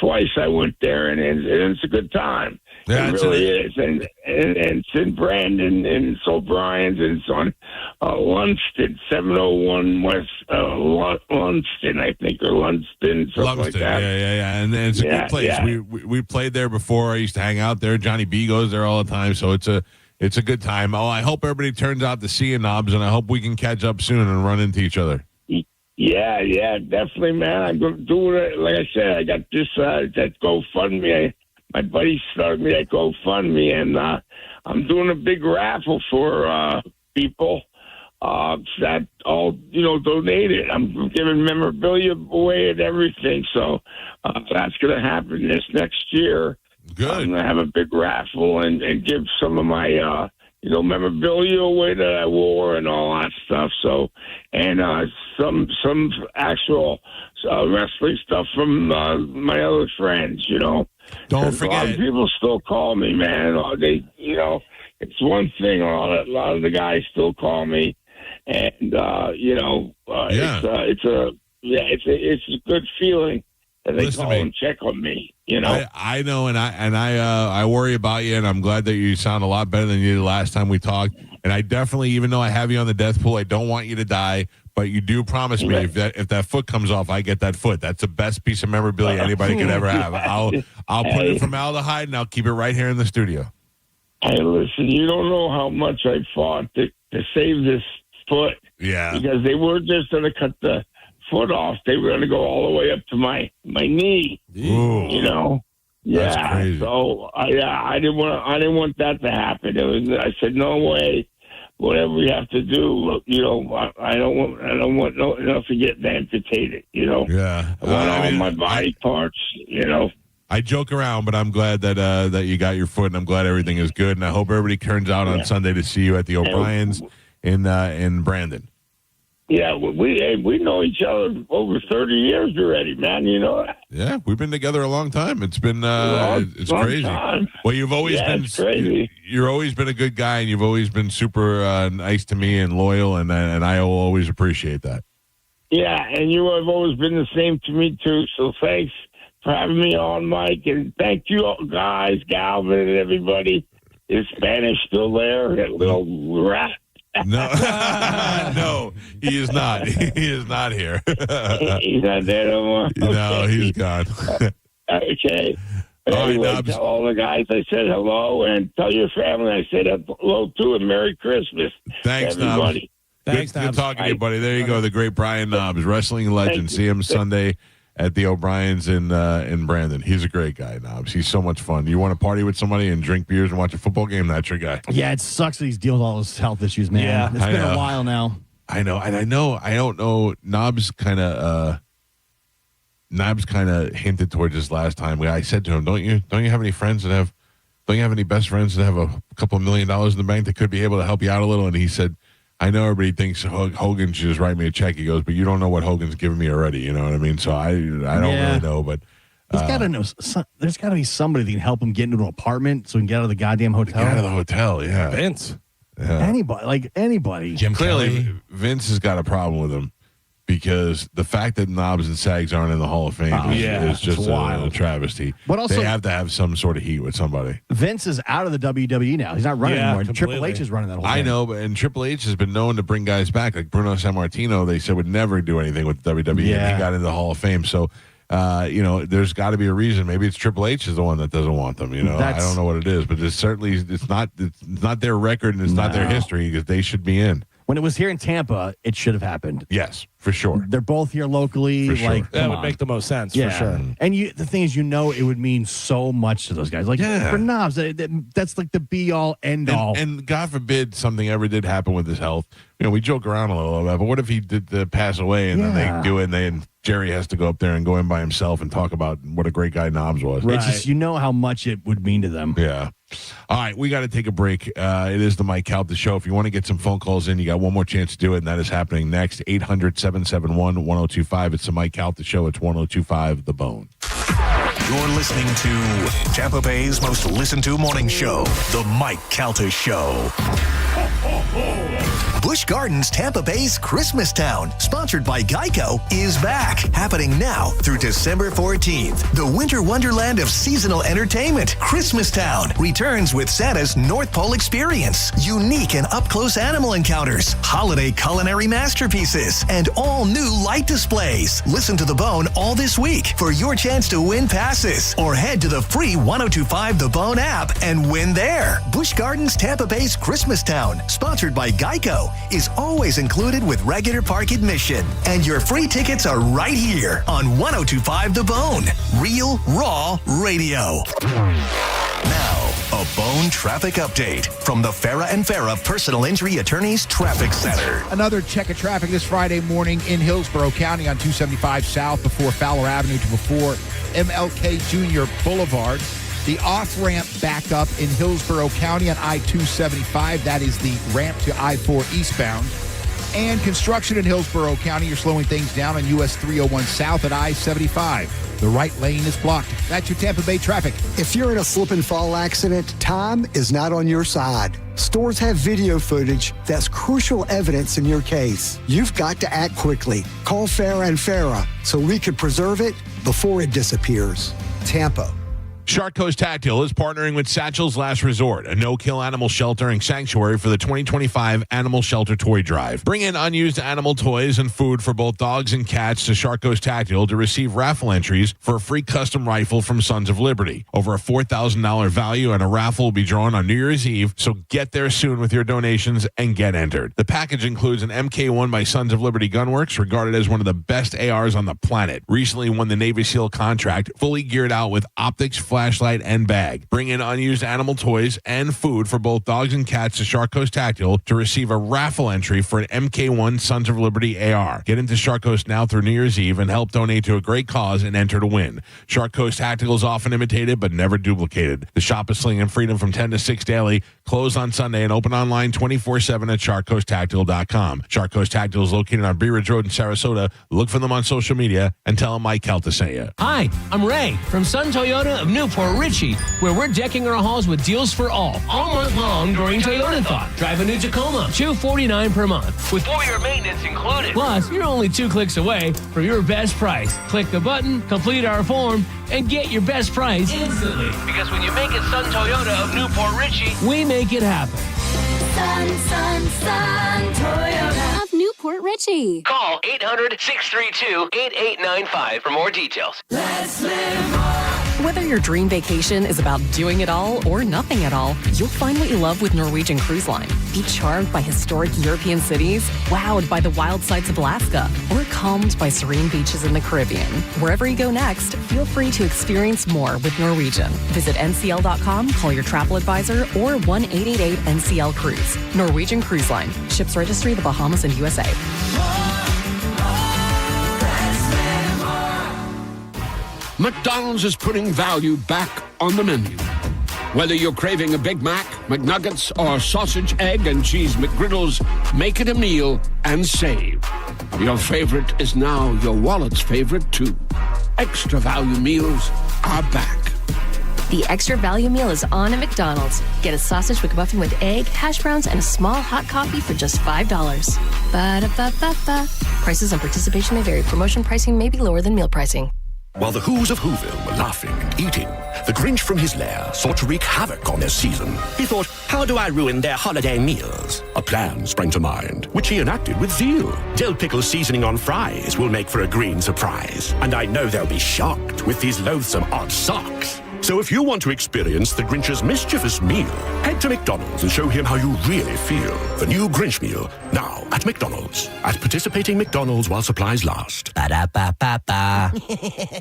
Twice I went there, and it's a good time. Yeah, it really is. And it's in Brandon, and it's O'Brien's, and it's on Lunston, 701 West Lunston, I think, or Lunston, something like that. Yeah. And it's a good place. Yeah. We played there before. I used to hang out there. Johnny B goes there all the time, so it's a good time. Oh, I hope everybody turns out to see you, Knobs, and I hope we can catch up soon and run into each other. Yeah, definitely, man. I'm doing it. Like I said, I got this that GoFundMe. My buddy started me at GoFundMe, and I'm doing a big raffle for people that all donated. I'm giving memorabilia away and everything. So that's going to happen this next year. Good. I'm going to have a big raffle and give some of my memorabilia away that I wore and all that stuff. So, and some actual wrestling stuff from my other friends. Don't forget. A lot of people still call me, man. It's one thing. A lot of the guys still call me, and it's a good feeling that they call and check on me. I know, and I worry about you, and I'm glad that you sound a lot better than you did last time we talked. And I definitely, even though I have you on the death pool, I don't want you to die. But you do promise me if that foot comes off, I get that foot. That's the best piece of memorabilia anybody could ever have. I'll put it in formaldehyde, and I'll keep it right here in the studio. Hey, listen, you don't know how much I fought to save this foot. Yeah, because they were just going to cut the foot off. They were going to go all the way up to my knee. Ooh. That's crazy. So I didn't want that to happen. I said, no way. Whatever we have to do, I don't want nothing getting amputated. Yeah, I want all my body parts. I joke around, but I'm glad that you got your foot, and I'm glad everything is good. And I hope everybody turns out on Sunday to see you at the O'Brien's in Brandon. Yeah, we know each other over 30 years already, man. You know that. Yeah, we've been together a long time. It's been it's crazy. Time. Well, you've always been crazy. You're always been a good guy, and you've always been super nice to me and loyal, and I will always appreciate that. Yeah, and you have always been the same to me too. So thanks for having me on, Mike, and thank you guys, Galvin, and everybody. Is Spanish still there? That little rat. No, no, he is not. He is not here. He's not there no more? Okay. No, he's gone. Okay. Anyway, tell all the guys I said hello, and tell your family I said hello too, and Merry Christmas. Thanks, everybody. Good talking to you, buddy. There you go, the great Brian Knobs, wrestling legend. See him Sunday at the O'Brien's in Brandon. He's a great guy, Knobs. He's so much fun. You want to party with somebody and drink beers and watch a football game? That's your guy. Yeah, it sucks that he's dealing with all his health issues, man. Yeah, it's been a while now. I know, and I don't know. Knobs kind of hinted towards this last time. I said to him, "Don't you have any friends that have? Don't you have any best friends that have a couple $1 million in the bank that could be able to help you out a little?" And he said, I know everybody thinks Hogan should just write me a check. He goes, but you don't know what Hogan's giving me already. You know what I mean? So I don't really know, but he's got to know. There's got to be somebody that can help him get into an apartment so he can get out of the goddamn hotel. Get out of the hotel, yeah. Vince, anybody. Jim Clearly, Kelly. Vince has got a problem with him because the fact that Knobs and Sags aren't in the Hall of Fame is just a travesty. But also, they have to have some sort of heat with somebody. Vince is out of the WWE now. He's not running anymore. Completely. Triple H is running that whole thing. I know, and Triple H has been known to bring guys back. Like Bruno Sammartino, they said would never do anything with the WWE, and he got into the Hall of Fame. So, there's got to be a reason. Maybe it's Triple H is the one that doesn't want them. I don't know what it is, but it's not their record and it's not their history because they should be in. When it was here in Tampa, it should have happened. Yes, for sure. They're both here locally. For sure. Like, That would make the most sense, for sure. And the thing is, it would mean so much to those guys. Like, for Knobs, that's like the be-all, end-all. And God forbid something ever did happen with his health. We joke around a little bit, but what if he did pass away and then they do it and Jerry has to go up there and go in by himself and talk about what a great guy Knobs was. Right. It's just, how much it would mean to them. Yeah. All right, we got to take a break. It is the Mike Calta Show. If you want to get some phone calls in, you got one more chance to do it, and that is happening next. 800-771-1025. It's the Mike Calta Show. It's 1025 The Bone. You're listening to Tampa Bay's most listened to morning show, The Mike Calta Show. Busch Gardens, Tampa Bay's Christmas Town, sponsored by Geico, is back. Happening now through December 14th. The winter wonderland of seasonal entertainment, Christmas Town, returns with Santa's North Pole experience. Unique and up-close animal encounters, holiday culinary masterpieces, and all new light displays. Listen to The Bone all this week for your chance to win passes. Or head to the free 1025 The Bone app and win there. Busch Gardens, Tampa Bay's Christmas Town, sponsored by Geico, is always included with regular park admission. And your free tickets are right here on 1025 The Bone. Real, raw radio. Now, a Bone traffic update from the Farah and Farah Personal Injury Attorneys Traffic Center. Another check of traffic this Friday morning in Hillsborough County on 275 South before Fowler Avenue to before MLK Jr. Boulevard. The off-ramp backed up in Hillsborough County on I-275. That is the ramp to I-4 eastbound. And construction in Hillsborough County. You're slowing things down on US 301 South at I-75. The right lane is blocked. That's your Tampa Bay traffic. If you're in a slip and fall accident, time is not on your side. Stores have video footage that's crucial evidence in your case. You've got to act quickly. Call Farah and Farah so we can preserve it before it disappears. Tampa. Shark Coast Tactile is partnering with Satchel's Last Resort, a no-kill animal sheltering sanctuary for the 2025 Animal Shelter Toy Drive. Bring in unused animal toys and food for both dogs and cats to Shark Coast Tactile to receive raffle entries for a free custom rifle from Sons of Liberty. Over a $4,000 value, and a raffle will be drawn on New Year's Eve, so get there soon with your donations and get entered. The package includes an MK1 by Sons of Liberty Gunworks, regarded as one of the best ARs on the planet. Recently won the Navy SEAL contract, fully geared out with optics, flashlight, and bag. Bring in unused animal toys and food for both dogs and cats to Shark Coast Tactile to receive a raffle entry for an MK1 Sons of Liberty AR. Get into Shark Coast now through New Year's Eve and help donate to a great cause and enter to win. Shark Coast Tactical is often imitated but never duplicated. The shop is slinging freedom from 10 to 6 daily, closed on Sunday, and open online 24/7 at SharkCoastTactical.com. Shark Coast Tactical is located on Bee Ridge Road in Sarasota. Look for them on social media and tell them Mike Calta sent you. Hi, I'm Ray from Sun Toyota of Newport Richie, where we're decking our halls with deals for all month long during Toyotathon. Drive a new Tacoma, $249 per month, with 4-year maintenance included. Plus, you're only 2 clicks away from your best price. Click the button, complete our form, and get your best price instantly. Because when you make it Sun Toyota of Newport Richie, we make it happen. Sun Toyota of Newport Richie. Call 800-632-8895 for more details. Let's live more. Whether your dream vacation is about doing it all or nothing at all, you'll find what you love with Norwegian Cruise Line. Be charmed by historic European cities, wowed by the wild sights of Alaska, or calmed by serene beaches in the Caribbean. Wherever you go next, feel free to experience more with Norwegian. Visit ncl.com, call your travel advisor, or 1-888-NCL-CRUISE. Norwegian Cruise Line. Ships registry the Bahamas and USA. McDonald's is putting value back on the menu. Whether you're craving a Big Mac, McNuggets, or sausage, egg, and cheese McGriddles, make it a meal and save. Your favorite is now your wallet's favorite, too. Extra value meals are back. The extra value meal is on at McDonald's. Get a sausage McMuffin with egg, hash browns, and a small hot coffee for just $5. Ba-da-ba-ba-ba. Prices and participation may vary. Promotion pricing may be lower than meal pricing. While the Who's of Whoville were laughing and eating, the Grinch from his lair sought to wreak havoc on their season. He thought, how do I ruin their holiday meals? A plan sprang to mind, which he enacted with zeal. Dill pickle seasoning on fries will make for a green surprise, and I know they'll be shocked with these loathsome odd socks. So if you want to experience the Grinch's mischievous meal, head to McDonald's and show him how you really feel. The new Grinch meal, now at McDonald's. At participating McDonald's while supplies last. Ba-da-ba-ba-ba.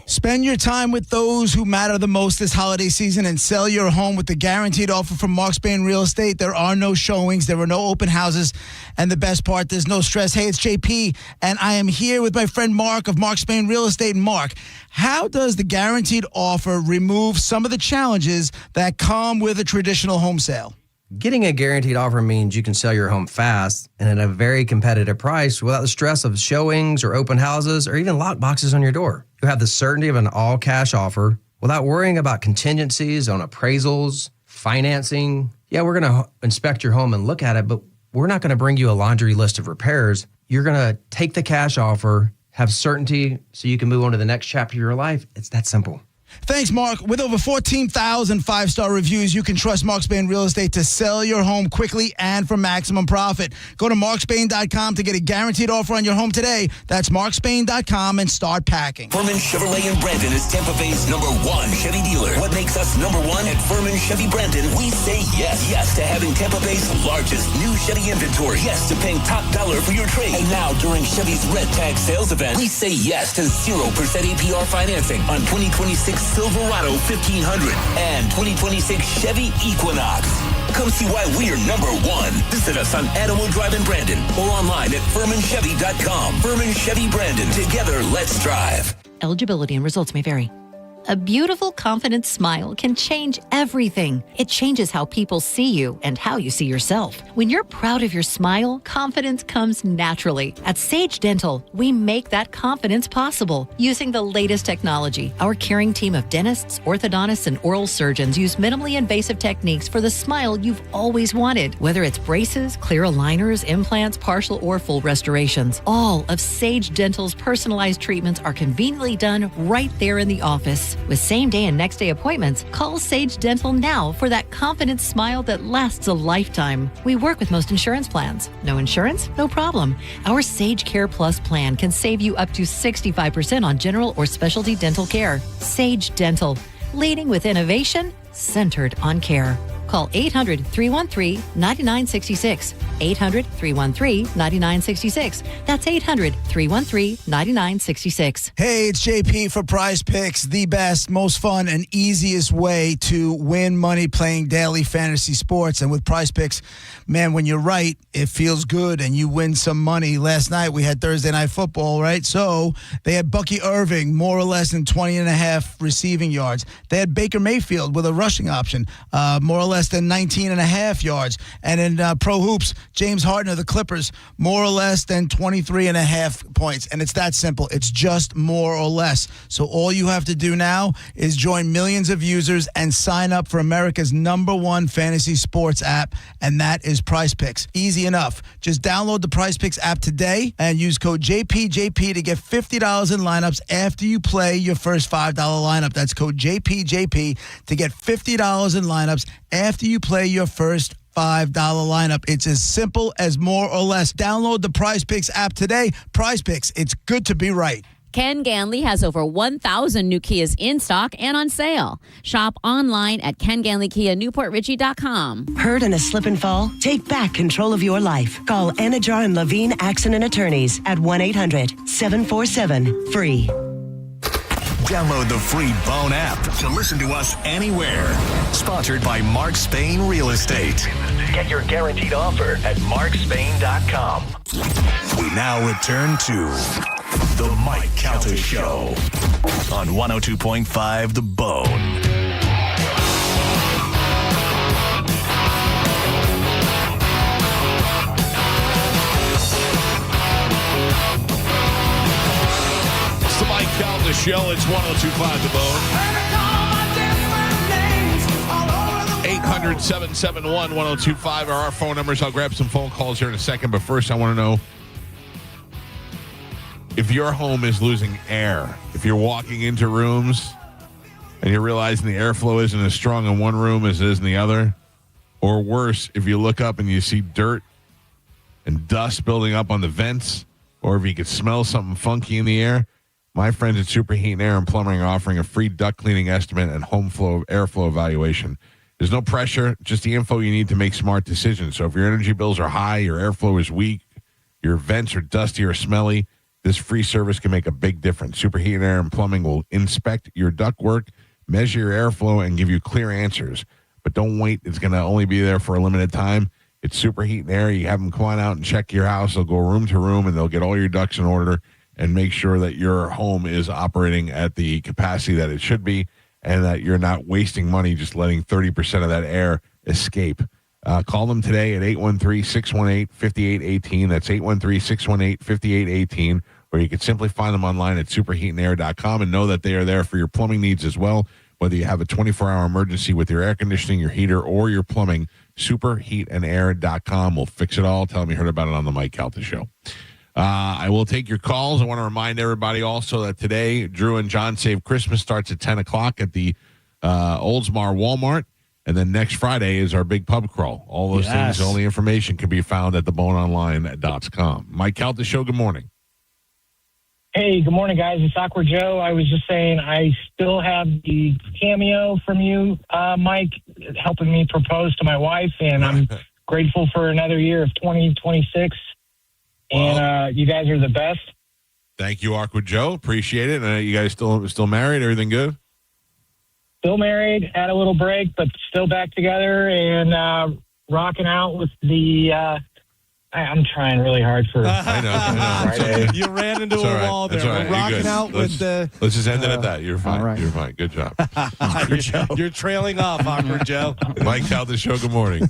Spend your time with those who matter the most this holiday season and sell your home with the guaranteed offer from Mark Spain Real Estate. There are no showings. There are no open houses. And the best part, there's no stress. Hey, it's JP, and I am here with my friend Mark of Mark Spain Real Estate. And Mark, how does the guaranteed offer remove some of the challenges that come with a traditional home sale? Getting a guaranteed offer means you can sell your home fast and at a very competitive price without the stress of showings or open houses or even lock boxes on your door. You have the certainty of an all-cash offer without worrying about contingencies on appraisals, financing. Yeah, we're going to inspect your home and look at it, but we're not going to bring you a laundry list of repairs. You're going to take the cash offer, have certainty so you can move on to the next chapter of your life. It's that simple. Thanks, Mark. With over 14,000 five-star reviews, you can trust Mark Spain Real Estate to sell your home quickly and for maximum profit. Go to markspain.com to get a guaranteed offer on your home today. That's markspain.com and start packing. Furman Chevrolet in Brandon is Tampa Bay's #1 Chevy dealer. What makes us #1 at Furman Chevy Brandon? We say yes. Yes to having Tampa Bay's largest new Chevy inventory. Yes to paying top dollar for your trade. And now, during Chevy's Red Tag sales event, we say yes to 0% APR financing on 2026 Silverado 1500 and 2026 Chevy Equinox. Come see why we are #1. Visit us on Animal Drive in Brandon or online at FurmanChevy.com. Furman Chevy Brandon. Together, let's drive. Eligibility and results may vary. A beautiful, confident smile can change everything. It changes how people see you and how you see yourself. When you're proud of your smile, confidence comes naturally. At Sage Dental, we make that confidence possible using the latest technology. Our caring team of dentists, orthodontists, and oral surgeons use minimally invasive techniques for the smile you've always wanted. Whether it's braces, clear aligners, implants, partial or full restorations, all of Sage Dental's personalized treatments are conveniently done right there in the office. With same-day and next-day appointments, call Sage Dental now for that confident smile that lasts a lifetime. We work with most insurance plans. No insurance? No problem. Our Sage Care Plus plan can save you up to 65% on general or specialty dental care. Sage Dental, leading with innovation, centered on care. Call 800-313-9966. 800-313-9966. That's 800-313-9966. Hey, it's JP for Prize Picks, the best, most fun, and easiest way to win money playing daily fantasy sports. And with Prize Picks, man, when you're right, it feels good and you win some money. Last night we had Thursday Night Football, right? So they had Bucky Irving, more or less than 20.5 receiving yards. They had Baker Mayfield with a rushing option, more or less than 19.5 yards. And in Pro Hoops, James Harden of the Clippers, more or less than 23.5 points. And it's that simple. It's just more or less. So all you have to do now is join millions of users and sign up for America's #1 fantasy sports app, and that is Prize Picks. Easy enough. Just download the Prize Picks app today and use code JPJP to get $50 in lineups after you play your first $5 lineup. That's code JPJP to get $50 in lineups after you play your first $5 lineup. It's as simple as more or less. Download the Prize Picks app today. Prize Picks, it's good to be right. Ken Ganley has over 1,000 new Kias in stock and on sale. Shop online at KenGanleyKiaNewportRichie.com. Hurt in a slip and fall? Take back control of your life. Call Anajar and Levine Accident Attorneys at 1-800-747-FREE. Download the free Bone app to listen to us anywhere. Sponsored by Mark Spain Real Estate. Get your guaranteed offer at markspain.com. We now return to the Mike Calta Show on 102.5 The Bone. The Mike Calta Show. It's 102.5 The Bone. 800-771-1025 are our phone numbers. I'll grab some phone calls here in a second, but first I want to know if your home is losing air. If you're walking into rooms and you're realizing the airflow isn't as strong in one room as it is in the other, or worse, if you look up and you see dirt and dust building up on the vents, or if you could smell something funky in the air, My friends at Super Heat and Air and Plumbing are offering a free duct cleaning estimate and home flow airflow evaluation. There's no pressure, just the info you need to make smart decisions. So if your energy bills are high, your airflow is weak, your vents are dusty or smelly, this free service can make a big difference. Super Heat and Air and Plumbing will inspect your ductwork, measure your airflow, and give you clear answers. But don't wait. It's going to only be there for a limited time. It's Super Heat and Air. You have them come on out and check your house. They'll go room to room, and they'll get all your ducts in order and make sure that your home is operating at the capacity that it should be and that you're not wasting money just letting 30% of that air escape. Call them today at 813-618-5818. That's 813-618-5818. Or you can simply find them online at superheatandair.com and know that they are there for your plumbing needs as well. Whether you have a 24-hour emergency with your air conditioning, your heater, or your plumbing, superheatandair.com will fix it all. Tell them you heard about it on the Mike Calta Show. I will take your calls. I want to remind everybody also that today, Drew and John Save Christmas starts at 10 o'clock at the Oldsmar Walmart. And then next Friday is our big pub crawl. All those things, all the information can be found at theboneonline.com. Mike Calta Show, good morning. Hey, good morning, guys. It's Awkward Joe. I was just saying I still have the cameo from you, Mike, helping me propose to my wife, and I'm grateful for another year of 2026. And you guys are the best. Thank you, Awkward Joe. Appreciate it. You guys still married? Everything good? Still married, had a little break, but still back together and rocking out with the I'm trying really hard for I know. You ran into a wall there. Right. We're rocking out with the... Let's just end it at that. You're fine. Right. You're fine. Good job. You're trailing off, Awkward Joe. Mike Calta Show, good morning.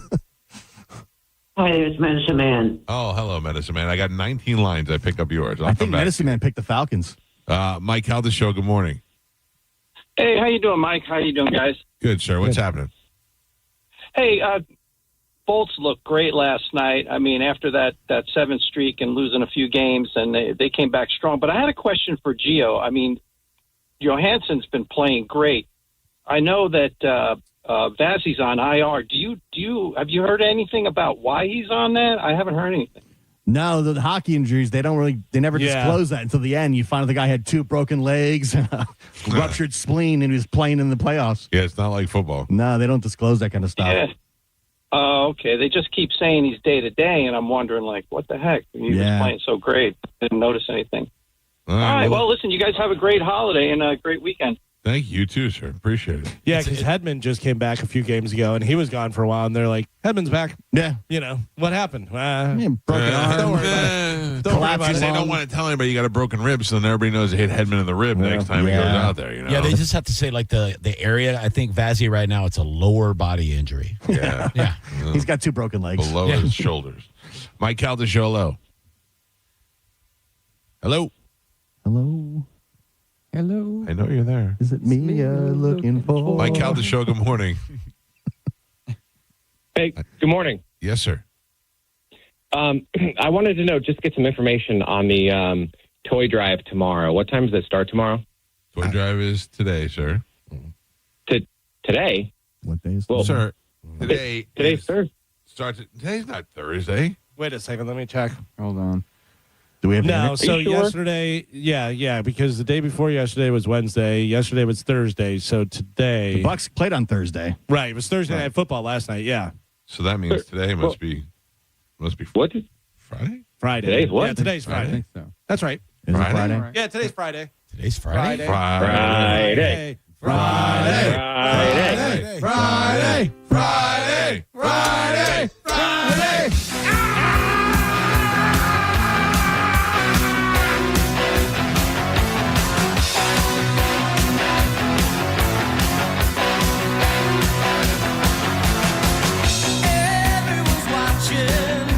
Hi, it's Medicine Man. Oh, hello, Medicine Man. I got 19 lines. I pick up yours. I think Medicine Man picked the Falcons. Mike Calta Show, good morning. Hey, how you doing, Mike? How you doing, guys? Good, sir. What's happening? Hey, Bolts looked great last night. I mean, after that 7th streak and losing a few games, and they came back strong. But I had a question for Gio. I mean, Johansson's been playing great. I know that Vazzy's on IR. Have you heard anything about why he's on that? I haven't heard anything. No, the hockey injuries, they never disclose that until the end. You find out the guy had 2 broken legs, ruptured spleen, and he was playing in the playoffs. Yeah, it's not like football. No, they don't disclose that kind of stuff. Yeah. Oh, okay. They just keep saying he's day-to-day, and I'm wondering, like, what the heck? He was playing so great. Didn't notice anything. All right. Well, listen, you guys have a great holiday and a great weekend. Thank you, too, sir. Appreciate it. Yeah, because Hedman just came back a few games ago, and he was gone for a while, and they're like, Hedman's back. Yeah. You know, what happened? Broken arm. Don't worry about it. Don't worry about it. They don't want to tell anybody you got a broken rib, so then everybody knows they hit Hedman in the rib next time he goes out there. You know? Yeah, they just have to say, like, the area. I think Vazzy right now, it's a lower body injury. Yeah. Yeah. He's got 2 broken legs. Below his shoulders. Mike Calta Show, hello. Hello. Hello. Hello. I know you're there. Is it me you're looking for? Mike Calta Show, good morning. Hey, good morning. Yes, sir. I wanted to know, just get some information on the toy drive tomorrow. What time does it start tomorrow? Toy drive is today, sir. Today? What day is well, sir, today's Thursday. Today's not Thursday. Wait a second. Let me check. Hold on. Do we have no? So sure? yesterday, yeah, because the day before yesterday was Wednesday. Yesterday was Thursday. So today, The Bucs played on Thursday. right? It was Thursday night football last night. Yeah, So that means today must be What? Friday. Friday. Today's what? Yeah, today's Friday. I think so. That's right. Is it Friday? Friday? Yeah, today's Friday. Today's Friday. Friday. Friday. Friday. Friday. Friday. Friday. Friday.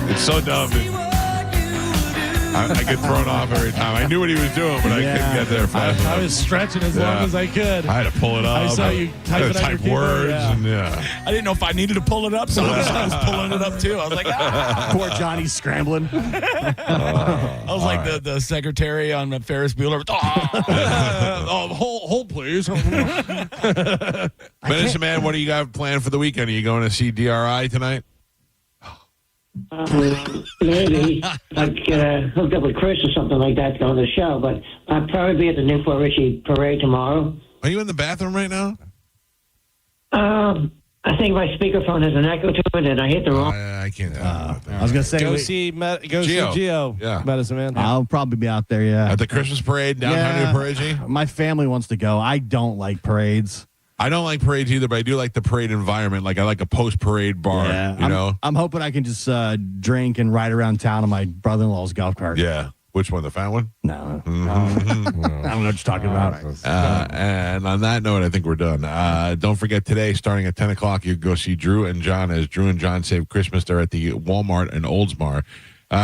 It's so dumb. I get thrown off every time. I knew what he was doing, but I couldn't get there fast enough. I was stretching as long as I could. I had to pull it up. I saw you type it on your keyboard, words. yeah. And, I didn't know if I needed to pull it up, so I was pulling it up too. I was like, Poor Johnny's scrambling. I was like the secretary on Ferris Bueller. Hold, please. Medicine Man, what do you got planned for the weekend? Are you going to see DRI tonight? Maybe I'd get hooked up with Chris or something like that to go on the show, but I'd probably be at the Newport Richie parade tomorrow. Are you in the bathroom right now? I think my speakerphone has an echo to it, and I hit the wrong. I can't. I was gonna say, Go see Gio. Yeah. Medicine Man. I'll probably be out there. Yeah, At the Christmas parade downtown Newport Richie? My family wants to go. I don't like parades. I don't like parades either, but I do like the parade environment. Like I like a post-parade bar. Yeah, I'm hoping I can just drink and ride around town on my brother-in-law's golf cart. Yeah. Which one? The fat one? No. I don't know what you're talking about. And on that note, I think we're done. Don't forget today, starting at 10 o'clock, you can go see Drew and John as Drew and John Save Christmas. They're at the Walmart in Oldsmar.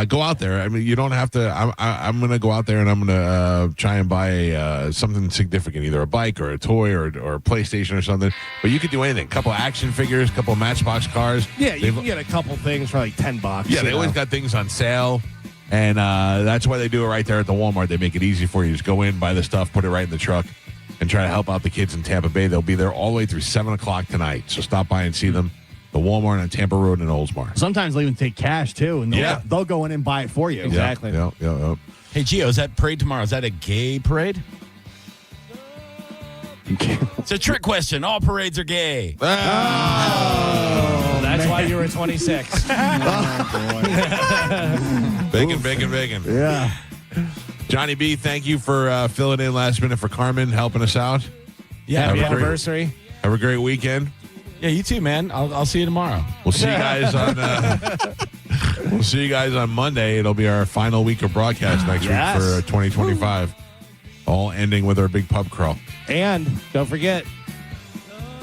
Go out there. I mean, you don't have to. I'm going to go out there and I'm going to try and buy something significant, either a bike or a toy or a PlayStation or something. But you could do anything. A couple action figures, a couple Matchbox cars. Yeah, you can get a couple things for like $10. Yeah, they always got things on sale. And that's why they do it right there at the Walmart. They make it easy for you. Just go in, buy the stuff, put it right in the truck, and try to help out the kids in Tampa Bay. They'll be there all the way through 7 o'clock tonight. So stop by and see them. The Walmart on Tampa Road in Oldsmar. Sometimes they'll even take cash, too, and they'll go in and buy it for you. Exactly. Yeah. Hey, Gio, is that parade tomorrow? Is that a gay parade? It's a trick question. All parades are gay. That's why you were 26. Bacon. Yeah. Johnny B, thank you for filling in last minute for Carmen, helping us out. Yeah, Happy anniversary. Have a great weekend. Yeah, you too, man. I'll see you tomorrow. We'll see you guys on. We'll see you guys on Monday. It'll be our final week of broadcast next week for 2025. All ending with our big pub crawl. And don't forget,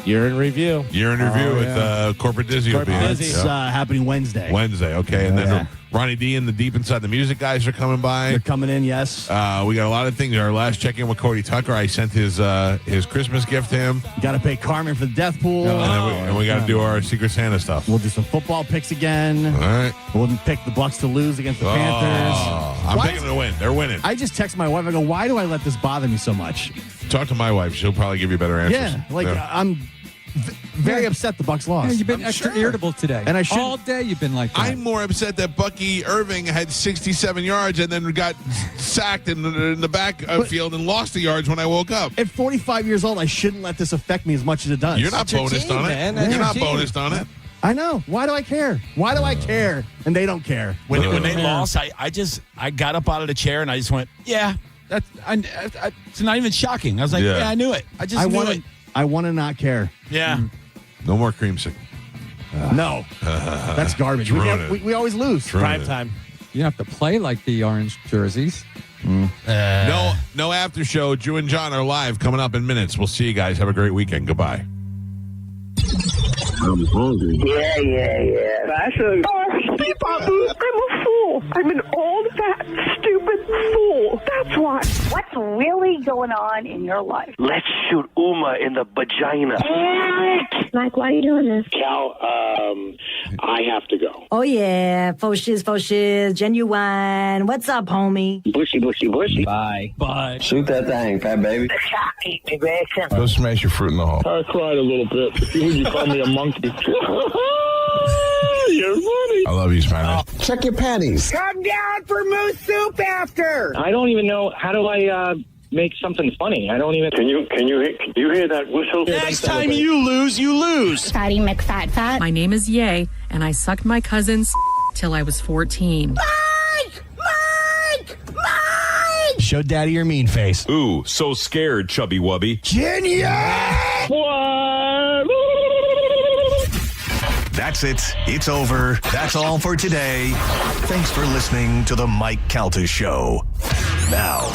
Year in Review. With Corporate Dizzy. It's happening Wednesday. Okay. And then Ronnie D and the Deep Inside the Music guys are coming by. They're coming in, yes. We got a lot of things. Our last check-in with Cody Tucker, I sent his Christmas gift to him. Got to pay Carmen for the death pool. And we got to do our Secret Santa stuff. We'll do some football picks again. All right. We'll pick the Bucs to lose against the Panthers. I'm picking them to win. They're winning. I just text my wife. I go, why do I let this bother me so much? Talk to my wife. She'll probably give you better answers. Yeah, I'm very upset the Bucs lost. Yeah, you've been extra irritable today. And I all day you've been like that. I'm more upset that Bucky Irving had 67 yards and then got sacked in the backfield and lost the yards when I woke up. At 45 years old, I shouldn't let this affect me as much as it does. You're not bonused on it. You're not bonused on it. I know. Why do I care? Why do I care? And they don't care. When they lost, I got up out of the chair and I just went, yeah. It's not even shocking. I was like, yeah, I knew it. I knew it. I want to not care. Yeah. No more creamsicle. No. That's garbage. We always lose. Prime time. You have to play like the orange jerseys. No after show. Drew and John are live coming up in minutes. We'll see you guys. Have a great weekend. Goodbye. I'm hungry. Yeah. Actually, I'm a fool. I'm an old, fat, stupid fool. That's why. What's really going on in your life? Let's shoot Uma in the vagina. Mike, why are you doing this? Cal, I have to go. Oh, yeah. Faux shiz, genuine. What's up, homie? Bushy. Bye. Shoot that thing, fat baby. Go smash your fruit in the hole. I cried a little bit. You call me a monkey. You're funny. I love you, Spanish. Check your panties. Come down for moose soup after. I don't even know. How do I make something funny? I don't even. Can you hear that whistle? Next time you lose. Fatty McFat. My name is Ye, and I sucked my cousin's till I was 14. Mike! Show daddy your mean face. Ooh, so scared, chubby wubby. Genius! What? That's it. It's over. That's all for today. Thanks for listening to the Mike Calta Show. Now,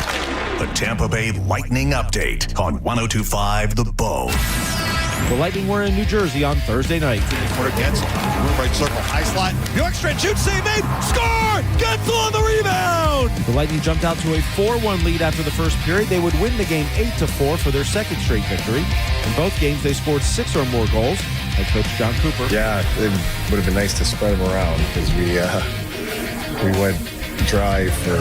the Tampa Bay Lightning update on 102.5 The Bone. The Lightning were in New Jersey on Thursday night. Corner gets right circle, high slot. Bjorkstrand shoots, save made, score! Gensel on the rebound! The Lightning jumped out to a 4-1 lead after the first period. They would win the game 8-4 for their second straight victory. In both games, they scored 6 or more goals. Head coach John Cooper. Yeah, it would have been nice to spread them around because we went dry for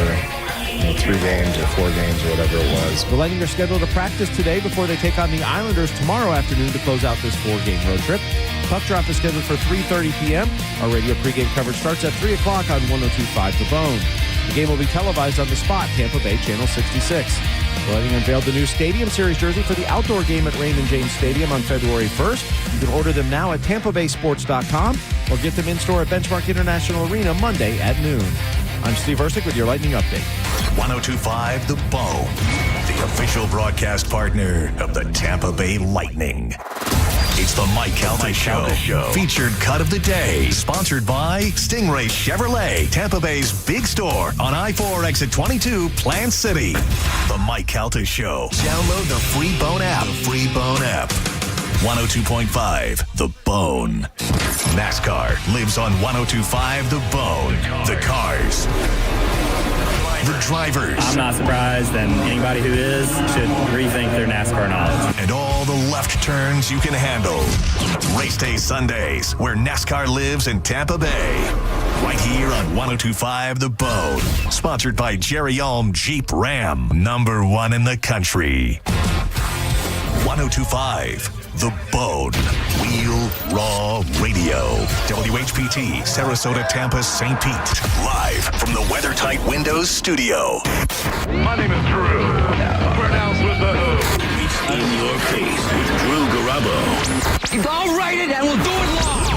3 games or 4 games or whatever it was. The Lightning are scheduled to practice today before they take on the Islanders tomorrow afternoon to close out this 4-game road trip. Puck drop is scheduled for 3:30 p.m. Our radio pregame coverage starts at 3 o'clock on 102.5 The Bone. The game will be televised on The Spot, Tampa Bay, Channel 66. The Lightning unveiled the new Stadium Series jersey for the outdoor game at Raymond James Stadium on February 1st. You can order them now at TampaBaySports.com or get them in-store at Benchmark International Arena Monday at noon. I'm Steve Ersick with your Lightning Update. 102.5 The Bone, the official broadcast partner of the Tampa Bay Lightning. It's the Mike Calta Show. Featured cut of the day. Sponsored by Stingray Chevrolet, Tampa Bay's big store on I-4 exit 22, Plant City. The Mike Calta Show. Download the free Bone app. 102.5 The Bone. NASCAR lives on 102.5 The Bone. The cars. The drivers. I'm not surprised, and anybody who is should rethink their NASCAR knowledge. And all the left turns you can handle. Race Day Sundays, where NASCAR lives in Tampa Bay. Right here on 102.5 The Bone. Sponsored by Jerry Ulm Jeep Ram. #1 in the country. 102.5 The Bone. Wheel Raw Radio. WHPT, Sarasota, Tampa, St. Pete. Live from the WeatherTight Windows studio. My name is Drew. Pronounced with the who. In your face with Drew Garabo. I'll write it and we'll do it live.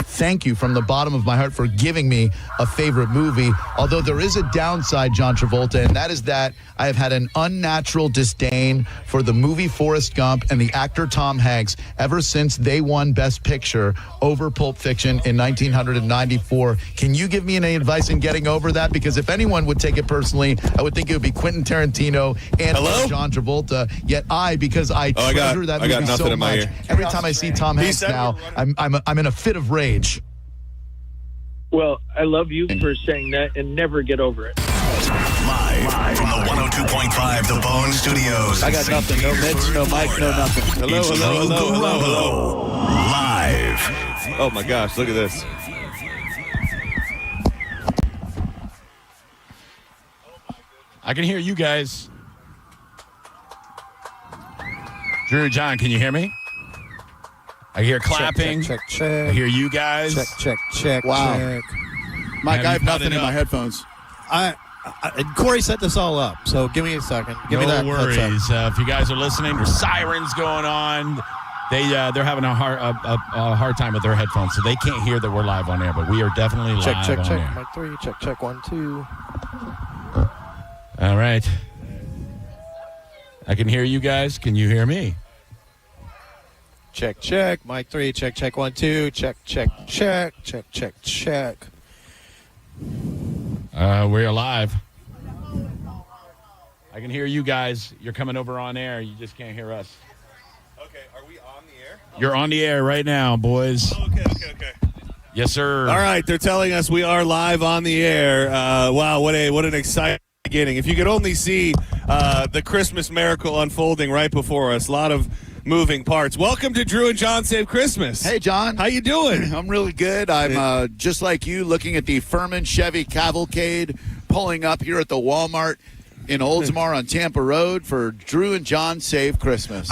Thank you from the bottom of my heart for giving me a favorite movie. Although there is a downside, John Travolta, and that is that I have had an unnatural disdain for the movie Forrest Gump and the actor Tom Hanks ever since they won Best Picture over Pulp Fiction in 1994. Can you give me any advice in getting over that? Because if anyone would take it personally, I would think it would be Quentin Tarantino and John Travolta. Yet because I treasure that movie so much, every time I see Tom Hanks now, I'm in a fit of rage. Well, I love you for saying that and never get over it. Live from the 102.5 The Bone Studios. I got nothing. No Mitch, no Mike, no nothing. Hello. Live. Oh my gosh, look at this. I can hear you guys. Drew, John, can you hear me? I hear clapping. Check. I hear you guys. Check. Wow. Check. Mike, I have nothing in my headphones. And Corey set this all up, so give me a second. Give me that. No worries. If you guys are listening, there's sirens going on. They're having a hard time with their headphones, so they can't hear that we're live on air. But we are definitely live on air. Check. Mike 3. Check. 1, 2. All right. I can hear you guys. Can you hear me? Check. Mike 3. Check. 1, 2. Check. We're live. I can hear you guys. You're coming over on air. You just can't hear us. Okay, are we on the air? You're on the air right now, boys. Oh, okay. Yes, sir. All right, they're telling us we are live on the air. Wow, what an exciting beginning. If you could only see the Christmas miracle unfolding right before us. A lot of moving parts. Welcome to Drew and John Save Christmas. Hey, John. How you doing? I'm really good. I'm just like you, looking at the Furman Chevy Cavalcade pulling up here at the Walmart in Oldsmar on Tampa Road for Drew and John Save Christmas.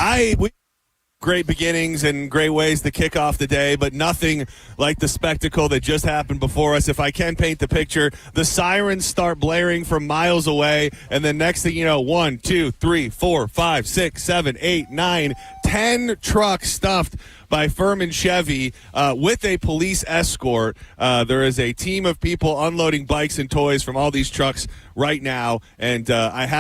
Great beginnings and great ways to kick off the day, but nothing like the spectacle that just happened before us. If I can paint the picture, the sirens start blaring from miles away, and then next thing you know, 1, 2, 3, 4, 5, 6, 7, 8, 9, 10 trucks stuffed by Furman Chevy with a police escort. There is a team of people unloading bikes and toys from all these trucks right now, and I have